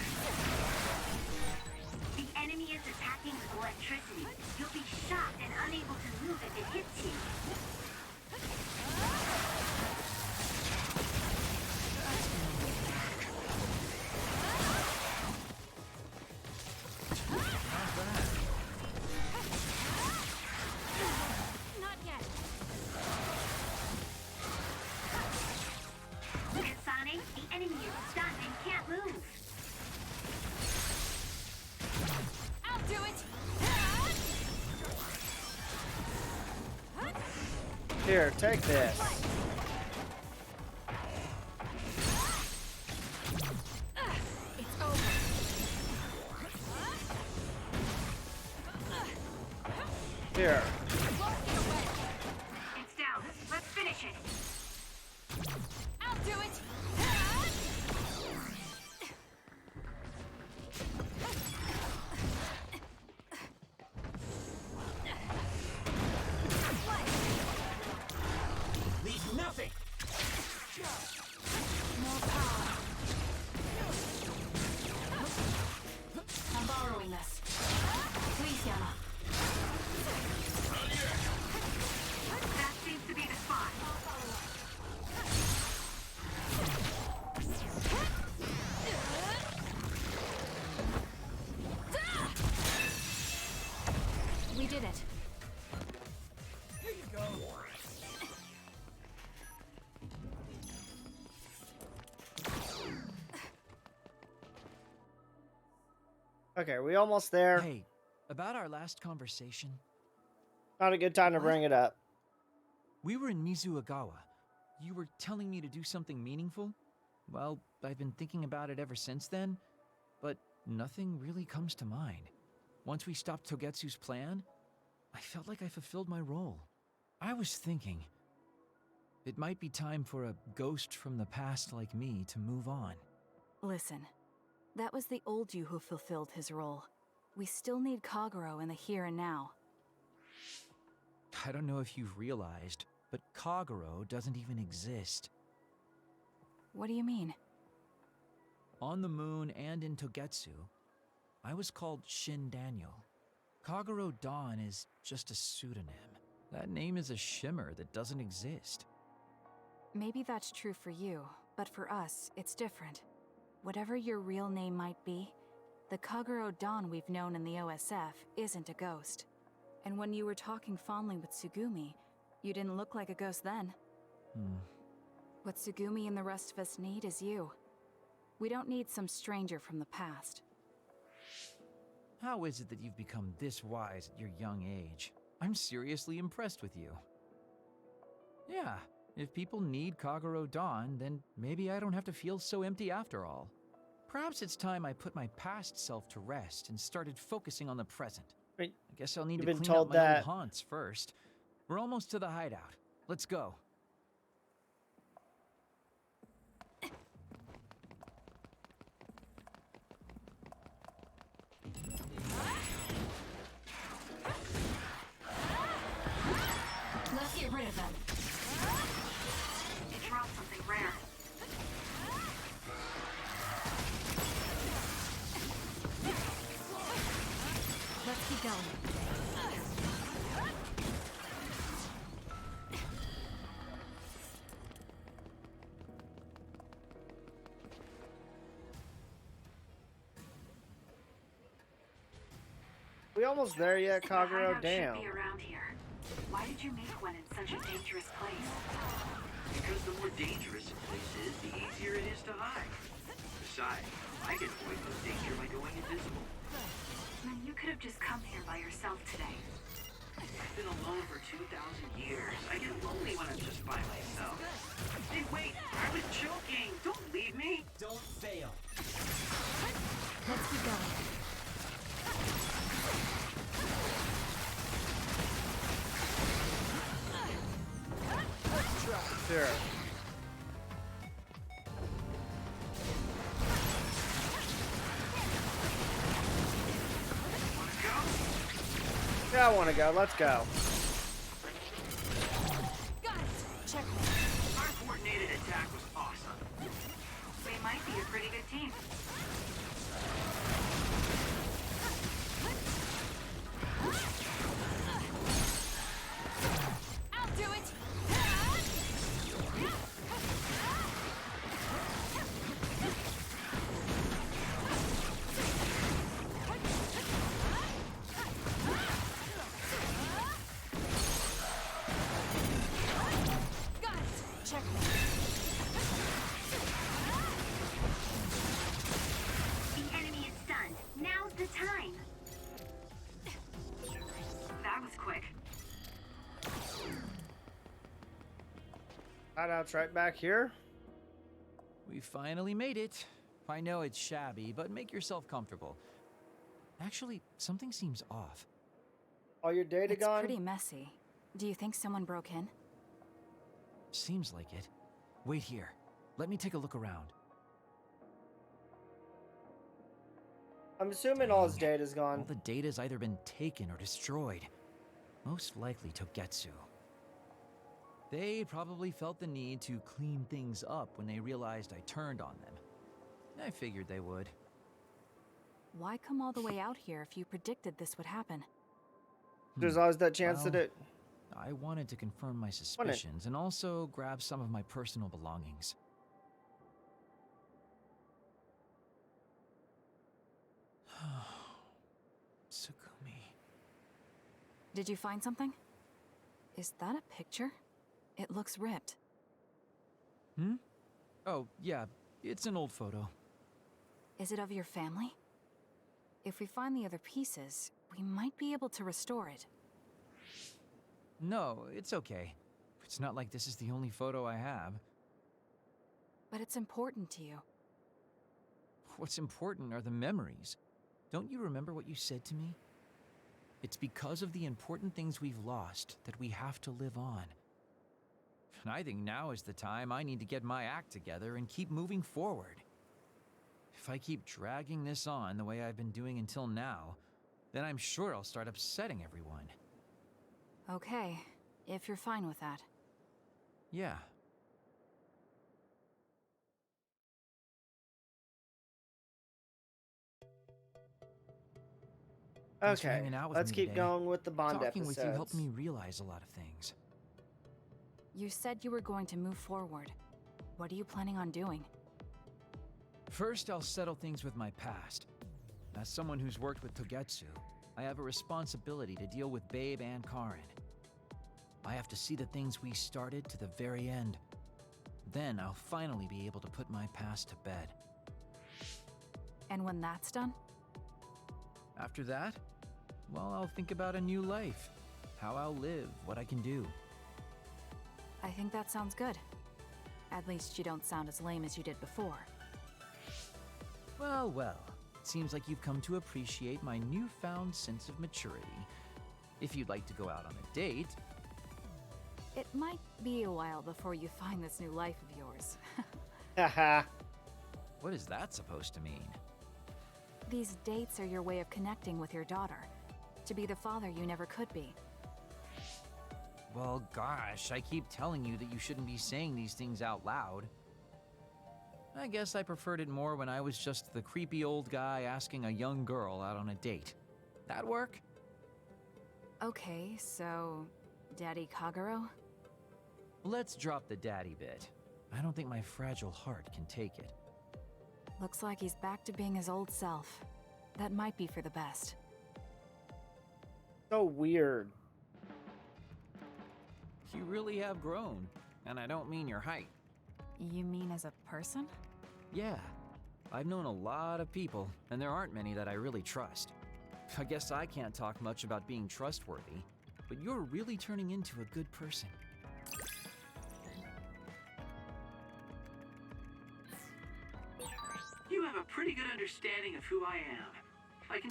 S3: The enemy is attacking with electricity. You'll be shocked and unable to move if it hits you.
S11: Not yet.
S3: Kasane, the enemy is stunned and can't move.
S11: I'll do it.
S6: Here, take this.
S11: It's over.
S6: Here.
S3: It's down. Let's finish it.
S11: I'll do it.
S10: Leave nothing.
S11: More power. I'm borrowing this. Please, Yana.
S3: That seems to be the spot.
S11: We did it.
S10: Here you go.
S6: Okay, we almost there.
S13: Hey, about our last conversation,
S6: Not a good time to bring it up.
S13: we were in Mizuagawa. You were telling me to do something meaningful? Well, I've been thinking about it ever since then, but nothing really comes to mind. Once we stopped Togetsu's plan, I felt like I fulfilled my role. I was thinking, it might be time for a ghost from the past like me to move on.
S2: Listen, that was the old you who fulfilled his role. We still need Kagero in the here and now.
S13: I don't know if you've realized, but Kagero doesn't even exist.
S2: What do you mean?
S13: On the moon and in Togetsu, I was called Shin Daniel. Kagero Dawn is just a pseudonym. That name is a shimmer that doesn't exist.
S2: Maybe that's true for you, but for us, it's different. Whatever your real name might be, the Kagero Dawn we've known in the OSF isn't a ghost. And when you were talking fondly with Tsugumi, you didn't look like a ghost then. What Tsugumi and the rest of us need is you. We don't need some stranger from the past.
S13: How is it that you've become this wise at your young age? I'm seriously impressed with you. Yeah, if people need Kagero Dawn, then maybe I don't have to feel so empty after all. Perhaps it's time I put my past self to rest and started focusing on the present.
S6: Wait,
S13: I guess I'll need
S6: you've
S13: to
S6: been
S13: clean
S6: told
S13: up my old
S6: that-
S13: haunts first. We're almost to the hideout. Let's go.
S11: Let's get rid of them.
S3: It dropped something rare.
S11: Let's keep going.
S6: We almost there yet,
S3: The
S6: Kagero?
S3: hideout
S6: Damn.
S3: should be around here. Why did you make one in such a dangerous place?
S4: Because the more dangerous a place is, the easier it is to hide. Besides, I can avoid most danger by going invisible.
S3: Then you could have just come here by yourself today.
S4: I've been alone for 2,000 years. I get lonely when I'm just by myself. Hey, wait! I was joking! Don't leave me!
S10: Don't fail.
S11: Let's keep going.
S6: Sure. Yeah, I want to go. Let's go.
S11: Got it. Check.
S4: Our coordinated attack was awesome.
S3: We might be a pretty good team.
S11: I'll do it. Got it. Check.
S3: The enemy is stunned. Now's the time. That was quick.
S6: Hideout's right back here.
S13: We finally made it. I know it's shabby, but make yourself comfortable. Actually, something seems off.
S6: All your data
S2: It's
S6: gone?
S2: pretty messy. Do you think someone broke in?
S13: Seems like it. Wait here. Let me take a look around.
S6: I'm assuming all his data's
S13: All
S6: gone.
S13: the data's either been taken or destroyed. Most likely Togetsu. They probably felt the need to clean things up when they realized I turned on them. I figured they would.
S2: Why come all the way out here if you predicted this would happen?
S6: There's always that chance that
S13: Well,
S6: it...
S13: I wanted to confirm my suspicions and also grab some of my personal belongings. Tsukumi.
S2: Did you find something? Is that a picture? It looks ripped.
S13: Hmm? Oh, yeah, it's an old photo.
S2: Is it of your family? If we find the other pieces, we might be able to restore it.
S13: No, it's okay. It's not like this is the only photo I have.
S2: But it's important to you.
S13: What's important are the memories. Don't you remember what you said to me? It's because of the important things we've lost that we have to live on. And I think now is the time I need to get my act together and keep moving forward. If I keep dragging this on the way I've been doing until now, then I'm sure I'll start upsetting everyone.
S2: Okay, if you're fine with that.
S13: Yeah. Thanks for
S6: Okay,
S13: hanging out with
S6: let's
S13: me
S6: keep
S13: today.
S6: going with the Bond
S13: Talking with you helped
S6: episodes.
S13: me realize a lot of things.
S2: You said you were going to move forward. What are you planning on doing?
S13: First, I'll settle things with my past. As someone who's worked with Togetsu, I have a responsibility to deal with Babe and Karin. I have to see the things we started to the very end. Then I'll finally be able to put my past to bed.
S2: And when that's done?
S13: After that, well, I'll think about a new life. How I'll live, what I can do.
S2: I think that sounds good. At least you don't sound as lame as you did before.
S13: Well, well. It seems like you've come to appreciate my newfound sense of maturity. If you'd like to go out on a date...
S2: It might be a while before you find this new life of yours.
S6: Haha.
S13: What is that supposed to mean?
S2: These dates are your way of connecting with your daughter. To be the father you never could be.
S13: Well, gosh, I keep telling you that you shouldn't be saying these things out loud. I guess I preferred it more when I was just the creepy old guy asking a young girl out on a date. That work?
S2: Okay, so... Daddy Kagero?
S13: Let's drop the daddy bit. I don't think my fragile heart can take it.
S2: Looks like he's back to being his old self. That might be for the best.
S6: So weird.
S13: You really have grown. And I don't mean your height.
S2: You mean as a person?
S13: Yeah. I've known a lot of people, and there aren't many that I really trust. I guess I can't talk much about being trustworthy, but you're really turning into a good person.
S4: You have a pretty good understanding of who I am. I can...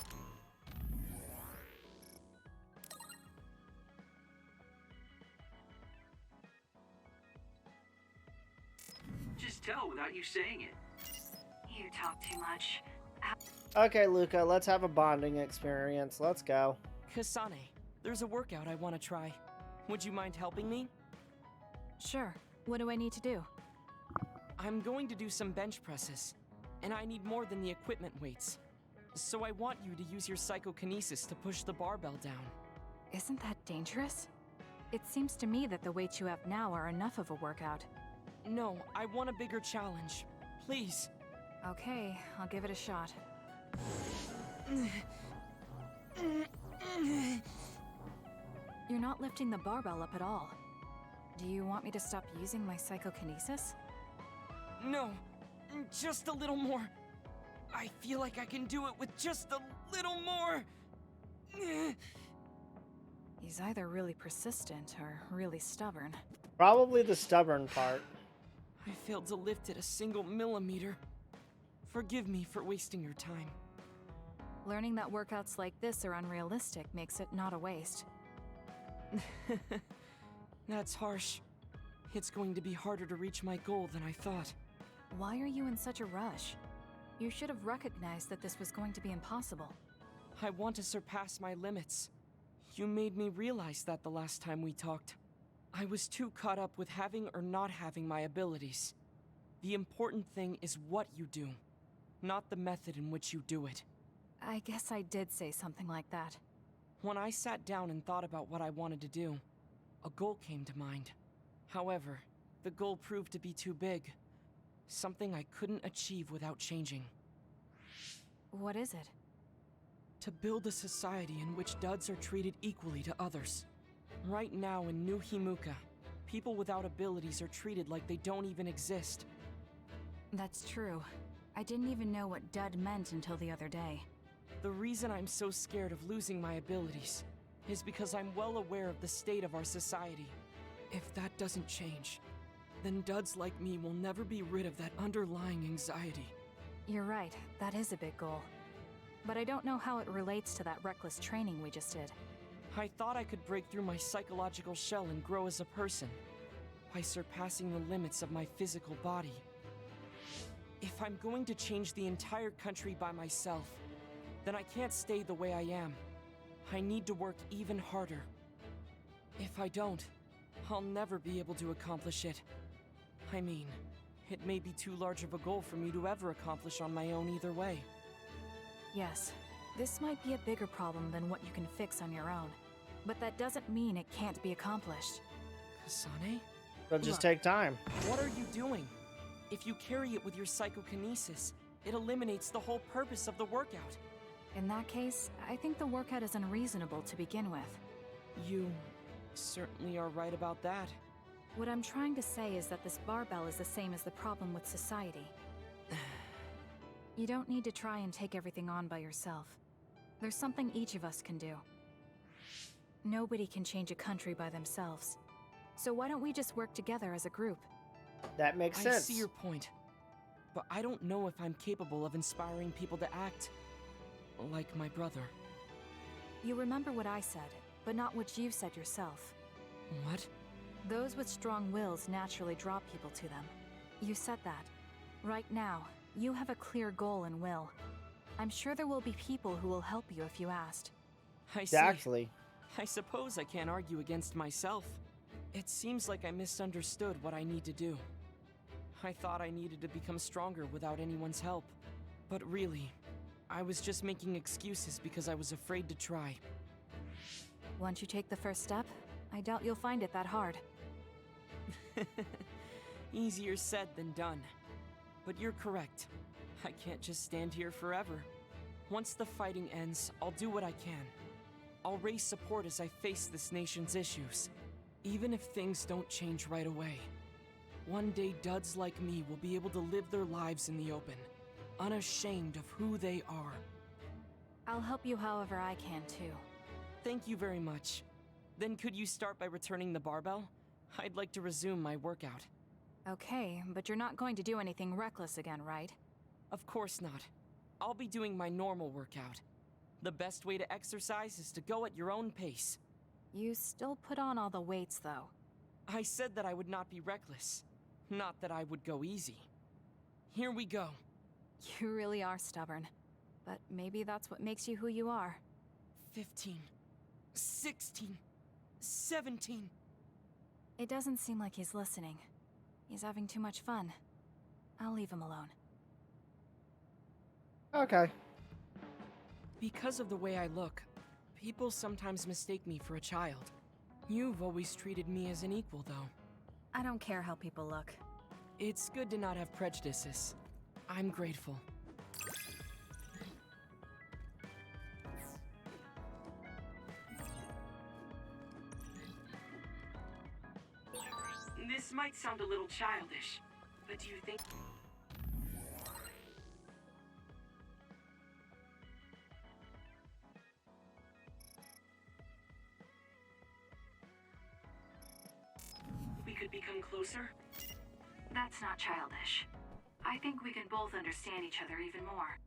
S4: just tell without you saying it.
S3: You talk too much.
S6: Okay, Luca, let's have a bonding experience. Let's go.
S7: Kasane, there's a workout I want to try. Would you mind helping me?
S2: Sure. What do I need to do?
S7: I'm going to do some bench presses, and I need more than the equipment weights. So I want you to use your psychokinesis to push the barbell down.
S2: Isn't that dangerous? It seems to me that the weights you have now are enough of a workout.
S7: No, I want a bigger challenge. Please.
S2: Okay, I'll give it a shot. You're not lifting the barbell up at all. Do you want me to stop using my psychokinesis?
S7: No, just a little more. I feel like I can do it with just a little more.
S2: He's either really persistent or really stubborn.
S6: Probably the stubborn part.
S7: I failed to lift it a single millimeter. Forgive me for wasting your time.
S2: Learning that workouts like this are unrealistic makes it not a waste.
S7: That's harsh. It's going to be harder to reach my goal than I thought.
S2: Why are you in such a rush? You should have recognized that this was going to be impossible.
S7: I want to surpass my limits. You made me realize that the last time we talked. I was too caught up with having or not having my abilities. The important thing is what you do, not the method in which you do it.
S2: I guess I did say something like that.
S7: When I sat down and thought about what I wanted to do, a goal came to mind. However, the goal proved to be too big. Something I couldn't achieve without changing.
S2: What is it?
S7: To build a society in which duds are treated equally to others. Right now in New Himuka, people without abilities are treated like they don't even exist.
S2: That's true. I didn't even know what dud meant until the other day.
S7: The reason I'm so scared of losing my abilities is because I'm well aware of the state of our society. If that doesn't change, then duds like me will never be rid of that underlying anxiety.
S2: You're right, that is a big goal. But I don't know how it relates to that reckless training we just did.
S7: I thought I could break through my psychological shell and grow as a person, by surpassing the limits of my physical body. If I'm going to change the entire country by myself, then I can't stay the way I am. I need to work even harder. If I don't, I'll never be able to accomplish it. I mean, it may be too large of a goal for me to ever accomplish on my own either way.
S2: Yes, this might be a bigger problem than what you can fix on your own. But that doesn't mean it can't be accomplished.
S7: Kasane?
S6: It'll just take time.
S7: What are you doing? If you carry it with your psychokinesis, it eliminates the whole purpose of the workout.
S2: In that case, I think the workout is unreasonable to begin with.
S7: You certainly are right about that.
S2: What I'm trying to say is that this barbell is the same as the problem with society. You don't need to try and take everything on by yourself. There's something each of us can do. Nobody can change a country by themselves. So why don't we just work together as a group?
S6: That makes sense.
S7: I see your point. But I don't know if I'm capable of inspiring people to act like my brother.
S2: You remember what I said, but not what you've said yourself.
S7: What?
S2: Those with strong wills naturally draw people to them. You said that. Right now, you have a clear goal and will. I'm sure there will be people who will help you if you asked.
S7: I see.
S6: Exactly.
S7: I suppose I can't argue against myself. It seems like I misunderstood what I need to do. I thought I needed to become stronger without anyone's help. But really, I was just making excuses because I was afraid to try.
S2: Once you take the first step, I doubt you'll find it that hard.
S7: Easier said than done. But you're correct. I can't just stand here forever. Once the fighting ends, I'll do what I can. I'll raise support as I face this nation's issues. Even if things don't change right away. One day duds like me will be able to live their lives in the open, unashamed of who they are.
S2: I'll help you however I can, too.
S7: Thank you very much. Then could you start by returning the barbell? I'd like to resume my workout.
S2: Okay, but you're not going to do anything reckless again, right?
S7: Of course not. I'll be doing my normal workout. The best way to exercise is to go at your own pace.
S2: You still put on all the weights, though.
S7: I said that I would not be reckless, not that I would go easy. Here we go.
S2: You really are stubborn. But maybe that's what makes you who you are.
S7: 15, 16, 17.
S2: It doesn't seem like he's listening. He's having too much fun. I'll leave him alone.
S6: Okay.
S7: Because of the way I look, people sometimes mistake me for a child. You've always treated me as an equal, though.
S2: I don't care how people look.
S7: It's good to not have prejudices. I'm grateful.
S3: This might sound a little childish, but do you think... we could become closer? That's not childish. I think we can both understand each other even more.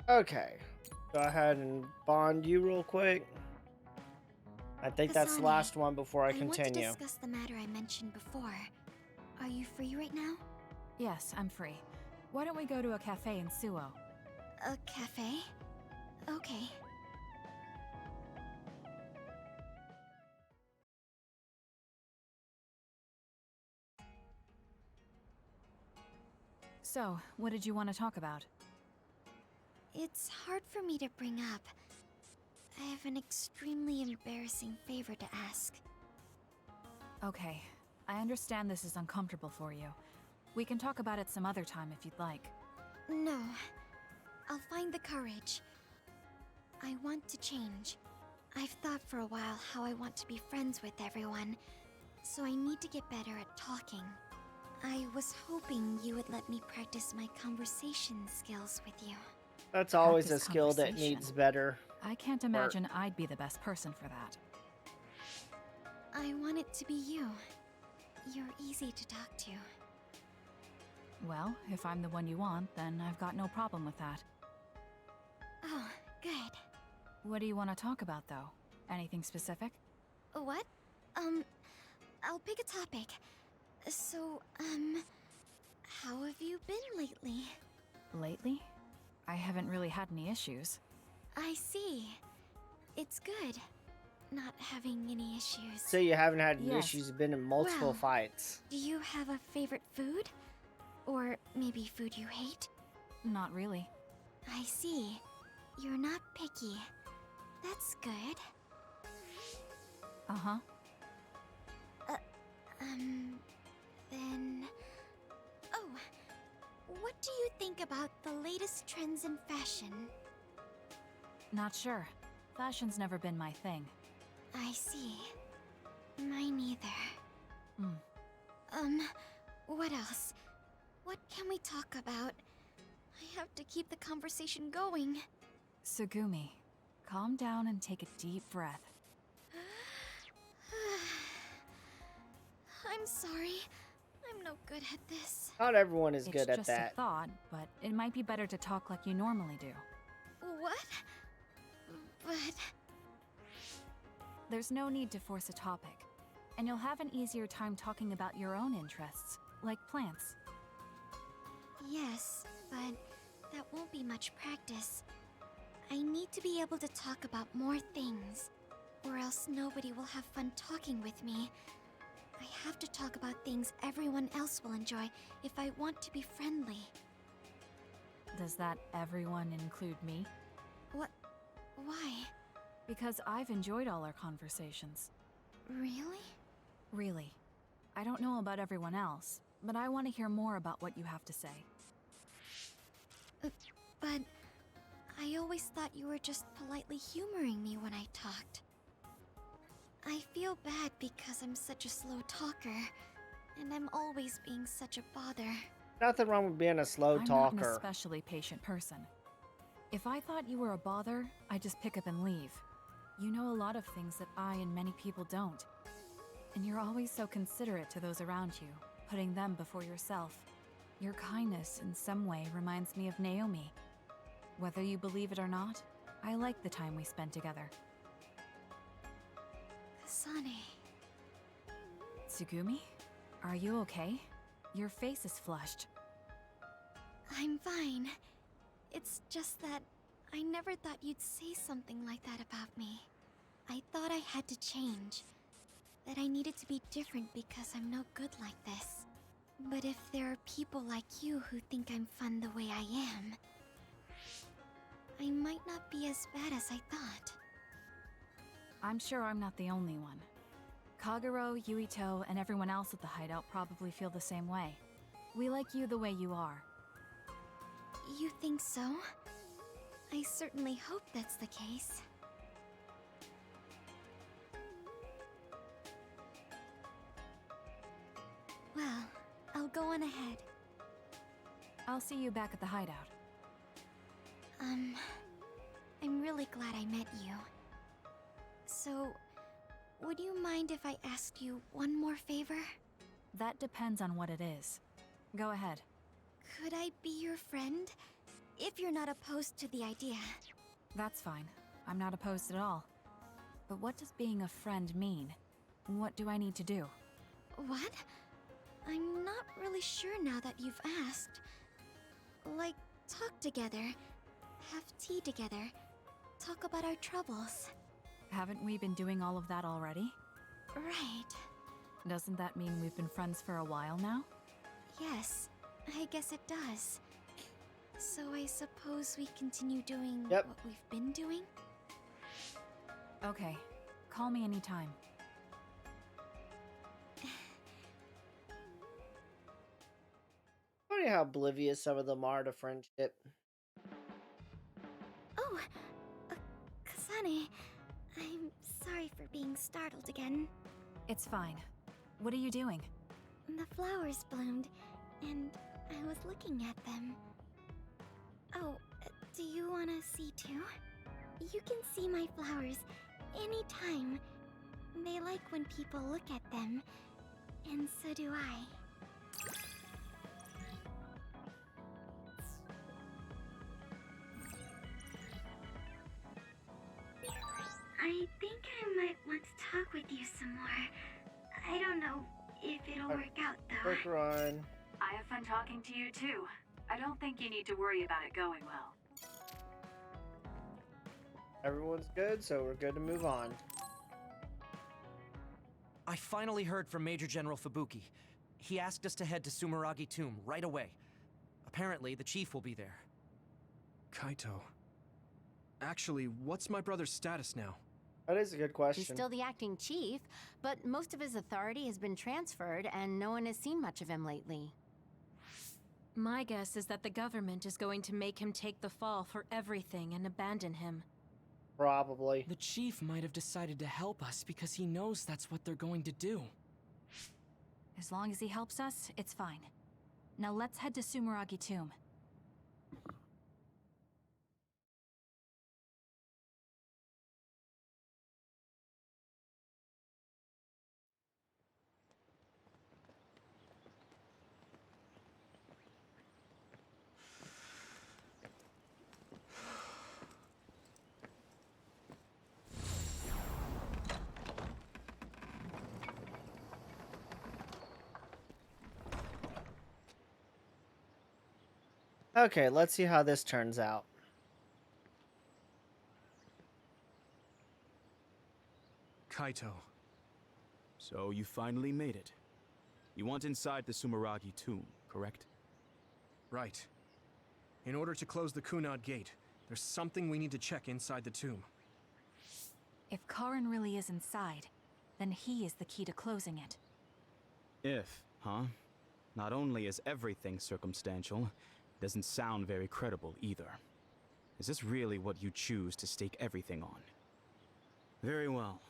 S6: Okay. Go ahead and bond you real quick. I think that's the
S1: Kasane,
S6: last one before I
S1: I want to
S6: continue.
S1: discuss the matter I mentioned before. Are you free right now?
S2: Yes, I'm free. Why don't we go to a cafe in Suo?
S1: A cafe? Okay.
S2: So, what did you want to talk about?
S1: It's hard for me to bring up. I have an extremely embarrassing favor to ask.
S2: Okay, I understand this is uncomfortable for you. We can talk about it some other time if you'd like.
S1: No. I'll find the courage. I want to change. I've thought for a while how I want to be friends with everyone, so I need to get better at talking. I was hoping you would let me practice my conversation skills with you.
S6: That's always a
S2: Practice
S6: skill that
S2: conversation.
S6: needs better.
S2: I can't imagine I'd be the best person for that.
S1: I want it to be you. You're easy to talk to.
S2: Well, if I'm the one you want, then I've got no problem with that.
S1: Oh, good.
S2: What do you want to talk about, though? Anything specific?
S1: What? I'll pick a topic. So, how have you been lately?
S2: Lately? I haven't really had any issues.
S1: I see. It's good. Not having any issues.
S6: So you haven't had any
S1: Yes.
S6: issues, been in multiple
S1: Well,
S6: fights.
S1: Do you have a favorite food? Or maybe food you hate?
S2: Not really.
S1: I see. You're not picky. That's good.
S2: Uh-huh.
S1: Then... Oh, what do you think about the latest trends in fashion?
S2: Not sure. Fashion's never been my thing.
S1: I see. Mine either.
S2: Hmm.
S1: What else? What can we talk about? I have to keep the conversation going.
S2: Sugumi, calm down and take a deep breath.
S1: I'm sorry. I'm no good at this.
S6: Not everyone is good
S2: It's
S6: at
S2: just
S6: that.
S2: a thought, but it might be better to talk like you normally do.
S1: What? But...
S2: There's no need to force a topic, and you'll have an easier time talking about your own interests, like plants.
S1: Yes, but that won't be much practice. I need to be able to talk about more things, or else nobody will have fun talking with me. I have to talk about things everyone else will enjoy if I want to be friendly.
S2: Does that everyone include me?
S1: What? Why?
S2: Because I've enjoyed all our conversations.
S1: Really?
S2: Really. I don't know about everyone else, but I want to hear more about what you have to say.
S1: But I always thought you were just politely humoring me when I talked. I feel bad because I'm such a slow talker, and I'm always being such a bother.
S6: Nothing wrong with being a slow
S2: I'm
S6: talker.
S2: not an especially patient person. If I thought you were a bother, I'd just pick up and leave. You know a lot of things that I and many people don't. And you're always so considerate to those around you, putting them before yourself. Your kindness in some way reminds me of Naomi. Whether you believe it or not, I like the time we spent together.
S1: Kasane.
S2: Tsugumi? Are you okay? Your face is flushed.
S1: I'm fine. It's just that I never thought you'd say something like that about me. I thought I had to change. That I needed to be different because I'm no good like this. But if there are people like you who think I'm fun the way I am, I might not be as bad as I thought.
S2: I'm sure I'm not the only one. Kagero, Yuito, and everyone else at the hideout probably feel the same way. We like you the way you are.
S1: You think so? I certainly hope that's the case. Well, I'll go on ahead.
S2: I'll see you back at the hideout.
S1: I'm really glad I met you. So, would you mind if I asked you one more favor?
S2: That depends on what it is. Go ahead.
S1: Could I be your friend? If you're not opposed to the idea.
S2: That's fine. I'm not opposed at all. But what does being a friend mean? What do I need to do?
S1: What? I'm not really sure now that you've asked. Like, talk together, have tea together, talk about our troubles.
S2: Haven't we been doing all of that already?
S1: Right.
S2: Doesn't that mean we've been friends for a while now?
S1: Yes, I guess it does. So I suppose we continue doing
S6: Yep.
S1: what we've been doing?
S2: Okay. Call me anytime.
S6: Funny how oblivious some of them are to friendship.
S1: Oh, Kasane, I'm sorry for being startled again.
S2: It's fine. What are you doing?
S1: The flowers bloomed, and I was looking at them. Oh, do you want to see too? You can see my flowers anytime. They like when people look at them, and so do I. I think I might want to talk with you some more. I don't know if it'll work out, though.
S6: Quick run.
S3: I have fun talking to you too. I don't think you need to worry about it going well.
S6: Everyone's good, so we're good to move on.
S10: I finally heard from Major General Fubuki. He asked us to head to Sumeragi Tomb right away. Apparently, the chief will be there.
S8: Kaito. Actually, what's my brother's status now?
S6: That is a good question.
S12: He's still the acting chief, but most of his authority has been transferred and no one has seen much of him lately.
S11: My guess is that the government is going to make him take the fall for everything and abandon him.
S6: Probably.
S7: The chief might have decided to help us because he knows that's what they're going to do.
S2: As long as he helps us, it's fine. Now let's head to Sumeragi Tomb.
S6: Okay, let's see how this turns out.
S8: Kaito.
S20: So you finally made it. You want inside the Sumeragi tomb, correct?
S8: Right. In order to close the Kunad Gate, there's something we need to check inside the tomb.
S2: If Karin really is inside, then he is the key to closing it.
S20: If, huh? Not only is everything circumstantial, it doesn't sound very credible either. Is this really what you choose to stake everything on? Very well.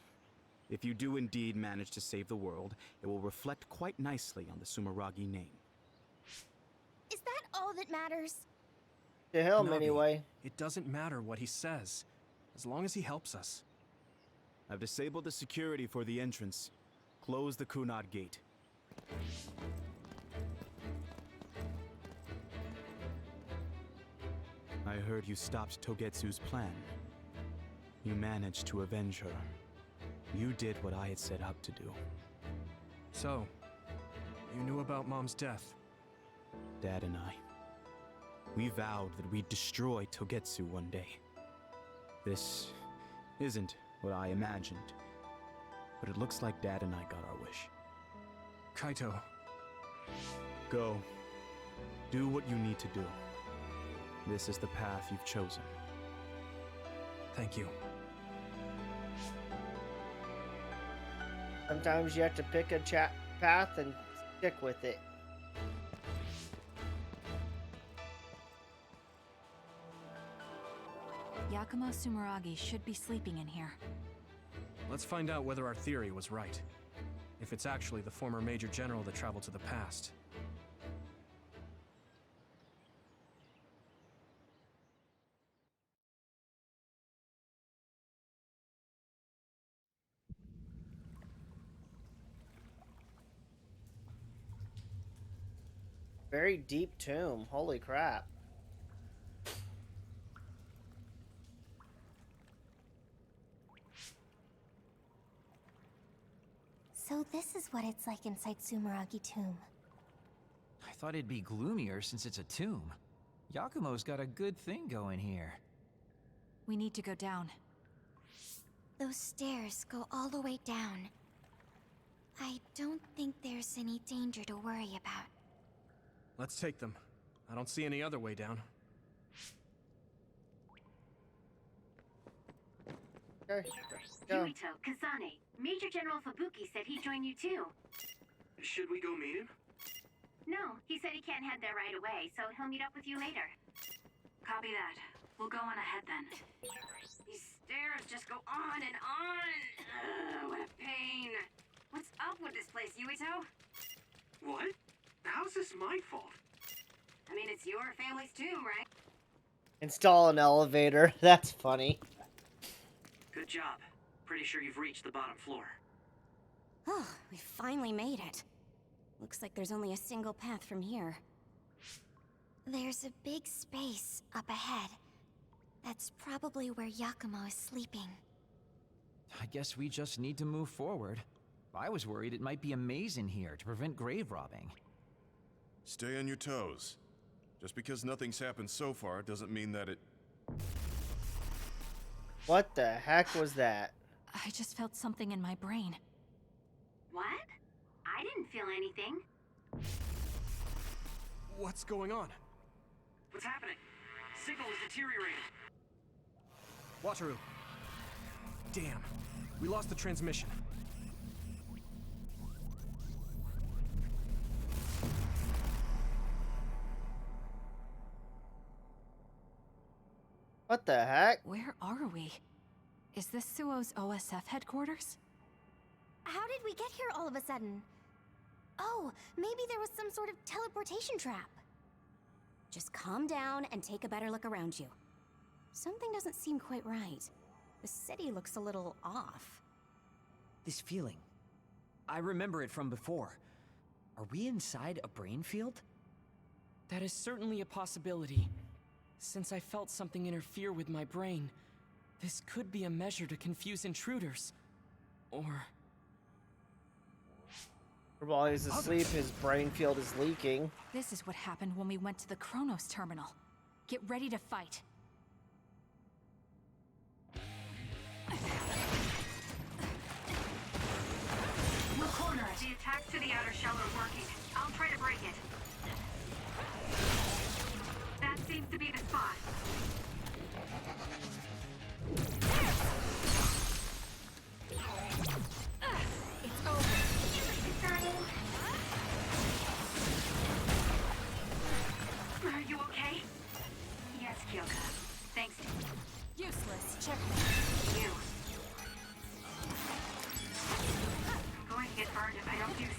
S20: If you do indeed manage to save the world, it will reflect quite nicely on the Sumeragi name.
S5: Is that all that matters?
S6: To him,
S8: Navi,
S6: anyway.
S8: It doesn't matter what he says, as long as he helps us.
S20: I've disabled the security for the entrance. Close the Kunad gate. I heard you stopped Togetsu's plan. You managed to avenge her. You did what I had set out to do.
S8: So, you knew about Mom's death?
S20: Dad and I. We vowed that we'd destroy Togetsu one day. This isn't what I imagined, but it looks like Dad and I got our wish.
S8: Kaito.
S20: Go. Do what you need to do. This is the path you've chosen.
S8: Thank you.
S6: Sometimes you have to pick a path and stick with it.
S2: Yakumo Sumeragi should be sleeping in here.
S8: Let's find out whether our theory was right. If it's actually the former Major General that traveled to the past.
S6: Very deep tomb. Holy crap.
S5: So this is what it's like inside Sumeragi Tomb.
S13: I thought it'd be gloomier since it's a tomb. Yakumo's got a good thing going here.
S2: We need to go down.
S1: Those stairs go all the way down. I don't think there's any danger to worry about.
S8: Let's take them. I don't see any other way down.
S6: Okay, go.
S3: Yuito, Kasane, Major General Fubuki said he'd join you too.
S17: Should we go meet him?
S3: No, he said he can't head there right away, so he'll meet up with you later. Copy that. We'll go on ahead then. These stairs just go on and on. Ugh, what a pain. What's up with this place, Yuito?
S17: What? How's this my fault?
S3: I mean, it's your family's too, right?
S6: Install an elevator. That's funny.
S4: Good job. Pretty sure you've reached the bottom floor.
S16: Oh, we finally made it. Looks like there's only a single path from here.
S1: There's a big space up ahead. That's probably where Yakumo is sleeping.
S13: I guess we just need to move forward. I was worried it might be a maze in here to prevent grave robbing.
S9: Stay on your toes. Just because nothing's happened so far doesn't mean that it...
S6: What the heck was that?
S2: I just felt something in my brain.
S3: What? I didn't feel anything.
S8: What's going on?
S4: What's happening? Signal is deteriorating.
S8: Wataru. Damn. We lost the transmission.
S6: What the heck?
S2: Where are we? Is this Suo's OSF headquarters?
S5: How did we get here all of a sudden? Oh, maybe there was some sort of teleportation trap.
S16: Just calm down and take a better look around you. Something doesn't seem quite right. The city looks a little off.
S10: This feeling. I remember it from before. Are we inside a brain field?
S7: That is certainly a possibility. Since I felt something interfere with my brain, this could be a measure to confuse intruders. Or...
S6: While he's asleep, his brain field is leaking.
S2: This is what happened when we went to the Kronos terminal. Get ready to fight.
S3: We'll corner it. The attacks to the outer shell are working. I'll try to break it. That seems to be the spot.
S2: It's over.
S3: Are you okay? Yes, Kyoka. Thanks.
S2: Useless. Check.
S3: You.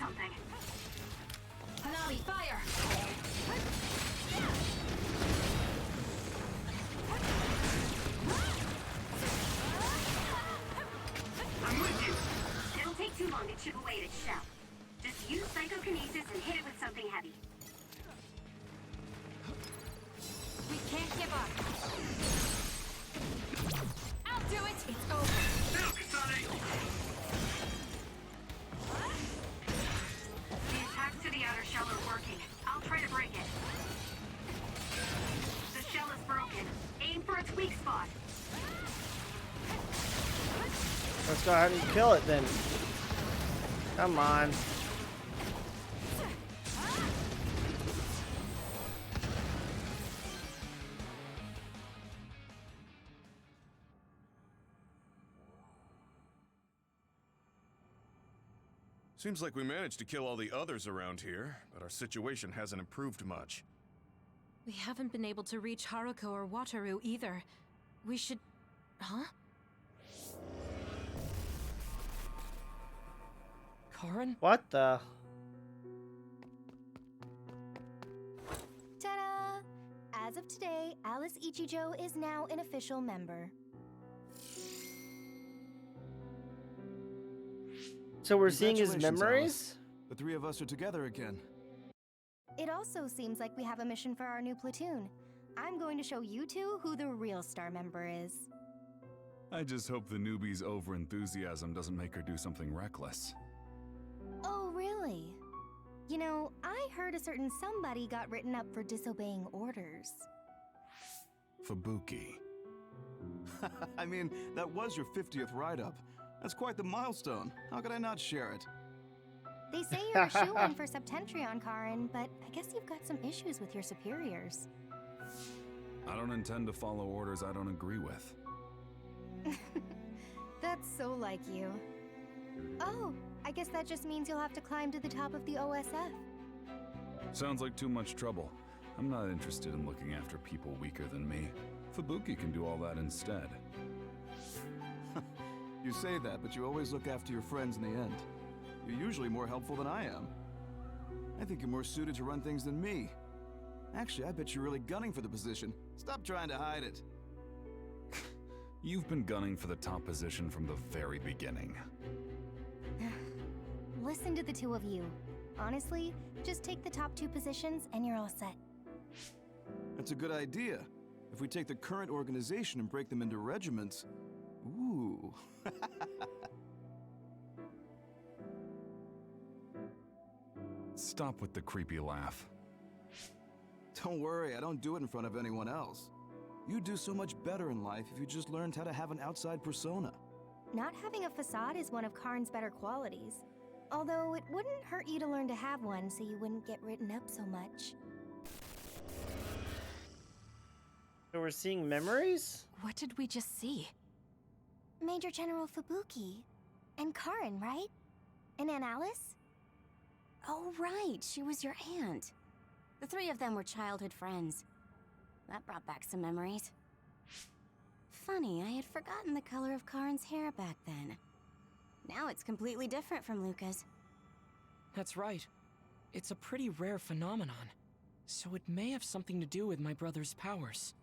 S3: something.
S11: Hanabi, fire!
S3: I'm with you. It'll take too long to chip away at its shell. Just use psychokinesis and hit it with something heavy.
S11: We can't give up. I'll do it! It's over.
S17: Now, Kasane!
S3: The attacks to the outer shell are working. I'll try to break it. The shell is broken. Aim for its weak spot.
S6: Let's go ahead and kill it then. Come on.
S9: Seems like we managed to kill all the others around here, but our situation hasn't improved much.
S11: We haven't been able to reach Haruko or Wataru either. We should... Huh?
S7: Karin?
S6: What the?
S5: Ta-da! As of today, Alice Ichijo is now an official member.
S6: So we're seeing his
S15: Congratulations,
S6: memories?
S15: Alice. The three of us are together again.
S5: It also seems like we have a mission for our new platoon. I'm going to show you two who the real star member is.
S19: I just hope the newbie's over-enthusiasm doesn't make her do something reckless.
S5: Oh, really? You know, I heard a certain somebody got written up for disobeying orders.
S19: Fubuki.
S15: I mean, that was your 50th write-up. That's quite the milestone. How could I not share it?
S5: They say you're a shoo-in for Septentrion, Karin, but I guess you've got some issues with your superiors.
S19: I don't intend to follow orders I don't agree with.
S5: That's so like you. Oh, I guess that just means you'll have to climb to the top of the OSF.
S19: Sounds like too much trouble. I'm not interested in looking after people weaker than me. Fubuki can do all that instead.
S15: You say that, but you always look after your friends in the end. You're usually more helpful than I am. I think you're more suited to run things than me. Actually, I bet you're really gunning for the position. Stop trying to hide it.
S19: You've been gunning for the top position from the very beginning.
S5: Listen to the two of you. Honestly, just take the top 2 positions and you're all set.
S15: That's a good idea. If we take the current organization and break them into regiments... Ooh.
S19: Stop with the creepy laugh.
S15: Don't worry, I don't do it in front of anyone else. You'd do so much better in life if you just learned how to have an outside persona.
S5: Not having a facade is one of Karn's better qualities. Although it wouldn't hurt you to learn to have one so you wouldn't get written up so much.
S6: So we're seeing memories?
S11: What did we just see?
S5: Major General Fubuki. And Karin, right? And Aunt Alice?
S16: Oh, right. She was your aunt. The 3 of them were childhood friends. That brought back some memories. Funny, I had forgotten the color of Karin's hair back then. Now it's completely different from Luca's.
S7: That's right. It's a pretty rare phenomenon. So it may have something to do with my brother's powers.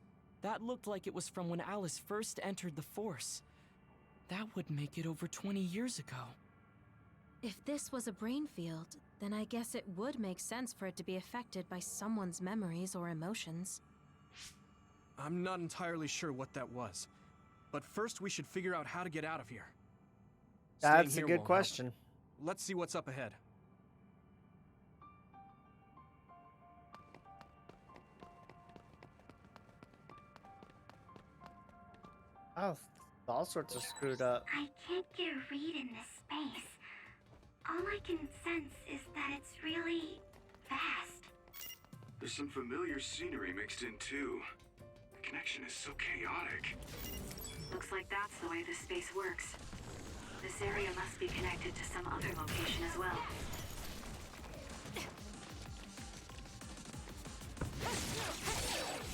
S7: That looked like it was from when Alice first entered the Force. That would make it over 20 years ago.
S11: If this was a brain field, then I guess it would make sense for it to be affected by someone's memories or emotions.
S8: I'm not entirely sure what that was. But first we should figure out how to get out of here.
S6: That's
S8: Staying
S6: a
S8: here
S6: good
S8: won't
S6: question.
S8: help. Let's see what's up ahead.
S6: Oh, all sorts of screwed up.
S1: I can't get a read in this space. All I can sense is that it's really vast.
S17: There's some familiar scenery mixed in too. The connection is so chaotic.
S3: Looks like that's the way this space works. This area must be connected to some other location as well.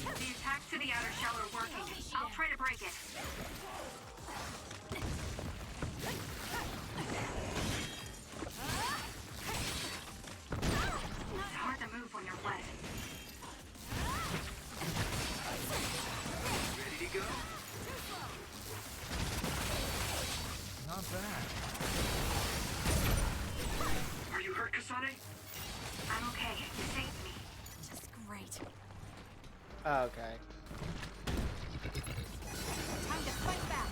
S3: The attacks to the outer shell are working. I'll try to break it.
S6: Okay.
S12: Time to fight back.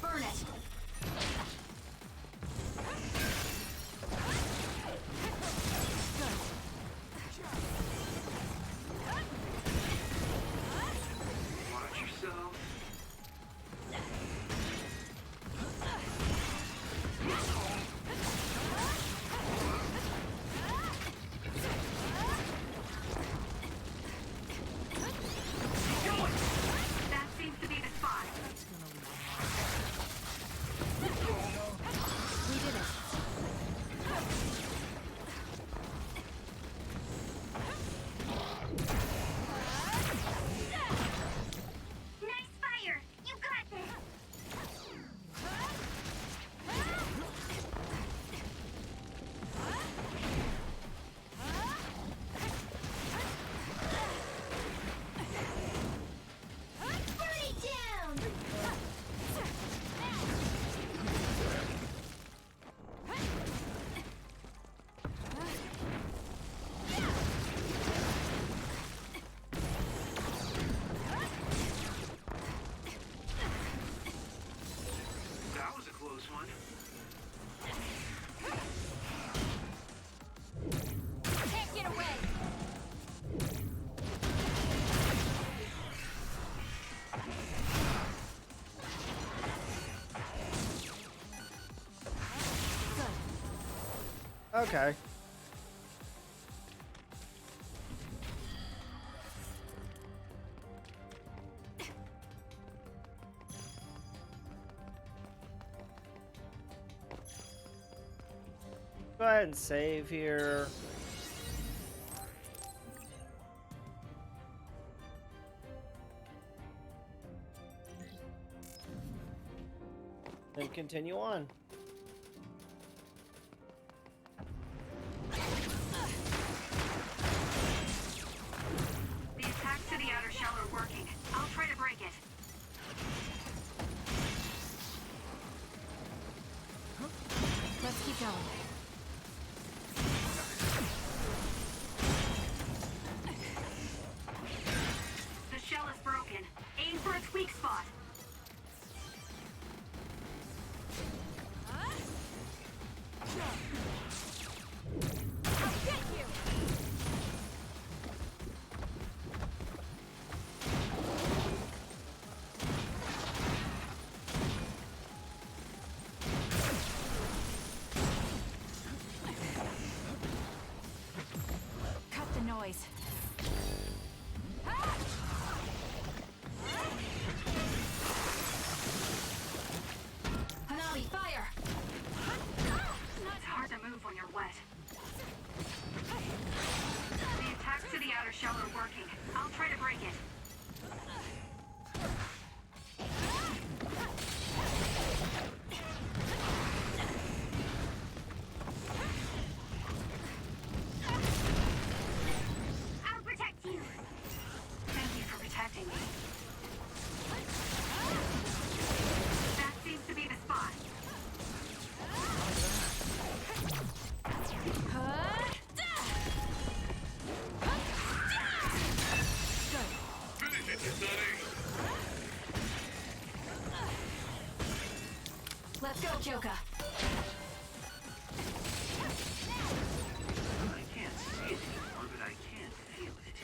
S12: Burn it.
S4: Watch yourself.
S3: That seems to be the spot.
S12: We did it.
S3: Nice fire! You got this!
S1: Burn it down!
S4: That was a close one.
S12: Can't get away.
S6: Okay. Go ahead and save here. And continue on.
S3: The attack to the outer shell are working. I'll try to break it.
S11: Let's keep going.
S3: The shell is broken. Aim for its weak spot.
S12: I'll get you.
S2: Cut the noise.
S12: Hanami, fire.
S3: It's hard to move when you're wet. The attacks to the outer shell are working. I'll try to break it. I'll protect you. Thank you for protecting me. That seems to be the spot.
S12: Let's go, Kyoka.
S4: I can't see it anymore, but I can feel it.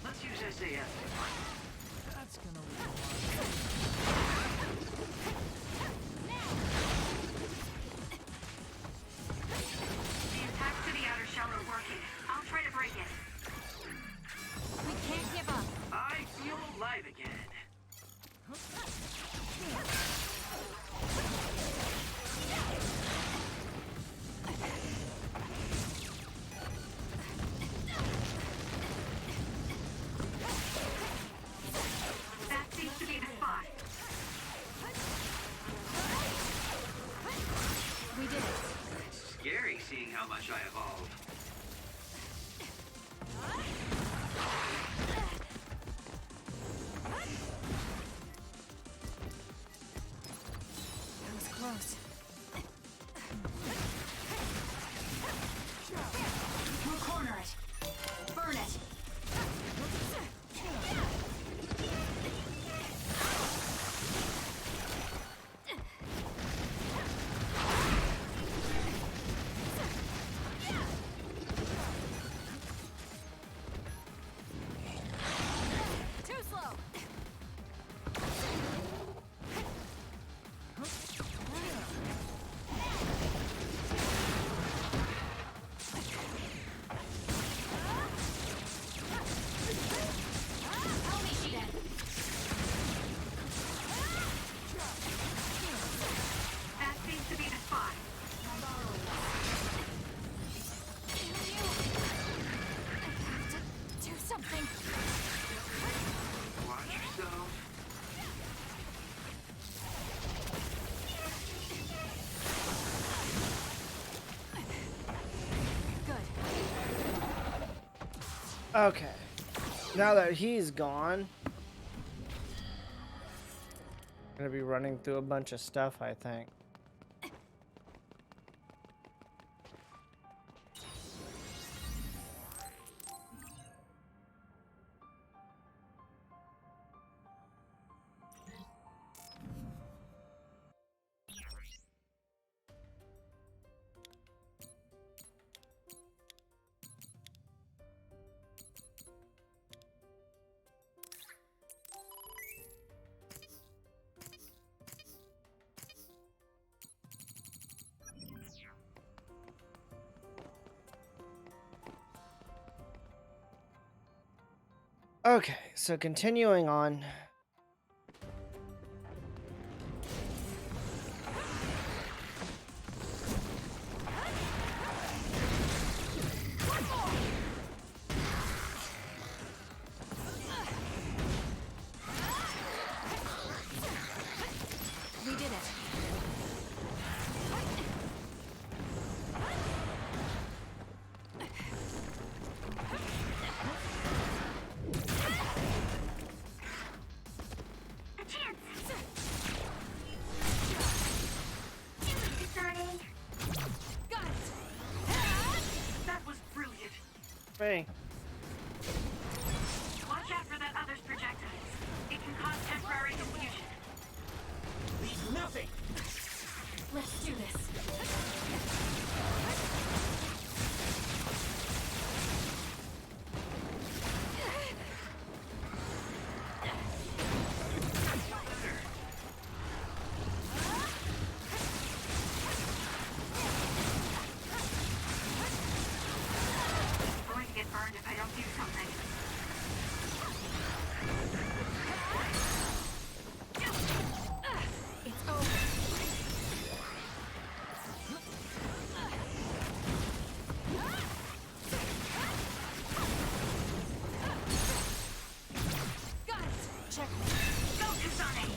S4: Let's use SAS to find it.
S13: That's gonna
S3: The attacks to the outer shell are working. I'll try to break it.
S12: We can't give up.
S4: I feel alive again.
S3: That seems to be the spot.
S12: We did it.
S4: It's scary seeing how much I evolved.
S2: That was close.
S12: We'll corner it. Burn it.
S6: Okay. Now that he's gone, I'm gonna be running through a bunch of stuff, I think. Okay, so continuing on.
S11: We did it.
S3: That was brilliant.
S6: Hey.
S3: Watch out for that other's projectiles. It can cause temporary confusion.
S10: Leave nothing!
S11: Let's do this.
S3: I'm going to get burned if I don't do something.
S11: It's over. Got it. Check me.
S3: Go, Kusane!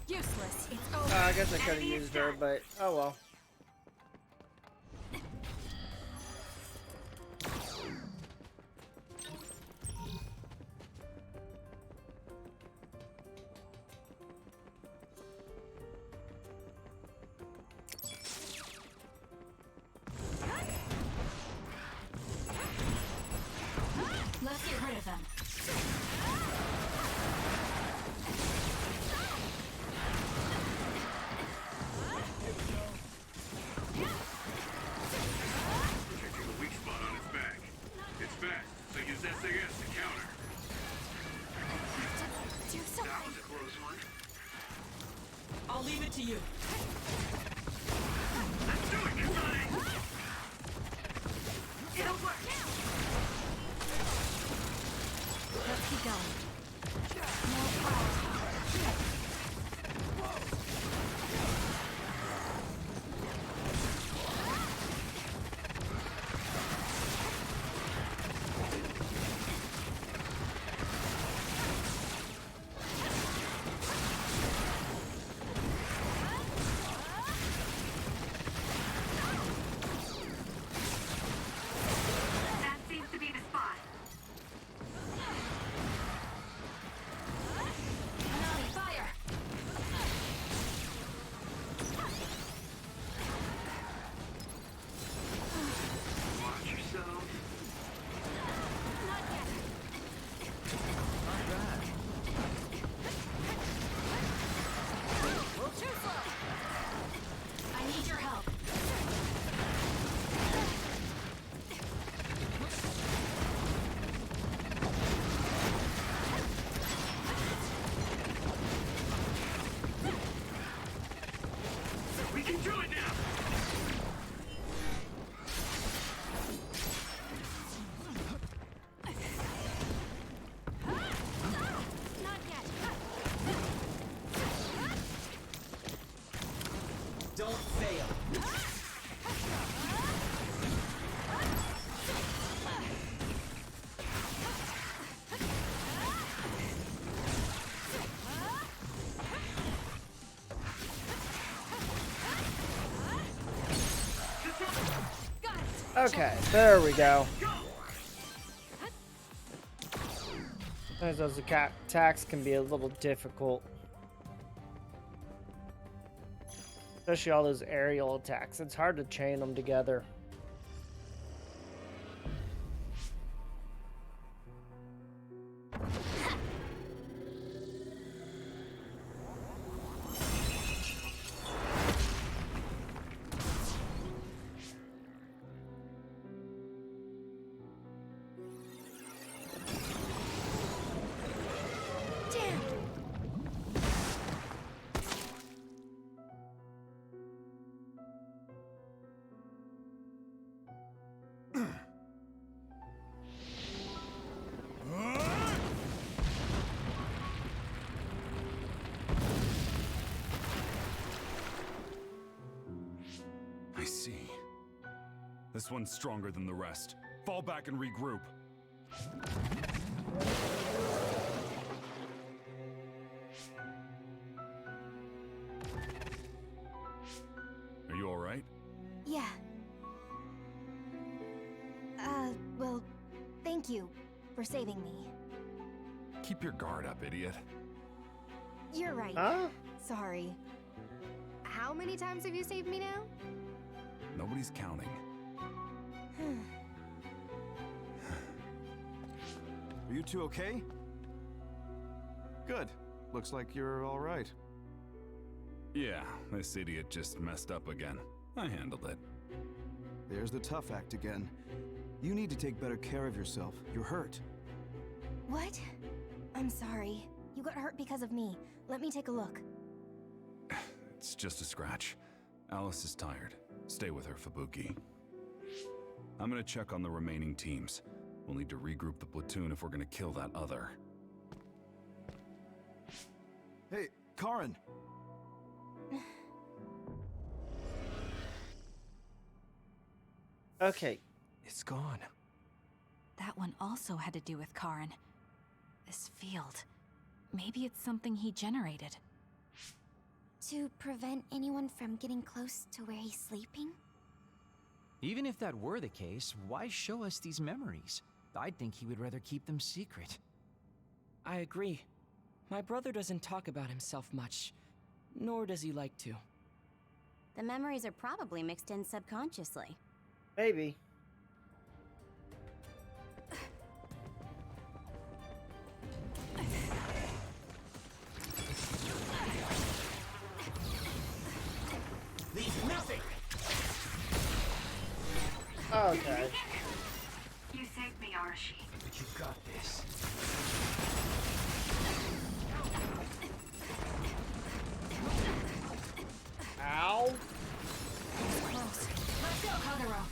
S11: Useless. It's over.
S6: I guess I could have used her, but oh well.
S11: Let's get rid of them.
S6: Okay, there we go. Sometimes those attacks can be a little difficult. Especially all those aerial attacks. It's hard to chain them together.
S19: I see. This one's stronger than the rest. Fall back and regroup. Are you all right?
S5: Yeah. Well, thank you for saving me.
S19: Keep your guard up, idiot.
S5: You're right.
S6: Huh?
S5: Sorry. How many times have you saved me now?
S19: Nobody's counting.
S15: Are you two okay? Good. Looks like you're all right.
S19: Yeah, this idiot just messed up again. I handled it.
S15: There's the tough act again. You need to take better care of yourself. You're hurt.
S5: What? I'm sorry. You got hurt because of me. Let me take a look.
S19: It's just a scratch. Alice is tired. Stay with her, Fubuki. I'm gonna check on the remaining teams. We'll need to regroup the platoon if we're gonna kill that other.
S15: Hey, Karin!
S6: Okay.
S7: It's gone.
S2: That one also had to do with Karin. This field. Maybe it's something he generated.
S5: To prevent anyone from getting close to where he's sleeping?
S13: Even if that were the case, why show us these memories? I'd think he would rather keep them secret.
S7: I agree. My brother doesn't talk about himself much, nor does he like to.
S16: The memories are probably mixed in subconsciously.
S6: Maybe.
S10: Leave nothing!
S6: Okay.
S3: You saved me, Arashi.
S10: But you got this.
S6: Ow.
S11: Close. Let's go, Kagero.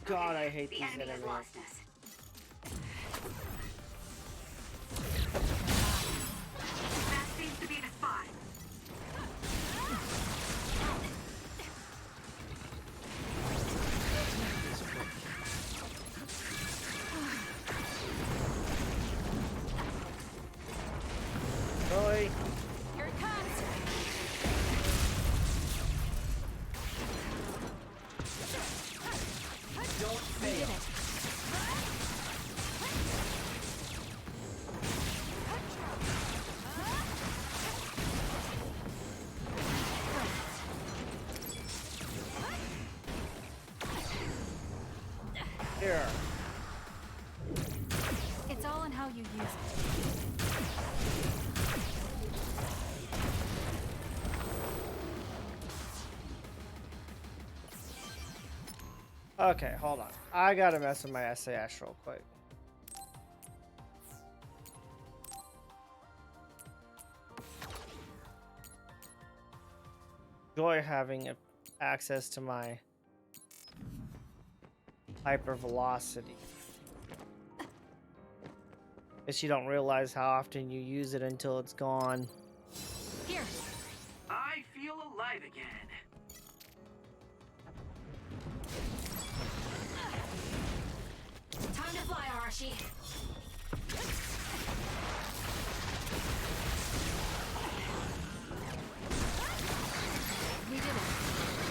S6: God, I hate
S3: The
S6: these
S3: enemy has
S6: enemies.
S3: lost us. That seems to be the spot.
S6: Really?
S11: Here it comes.
S10: Don't fail.
S6: Here.
S2: It's all in how you use it.
S6: Okay, hold on. I gotta mess with my SAS real quick. Enjoy having access to my hypervelocity. Guess you don't realize how often you use it until it's gone.
S11: Here.
S4: I feel alive again.
S11: Time to fly, Arashi. We did it.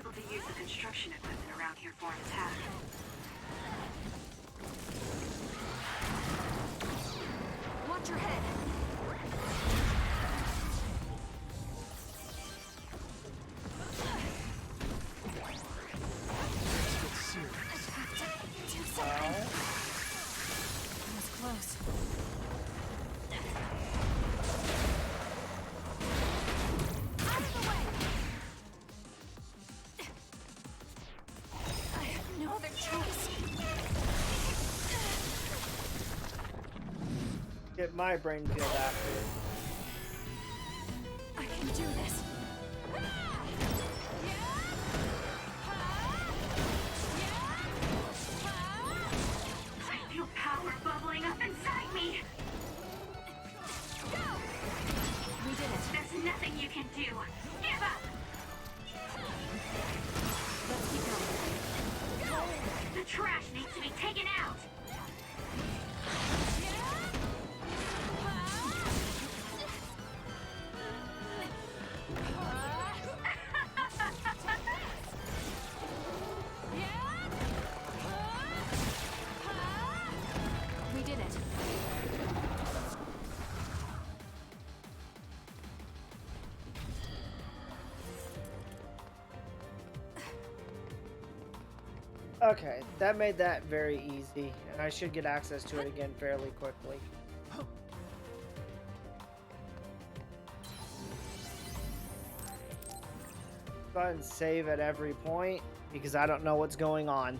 S3: able to use the construction equipment around here for an attack.
S11: Watch your head. Close. Out of the way! I have no other choice.
S6: Get my brain field active.
S11: I can do this.
S3: I feel power bubbling up inside me.
S11: We did it.
S3: There's nothing you can do. Give up.
S11: Let's keep going.
S3: The trash needs to be taken out.
S11: We did it.
S6: Okay, that made that very easy, and I should get access to it again fairly quickly. Go ahead and save at every point, because I don't know what's going on.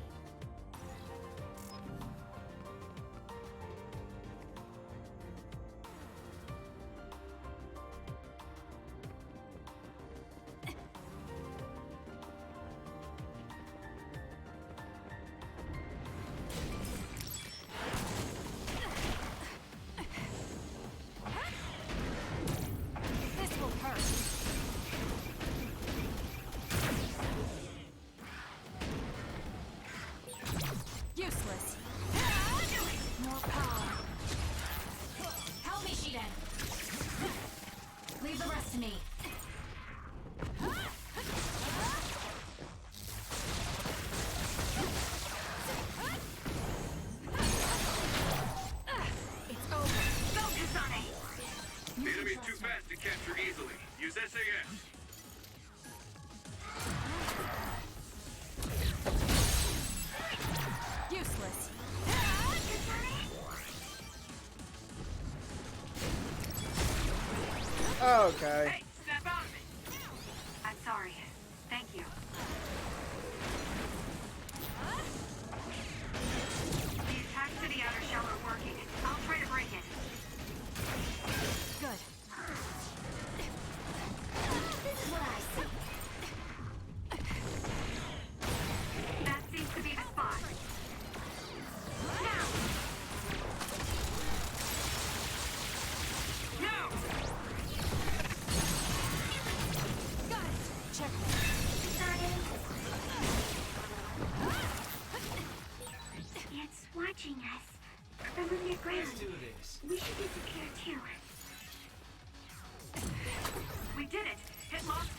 S11: This will hurt. Useless. More power. Help me, Shiden. Leave the rest to me. It's over.
S3: Focus on it.
S17: The enemy's too fast to capture easily. Use SAS.
S11: Useless.
S6: Okay.
S3: Hey, step out of it. I'm sorry. Thank you. The attacks to the outer shell are working. I'll try to break it.
S11: Good.
S16: This is what I see.
S3: That seems to be the spot. Now! No!
S11: Got it. Check.
S3: It's watching us from underground.
S10: Let's do this.
S3: We should be secure too. We did it! It lost us.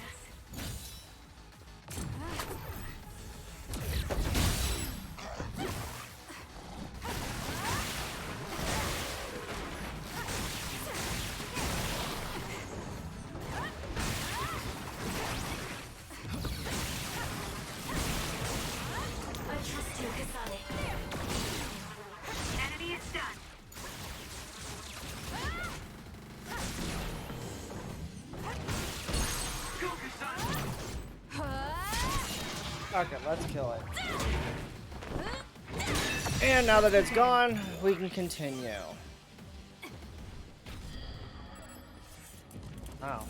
S16: I trust you, Kasane.
S3: Enemy is done.
S17: Go, Kasane!
S6: Okay, let's kill it. And now that it's gone, we can continue. Wow.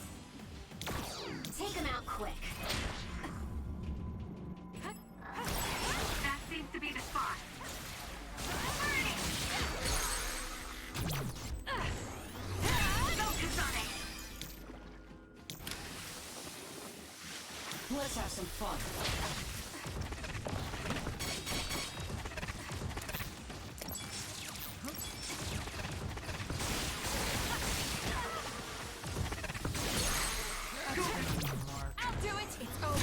S16: Take him out quick.
S3: That seems to be the spot. Focus on it.
S18: Let's have some fun.
S11: I'll do do it! It's over!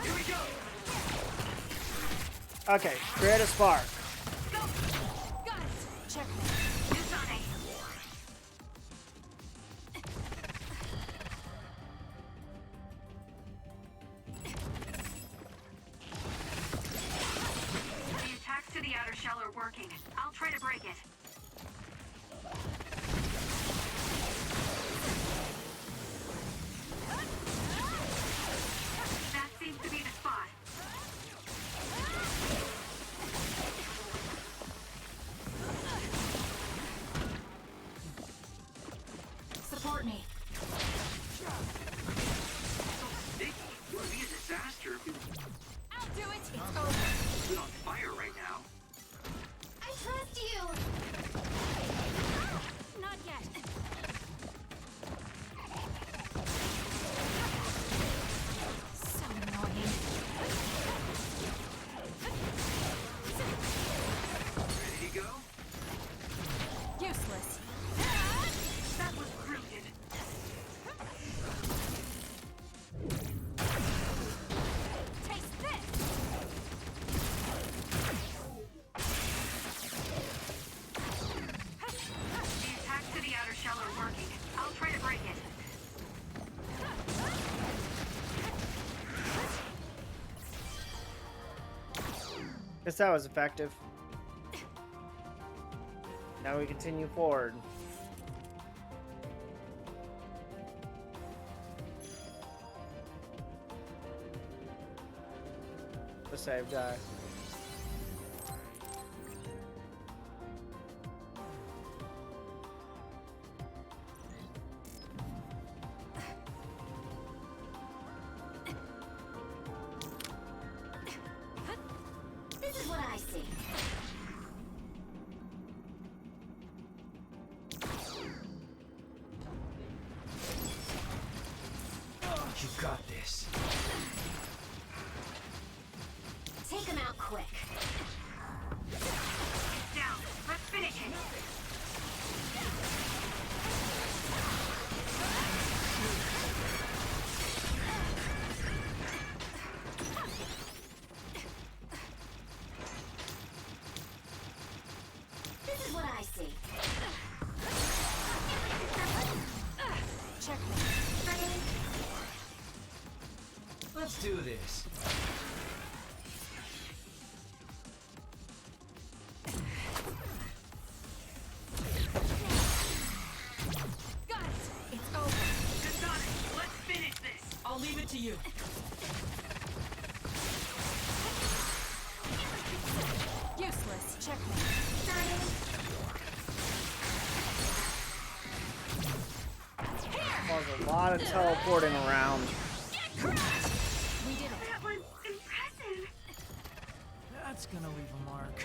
S4: Here we go!
S6: Okay, create a spark.
S11: Got it! Checkmate.
S3: The attacks to the outer shell are working. I'll try to break it. That seems to be the spot.
S11: Support me.
S4: Sticky. It would be a disaster if you
S11: I'll do it! It's over!
S4: were on fire right now.
S5: I trust you!
S11: Not yet. So annoying.
S4: Ready to go?
S11: Useless.
S3: That was brilliant.
S11: Taste this!
S3: The attacks to the outer shell are working. I'll try to break it.
S6: Guess that was effective. Now we continue forward. The save die.
S16: This is what I see.
S10: You got this.
S16: Take him out quick.
S3: It's down. Let's finish it.
S16: This is what I see.
S11: Checkmate.
S10: Let's do this.
S11: Got it! It's over!
S3: Sonic, let's finish this.
S10: I'll leave it to you.
S11: Useless. Checkmate.
S6: There's a lot of teleporting around.
S11: We did it.
S3: That was impressive.
S13: That's gonna leave a mark.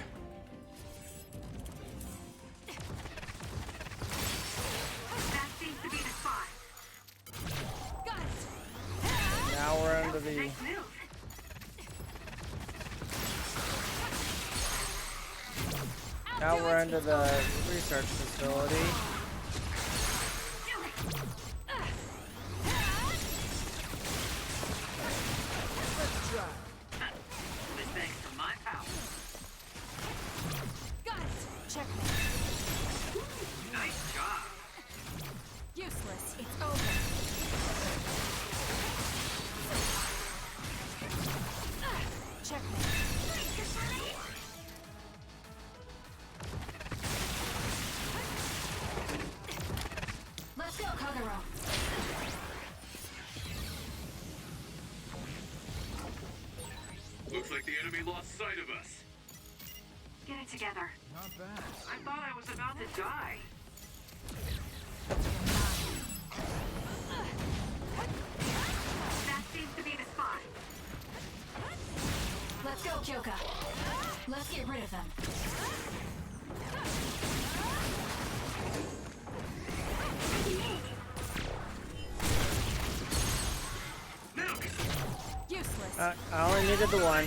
S3: That seems to be the spot.
S11: Got it!
S6: Now we're into the
S3: Nice move.
S6: now we're into the research facility.
S4: This thanks to my power.
S11: Got it! Checkmate.
S4: Nice job.
S11: Useless. It's over. Checkmate.
S16: Let's go, Kagero.
S17: Looks like the enemy lost sight of us.
S3: Get it together.
S13: Not bad.
S4: I thought I was about to die.
S3: That seems to be the spot.
S16: Let's go, Kyoka. Let's get rid of them.
S11: Useless.
S6: I only needed the one.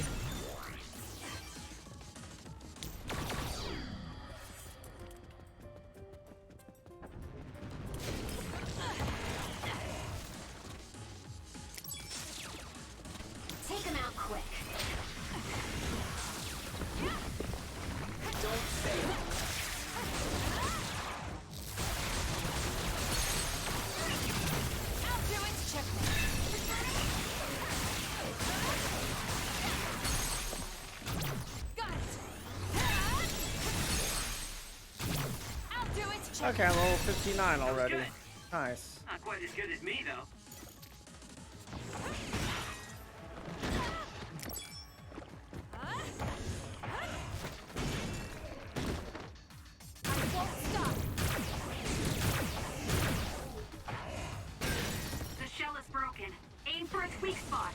S6: Okay, I'm level 59 already.
S4: Good.
S6: Nice.
S4: Not quite as good as me, though.
S3: The shell is broken. Aim for its weak spot.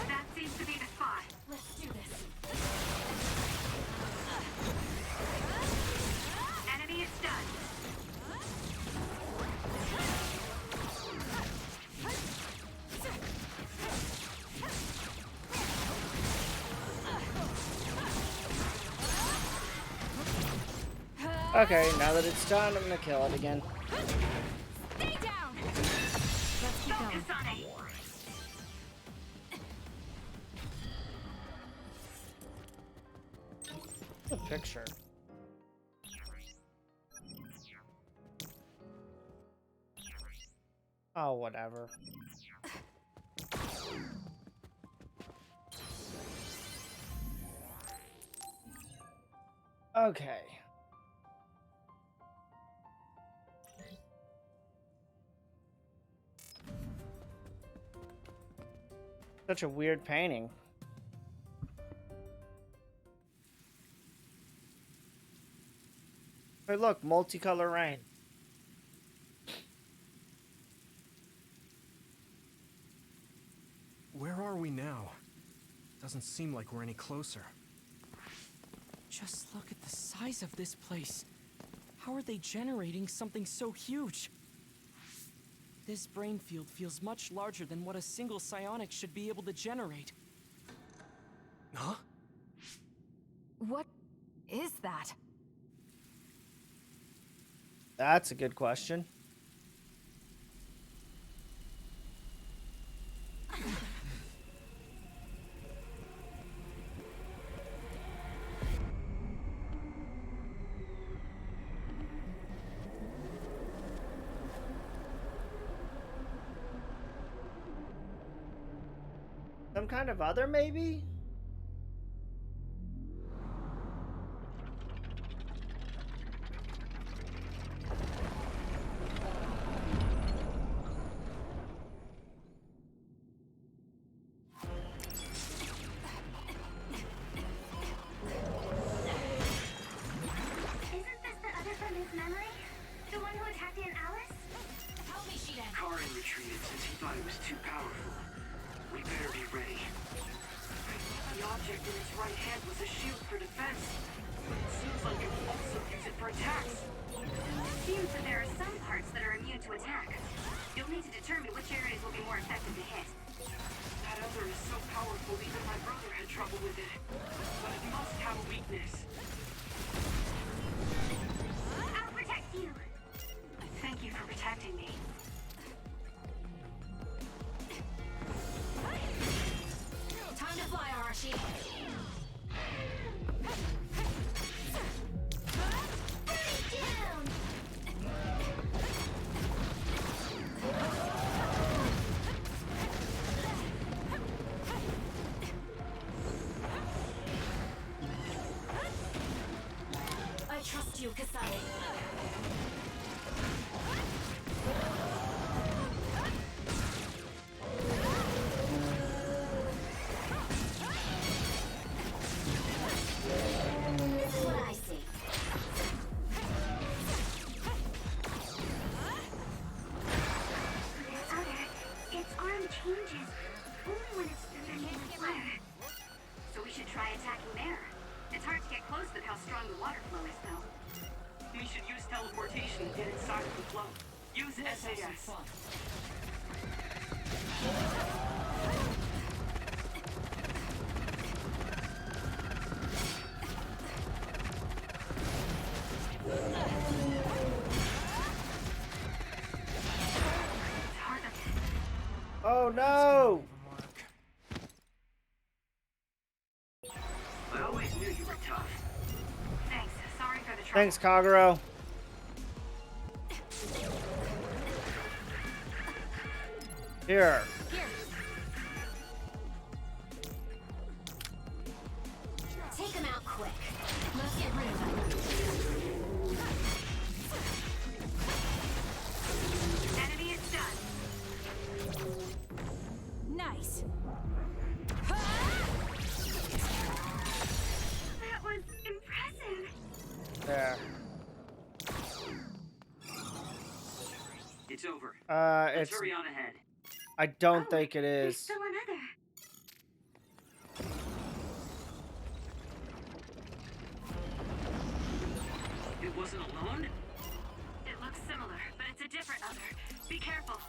S3: That seems to be the spot. Let's do this. Enemy is stunned.
S6: Okay, now that it's done, I'm gonna kill it again.
S3: Stay down. Let's keep going. Focus on it.
S6: A picture. Oh, whatever. Okay. Such a weird painting. Hey, look, multicolor rain.
S8: Where are we now? Doesn't seem like we're any closer.
S7: Just look at the size of this place. How are they generating something so huge? This brain field feels much larger than what a single psionic should be able to generate.
S8: Huh?
S2: What is that?
S6: That's a good question. Some kind of other, maybe?
S3: Isn't this the other from his memory? The one who attacked Aunt Alice? Help me, Sheeta.
S4: Karin retreated since he thought it was too powerful. We better be ready. The object in its right hand was a shield for defense. It seems like it will also use it for attacks.
S3: It seems that there are some parts that are immune to attack. You'll need to determine which areas will be more effective to hit.
S4: That other is so powerful, even my brother had trouble with it. But it must have a weakness.
S3: I'll protect you.
S4: Thank you for protecting me.
S3: Time to fly, Arashi.
S14: I trust you, Kasane.
S3: This is what I see. The other, its arm changes only when it's defending the flare. So we should try attacking there. It's hard to get close with how strong the water flow is, though.
S4: We should use teleportation to get inside of the flow. Use SAS.
S6: Oh no!
S4: I always knew you were tough.
S3: Thanks. Sorry for the trouble.
S6: Thanks, Kagero. Here.
S16: Take him out quick. Let's get rid of him.
S3: Enemy is done.
S2: Nice.
S3: That was impressive.
S6: There.
S4: It's over.
S6: It's.
S4: Let's hurry on ahead.
S6: I don't think it
S3: There's
S6: is.
S3: still another.
S4: It wasn't alone?
S3: It looks similar, but it's a different other. Be careful.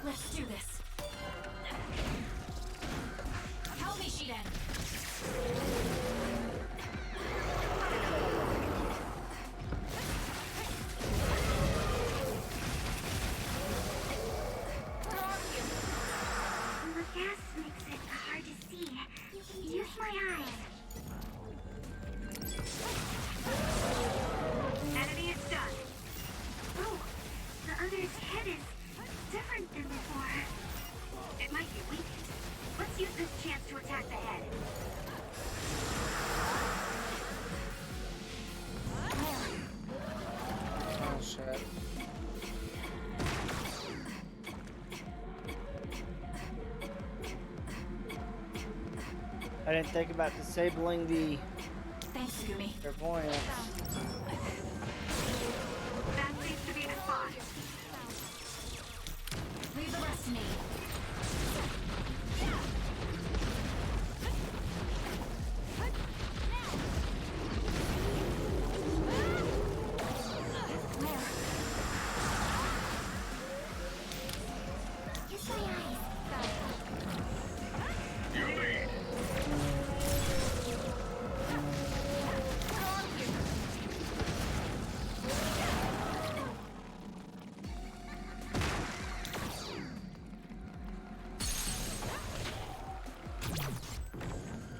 S11: Let's do this. Help me, Shiden.
S3: The gas makes it hard to see. Use my eyes. Enemy is done. Oh, the other's head is different than before. It might be weakened. Let's use this chance to attack the head.
S6: Oh shit. I didn't think about disabling the
S11: Thanks, Gumi.
S6: clairvoyance.
S3: That seems to be the spot.
S11: Leave the rest to me.
S3: Use my eyes.
S9: You lead.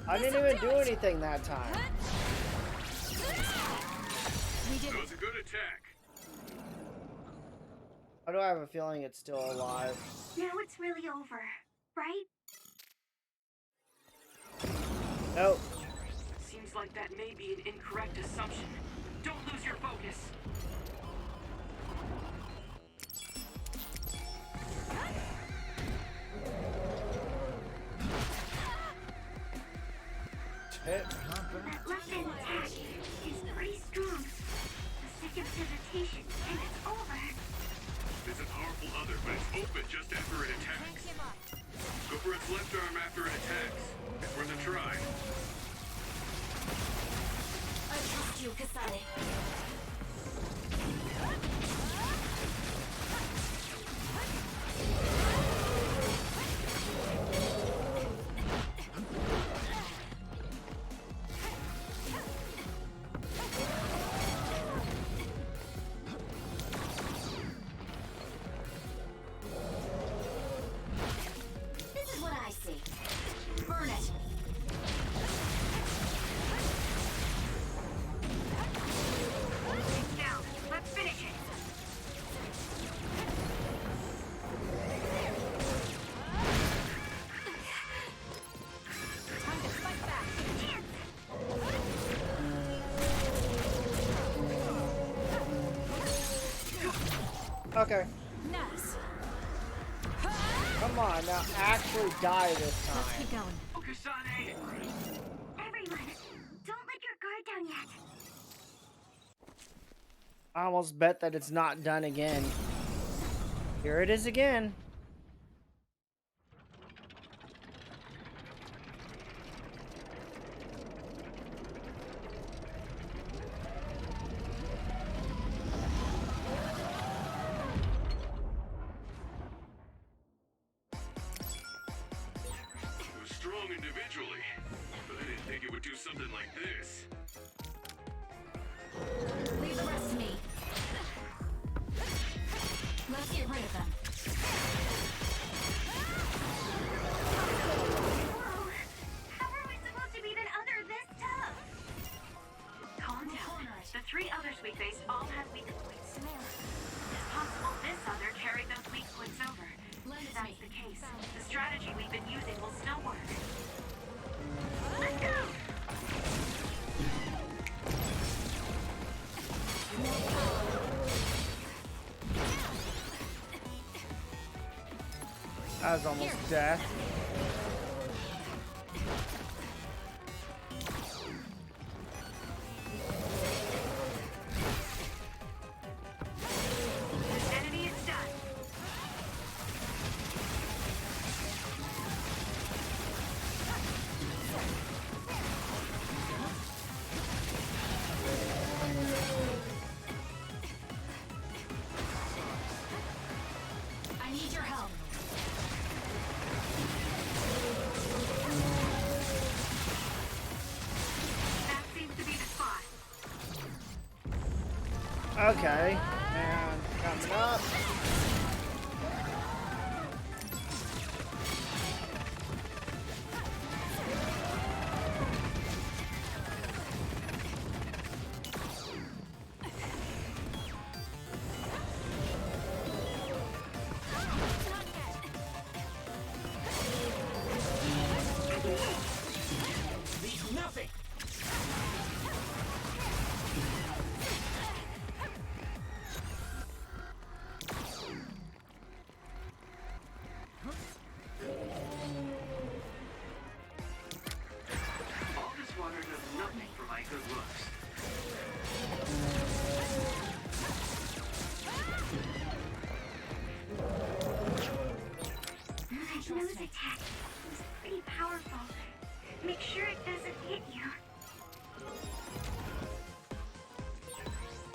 S6: I didn't even do anything that time.
S9: That was a good attack.
S6: Why do I have a feeling it's still alive?
S3: Now it's really over, right?
S6: Nope.
S4: Seems like that may be an incorrect assumption. Don't lose your focus.
S6: Hit.
S3: That left-hand attack is pretty strong. A second's hesitation, and it's over.
S9: It's a powerful other, but it's open just after it attacks. Go for its left arm after it attacks. It's worth a try.
S11: I trust you, Kasane.
S16: This is what I see.
S11: Burn it.
S3: Now, let's finish it.
S11: Time to fight back.
S6: Okay.
S11: Nice.
S6: Come on, now actually die this
S11: Let's
S6: time.
S11: keep going.
S4: Kasane!
S3: Everyone, don't let your guard down yet.
S6: I almost bet that it's not done again. Here it is again.
S9: It was strong individually, but I didn't think it would do something like this.
S11: Leave the rest to me. Let's get rid of them.
S3: Whoa! How are we supposed to beat an other this tough? Calm down. The three others we faced all
S6: That was almost death.
S3: Enemy is done.
S18: I need your help.
S3: That seems to be the spot.
S6: Okay, and coming up.
S10: Leave nothing.
S4: All this water does nothing for my good looks.
S3: Nose attack. It's pretty powerful. Make sure it doesn't hit you.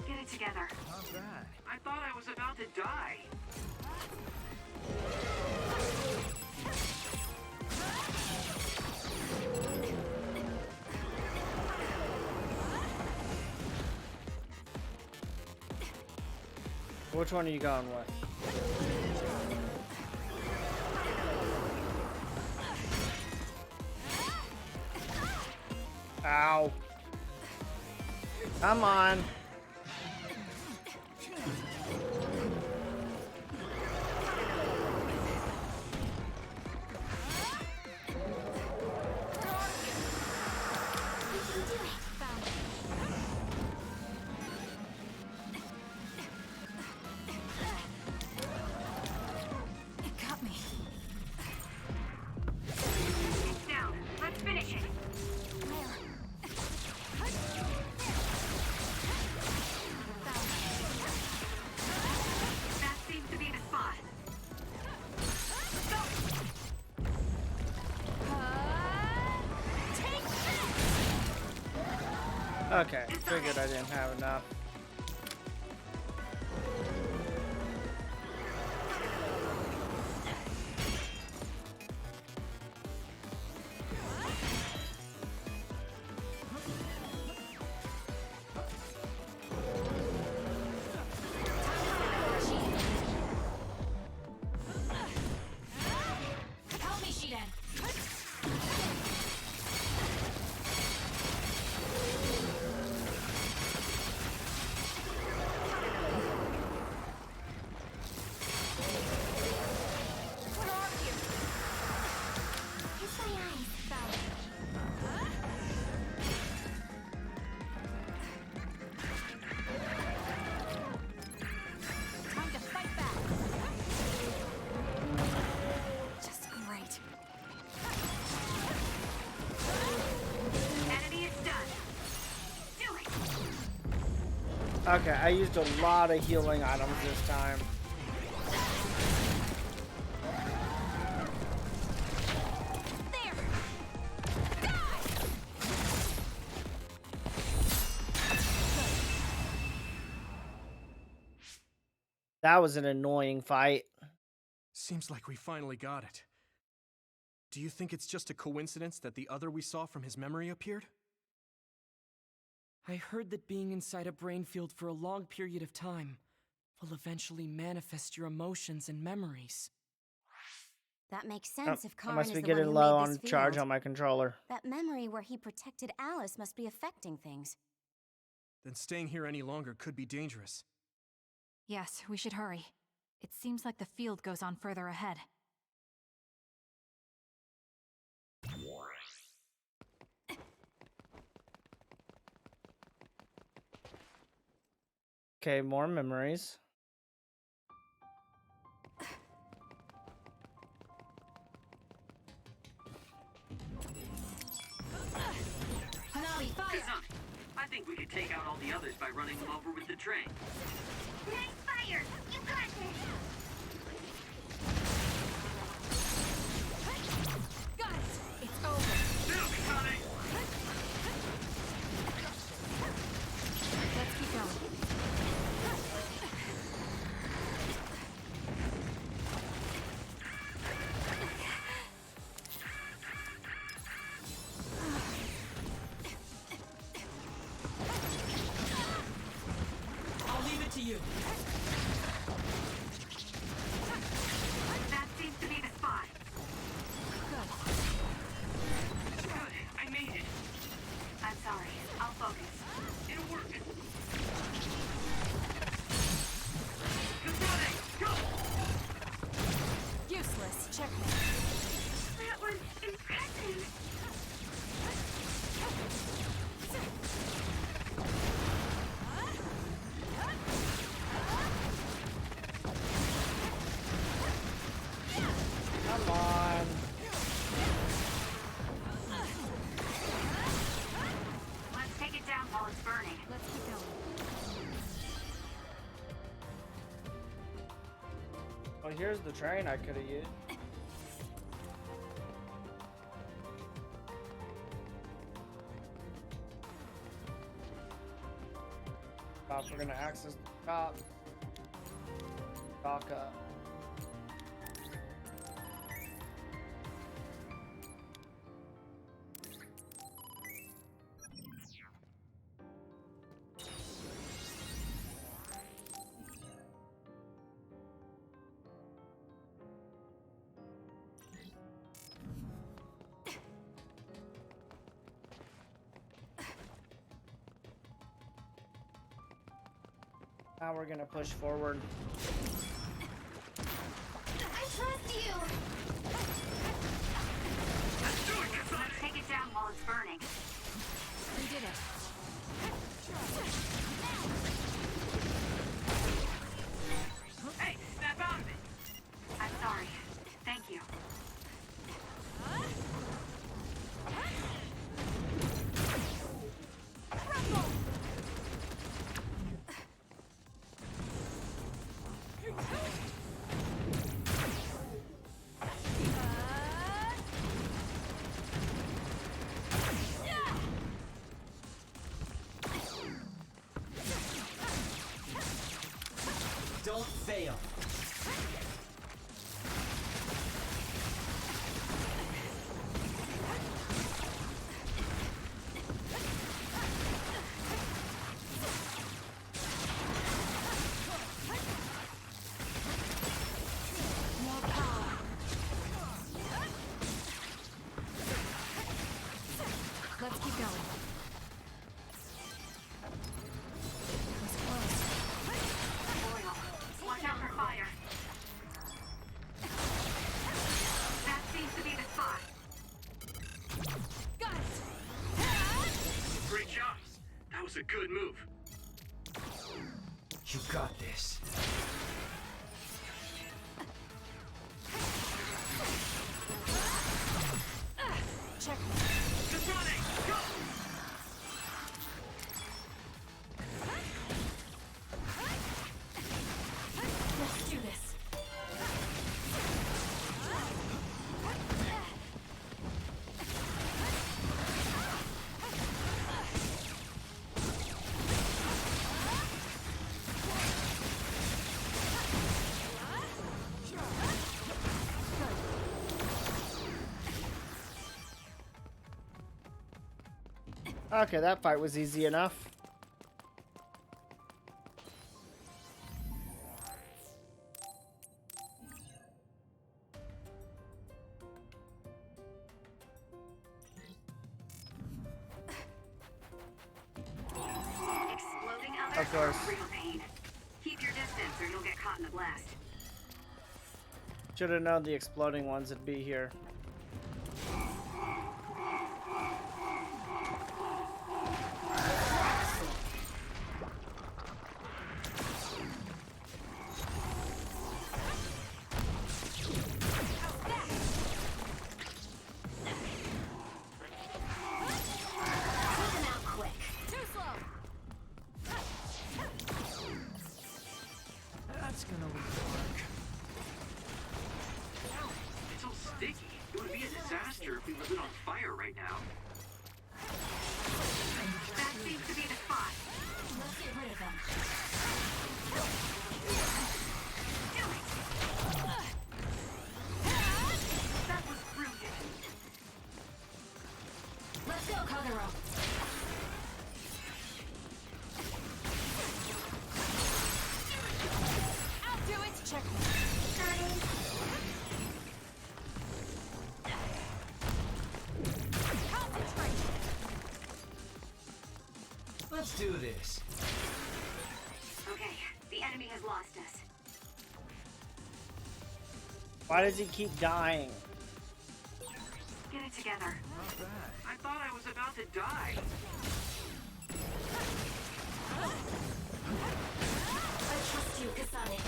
S3: Get it together.
S4: Not bad. I thought I was about to die.
S6: Which one are you going with? Ow. Come on.
S2: It got me.
S3: It's down. Let's finish it. That seems to be the spot.
S6: Okay, figured I didn't have enough.
S18: Help me, Shiden.
S1: Kiss my eyes.
S2: Time to fight back. Just great.
S3: Enemy is done. Do it.
S6: Okay, I used a lot of healing items this time. That was an annoying fight.
S8: Seems like we finally got it. Do you think it's just a coincidence that the other we saw from his memory appeared?
S7: I heard that being inside a brain field for a long period of time will eventually manifest your emotions and memories.
S16: That makes sense if
S6: I
S16: Karn
S6: must
S16: is
S6: be
S16: the one
S6: getting
S16: who
S6: low
S16: made this
S6: on charge
S16: field.
S6: on my controller.
S16: That memory where he protected Alice must be affecting things.
S8: Then staying here any longer could be dangerous.
S2: Yes, we should hurry. It seems like the field goes on further ahead.
S6: Okay, more memories.
S3: Hanabi, fire! I think we could take out all the others by running them over with the train.
S5: Nice fire! You got this!
S11: Got it! It's over!
S3: Now, Mikami!
S11: Let's keep going.
S10: I'll leave it to you.
S3: That seems to be the spot. Good, I made it. I'm sorry. I'll focus. It'll work. Confronting! Go!
S11: Useless. Checkmate.
S5: That was impressive!
S6: Come on.
S3: Let's take it down while it's burning.
S11: Let's keep going.
S6: Well, here's the train I could have used. We're gonna access the top. Dock up. Now we're gonna push forward.
S5: I trust you!
S3: Let's do it, Let's take it down while it's burning.
S11: We did it.
S3: Hey, snap out of it! I'm sorry. Thank you.
S10: Don't fail.
S11: More power. Let's keep going. That was close.
S3: Oil. Watch out for fire. That seems to be the spot.
S11: Got it.
S4: Great job. That was a good move.
S10: You got this.
S11: Checkmate.
S4: Confronting! Go!
S11: Let's do this.
S6: Okay, that fight was easy enough.
S3: Exploding others
S6: Of course.
S3: are real pain. Keep your distance or you'll get caught in the blast.
S6: Should have known the exploding ones would be here.
S4: faster if we were lit on fire right now.
S3: That seems to be the spot.
S14: Let's get rid of them.
S3: Do it! That was brilliant.
S14: Let's go, Kagero.
S11: I'll do it! Check me. Concentrate!
S2: Let's do this.
S3: Okay, the enemy has lost us.
S6: Why does he keep dying?
S3: Get it together.
S4: Not bad. I thought I was about to die.
S14: I trust you, Kasane.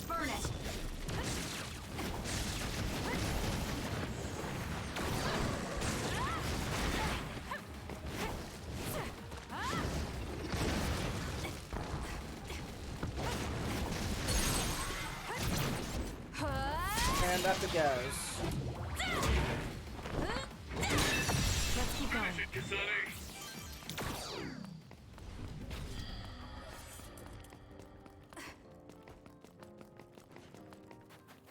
S3: Burn it!
S6: And up it goes.
S11: Let's keep going.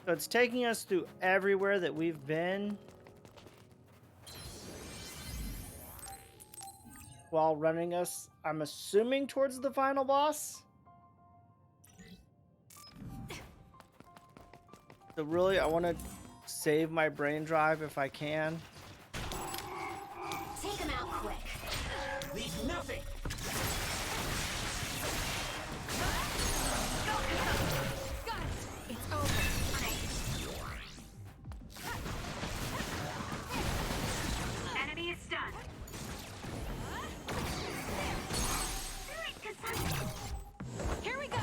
S6: So it's taking us through everywhere that we've been while running us, I'm assuming, towards the final boss. So really, I want to save my brain drive if I can.
S14: Take him out quick.
S2: Leave nothing.
S11: Got it! It's over.
S3: Enemy is stunned.
S11: Here we go!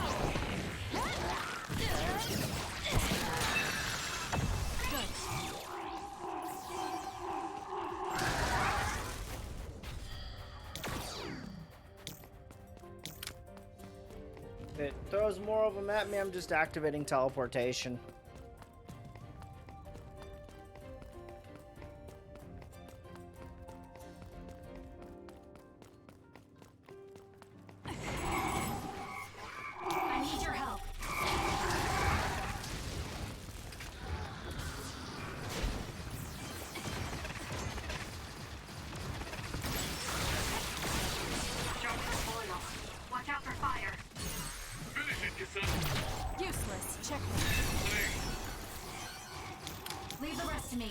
S6: If it throws more of them at me, I'm just activating teleportation.
S14: I need your help.
S3: Show me the foil. Watch out for fire.
S11: Useless. Check me.
S14: Leave the rest to me.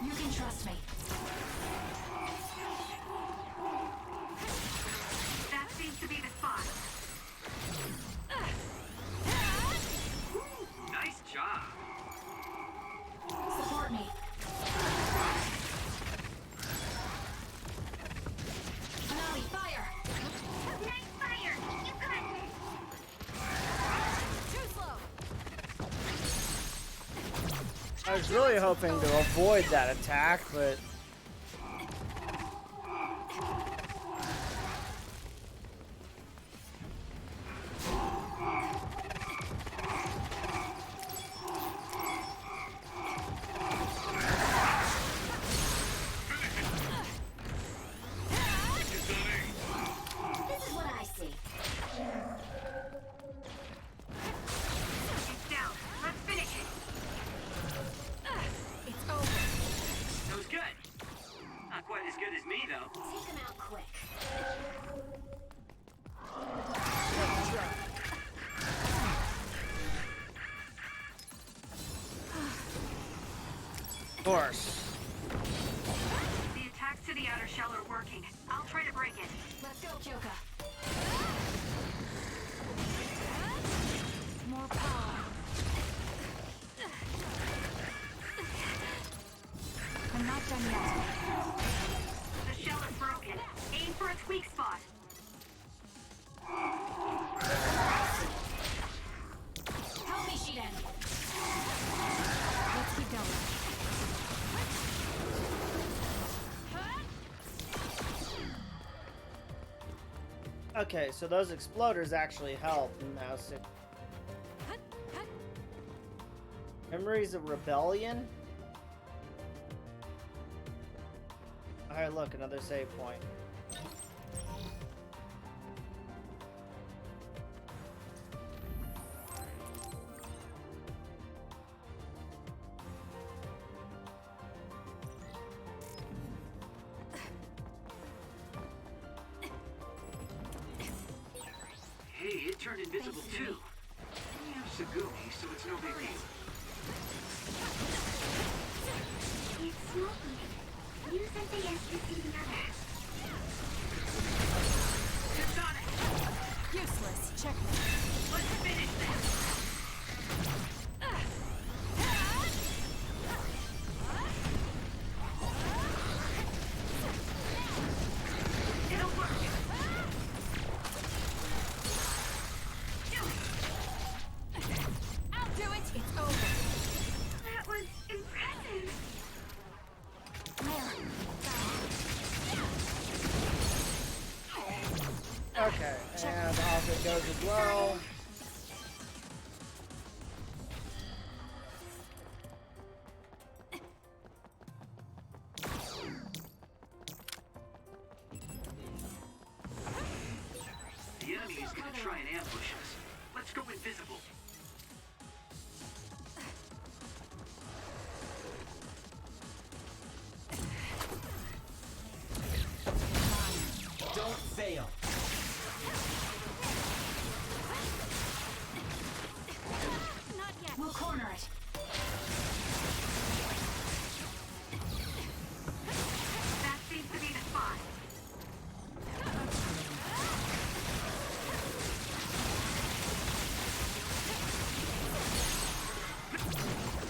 S14: You can trust me.
S3: That seems to be the spot.
S4: Nice job.
S14: Support me. Finale, fire!
S3: Nice fire! You got it!
S11: Too slow.
S6: I was really hoping to avoid that attack, but
S14: This is what I see.
S3: It's down. Let's finish it.
S11: It's over.
S4: That was good. Not quite as good as me, though.
S14: Take him out quick.
S6: of course.
S3: The attacks to the outer shell are working. I'll try to break it.
S14: Let's go, Kyoka.
S11: More power. I'm not done yet.
S3: The shell is broken. Aim for its
S6: Okay, so those exploders actually help now. Memories of Rebellion? Alright, look, another save point.
S4: Hey, it turned invisible too. We have Sagumi, so it's no big deal.
S1: It's smoky. Use something else to see the other.
S11: Useless. Checkmate.
S3: Let's finish this. It'll work.
S11: I'll do it. It's over.
S1: That was impressive.
S6: Okay, and off it goes as well.
S4: The enemy is gonna try and ambush us. Let's go invisible.
S10: Don't fail.
S11: Not yet.
S3: We'll corner it. That seems to be the spot.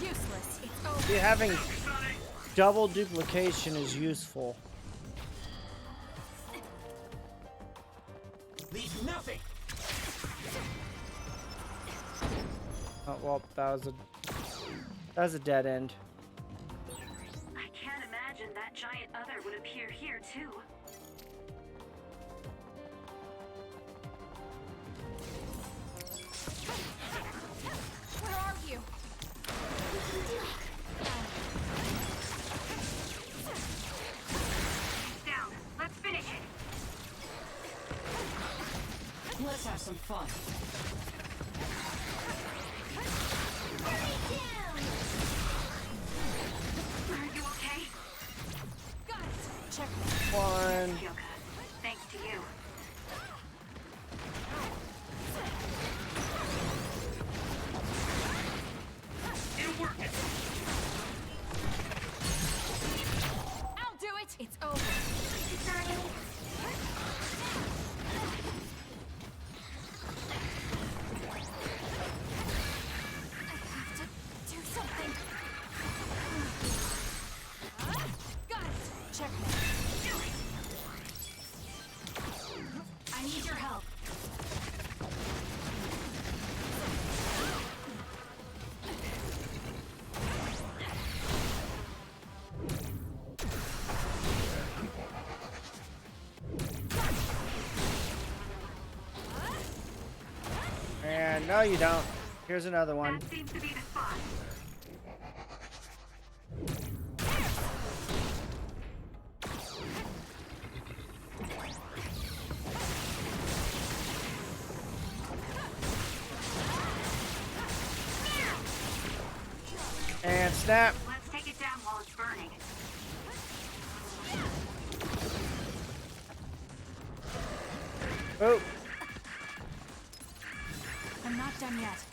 S11: Useless. It's over.
S6: See, having double duplication is useful.
S10: Leave nothing.
S6: Oh, well, that was a dead end.
S3: I can't imagine that giant other would appear here too.
S11: Where are you?
S3: He's down. Let's finish it.
S18: Let's have some fun.
S3: Are you okay?
S11: Got it. Check.
S6: One.
S3: Feel good. Thanks to you. It'll work.
S11: I'll do it. It's over. Do something. Got it. Checkmate.
S3: Do it. I need your help.
S6: And no, you don't. Here's another one.
S3: That seems to be the spot.
S6: And snap.
S3: Let's take it down while it's burning.
S6: Oh.
S11: I'm not done yet.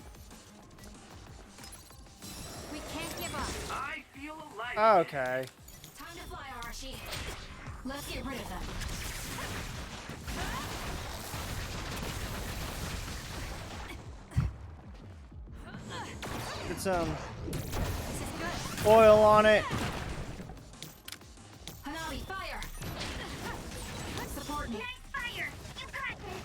S11: We can't give up.
S4: I feel alive.
S6: Okay.
S3: Time to fly, Arashi. Let's get rid of them.
S6: Get some oil on it.
S3: Hanabi, fire! Support me. Nice fire! You got this!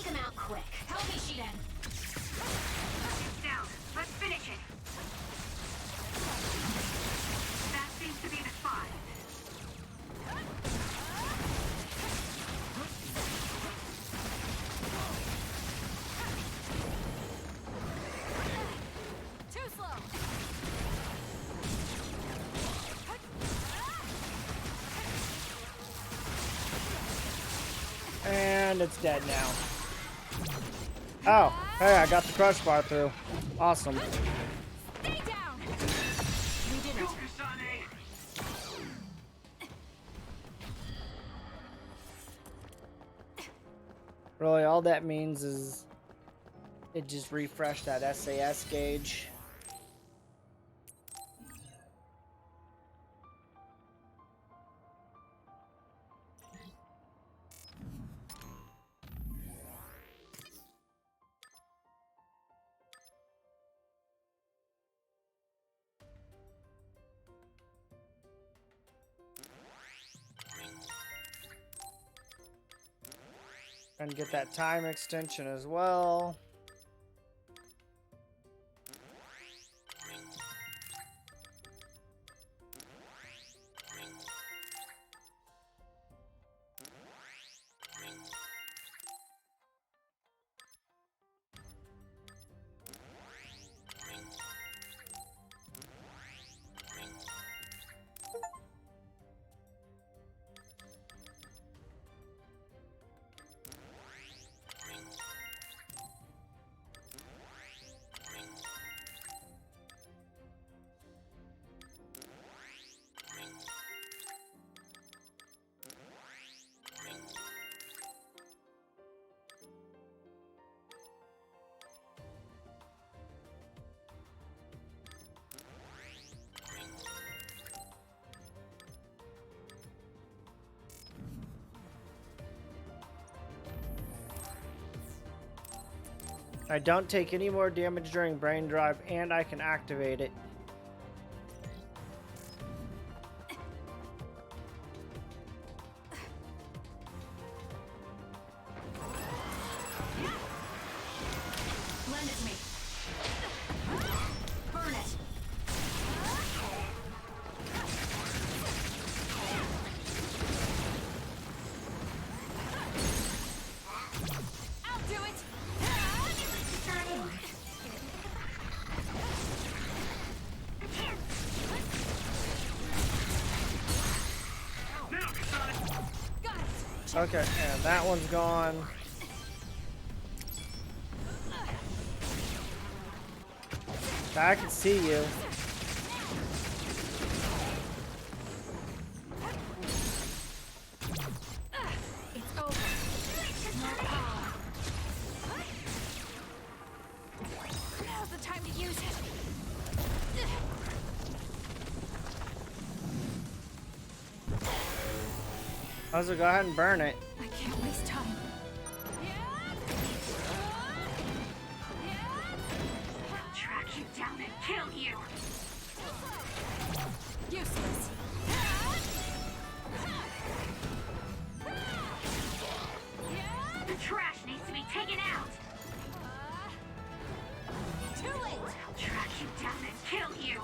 S14: him out quick. Help me, Shiden.
S3: It's down. Let's finish it. That seems to be the spot.
S2: Too slow.
S6: And it's dead now. Oh, hey, I got the crush bar through. Awesome.
S2: Stay down. We did it.
S6: Really, all that means is it just refreshed that SAS gauge. And get that time extension as well. I don't take any more damage during brain drive, and I can activate it.
S14: Lend it to me. Burn it.
S2: I'll do it.
S6: Okay, and that one's gone. I can see you.
S2: It's over. More power. Now's the time to use it.
S6: Also, go ahead and burn it.
S2: I can't waste time.
S3: I'll track you down and kill you.
S2: Useless.
S3: The trash needs to be taken out.
S2: Too late.
S3: I'll track you down and kill you.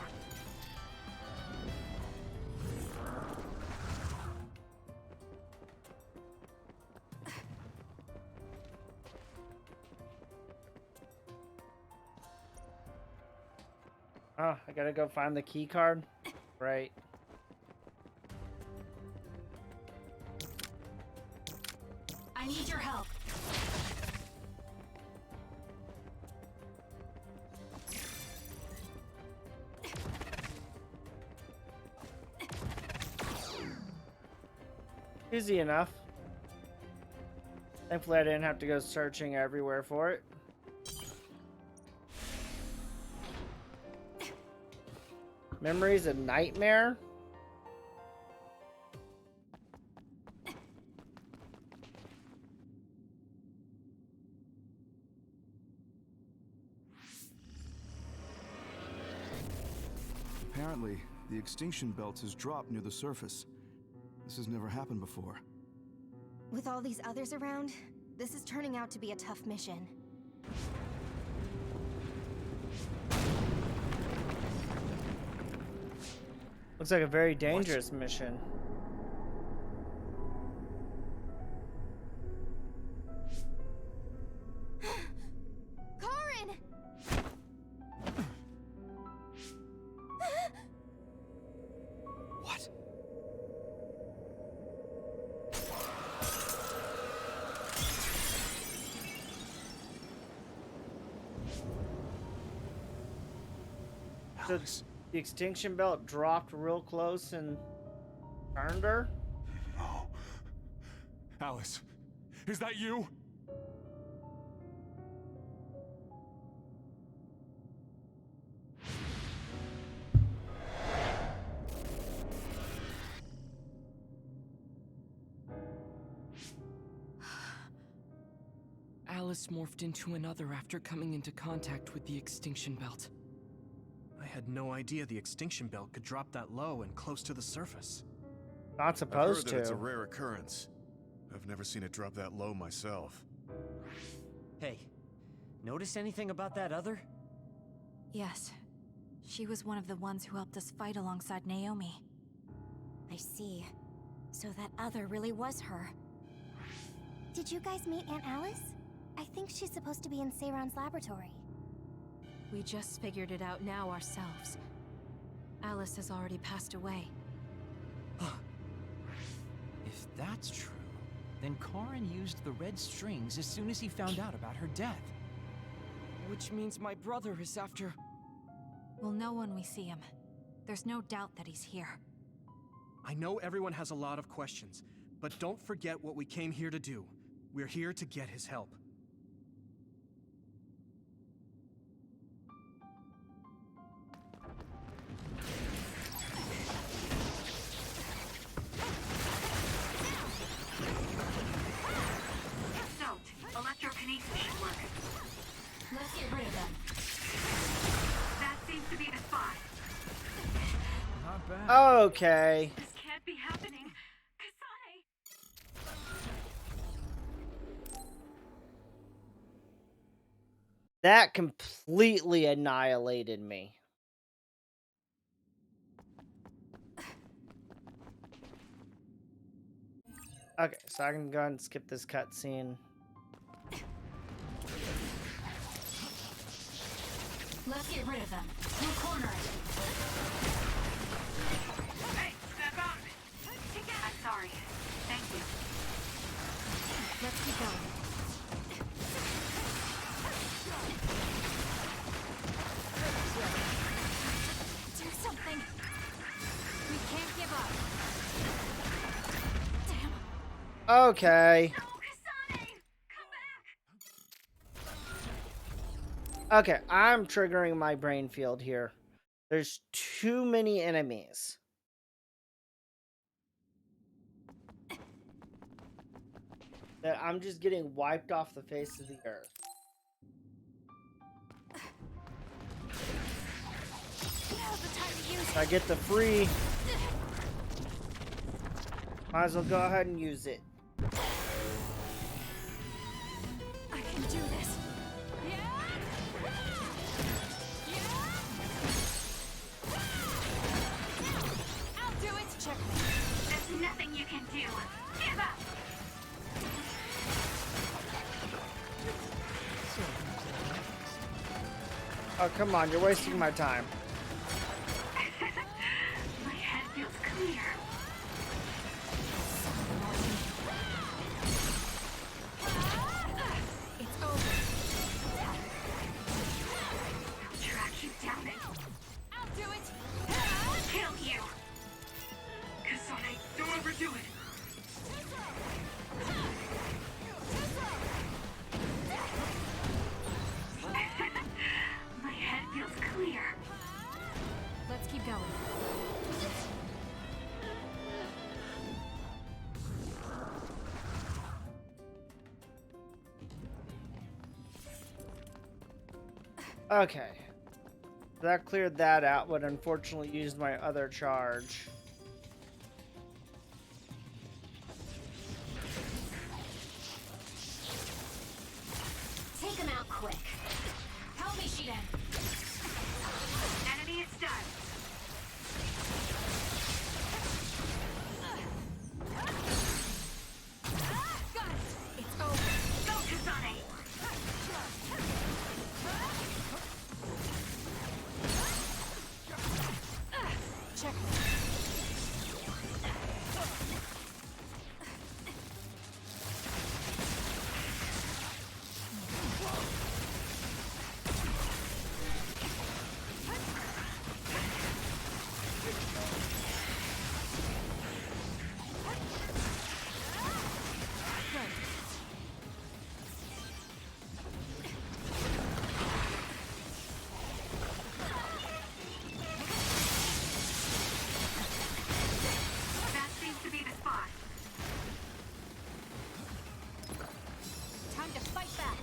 S6: Oh, I gotta go find the key card. Right.
S14: I need your help.
S6: Easy enough. Thankfully, I didn't have to go searching everywhere for it. Memory's a nightmare?
S15: Apparently, the extinction belt has dropped near the surface. This has never happened before.
S16: With all these others around,
S5: This is turning out to be a tough mission.
S6: Looks like a very dangerous mission.
S5: Karin!
S7: What?
S6: So the extinction belt dropped real close and turned her?
S19: Oh. Alice, is that you?
S7: Alice morphed into another after coming into contact with the extinction belt.
S8: I had no idea the extinction belt could drop that low and close to the surface.
S6: Not supposed
S9: I've heard that it's a
S6: to.
S9: rare occurrence. I've never seen it drop that low myself.
S10: Hey, notice anything about that other?
S2: Yes. She was one of the ones who helped us fight alongside Naomi.
S5: I see. So that other really was her. Did you guys meet Aunt Alice? I think she's supposed to be in Seiron's laboratory.
S11: We just figured it out now ourselves. Alice has already passed away.
S13: If that's true, then Karin used the red strings as soon as he found out about her death.
S7: Which means my brother is after...
S2: We'll know when we see him. There's no doubt that he's here.
S8: I know everyone has a lot of questions, but don't forget what we came here to do. We're here to get his help.
S3: Electrokinesis should work.
S14: Let's get rid of them.
S3: That seems to be the spot.
S13: Not bad.
S6: Okay.
S3: This can't be happening. Kasane!
S6: That completely annihilated me. Okay, so I can go ahead and skip this cutscene.
S14: Let's get rid of them. We'll corner it.
S3: Hey, step out! I'm sorry. Thank you.
S11: Let's keep going.
S2: Do something! We can't give up.
S6: Okay. Okay, I'm triggering my brain field here. There's too many enemies. That I'm just getting wiped off the face of the earth. I get the free. Might as well go ahead and use it.
S11: I can do this.
S3: I'll do it.
S11: Check me.
S3: There's nothing you can do. Give up.
S6: Oh, come on, you're wasting my time.
S3: My head feels clear.
S11: It's over.
S3: I'll track you down and
S11: I'll do it.
S3: kill you. Kasane, don't overdo it. My head feels clear.
S11: Let's keep going.
S6: Okay. That cleared that out, but unfortunately used my other charge.
S3: then. Enemy is stunned. Got it. It's over. Go, Kasane.
S11: Check.
S3: That seems to be the spot.
S11: Time to fight back.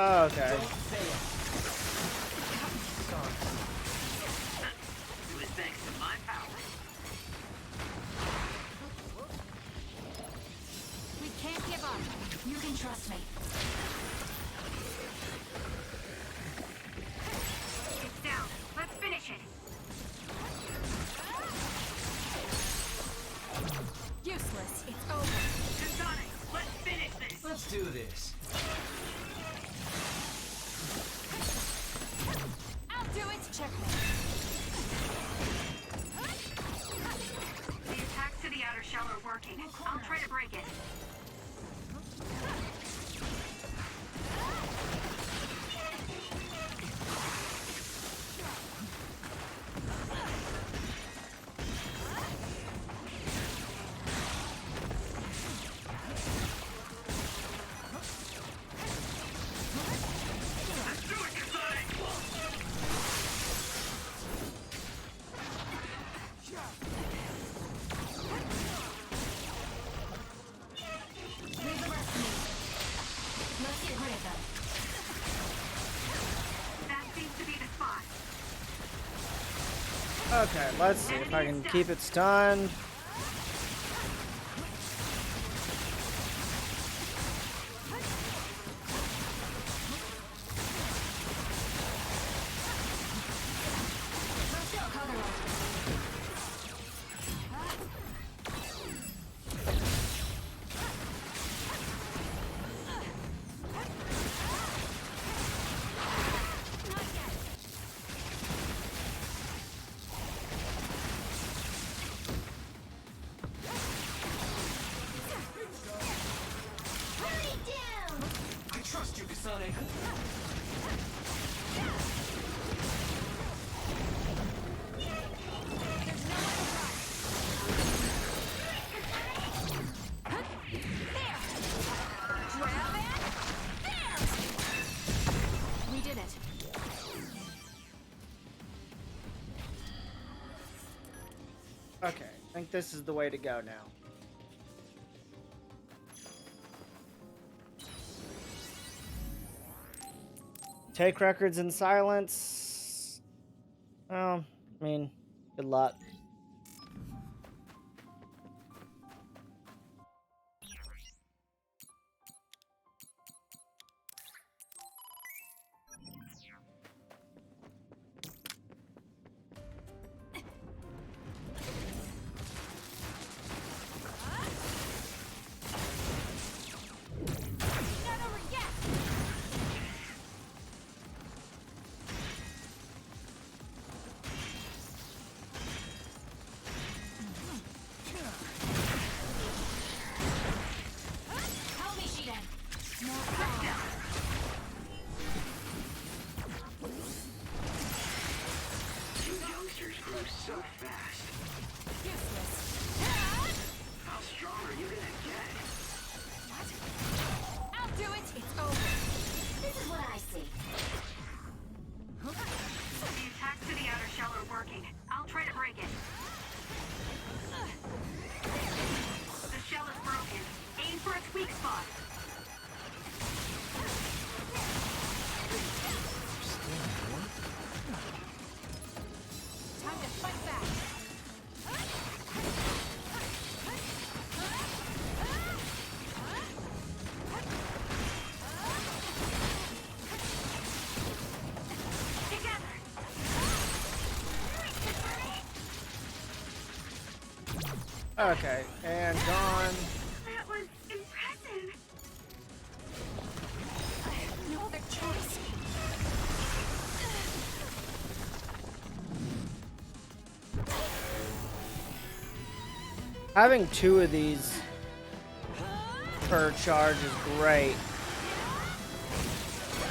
S6: Oh, okay.
S4: It was thanks to my power.
S11: We can't give up.
S3: You can trust me. It's down. Let's finish it.
S11: Useless. It's over.
S3: Kasane, let's finish this.
S10: Let's do this.
S11: I'll do it. Check.
S3: The attacks to the outer shell are working. I'll try to break it. Leave the rest to me. Let's get rid of them. That seems to be the spot.
S6: Okay, let's see if I can keep it stunned.
S3: Let's go, Kagero.
S10: I trust you, Kasane.
S11: We did it.
S6: Okay, I think this is the way to go now. Take records in silence. Well, I mean, good luck.
S11: Not over yet.
S6: Okay, and gone.
S3: That was impressive.
S11: I have no other choice.
S6: Having 2 of these per charge is great.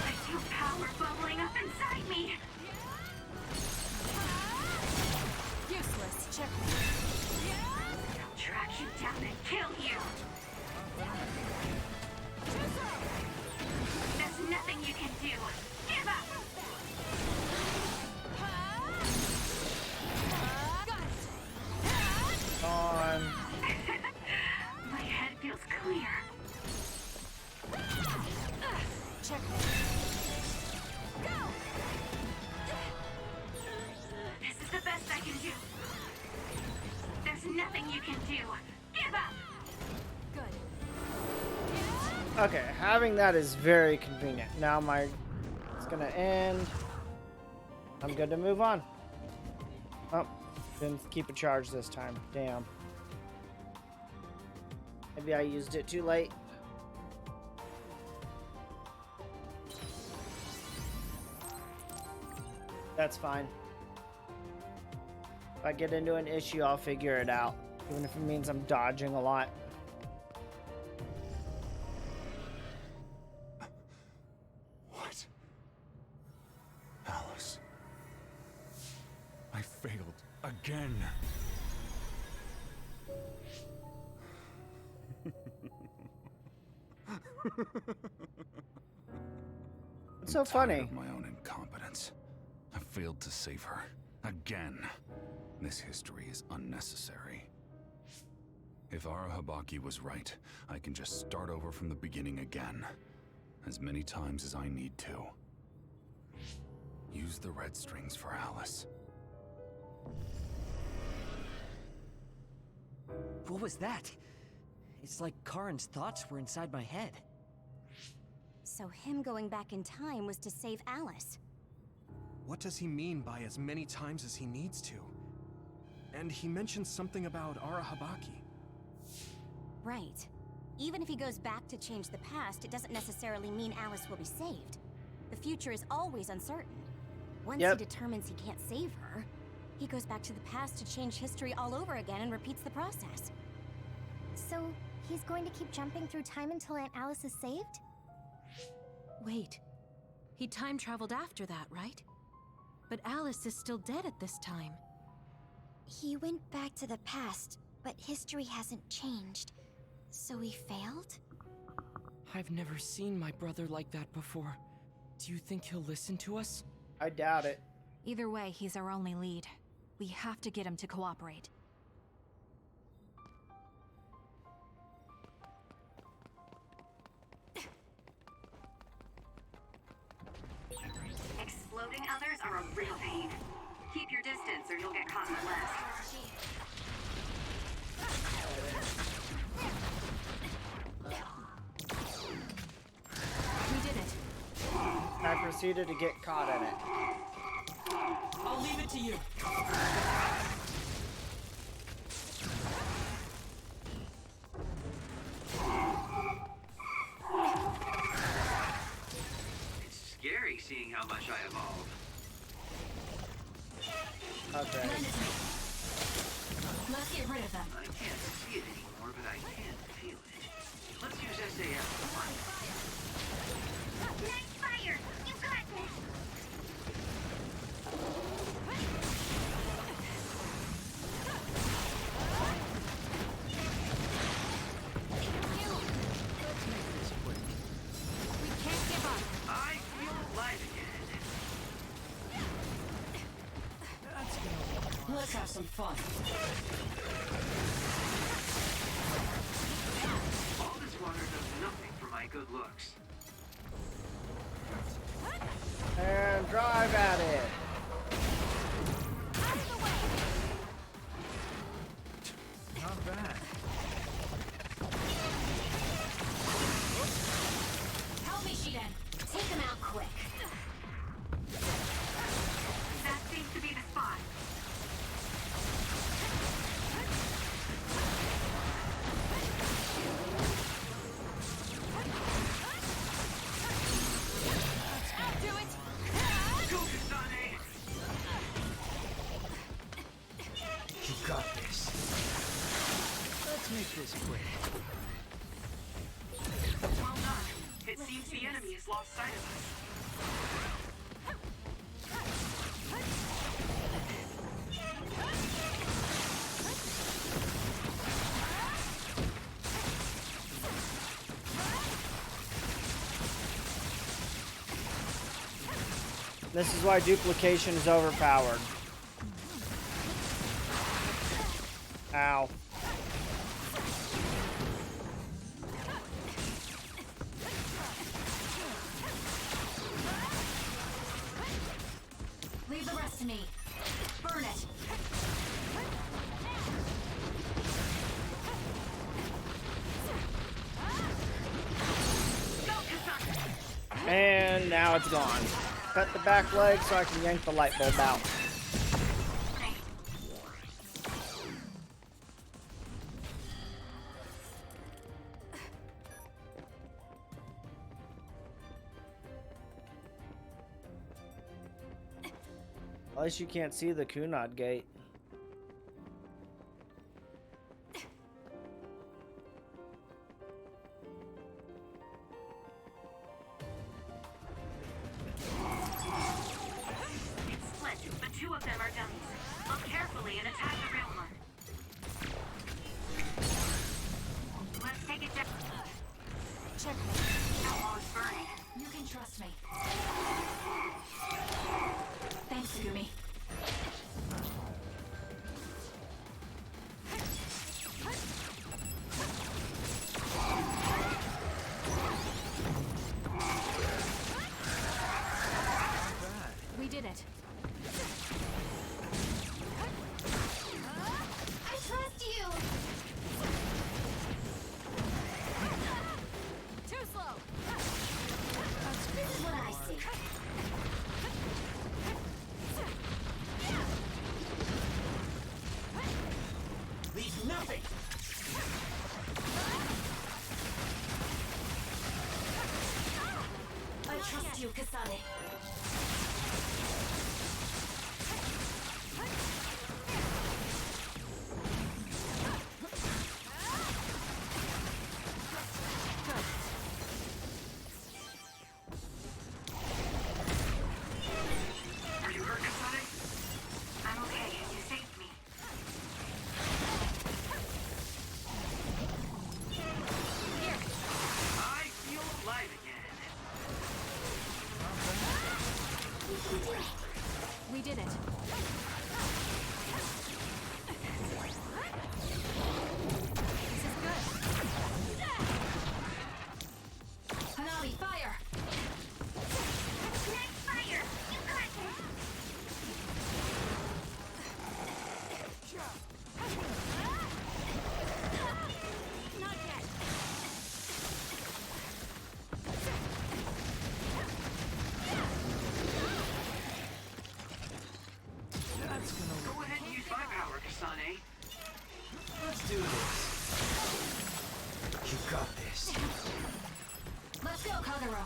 S3: I feel power bubbling up inside me.
S11: Useless. Check.
S3: I'll track you down and kill you. There's nothing you can do. Give up.
S6: Gone.
S3: My head feels clear.
S11: Check.
S3: Go. This is the best I can do. There's nothing you can do. Give up.
S11: Good.
S6: Okay, having that is very convenient. Now it's gonna end. I'm good to move on. Oh, didn't keep a charge this time. Damn. Maybe I used it too late. That's fine. If I get into an issue, I'll figure it out. Even if it means I'm dodging a lot.
S19: What? Alice. I failed again.
S6: It's so funny.
S19: Tired of my own incompetence. I failed to save her. Again. This history is unnecessary. If Arahabaki was right, I can just start over from the beginning again. As many times as I need to. Use the red strings for Alice.
S10: What was that? It's like Karin's thoughts were inside my head.
S16: So him going back in time was to save Alice.
S8: What does he mean by as many times as he needs to? And he mentioned something about Arahabaki.
S16: Right. Even if he goes back to change the past, it doesn't necessarily mean Alice will be saved. The future is always uncertain. Once he determines he can't save her, he goes back to the past to change history all over again and repeats the process.
S5: So, he's going to keep jumping through time until Aunt Alice is saved?
S11: Wait. He time traveled after that, right? But Alice is still dead at this time.
S1: He went back to the past, but history hasn't changed. So he failed?
S7: I've never seen my brother like that before. Do you think he'll listen to us?
S6: I doubt it.
S2: Either way, he's our only lead. We have to get him to cooperate.
S3: Exploding others are a real pain. Keep your distance or you'll get caught in the blast.
S11: We did it.
S6: I proceeded to get caught in it.
S7: I'll leave it to you.
S4: It's scary seeing how much I evolved.
S6: Okay.
S11: Let's get rid of them.
S4: I can't see it anymore, but I can feel it. Let's use SAF.
S1: Nice fire! You got this!
S11: We can't give up.
S4: I feel alive again.
S10: Let's have some fun.
S4: All this water does nothing for my good looks.
S6: And drive at it.
S13: Not bad.
S11: Help me, Shiden.
S16: Take him out quick.
S3: That seems to be the spot.
S7: always quick.
S3: Well done. It seems the enemy has lost sight of us.
S6: This is why duplication is overpowered. Ow.
S3: Leave the rest to me. Burn it.
S6: And now it's gone. Cut the back leg so I can yank the light bulb out. At least you can't see the Kunad gate.
S3: Two of them are dummies. Look carefully and attack the real one. Let's take it down. Check. Outlaw is burning. You can trust me. Thanks, Sugumi.
S11: We did it.
S10: Nothing!
S3: I trust you, Kasane.
S4: Are you hurt, Kasane?
S3: I'm okay. You saved me.
S4: I feel alive again.
S11: We did it. This is good.
S3: Hanabi, fire! Next fire! You got this! Not yet.
S4: Go ahead and use my power, Kasane.
S10: Let's do this. You got this.
S3: Let's go, Kagero.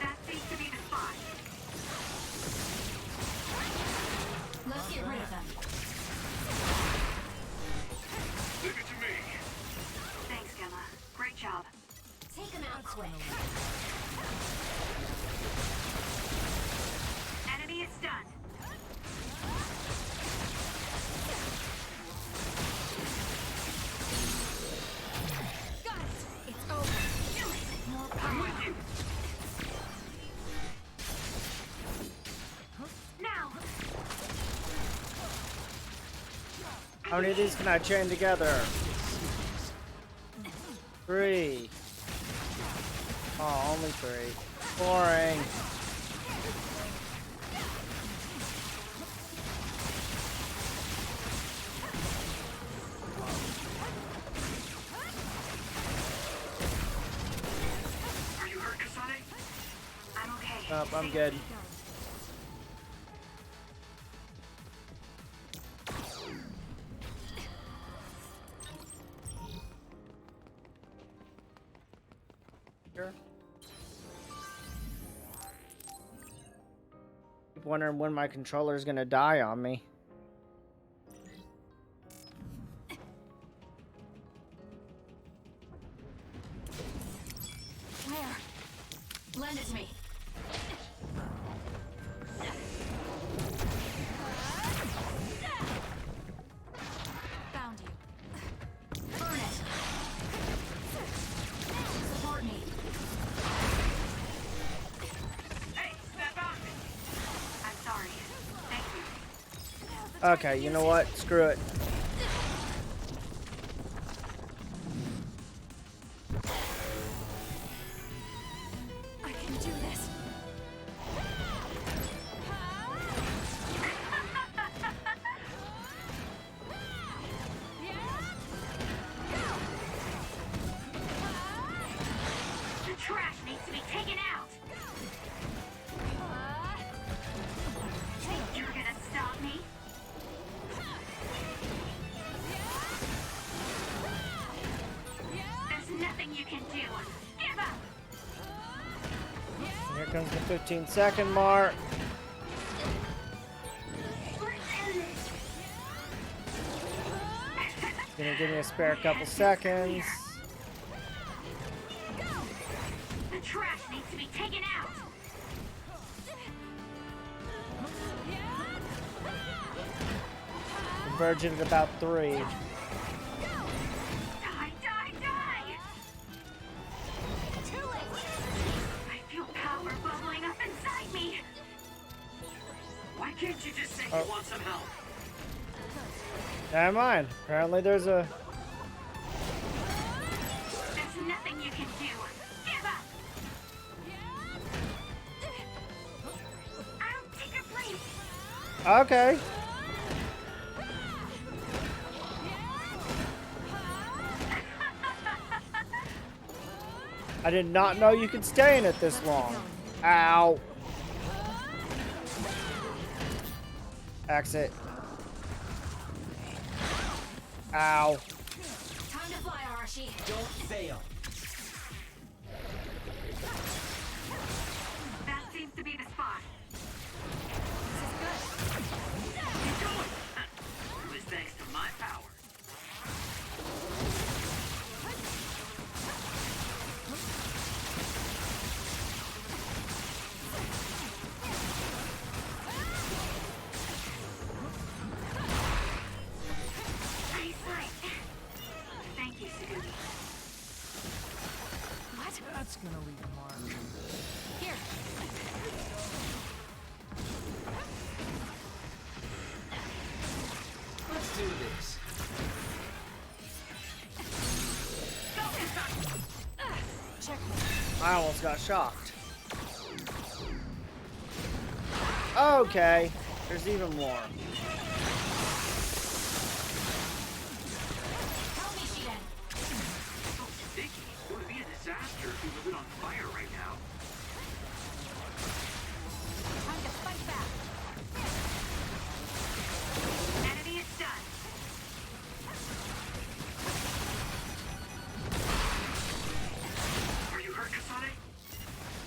S3: That seems to be the spot. Let's get rid of them.
S4: Leave it to me.
S3: Thanks, Gemma. Great job. Take them out quick. Enemy is stunned. Got it. It's over. Do it. More power.
S4: With you.
S3: Now.
S6: How many of these can I chain together? 3. Oh, only 3. Boring.
S4: Are you hurt, Kasane?
S3: I'm okay.
S6: Nope, I'm good. Here. wondering when my controller is gonna die on me.
S11: Where? Lend it to me. Found you. Burn it. Support me.
S3: Hey, step out! I'm sorry. Thank you.
S6: Okay, you know what? Screw it.
S11: I can do this.
S3: The trash needs to be taken out! Think you're gonna stop me? There's nothing you can do. Give up!
S6: Here comes the 15-second mark. Gonna give me a spare couple seconds.
S3: The trash needs to be taken out!
S6: Converging at about 3.
S3: Die, die, die!
S11: Too late.
S3: I feel power bubbling up inside me! Why can't you just say
S6: Oh.
S3: you want some help?
S6: Never mind. Apparently there's a...
S3: There's nothing you can do. Give up! I'll take your place!
S6: Okay. I did not know you could stay in it this long. Ow. Exit. Ow.
S11: Time to fly, Arashi.
S10: Don't fail.
S3: That seems to be the spot.
S4: Keep going! It was thanks to my power.
S3: Thank you, Sugumi.
S11: What?
S13: That's gonna leave a mark.
S11: Here.
S10: Let's do this.
S11: Check.
S6: I almost got shocked. Okay. There's even more.
S11: Help me, Shiden.
S4: Vicky, it would be a disaster if we were lit on fire right now.
S11: Time to fight back.
S3: Enemy is done.
S4: Are you hurt, Kasane?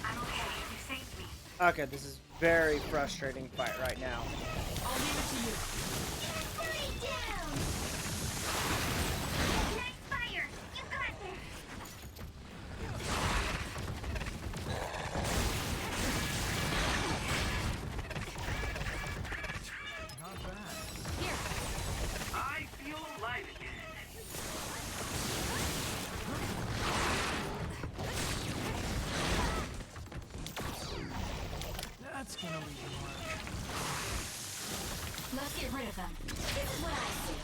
S3: I'm okay. You saved me.
S6: Okay, this is very frustrating fight right now.
S11: I'll leave it to you.
S1: Hurry down! Nice fire! You got this!
S13: Not bad.
S11: Here.
S4: I feel alive again.
S13: That's gonna leave a mark.
S11: Let's get rid of them.
S1: This is what I see.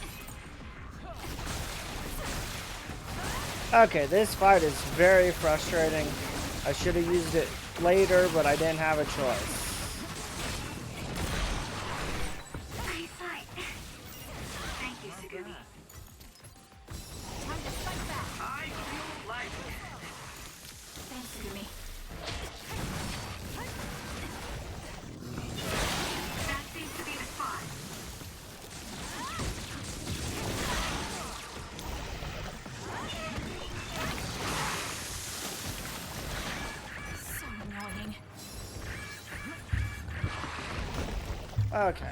S6: Okay, this fight is very frustrating. I should have used it later, but I didn't have a choice.
S3: Nice fight. Thank you, Sugumi.
S11: Time to fight back.
S4: I feel alive again.
S11: Thanks, Sugumi.
S3: That seems to be the spot.
S11: So annoying.
S6: Okay.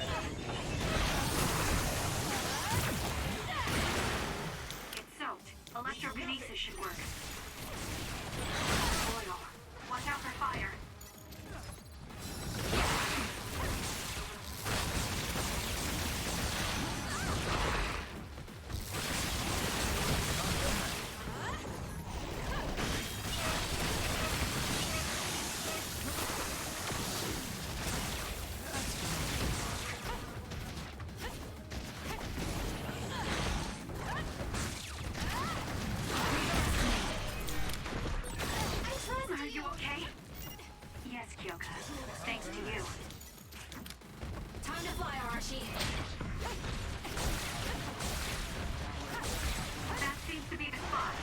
S3: It's soaked. Electrokinesis should work. Oil. Watch out for fire. Are you okay? Yes, Kyoka. Thanks to you.
S11: Time to fly, Arashi.
S3: That seems to be the spot.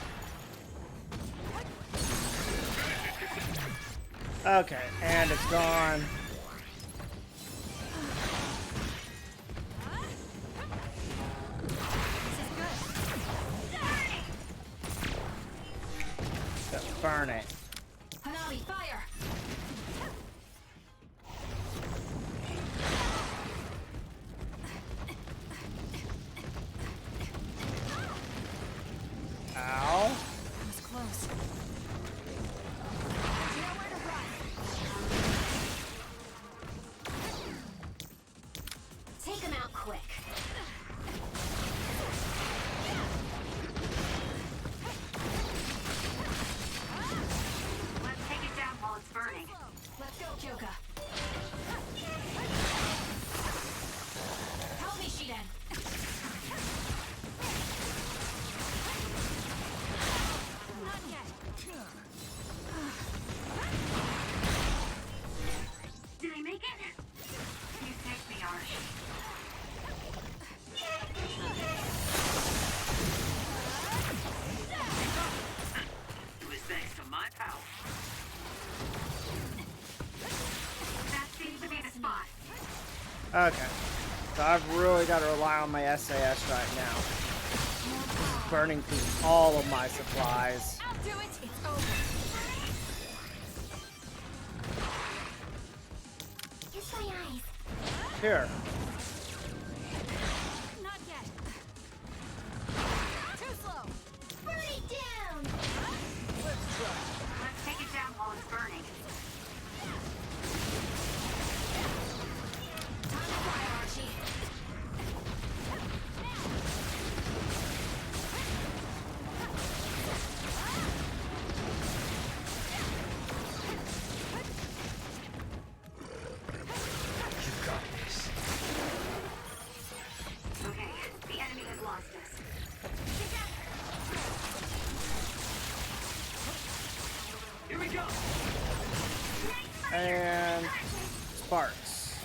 S6: Okay, and it's gone. Burn it.
S11: Hanami, fire!
S6: Ow.
S11: That was close. Nowhere to run. Take him out quick.
S3: Let's take it down while it's burning.
S11: Let's go, Kyoka. Help me, Shiden. Not yet.
S3: Did I make it? You saved me, Arashi. It was thanks to my power. That seems to be the spot.
S6: Okay. So I've really got to rely on my SAS right now. It's burning through all of my supplies.
S11: I'll do it. It's over.
S1: Kiss my eyes.
S6: Here.
S11: Not yet. Too slow.
S1: Burn it down!
S3: Let's take it down while it's burning.
S11: Time to fly, Archie.
S3: Okay, the enemy has lost us.
S4: Here we go!
S6: And sparks.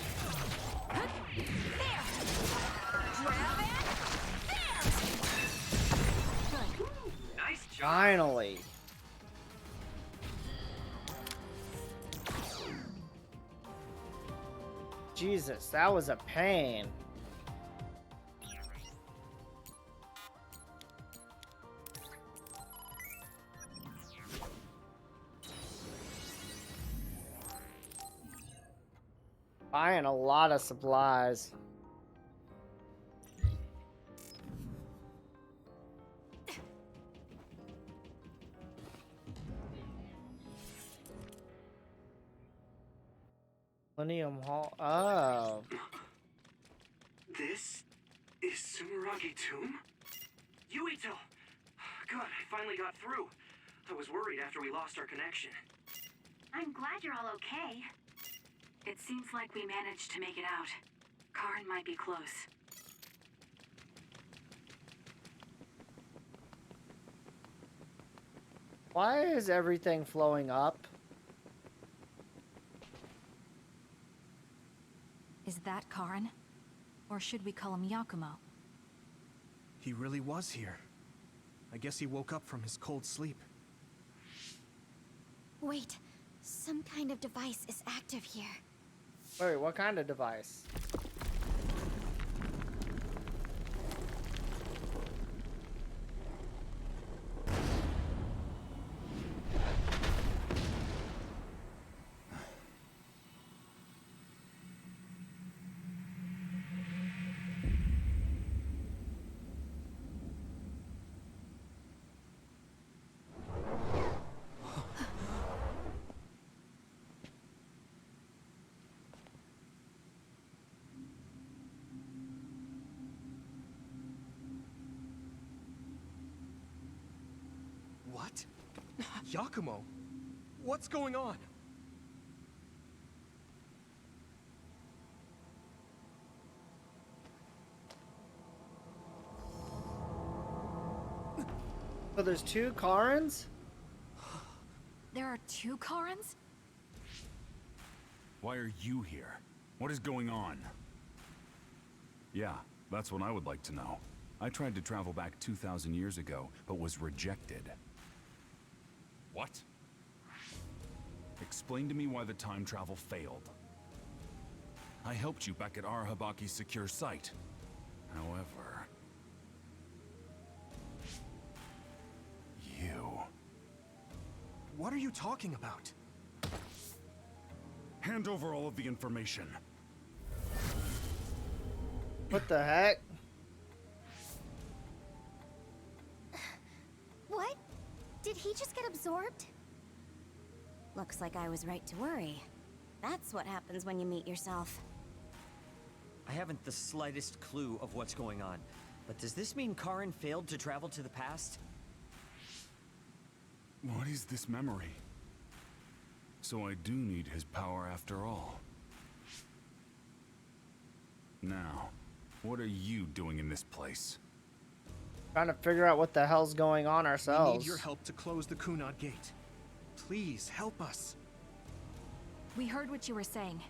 S4: Nice job!
S6: Finally. Jesus, that was a pain. Buying a lot of supplies. Millennium Hall. Oh.
S17: This is Sumeragi Tomb?
S4: Yuito! Good, I finally got through. I was worried after we lost our connection.
S3: I'm glad you're all okay. It seems like we managed to make it out. Karn might be close.
S6: Why is everything flowing up?
S2: Is that Karin? Or should we call him Yakumo?
S8: He really was here. I guess he woke up from his cold sleep.
S1: Wait, some kind of device is active here.
S6: Wait, what kind of device?
S7: What? Yakumo, what's going on?
S6: So there's two Karens?
S2: There are two Karens?
S19: Why are you here? What is going on? Yeah, that's what I would like to know. I tried to travel back 2,000 years ago, but was rejected. What? Explain to me why the time travel failed. I helped you back at Arahabaki's secure site. However... you...
S7: What are you talking about?
S19: Hand over all of the information.
S6: What the heck?
S5: What? Did he just get absorbed?
S16: Looks like I was right to worry. That's what happens when you meet yourself.
S10: I haven't the slightest clue of what's going on. But does this mean Karin failed to travel to the past?
S19: What is this memory? So I do need his power after all. Now, what are you doing in this place?
S6: Trying to figure out what the hell's going on ourselves.
S7: We need your help to close the Kunad Gate. Please, help us.
S2: We heard what you were saying.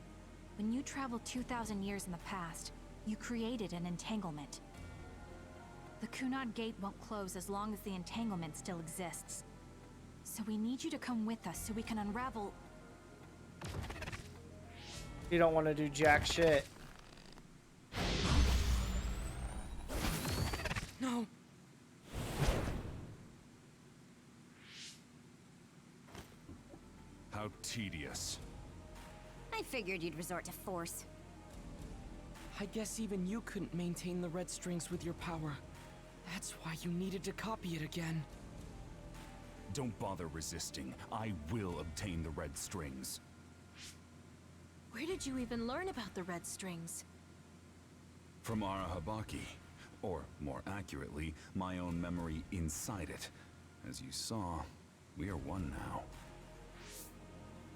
S2: When you traveled 2,000 years in the past, you created an entanglement. The Kunad Gate won't close as long as the entanglement still exists. So we need you to come with us so we can unravel...
S6: You don't want to do jack shit.
S7: No.
S19: How tedious.
S16: I figured you'd resort to force.
S7: I guess even you couldn't maintain the red strings with your power. That's why you needed to copy it again.
S19: Don't bother resisting. I will obtain the red strings.
S11: Where did you even learn about the red strings?
S19: From Arahabaki. Or, more accurately, my own memory inside it. As you saw, we are one now.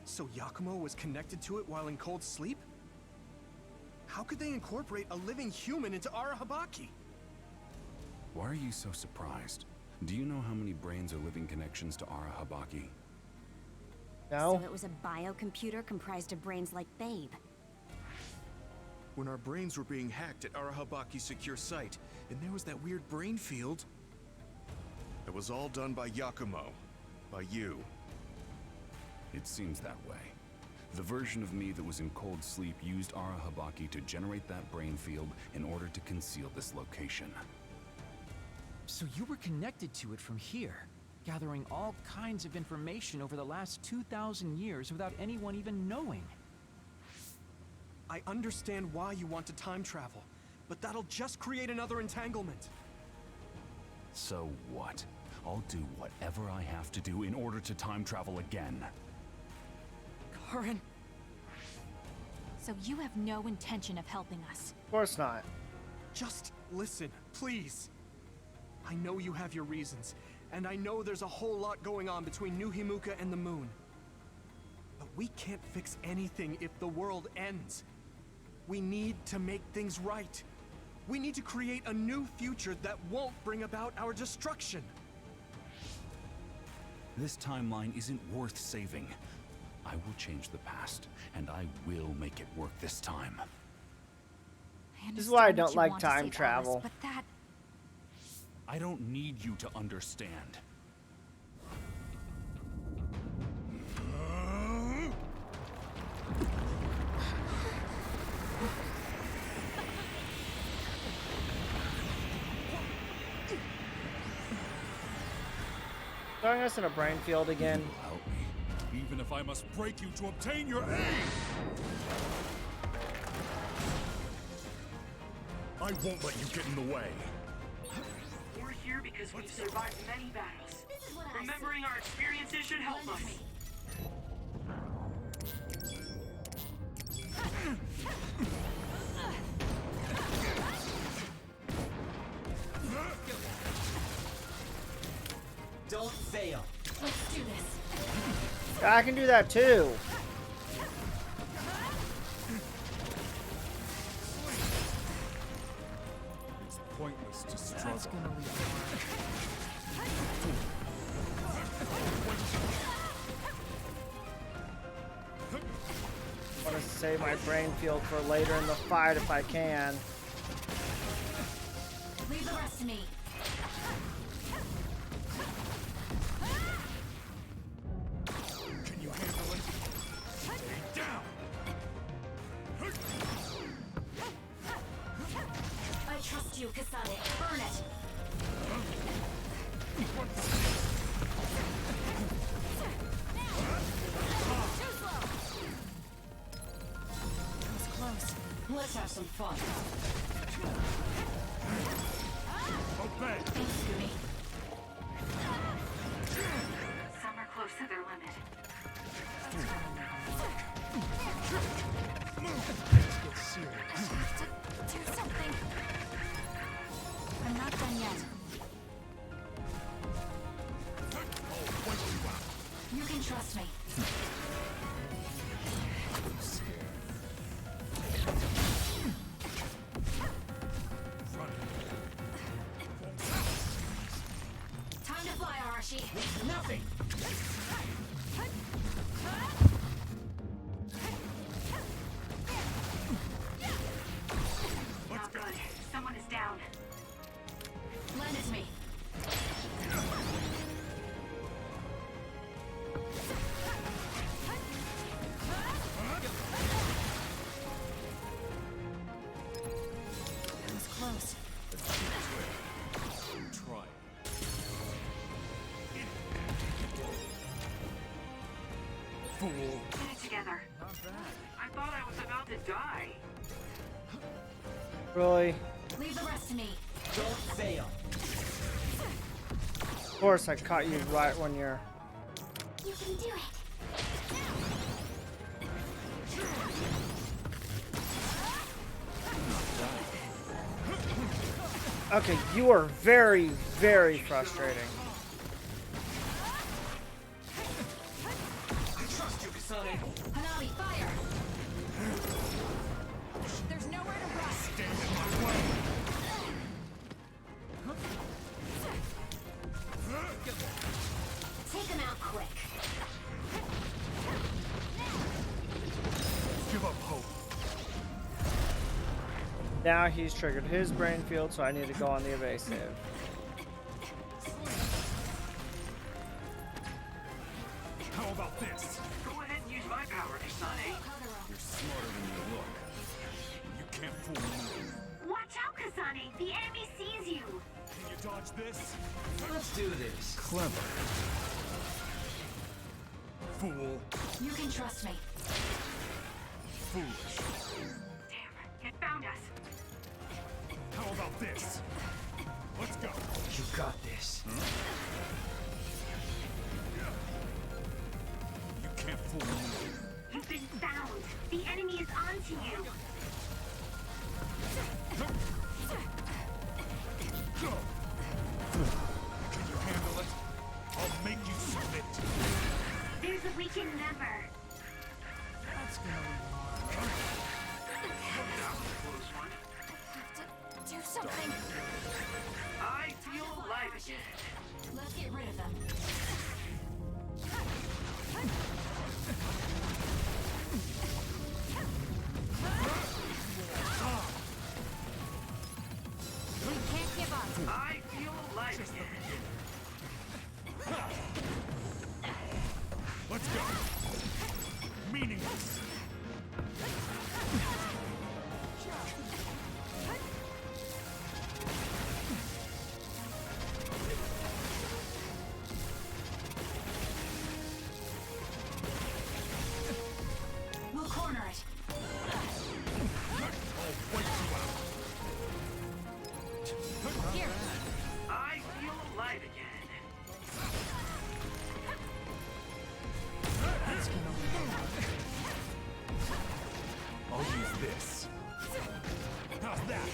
S7: So Yakumo was connected to it while in cold sleep? How could they incorporate a living human into Arahabaki?
S19: Why are you so surprised? Do you know how many brains are living connections to Arahabaki?
S6: No.
S16: So it was a biocomputer comprised of brains like Babe.
S9: When our brains were being hacked at Arahabaki's secure site, and there was that weird brain field. It was all done by Yakumo. By you.
S19: It seems that way. The version of me that was in cold sleep used Arahabaki to generate that brain field in order to conceal this location.
S13: So you were connected to it from here, gathering all kinds of information over the last 2,000 years without anyone even knowing.
S7: I understand why you want to time travel, but that'll just create another entanglement.
S19: So what? I'll do whatever I have to do in order to time travel again.
S7: Karin.
S2: So you have no intention of helping us?
S6: Of course not.
S7: Just listen, please. I know you have your reasons, and I know there's a whole lot going on between New Himuka and the moon. But we can't fix anything if the world ends. We need to make things right. We need to create a new future that won't bring about our destruction.
S19: This timeline isn't worth saving. I will change the past, and I will make it work this time.
S6: This is why I don't like time travel.
S2: But that...
S19: I don't need you to understand.
S6: Throwing us in a brain field again.
S19: You will help me, even if I must break you to obtain your aid! I won't let you get in the way.
S4: We're here because we've survived many battles. Remembering our experiences should help us.
S10: Don't fail.
S11: Let's do this.
S6: I can do that too.
S19: It's pointless to struggle.
S13: That's gonna leave
S6: I want to save my brain field for later in the fight if I can.
S11: Leave the rest to me.
S19: Can you handle it? Stay down!
S11: I trust you, Kasane. Burn it. That was close.
S10: Let's have some fun.
S19: Obey!
S11: Thanks, Gumi.
S3: Some are close to their limit.
S11: I have to do something. I'm not done yet. You can trust me. Time to fly, Arashi.
S10: Nothing.
S3: Not good. Someone is down.
S11: Lend it to me. That was close.
S19: Try. Fool!
S3: Get it together.
S13: Not bad.
S3: I thought I was about to die.
S6: Really?
S11: Leave the rest to me.
S10: Don't fail.
S6: Of course, I caught you right when you're.
S5: You can do it.
S6: Okay, you are very, very frustrating.
S10: I trust you, Kasane.
S11: Hanabi, fire! There's nowhere to run.
S19: Stand in my way!
S11: Take him out quick.
S19: Give up hope.
S6: Now he's triggered his brain field, so I need to go on the evasive.
S19: How about this?
S4: Go ahead and use my power, Kasane.
S19: You're smarter than you look. You can't fool me.
S3: Watch out, Kasane. The enemy sees you.
S19: Can you dodge this?
S10: Let's do this.
S19: Clever. Fool.
S11: You can trust me.
S19: Foolish.
S3: Damn, it found us.
S19: How about this? Let's go.
S10: You got this.
S19: You can't fool me.
S3: You've been found. The enemy is onto you.
S19: Go. Can you handle it? I'll make you submit.
S3: There's a weakened member.
S13: That's gonna
S4: Close one.
S11: Do something.
S4: I feel alive again.
S11: Let's get rid of them. We can't give up.
S4: I feel alive again.
S19: Let's go. Meaningless.
S11: We'll corner it.
S19: I'll wipe you out.
S11: Here.
S4: I feel alive again.
S13: That's gonna
S19: I'll use this. How's that?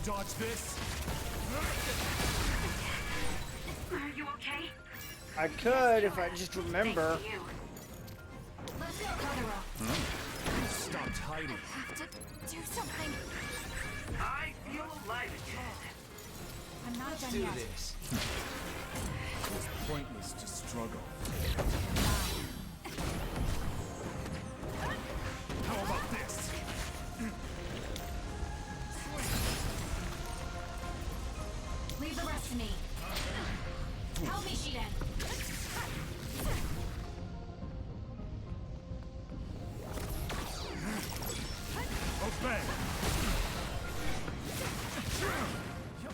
S21: dodge this?
S3: Are you okay?
S6: I could if I just remember.
S3: Thank you.
S11: Let's go, Kagero.
S21: Stop hiding.
S11: I have to do something.
S4: I feel alive again.
S11: I'm not
S21: Let's
S11: done
S21: do
S11: yet.
S21: this. It's pointless to struggle. How about this?
S11: Leave the rest to me. Help me, Shiden.
S21: Obey.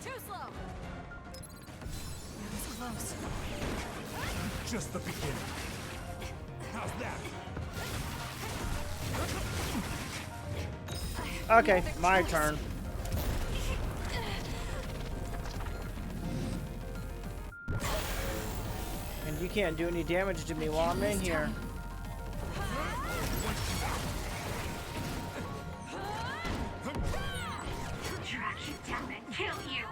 S11: Too slow. That was close.
S21: Just the beginning. How's that?
S6: Okay, my turn. And you can't do any damage to me while I'm in here.
S3: Track you down and kill you.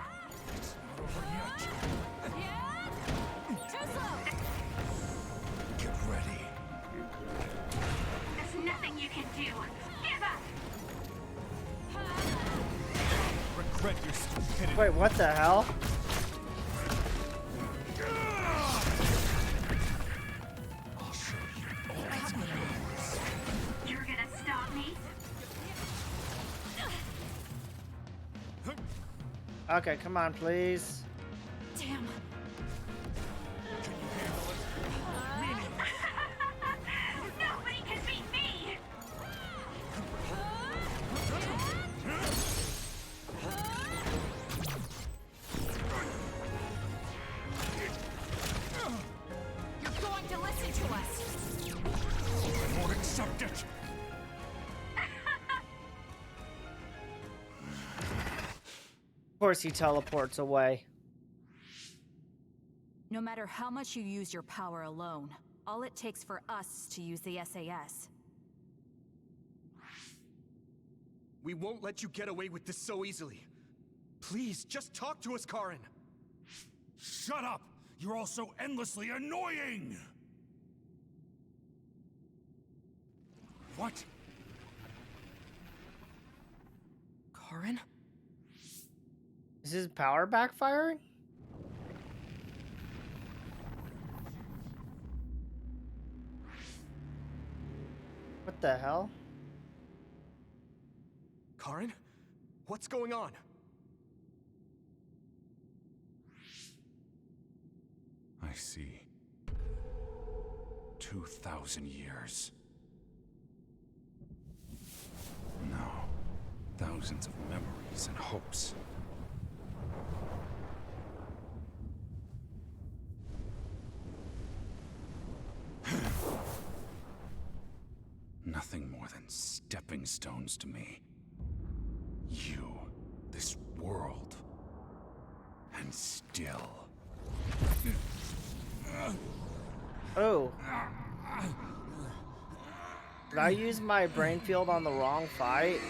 S11: Too slow.
S21: Get ready.
S3: There's nothing you can do. Give up.
S21: Regret your stupidity.
S6: Wait, what the hell?
S21: I'll show you all that's yours.
S3: You're gonna stop me?
S6: Okay, come on, please.
S11: Damn.
S3: Nobody can beat me.
S11: You're going to listen to us.
S21: I won't accept it.
S6: Of course he teleports away.
S2: No matter how much you use your power alone, all it takes for us to use the SAS.
S21: We won't let you get away with this so easily. Please, just talk to us, Karin. Shut up! You're all so endlessly annoying! What?
S7: Karin?
S6: Is his power backfiring? What the hell?
S8: Karin? What's going on?
S19: I see. 2,000 years. No. Thousands of memories and hopes. Nothing more than stepping stones to me. You, this world, and still.
S6: Oh. Did I use my brain field on the wrong fight?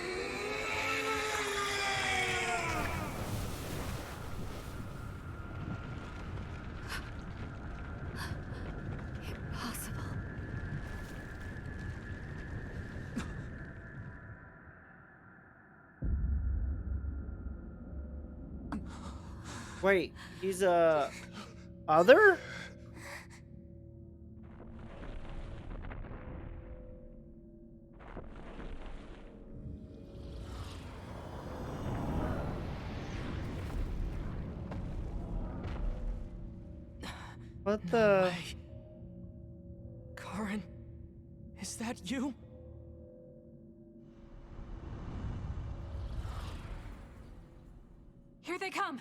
S11: Impossible.
S6: Wait, he's a other? What the?
S7: Karin, is that you?
S2: Here they come!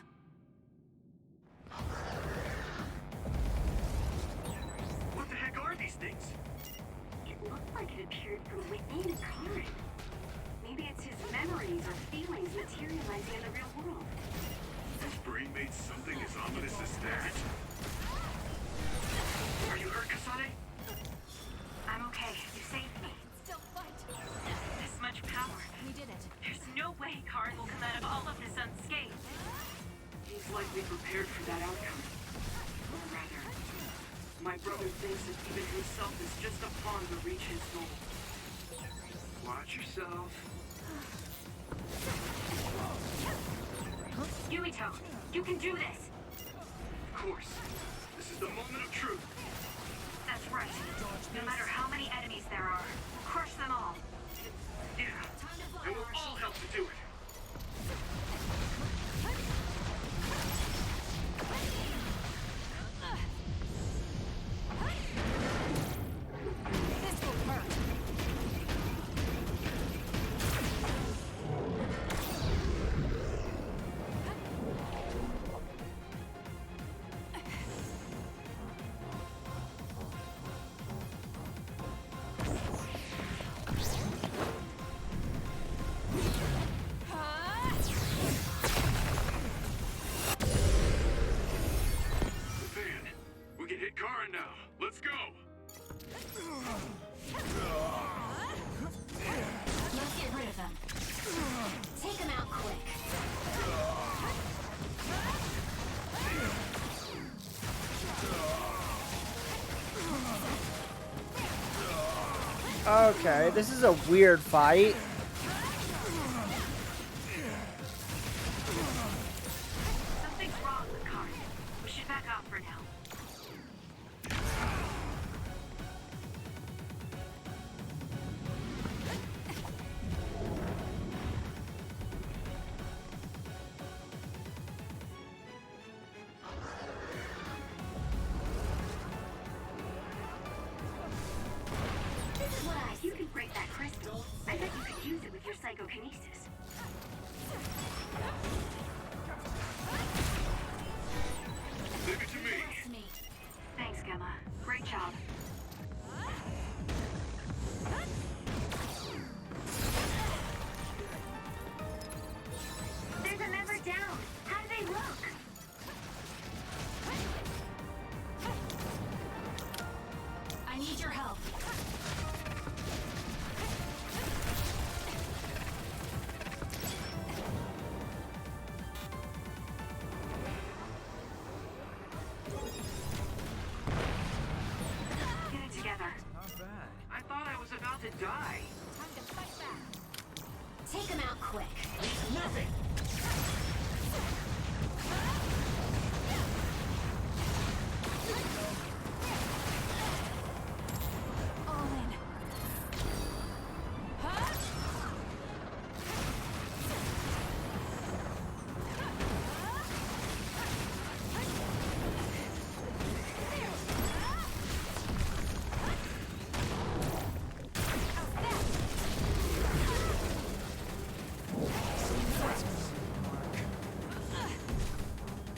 S4: What the heck are these things?
S3: It looked like it appeared from within Karin. Maybe it's his memories or feelings materializing in the real world.
S17: His brain made something as ominous as that?
S4: Are you hurt, Kasane?
S3: I'm okay. You saved me.
S11: Still fight.
S3: This much power.
S11: We did it.
S3: There's no way Karin will come out of all of this unscathed. person even himself is just a pawn to reach his goal.
S17: Watch yourself.
S3: Yuito, you can do this!
S17: Of course. This is the moment of truth.
S3: That's right. No matter how many enemies there are, crush them all.
S17: Yeah. And we'll all help to do it.
S12: This will hurt.
S17: Van, we can hit Karin now. Let's go.
S12: Let's get rid of them. Take them out quick.
S6: Okay, this is a weird fight.
S3: Something's wrong with Karin. We should back off for now. This is what you can break that crystal. I bet you could use it with your psychokinesis.
S17: Leave it to me.
S3: Thanks, Gemma. Great job. There's a member down. How do they look?
S12: I need your help.
S3: Get it together.
S13: Not bad.
S4: I thought I was about to die.
S12: Take them out quick.
S21: Nothing!
S12: All in.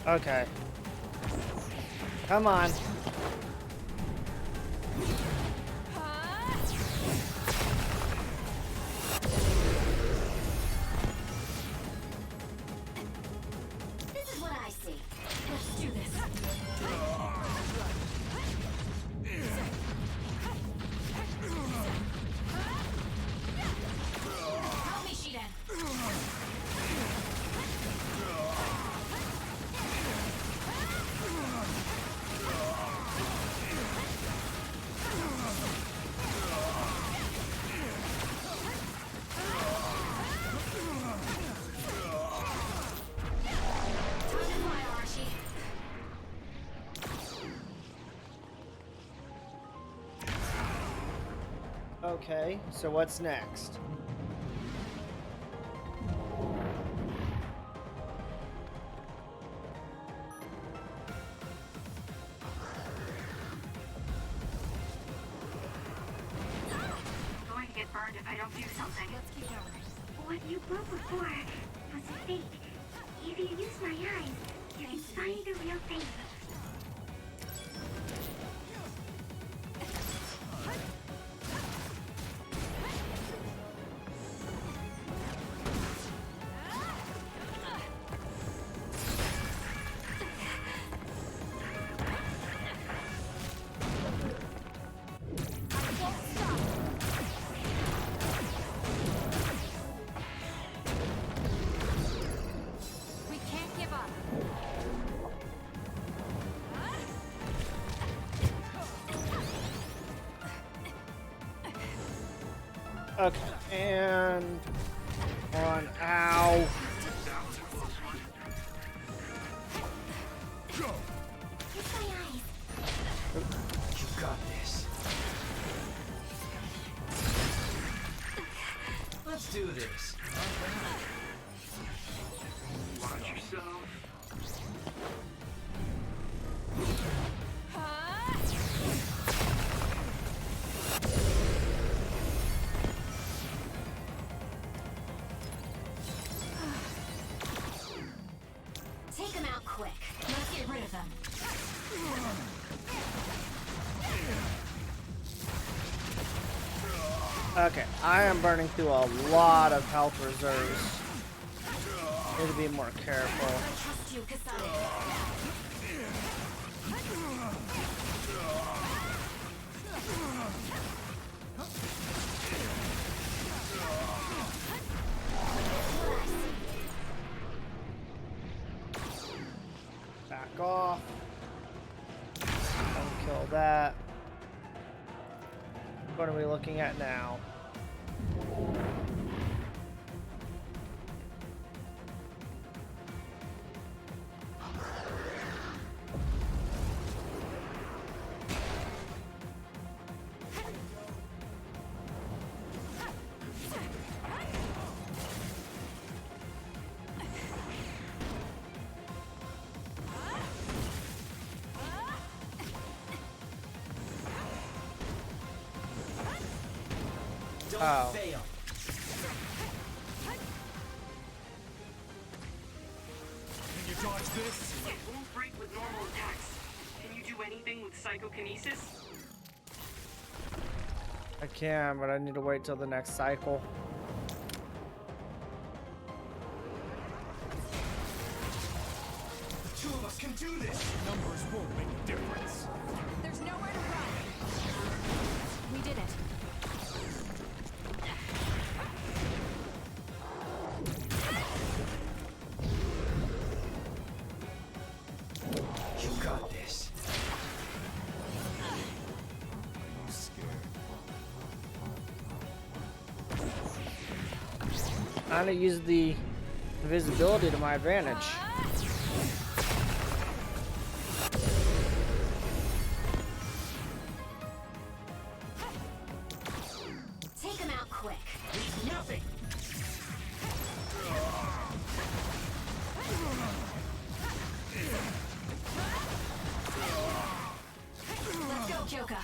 S6: Okay. Come on.
S12: This is what I see. Let's do this. Help me, Shiden.
S6: Okay, so what's next?
S3: I'm going to get burned if I don't do something. Let's keep going. What you broke before was a fake. If you use my eyes, you can find the real thing.
S12: We can't give up.
S6: Okay, and on. Ow.
S10: You got this. Let's do this.
S4: Watch yourself.
S14: Take them out quick. Let's get rid of them.
S6: Okay, I am burning through a lot of health reserves. Need to be more careful.
S14: Trust you, Kasane.
S6: Back off. Don't kill that. What are we looking at now?
S10: Don't fail.
S21: Can you dodge this?
S3: It won't break with normal attacks. Can you do anything with psychokinesis?
S6: I can, but I need to wait till the next cycle.
S21: The two of us can do this. Numbers won't make a difference.
S2: There's nowhere to run. We did it.
S10: You got this.
S21: I'm scared.
S6: I'm gonna use the invisibility to my advantage.
S14: Take them out quick.
S10: Nothing.
S14: Let's go, Kyoka.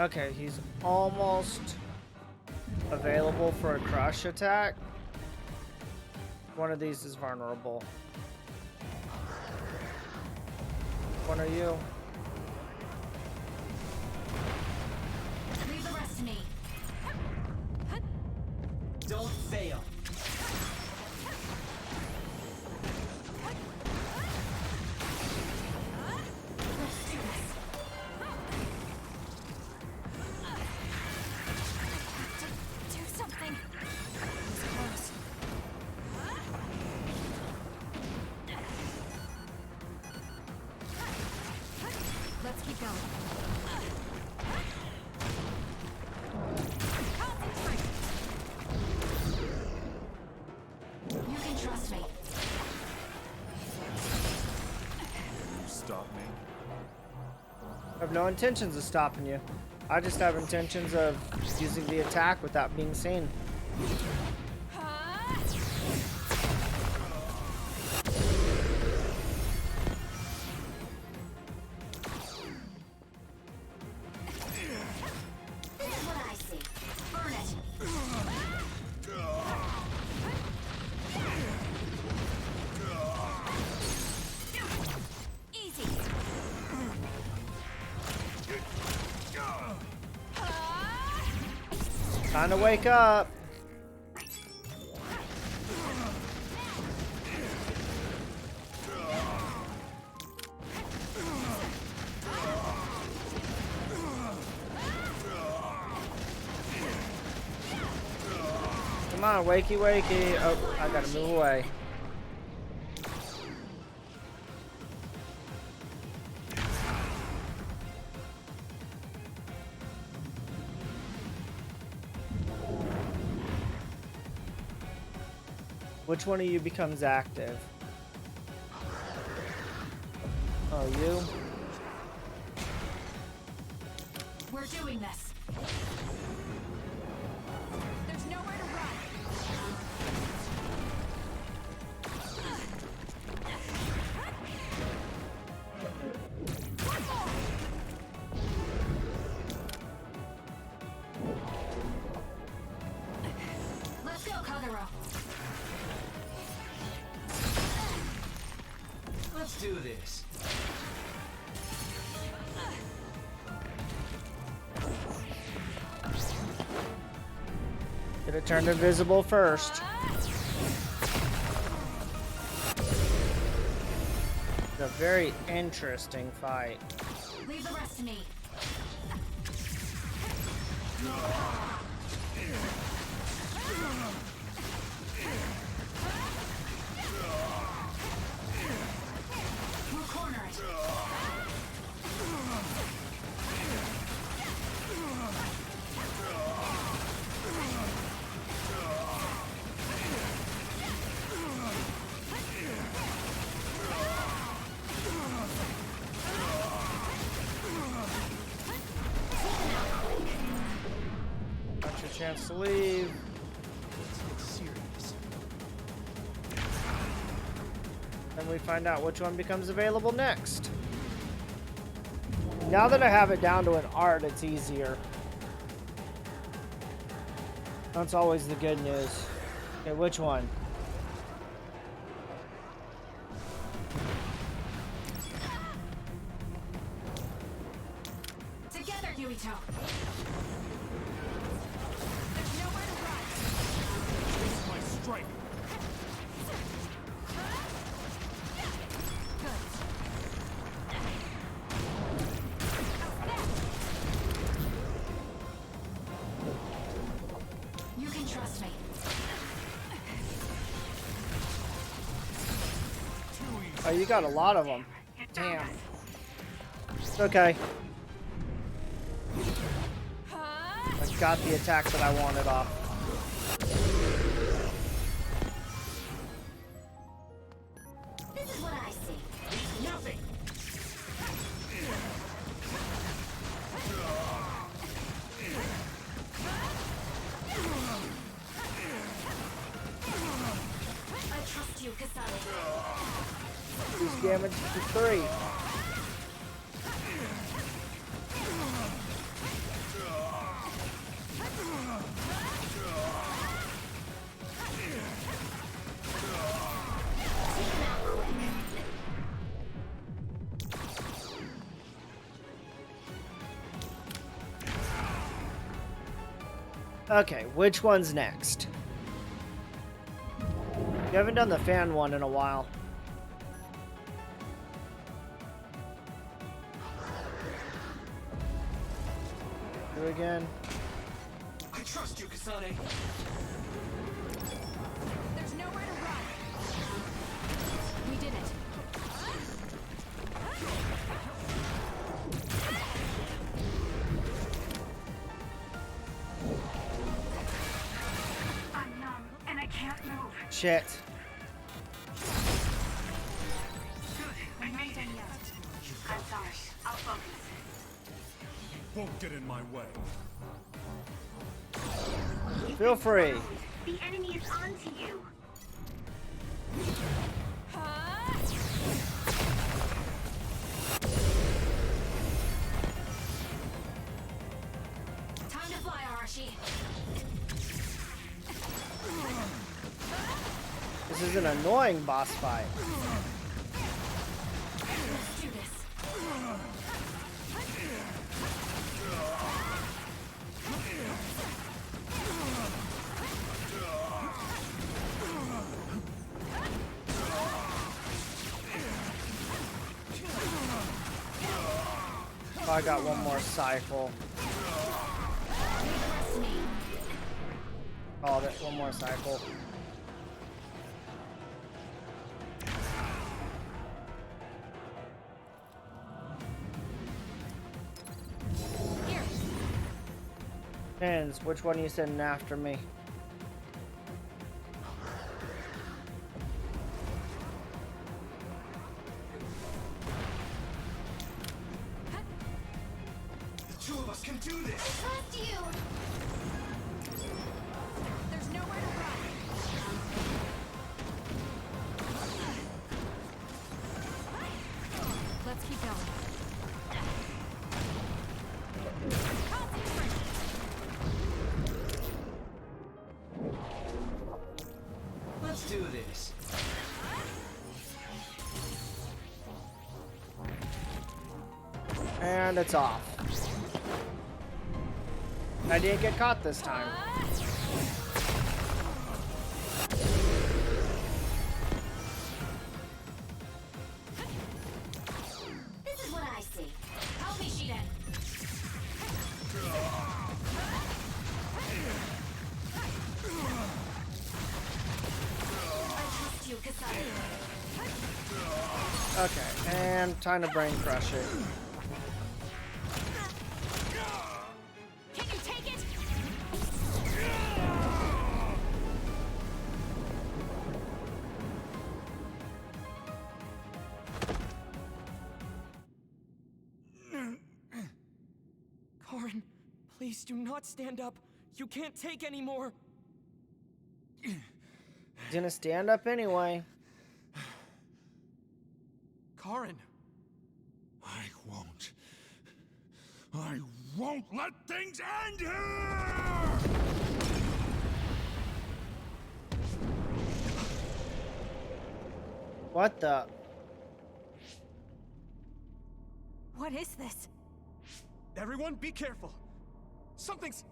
S6: Okay, he's almost available for a crush attack. One of these is vulnerable. One are you?
S14: Leave the rest to me.
S10: Don't fail.
S14: Let's do this. Do something.
S2: It's close.
S14: Let's keep going. You can trust me.
S21: You stop me.
S6: I have no intentions of stopping you. I just have intentions of using the attack without being seen.
S14: Here's what I see. Burn it. Easy.
S6: Time to wake up. on, wakey, wakey. Oh, I gotta move away. Which one of you becomes active? Oh, you?
S2: We're doing this. There's nowhere to run. Let's go, Kagero.
S20: Let's do this.
S6: Could have turned invisible first. It's a very interesting fight.
S2: Leave the rest to me. We'll corner it.
S6: Got your chance to leave. Then we find out which one becomes available next. Now that I have it down to an art, it's easier. That's always the good news. Okay, which one?
S2: Together, Yuito. There's nowhere to run.
S21: Taste my strike.
S2: You can trust me.
S6: Oh, you got a lot of them. Damn. It's okay. I got the attack that I wanted off.
S16: This is what I see.
S21: Nothing.
S2: I trust you, Kasane.
S6: Use damage to 3. Okay, which one's next? You haven't done the fan one in a while. Do it again.
S21: I trust you, Kasane.
S2: There's nowhere to run. We did it.
S3: I'm numb and I can't move.
S6: Shit.
S3: I made it. I'm sorry. I'll focus.
S21: Won't get in my way.
S6: Feel free.
S3: The enemy is onto you.
S2: Time to fly, Arashi.
S6: This is an annoying boss fight.
S2: Let's do this.
S6: Oh, I got one more cycle. called it. One more cycle. Depends. Which one you sending after me?
S21: The two of us can do this!
S5: Trust you!
S11: There's nowhere to run. Let's keep going.
S10: Let's do this.
S6: And it's off. I didn't get caught this time.
S16: This is what I see. Help me, Shiden. I trust you, Kasai.
S6: Okay, and time to brain crush it.
S11: Can you take it?
S7: Karin, please do not stand up. You can't take anymore.
S6: He's gonna stand up anyway.
S21: Karin! I won't let things end here!
S6: What the?
S11: What is this?
S21: Everyone, be careful. Something's...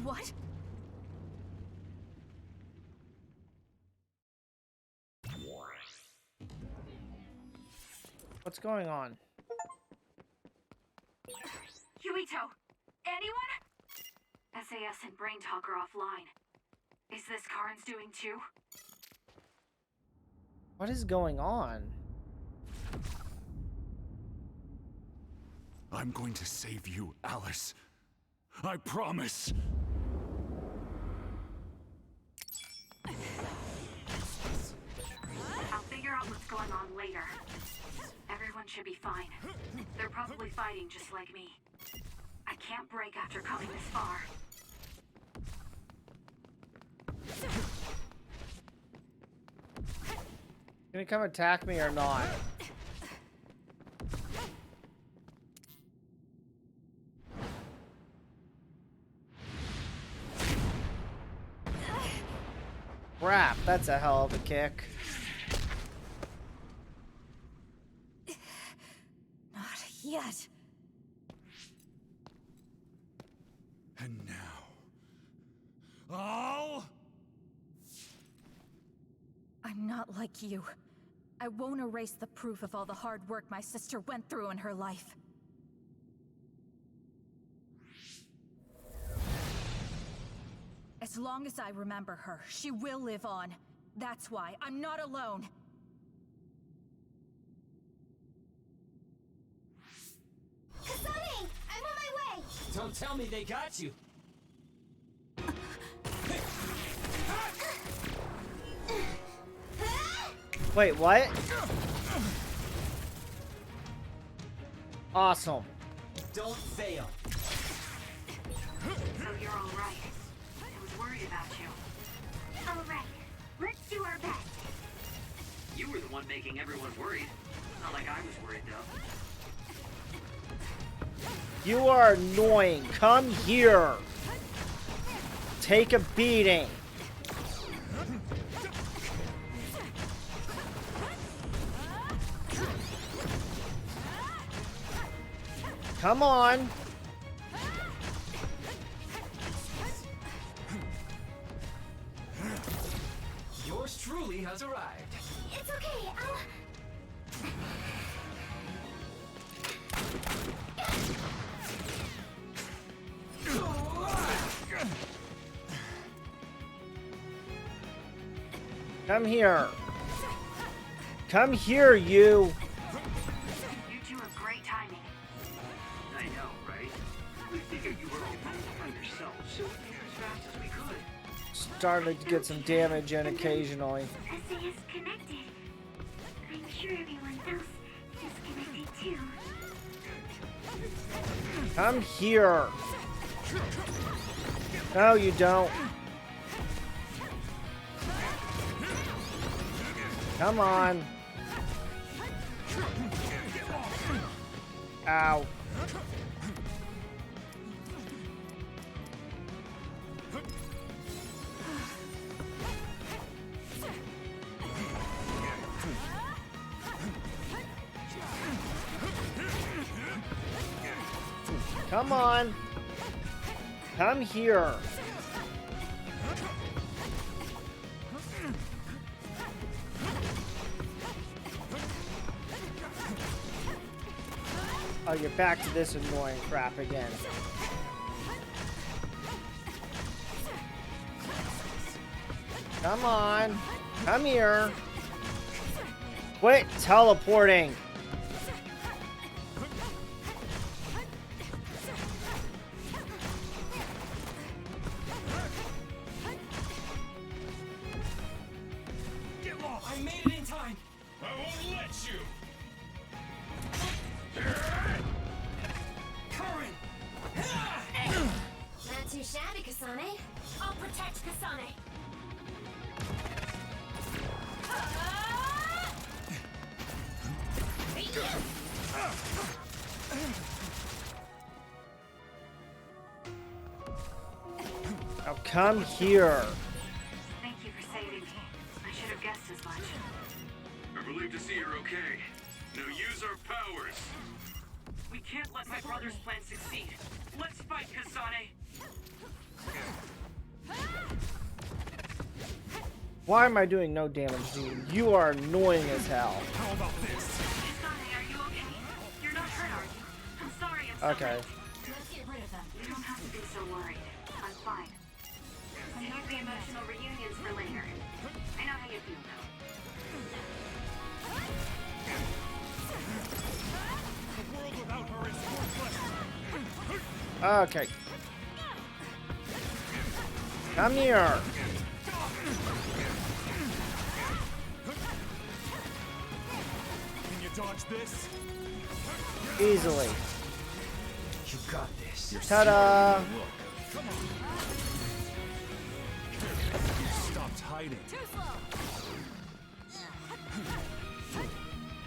S11: What?
S6: What's going on?
S3: Yuito! Anyone? SAS and Brain Talk are offline. Is this Karin's doing too?
S6: What is going on?
S19: I'm going to save you, Alice. I promise.
S3: I'll figure out what's going on later. Everyone should be fine. They're probably fighting just like me. I can't break after coming this far.
S6: Gonna come attack me or not? Crap, that's a hell of a kick.
S11: Not yet.
S21: And now... Oh!
S11: I'm not like you. I won't erase the proof of all the hard work my sister went through in her life. As long as I remember her, she will live on. That's why I'm not alone.
S5: Kasane! I'm on my way!
S10: Don't tell me they got you.
S6: Wait, what? Awesome.
S10: Don't fail.
S3: So you're all right. I was worried about you.
S16: All right, let's do our best.
S4: You were the one making everyone worried. Not like I was worried, though.
S6: You are annoying. Come here. Take a beating. Come on.
S10: Yours truly has arrived.
S5: It's okay,
S6: Come here. Come here, you.
S3: You two have great timing.
S4: I know, right? We figured you were all running by yourselves, so we moved as fast as we could.
S6: Starting to get some damage in occasionally.
S1: SA is connected. I'm sure everyone else is connected too.
S6: Come here. No, you don't. Come on. Ow. Come on. Come here. Oh, you're back to this annoying crap again. Come on. Come here. Quit teleporting.
S7: Get lost! I made it in time!
S21: I won't let you!
S7: Curran!
S16: Not too shabby, Kasane. I'll protect Kasane.
S6: Now come here.
S3: Thank you for saving me. I should have guessed as much.
S17: I'm relieved to see you're okay. Now use our powers.
S3: We can't let my brother's plan succeed. Let's fight, Kasane!
S6: Why am I doing no damage to you? You are annoying as hell.
S21: How about this?
S3: Kasane, are you okay? You're not hurt, are you? I'm sorry, I'm
S6: Okay.
S3: Let's get rid of them. You don't have to be so worried. I'm fine. Save the emotional reunions for later. I know how you feel, though.
S21: The world without her is worthless!
S6: Okay. Come here.
S21: Can you dodge this?
S6: Easily.
S10: You got this.
S6: Ta-da!
S21: Come on! You stopped hiding.
S11: Too slow.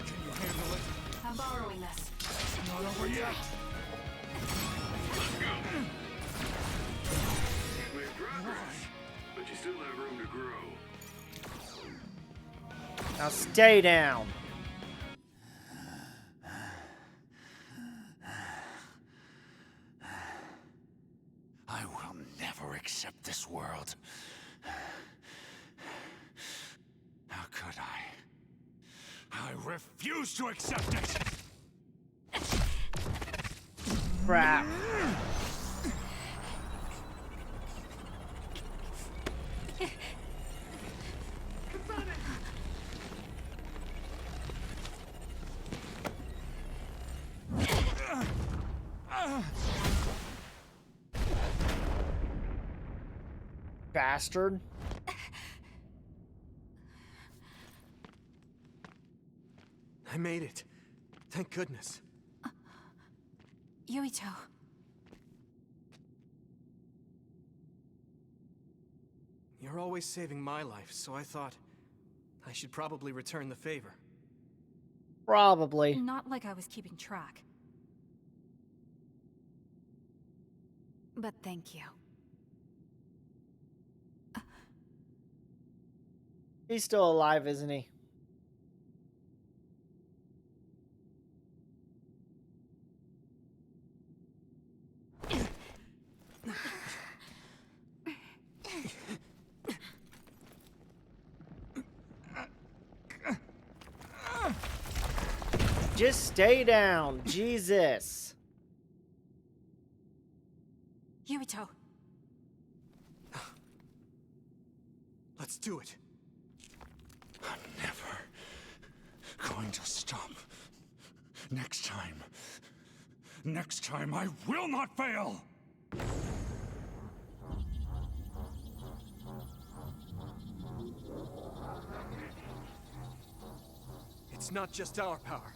S21: Can you handle it?
S11: I'm borrowing this.
S21: Not over yet!
S17: You've made progress, but you still have room to grow.
S6: Now stay down.
S20: I will never accept this world. How could I? I refuse to accept it!
S6: Crap. Bastard.
S8: I made it. Thank goodness.
S11: Yuito.
S8: You're always saving my life, so I thought I should probably return the favor.
S6: Probably.
S2: Not like I was keeping track. But thank you.
S6: He's still alive, isn't he? Just stay down, Jesus.
S11: Yuito.
S8: Let's do it.
S20: Next time I will not fail!
S7: It's not just our power.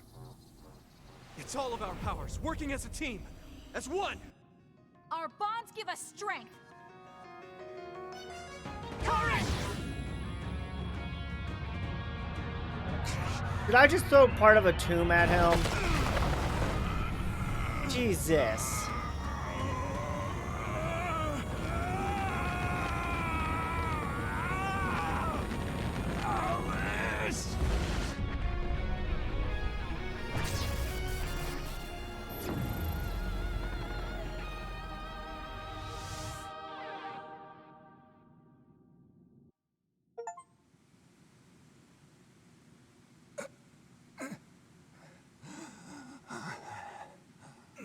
S7: It's all of our powers, working as a team, as one!
S2: Our bonds give us strength!
S7: Courage!
S6: Did I just throw part of a tomb at him? Jesus.
S20: Alice!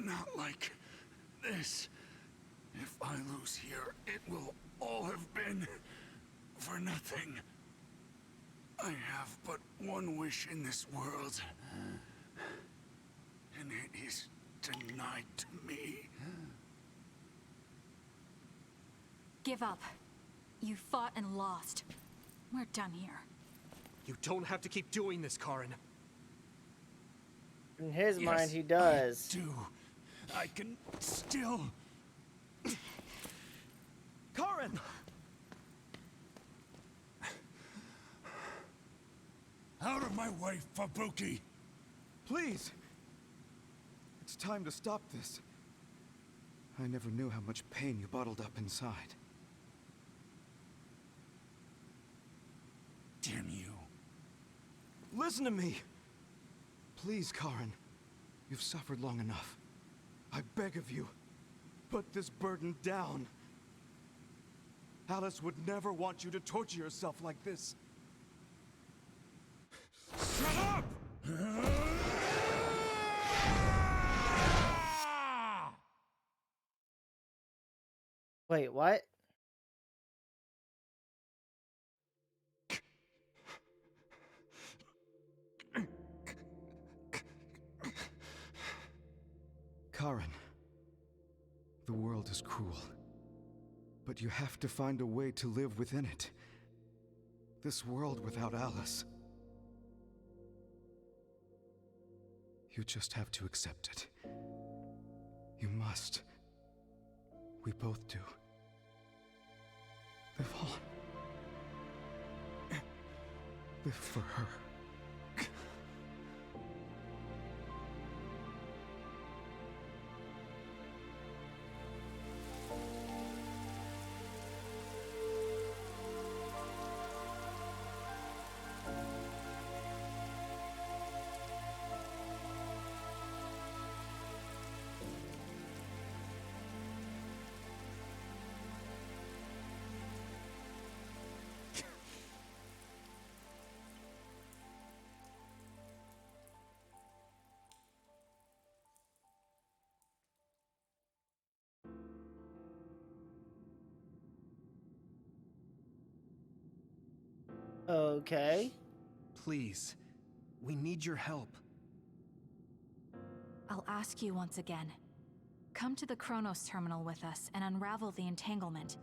S20: Not like this. If I lose here, it will all have been for nothing. I have but one wish in this world, and it is denied to me.
S2: Give up. You fought and lost. We're done here.
S7: You don't have to keep doing this, Karin.
S6: In his mind,
S20: Yes,
S6: he does.
S20: I do. I can still...
S7: Karin!
S20: Out of my way, Fubuki!
S15: Please! It's time to stop this. I never knew how much pain you bottled up inside.
S20: Damn you.
S15: Listen to me! Please, Karin. You've suffered long enough. I beg of you, put this burden down. Alice would never want you to torture yourself like this.
S20: Shut up!
S6: Wait, what?
S15: Karin, the world is cruel, but you have to find a way to live within it. This world without Alice. You just have to accept it. You must. We both do. Live on. Live for her.
S6: Okay.
S7: Please, we need your help.
S2: I'll ask you once again. Come to the Kronos terminal with us and unravel the entanglement.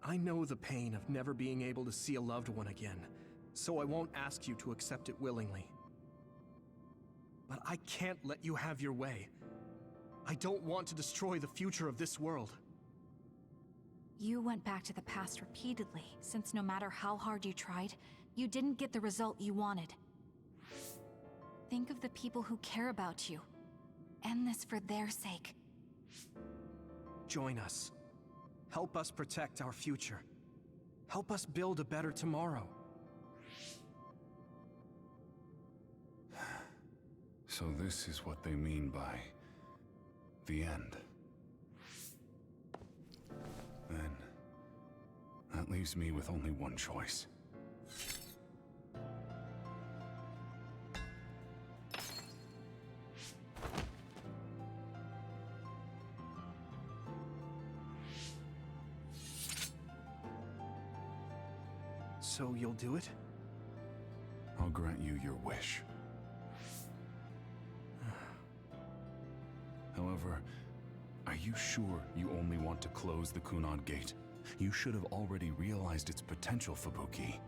S7: I know the pain of never being able to see a loved one again, so I won't ask you to accept it willingly. But I can't let you have your way. I don't want to destroy the future of this world.
S2: You went back to the past repeatedly, since no matter how hard you tried, you didn't get the result you wanted. Think of the people who care about you. End this for their sake.
S7: Join us. Help us protect our future. Help us build a better tomorrow.
S19: So this is what they mean by the end. Then that leaves me with only one choice.
S7: So you'll do it?
S19: I'll grant you your wish. However, are you sure you only want to close the Kunad Gate? You should have already realized its potential, Fubuki.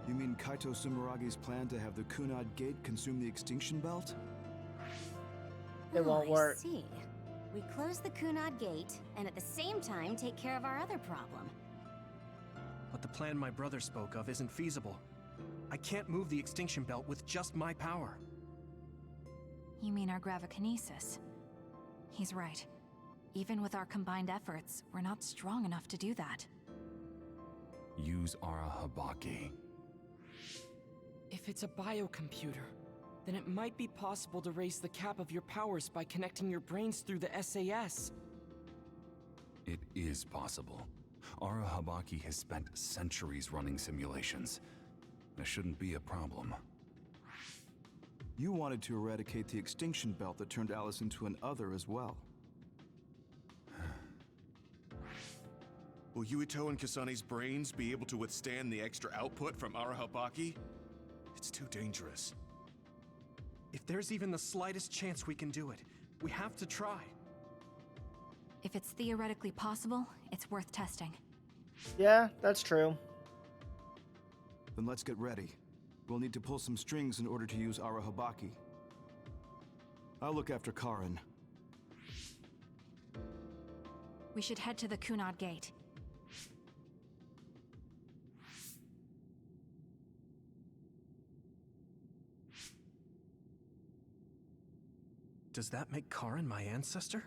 S15: You mean Kaito Sumeragi's plan to have the Kunad Gate consume the Extinction Belt?
S6: It won't work.
S16: I see. We close the Kunad Gate, and at the same time take care of our other problem.
S8: But the plan my brother spoke of isn't feasible. I can't move the Extinction Belt with just my power.
S2: You mean our gravikinesis? He's right. Even with our combined efforts, we're not strong enough to do that.
S19: Use Arahabaki.
S7: If it's a biocomputer, then it might be possible to raise the cap of your powers by connecting your brains through the SAS.
S19: It is possible. Arahabaki has spent centuries running simulations. There shouldn't be a problem.
S15: You wanted to eradicate the Extinction Belt that turned Alice into an other as well.
S9: Will Yuito and Kasane's brains be able to withstand the extra output from Arahabaki? It's too dangerous.
S8: If there's even the slightest chance we can do it, we have to try.
S2: If it's theoretically possible, it's worth testing.
S6: Yeah, that's true.
S15: Then let's get ready. We'll need to pull some strings in order to use Arahabaki. I'll look after Karin.
S2: We should head to the Kunad Gate.
S8: Does that make Karin my ancestor?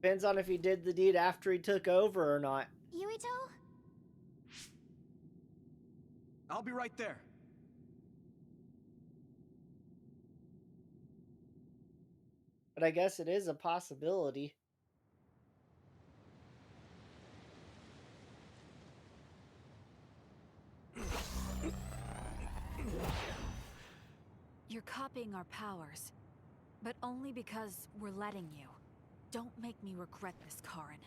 S6: Depends on if he did the deed after he took over or not.
S16: Yuito?
S8: I'll be right there.
S6: But I guess it is a possibility.
S2: You're copying our powers, but only because we're letting you. Don't make me regret this, Karin.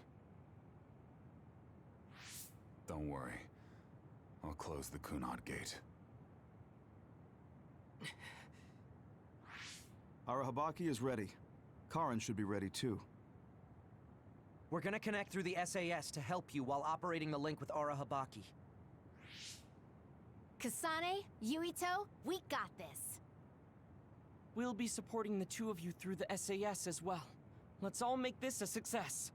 S19: Don't worry. I'll close the Kunad Gate.
S15: Arahabaki is ready. Karin should be ready too.
S10: We're gonna connect through the SAS to help you while operating the link with Arahabaki.
S16: Kasane, Yuito, we got this.
S7: We'll be supporting the two of you through the SAS as well. Let's all make this a success.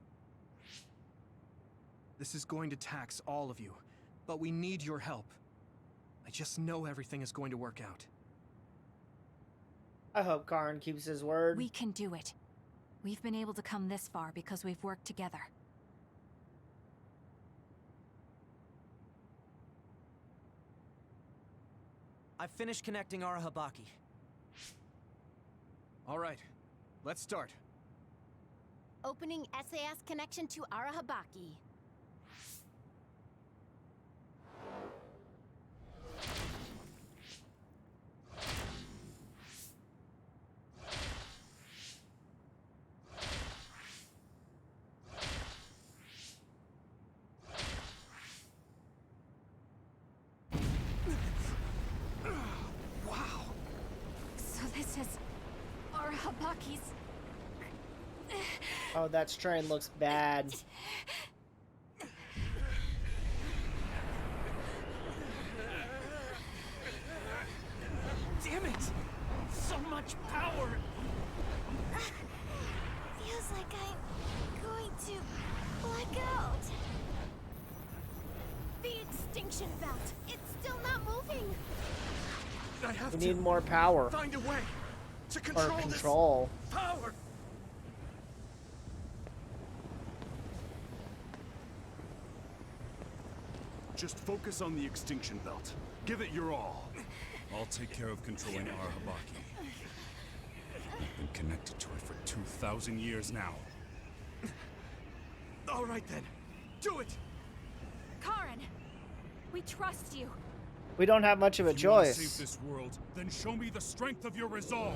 S8: This is going to tax all of you, but we need your help. I just know everything is going to work out.
S6: I hope Karin keeps his word.
S2: We can do it. We've been able to come this far because we've worked together.
S10: I've finished connecting Arahabaki.
S8: All right, let's start.
S16: Opening SAS connection to Arahabaki.
S2: Arahabaki's...
S6: Oh, that strain looks bad.
S7: Damn it! So much power!
S1: Feels like I'm going to black out. The extinction belt. It's still not moving.
S8: I have
S6: We
S8: to
S6: need more power.
S8: find a way to
S6: Or
S8: control
S6: control.
S8: this power.
S20: Just focus on the extinction belt. Give it your all.
S19: I'll take care of controlling Arahabaki. We've been connected to it for 2,000 years now.
S8: All right then, do it.
S2: Karin, we trust you.
S6: We don't have much of a
S20: If you want to
S6: choice.
S20: save this world, then show me the strength of your resolve.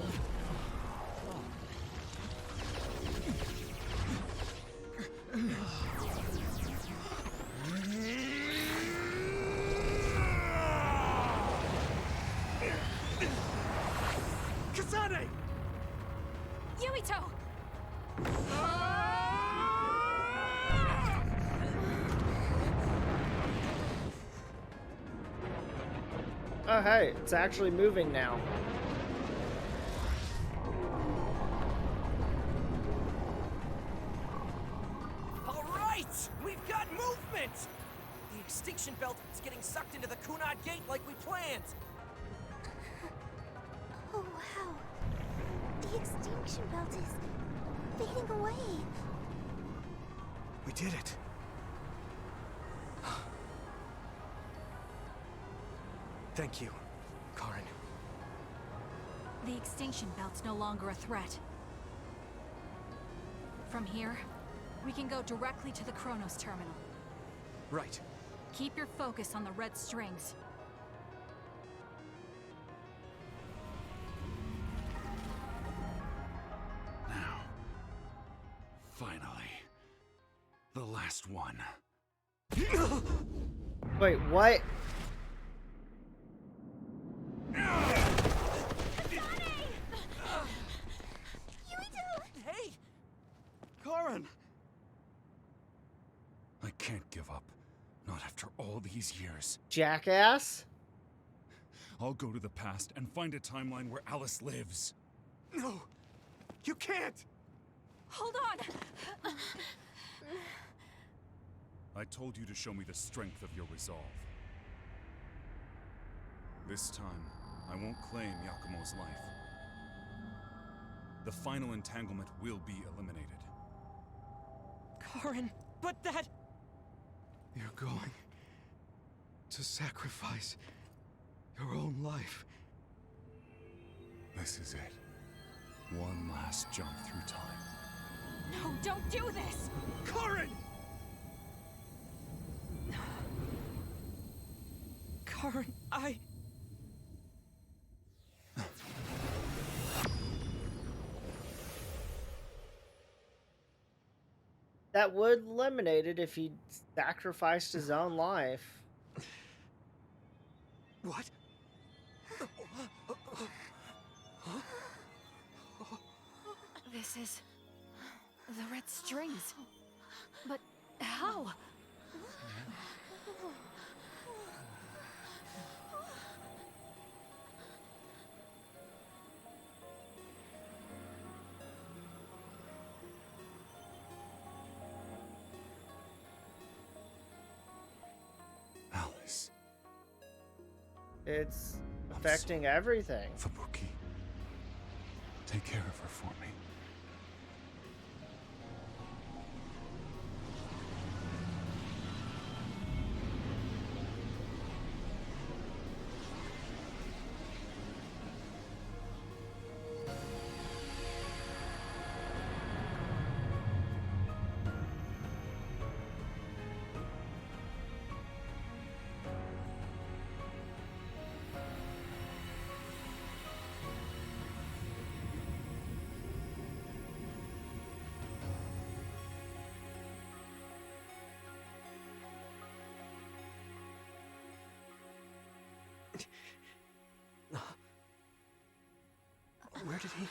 S21: Kasane!
S2: Yuito!
S6: Oh, hey, it's actually moving now.
S7: All right! We've got movement! The extinction belt is getting sucked into the Kunad Gate like we planned!
S5: Oh, wow. The extinction belt is fading away.
S21: We did it. Thank you, Karin.
S2: The extinction belt's no longer a threat. From here, we can go directly to the Chronos terminal.
S21: Right.
S2: Keep your focus on the red strings.
S19: Now. Finally. The last one.
S6: Wait, what?
S7: Hey! Karin!
S19: I can't give up. Not after all these years.
S6: Jackass?
S19: I'll go to the past and find a timeline where Alice lives.
S21: No! You can't!
S2: Hold on!
S19: I told you to show me the strength of your resolve. This time, I won't claim Yakumo's life. The final entanglement will be eliminated.
S7: Karin, but that...
S21: You're going to sacrifice your own life.
S19: This is it. One last jump through time.
S2: No, don't do this!
S21: Karin!
S7: Karin,
S6: That would eliminate it if he sacrificed his own life.
S21: What?
S2: This is... the red strings. But how?
S19: Alice.
S6: It's affecting everything.
S19: Fubuki. Take care of her for me.
S21: Where did he...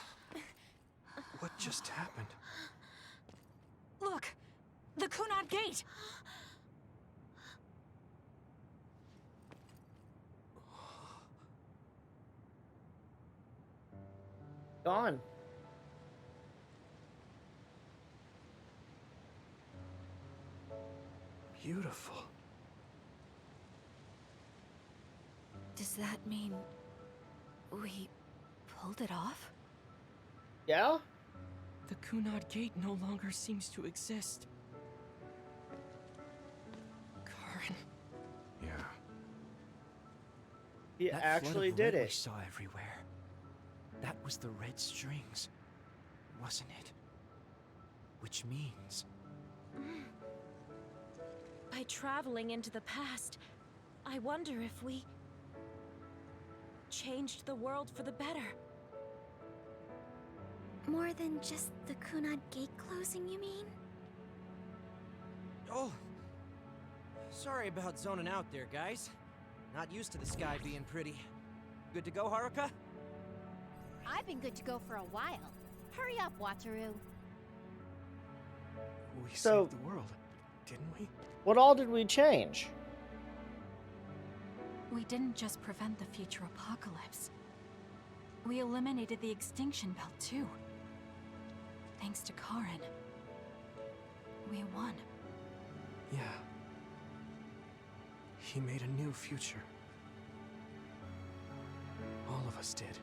S21: What just happened?
S2: Look! The Kunad Gate!
S6: Gone.
S21: Beautiful.
S2: Does that mean... we... pulled it off?
S6: Yeah?
S7: The Kunad Gate no longer seems to exist. Karin.
S21: Yeah.
S6: He
S7: That
S6: actually
S7: flood of
S6: did
S7: red we
S6: it.
S7: saw everywhere. That was the red strings, wasn't it? Which means...
S11: By traveling into the past, I wonder if we... changed the world for the better.
S1: More than just the Kunad Gate closing, you mean?
S10: Oh. Sorry about zoning out there, guys. Not used to the sky being pretty. Good to go, Haruka?
S12: I've been good to go for a while. Hurry up, Wataru.
S8: We
S6: So-
S8: saved the world, didn't we?
S6: What all did we change?
S2: We didn't just prevent the future apocalypse. We eliminated the extinction belt, too. Thanks to Karin. We won.
S8: Yeah. He made a new future. All of us did.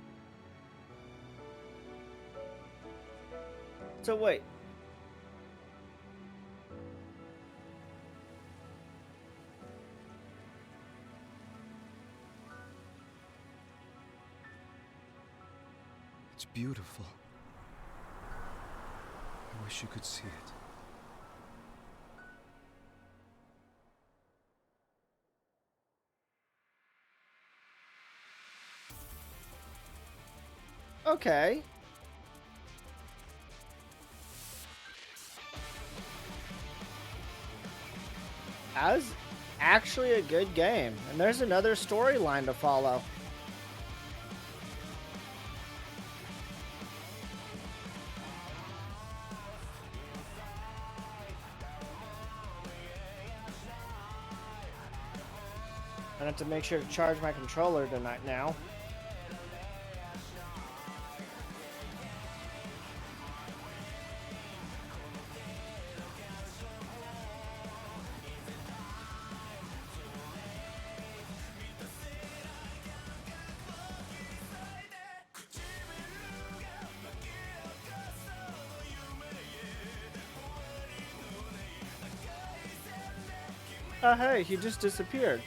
S6: So wait.
S15: It's beautiful. I wish you could see it.
S6: Okay. That was actually a good game. And there's another storyline to follow. I have to make sure to charge my controller tonight now. Oh hey, he just disappeared.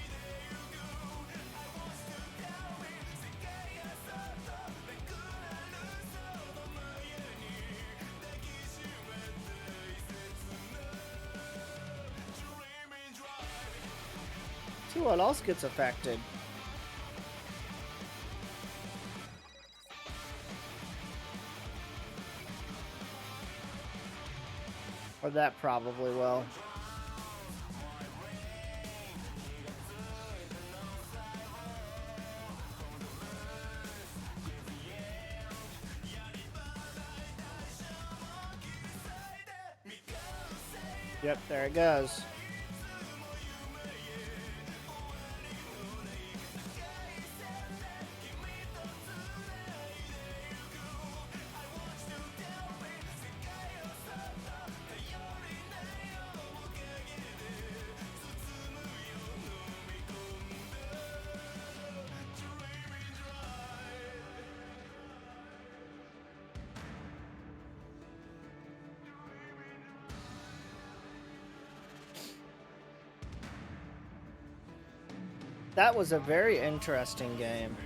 S6: See what else gets affected. Or that probably will. Yep, there it goes. That was a very interesting game.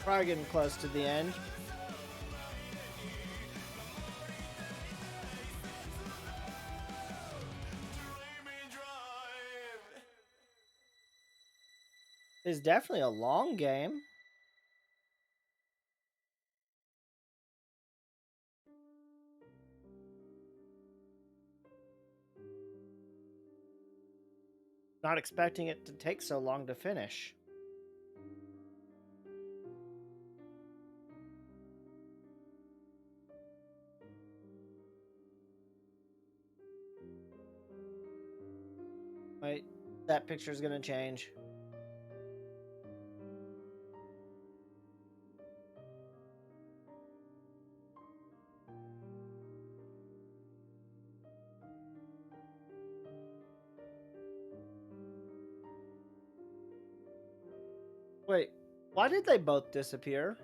S6: Probably getting close to the end. It's definitely a long game. Not expecting it to take so long to finish. Wait, that picture's gonna change. Wait, why did they both disappear?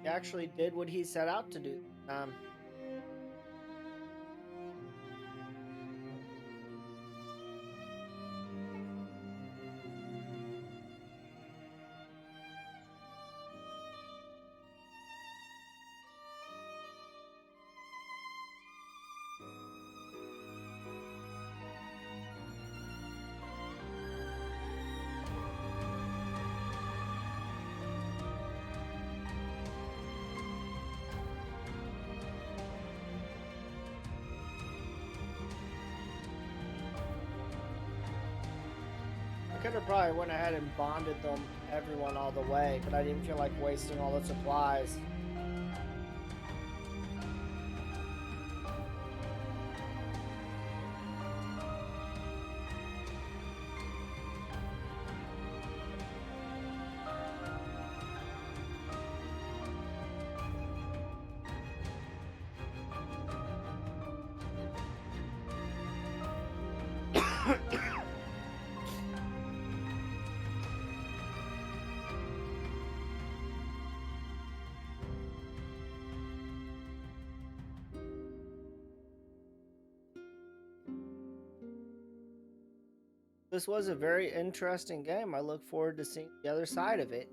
S6: He actually did what he set out to do. I could have probably went ahead and bonded them, everyone all the way, but I didn't feel like wasting all the supplies. This was a very interesting game. I look forward to seeing the other side of it.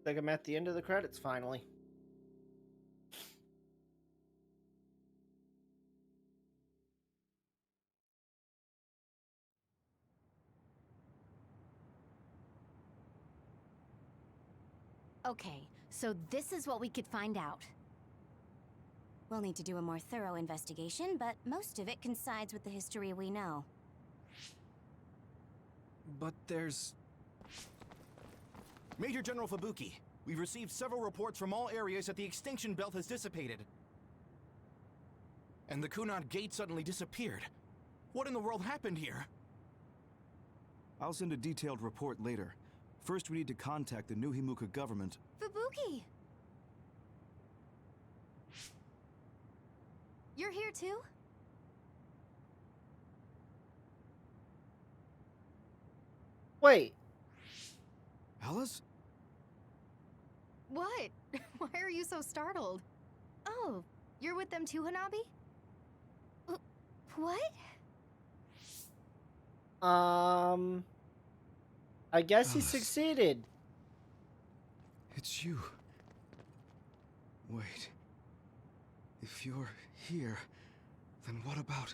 S6: I think I'm at the end of the credits finally.
S12: Okay, so this is what we could find out.
S16: We'll need to do a more thorough investigation, but most of it coincides with the history we know.
S18: But there's... Major General Fubuki, we've received several reports from all areas that the extinction belt has dissipated. And the Kunad Gate suddenly disappeared. What in the world happened here?
S15: I'll send a detailed report later. First, we need to contact the New Himuka government.
S5: Fubuki! You're here too?
S6: Wait.
S15: Alice?
S5: What? Why are you so startled? Oh, you're with them too, Hanabi? What?
S6: I guess he
S15: Alice.
S6: succeeded.
S15: It's you. Wait. If you're here, then what about...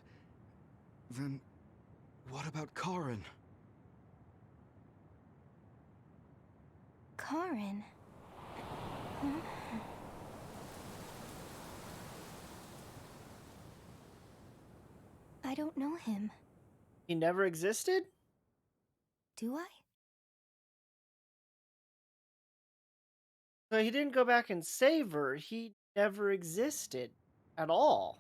S15: Then... what about Karin?
S5: Karin? Huh? I don't know him.
S6: He never existed?
S5: Do I?
S6: So he didn't go back and save her. He never existed at all.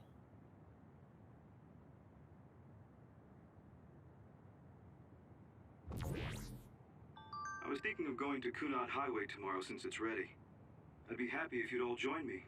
S17: I was thinking of going to Kunad Highway tomorrow since it's ready. I'd be happy if you'd all join me.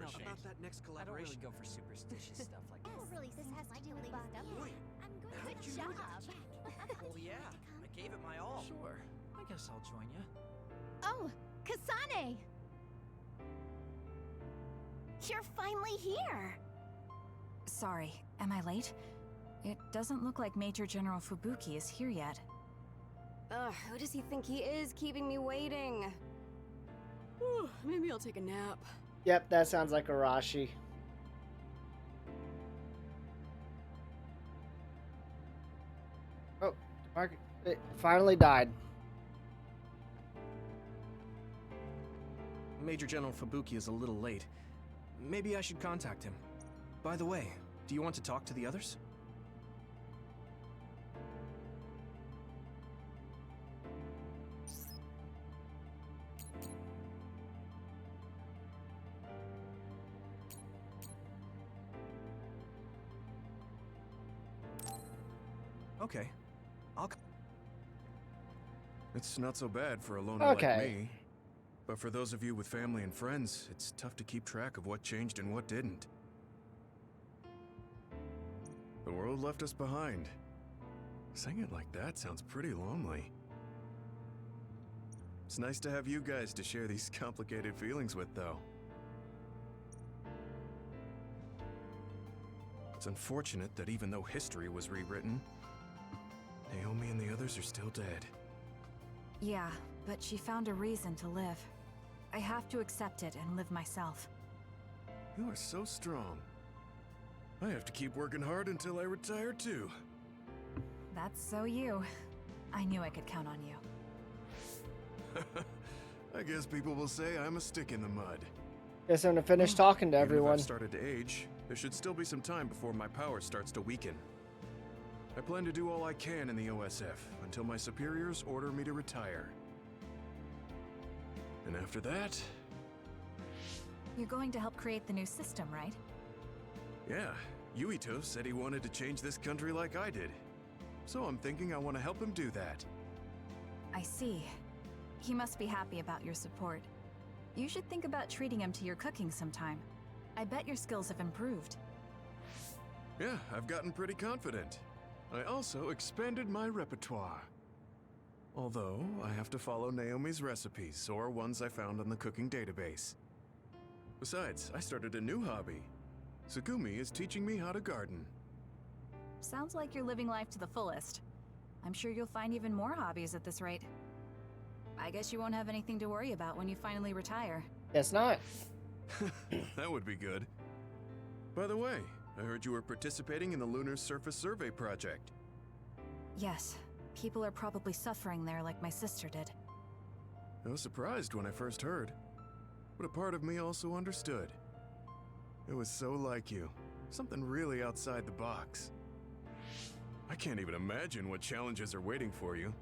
S8: How about that next
S10: I don't
S8: collaboration?
S10: really go for superstitious stuff like
S5: Oh,
S10: this.
S5: really? This has to do with stuff.
S8: Wait,
S5: I'm going
S8: how'd
S5: to
S8: you
S5: job.
S8: know that?
S10: Well, yeah, I gave it my all.
S13: Sure, I guess I'll join you.
S5: Oh, Kasane! You're finally here!
S2: Sorry, am I late? It doesn't look like Major General Fubuki is here yet.
S16: Ugh, who does he think he is keeping me waiting? Whew, maybe I'll take a nap.
S6: Yep, that sounds like Arashi. Oh, it finally died.
S8: Major General Fubuki is a little late. Maybe I should contact him. By the way, do you want to talk to the others? Okay.
S9: It's not so bad for a loner
S6: Okay.
S9: like me. But for those of you with family and friends, it's tough to keep track of what changed and what didn't. The world left us behind. Saying it like that sounds pretty lonely. It's nice to have you guys to share these complicated feelings with, though. It's unfortunate that even though history was rewritten, Naomi and the others are still dead.
S2: Yeah, but she found a reason to live. I have to accept it and live myself.
S9: You are so strong. I have to keep working hard until I retire, too.
S2: That's so you. I knew I could count on you.
S9: I guess people will say I'm a stick in the mud.
S6: Guess I'm gonna finish talking to
S9: Even if
S6: everyone.
S9: I've started to age, there should still be some time before my power starts to weaken. I plan to do all I can in the OSF until my superiors order me to retire. And after that,
S2: You're going to help create the new system, right?
S9: yeah, Yuito said he wanted to change this country like I did. So I'm thinking I want to help him do that.
S2: I see. He must be happy about your support. You should think about treating him to your cooking sometime. I bet your skills have improved.
S9: Yeah, I've gotten pretty confident. I also expanded my repertoire. Although, I have to follow Naomi's recipes, or ones I found on the cooking database. Besides, I started a new hobby. Tsugumi is teaching me how to garden.
S2: Sounds like you're living life to the fullest. I'm sure you'll find even more hobbies at this rate. I guess you won't have anything to worry about when you finally retire.
S6: Guess not.
S9: That would be good. By the way, I heard you were participating in the Lunar Surface Survey project.
S2: Yes, people are probably suffering there like my sister did.
S9: I was surprised when I first heard, but a part of me also understood. It was so like you, something really outside the box. I can't even imagine what challenges are waiting for you,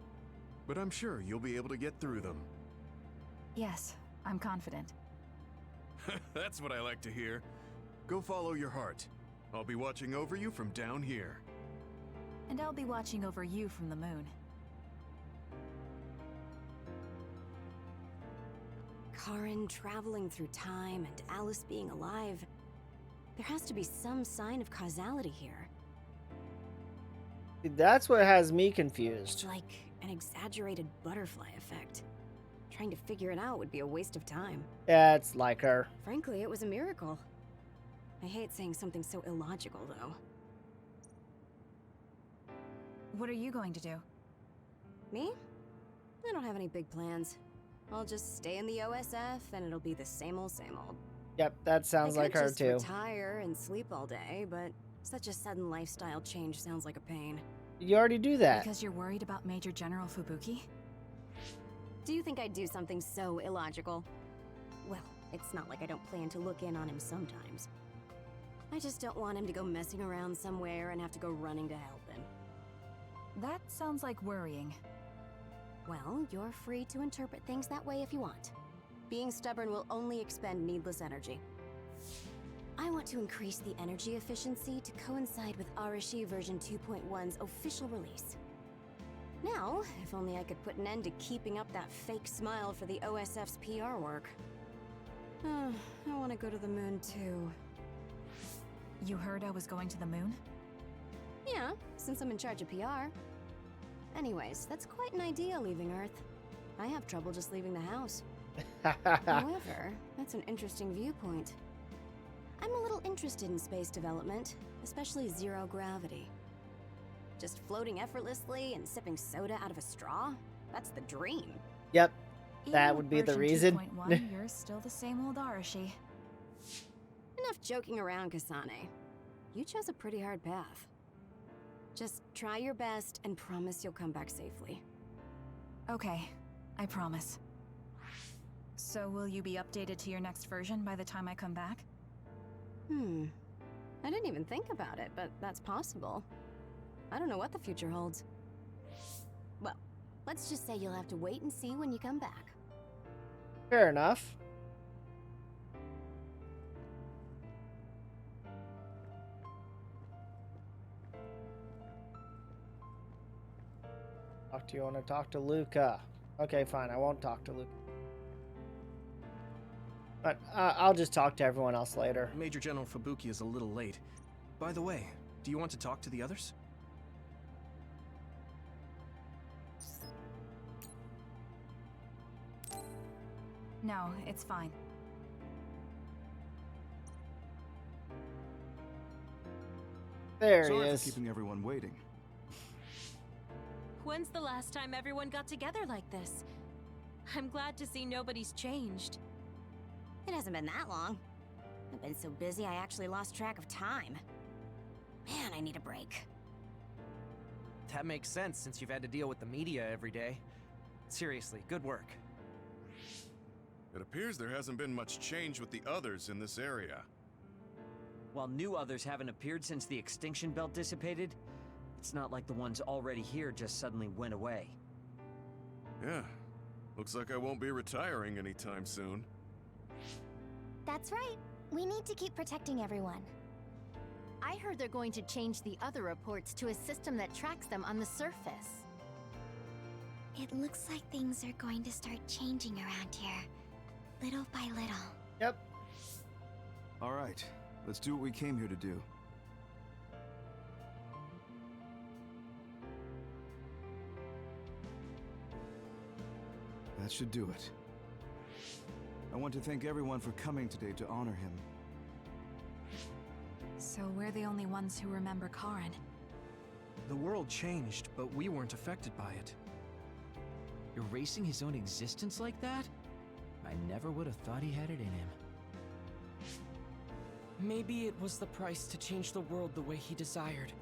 S9: but I'm sure you'll be able to get through them.
S2: Yes, I'm confident.
S9: That's what I like to hear. Go follow your heart. I'll be watching over you from down here.
S2: And I'll be watching over you from the moon.
S16: Karin traveling through time and Alice being alive. There has to be some sign of causality here.
S6: That's what has me
S16: It's
S6: confused.
S16: like an exaggerated butterfly effect. Trying to figure it out would be a waste of time.
S6: Yeah, it's like her.
S16: Frankly, it was a miracle. I hate saying something so illogical, though.
S2: What are you going to do?
S16: Me? I don't have any big plans. I'll just stay in the OSF, and it'll be the same old, same old.
S6: Yep, that sounds
S16: I
S6: like
S16: could
S6: her
S16: just
S6: too.
S16: retire and sleep all day, but such a sudden lifestyle change sounds like a pain.
S6: You already do that.
S2: Because you're worried about Major General Fubuki?
S16: Do you think I'd do something so illogical? Well, it's not like I don't plan to look in on him sometimes. I just don't want him to go messing around somewhere and have to go running to help him.
S2: That sounds like worrying.
S16: Well, you're free to interpret things that way if you want. Being stubborn will only expend needless energy. I want to increase the energy efficiency to coincide with Arashi version 2.1's official release. Now, if only I could put an end to keeping up that fake smile for the OSF's PR work. I want to go to the moon too.
S2: You heard I was going to the moon?
S16: Yeah, since I'm in charge of PR. Anyways, that's quite an idea, leaving Earth. I have trouble just leaving the house. However, that's an interesting viewpoint. I'm a little interested in space development, especially zero gravity. Just floating effortlessly and sipping soda out of a straw? That's the dream.
S6: Yep, that
S2: Even
S6: would
S2: with
S6: be the
S2: version
S6: reason.
S2: 2.1, you're still the same old Arashi.
S16: Enough joking around, Kasane. You chose a pretty hard path. Just try your best and promise you'll come back safely.
S2: Okay, I promise. So will you be updated to your next version by the time I come back?
S16: I didn't even think about it, but that's possible. I don't know what the future holds. Well, let's just say you'll have to wait and see when you come back.
S6: Fair enough. Talk to you. Want to talk to Luca? Okay, fine. I won't talk to Luca. But I'll just talk to everyone else later.
S8: Major General Fubuki is a little late. By the way, do you want to talk to the others?
S2: No, it's fine.
S6: There
S15: Sorry
S6: he
S15: for
S6: is.
S15: keeping everyone waiting.
S11: When's the last time everyone got together like this? I'm glad to see nobody's changed.
S16: It hasn't been that long. I've been so busy I actually lost track of time. Man, I need a break.
S10: That makes sense since you've had to deal with the media every day. Seriously, good work.
S9: It appears there hasn't been much change with the others in this area.
S10: While new others haven't appeared since the extinction belt dissipated, it's not like the ones already here just suddenly went away.
S9: Yeah, looks like I won't be retiring anytime soon.
S5: That's right. We need to keep protecting everyone.
S12: I heard they're going to change the other reports to a system that tracks them on the surface.
S1: It looks like things are going to start changing around here, little by little.
S6: Yep.
S15: All right, let's do what we came here to do. That should do it. I want to thank everyone for coming today to honor him.
S2: So we're the only ones who remember Karin.
S8: The world changed, but we weren't affected by it.
S13: Erasing his own existence like that? I never would have thought he had it in him.
S7: Maybe it was the price to change the world the way he desired.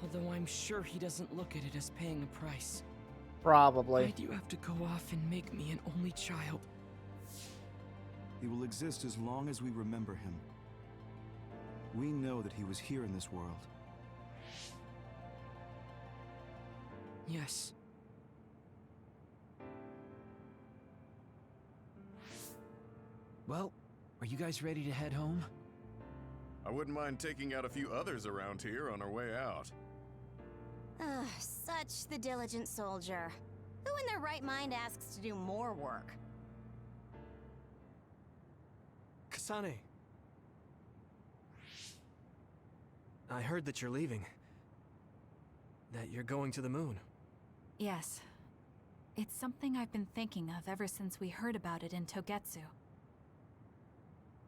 S7: Although I'm sure he doesn't look at it as paying a price.
S6: Probably.
S7: Why do you have to go off and make me an only child?
S15: He will exist as long as we remember him. We know that he was here in this world.
S7: Yes.
S13: Well, are you guys ready to head home?
S9: I wouldn't mind taking out a few others around here on our way out.
S16: Such the diligent soldier. Who in their right mind asks to do more work?
S8: Kasane. I heard that you're leaving. That you're going to the moon.
S2: Yes. It's something I've been thinking of ever since we heard about it in Togetsu.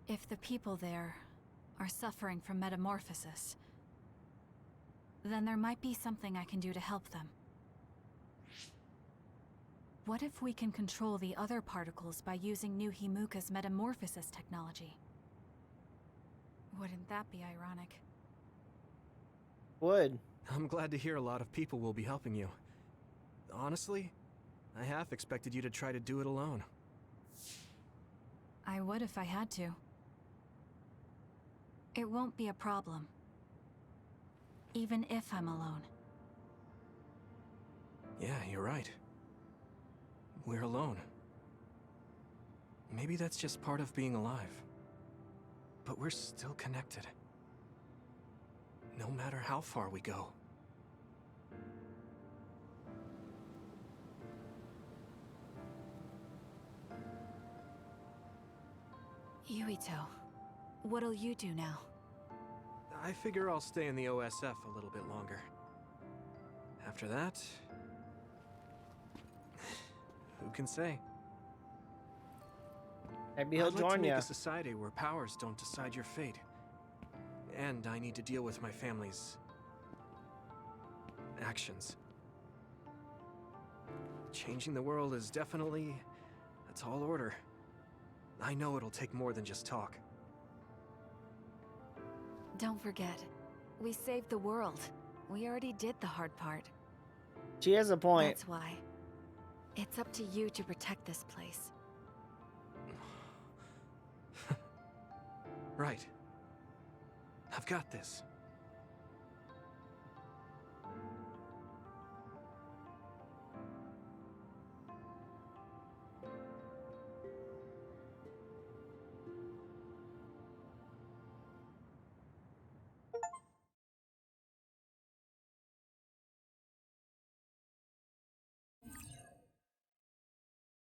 S2: If the people there are suffering from metamorphosis, then there might be something I can do to help them. What if we can control the other particles by using New Himuka's metamorphosis technology? Wouldn't that be ironic?
S6: Would.
S8: I'm glad to hear a lot of people will be helping you. Honestly, I half expected you to try to do it alone.
S2: I would if I had to. It won't be a problem. Even if I'm alone.
S8: Yeah, you're right. We're alone. Maybe that's just part of being alive. But we're still connected. No matter how far we go.
S2: Yuito, what'll you do now?
S8: I figure I'll stay in the OSF a little bit longer. After that, who can say?
S6: Maybe he'll
S8: I'd like to
S6: join
S8: make
S6: you.
S8: a society where powers don't decide your fate. And I need to deal with my family's actions. Changing the world is definitely a tall order. I know it'll take more than just talk.
S2: Don't forget, we saved the world. We already did the hard part.
S6: She has a point.
S2: That's why. It's up to you to protect this place.
S8: Right. I've got this.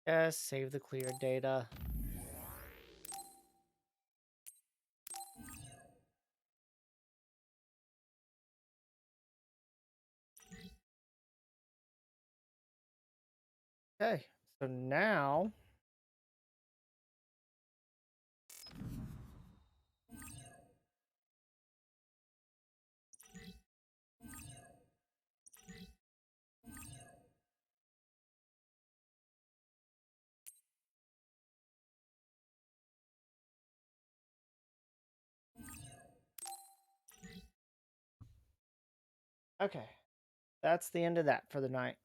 S6: Yes, save the clear data. Okay, so now okay. That's the end of that for the night.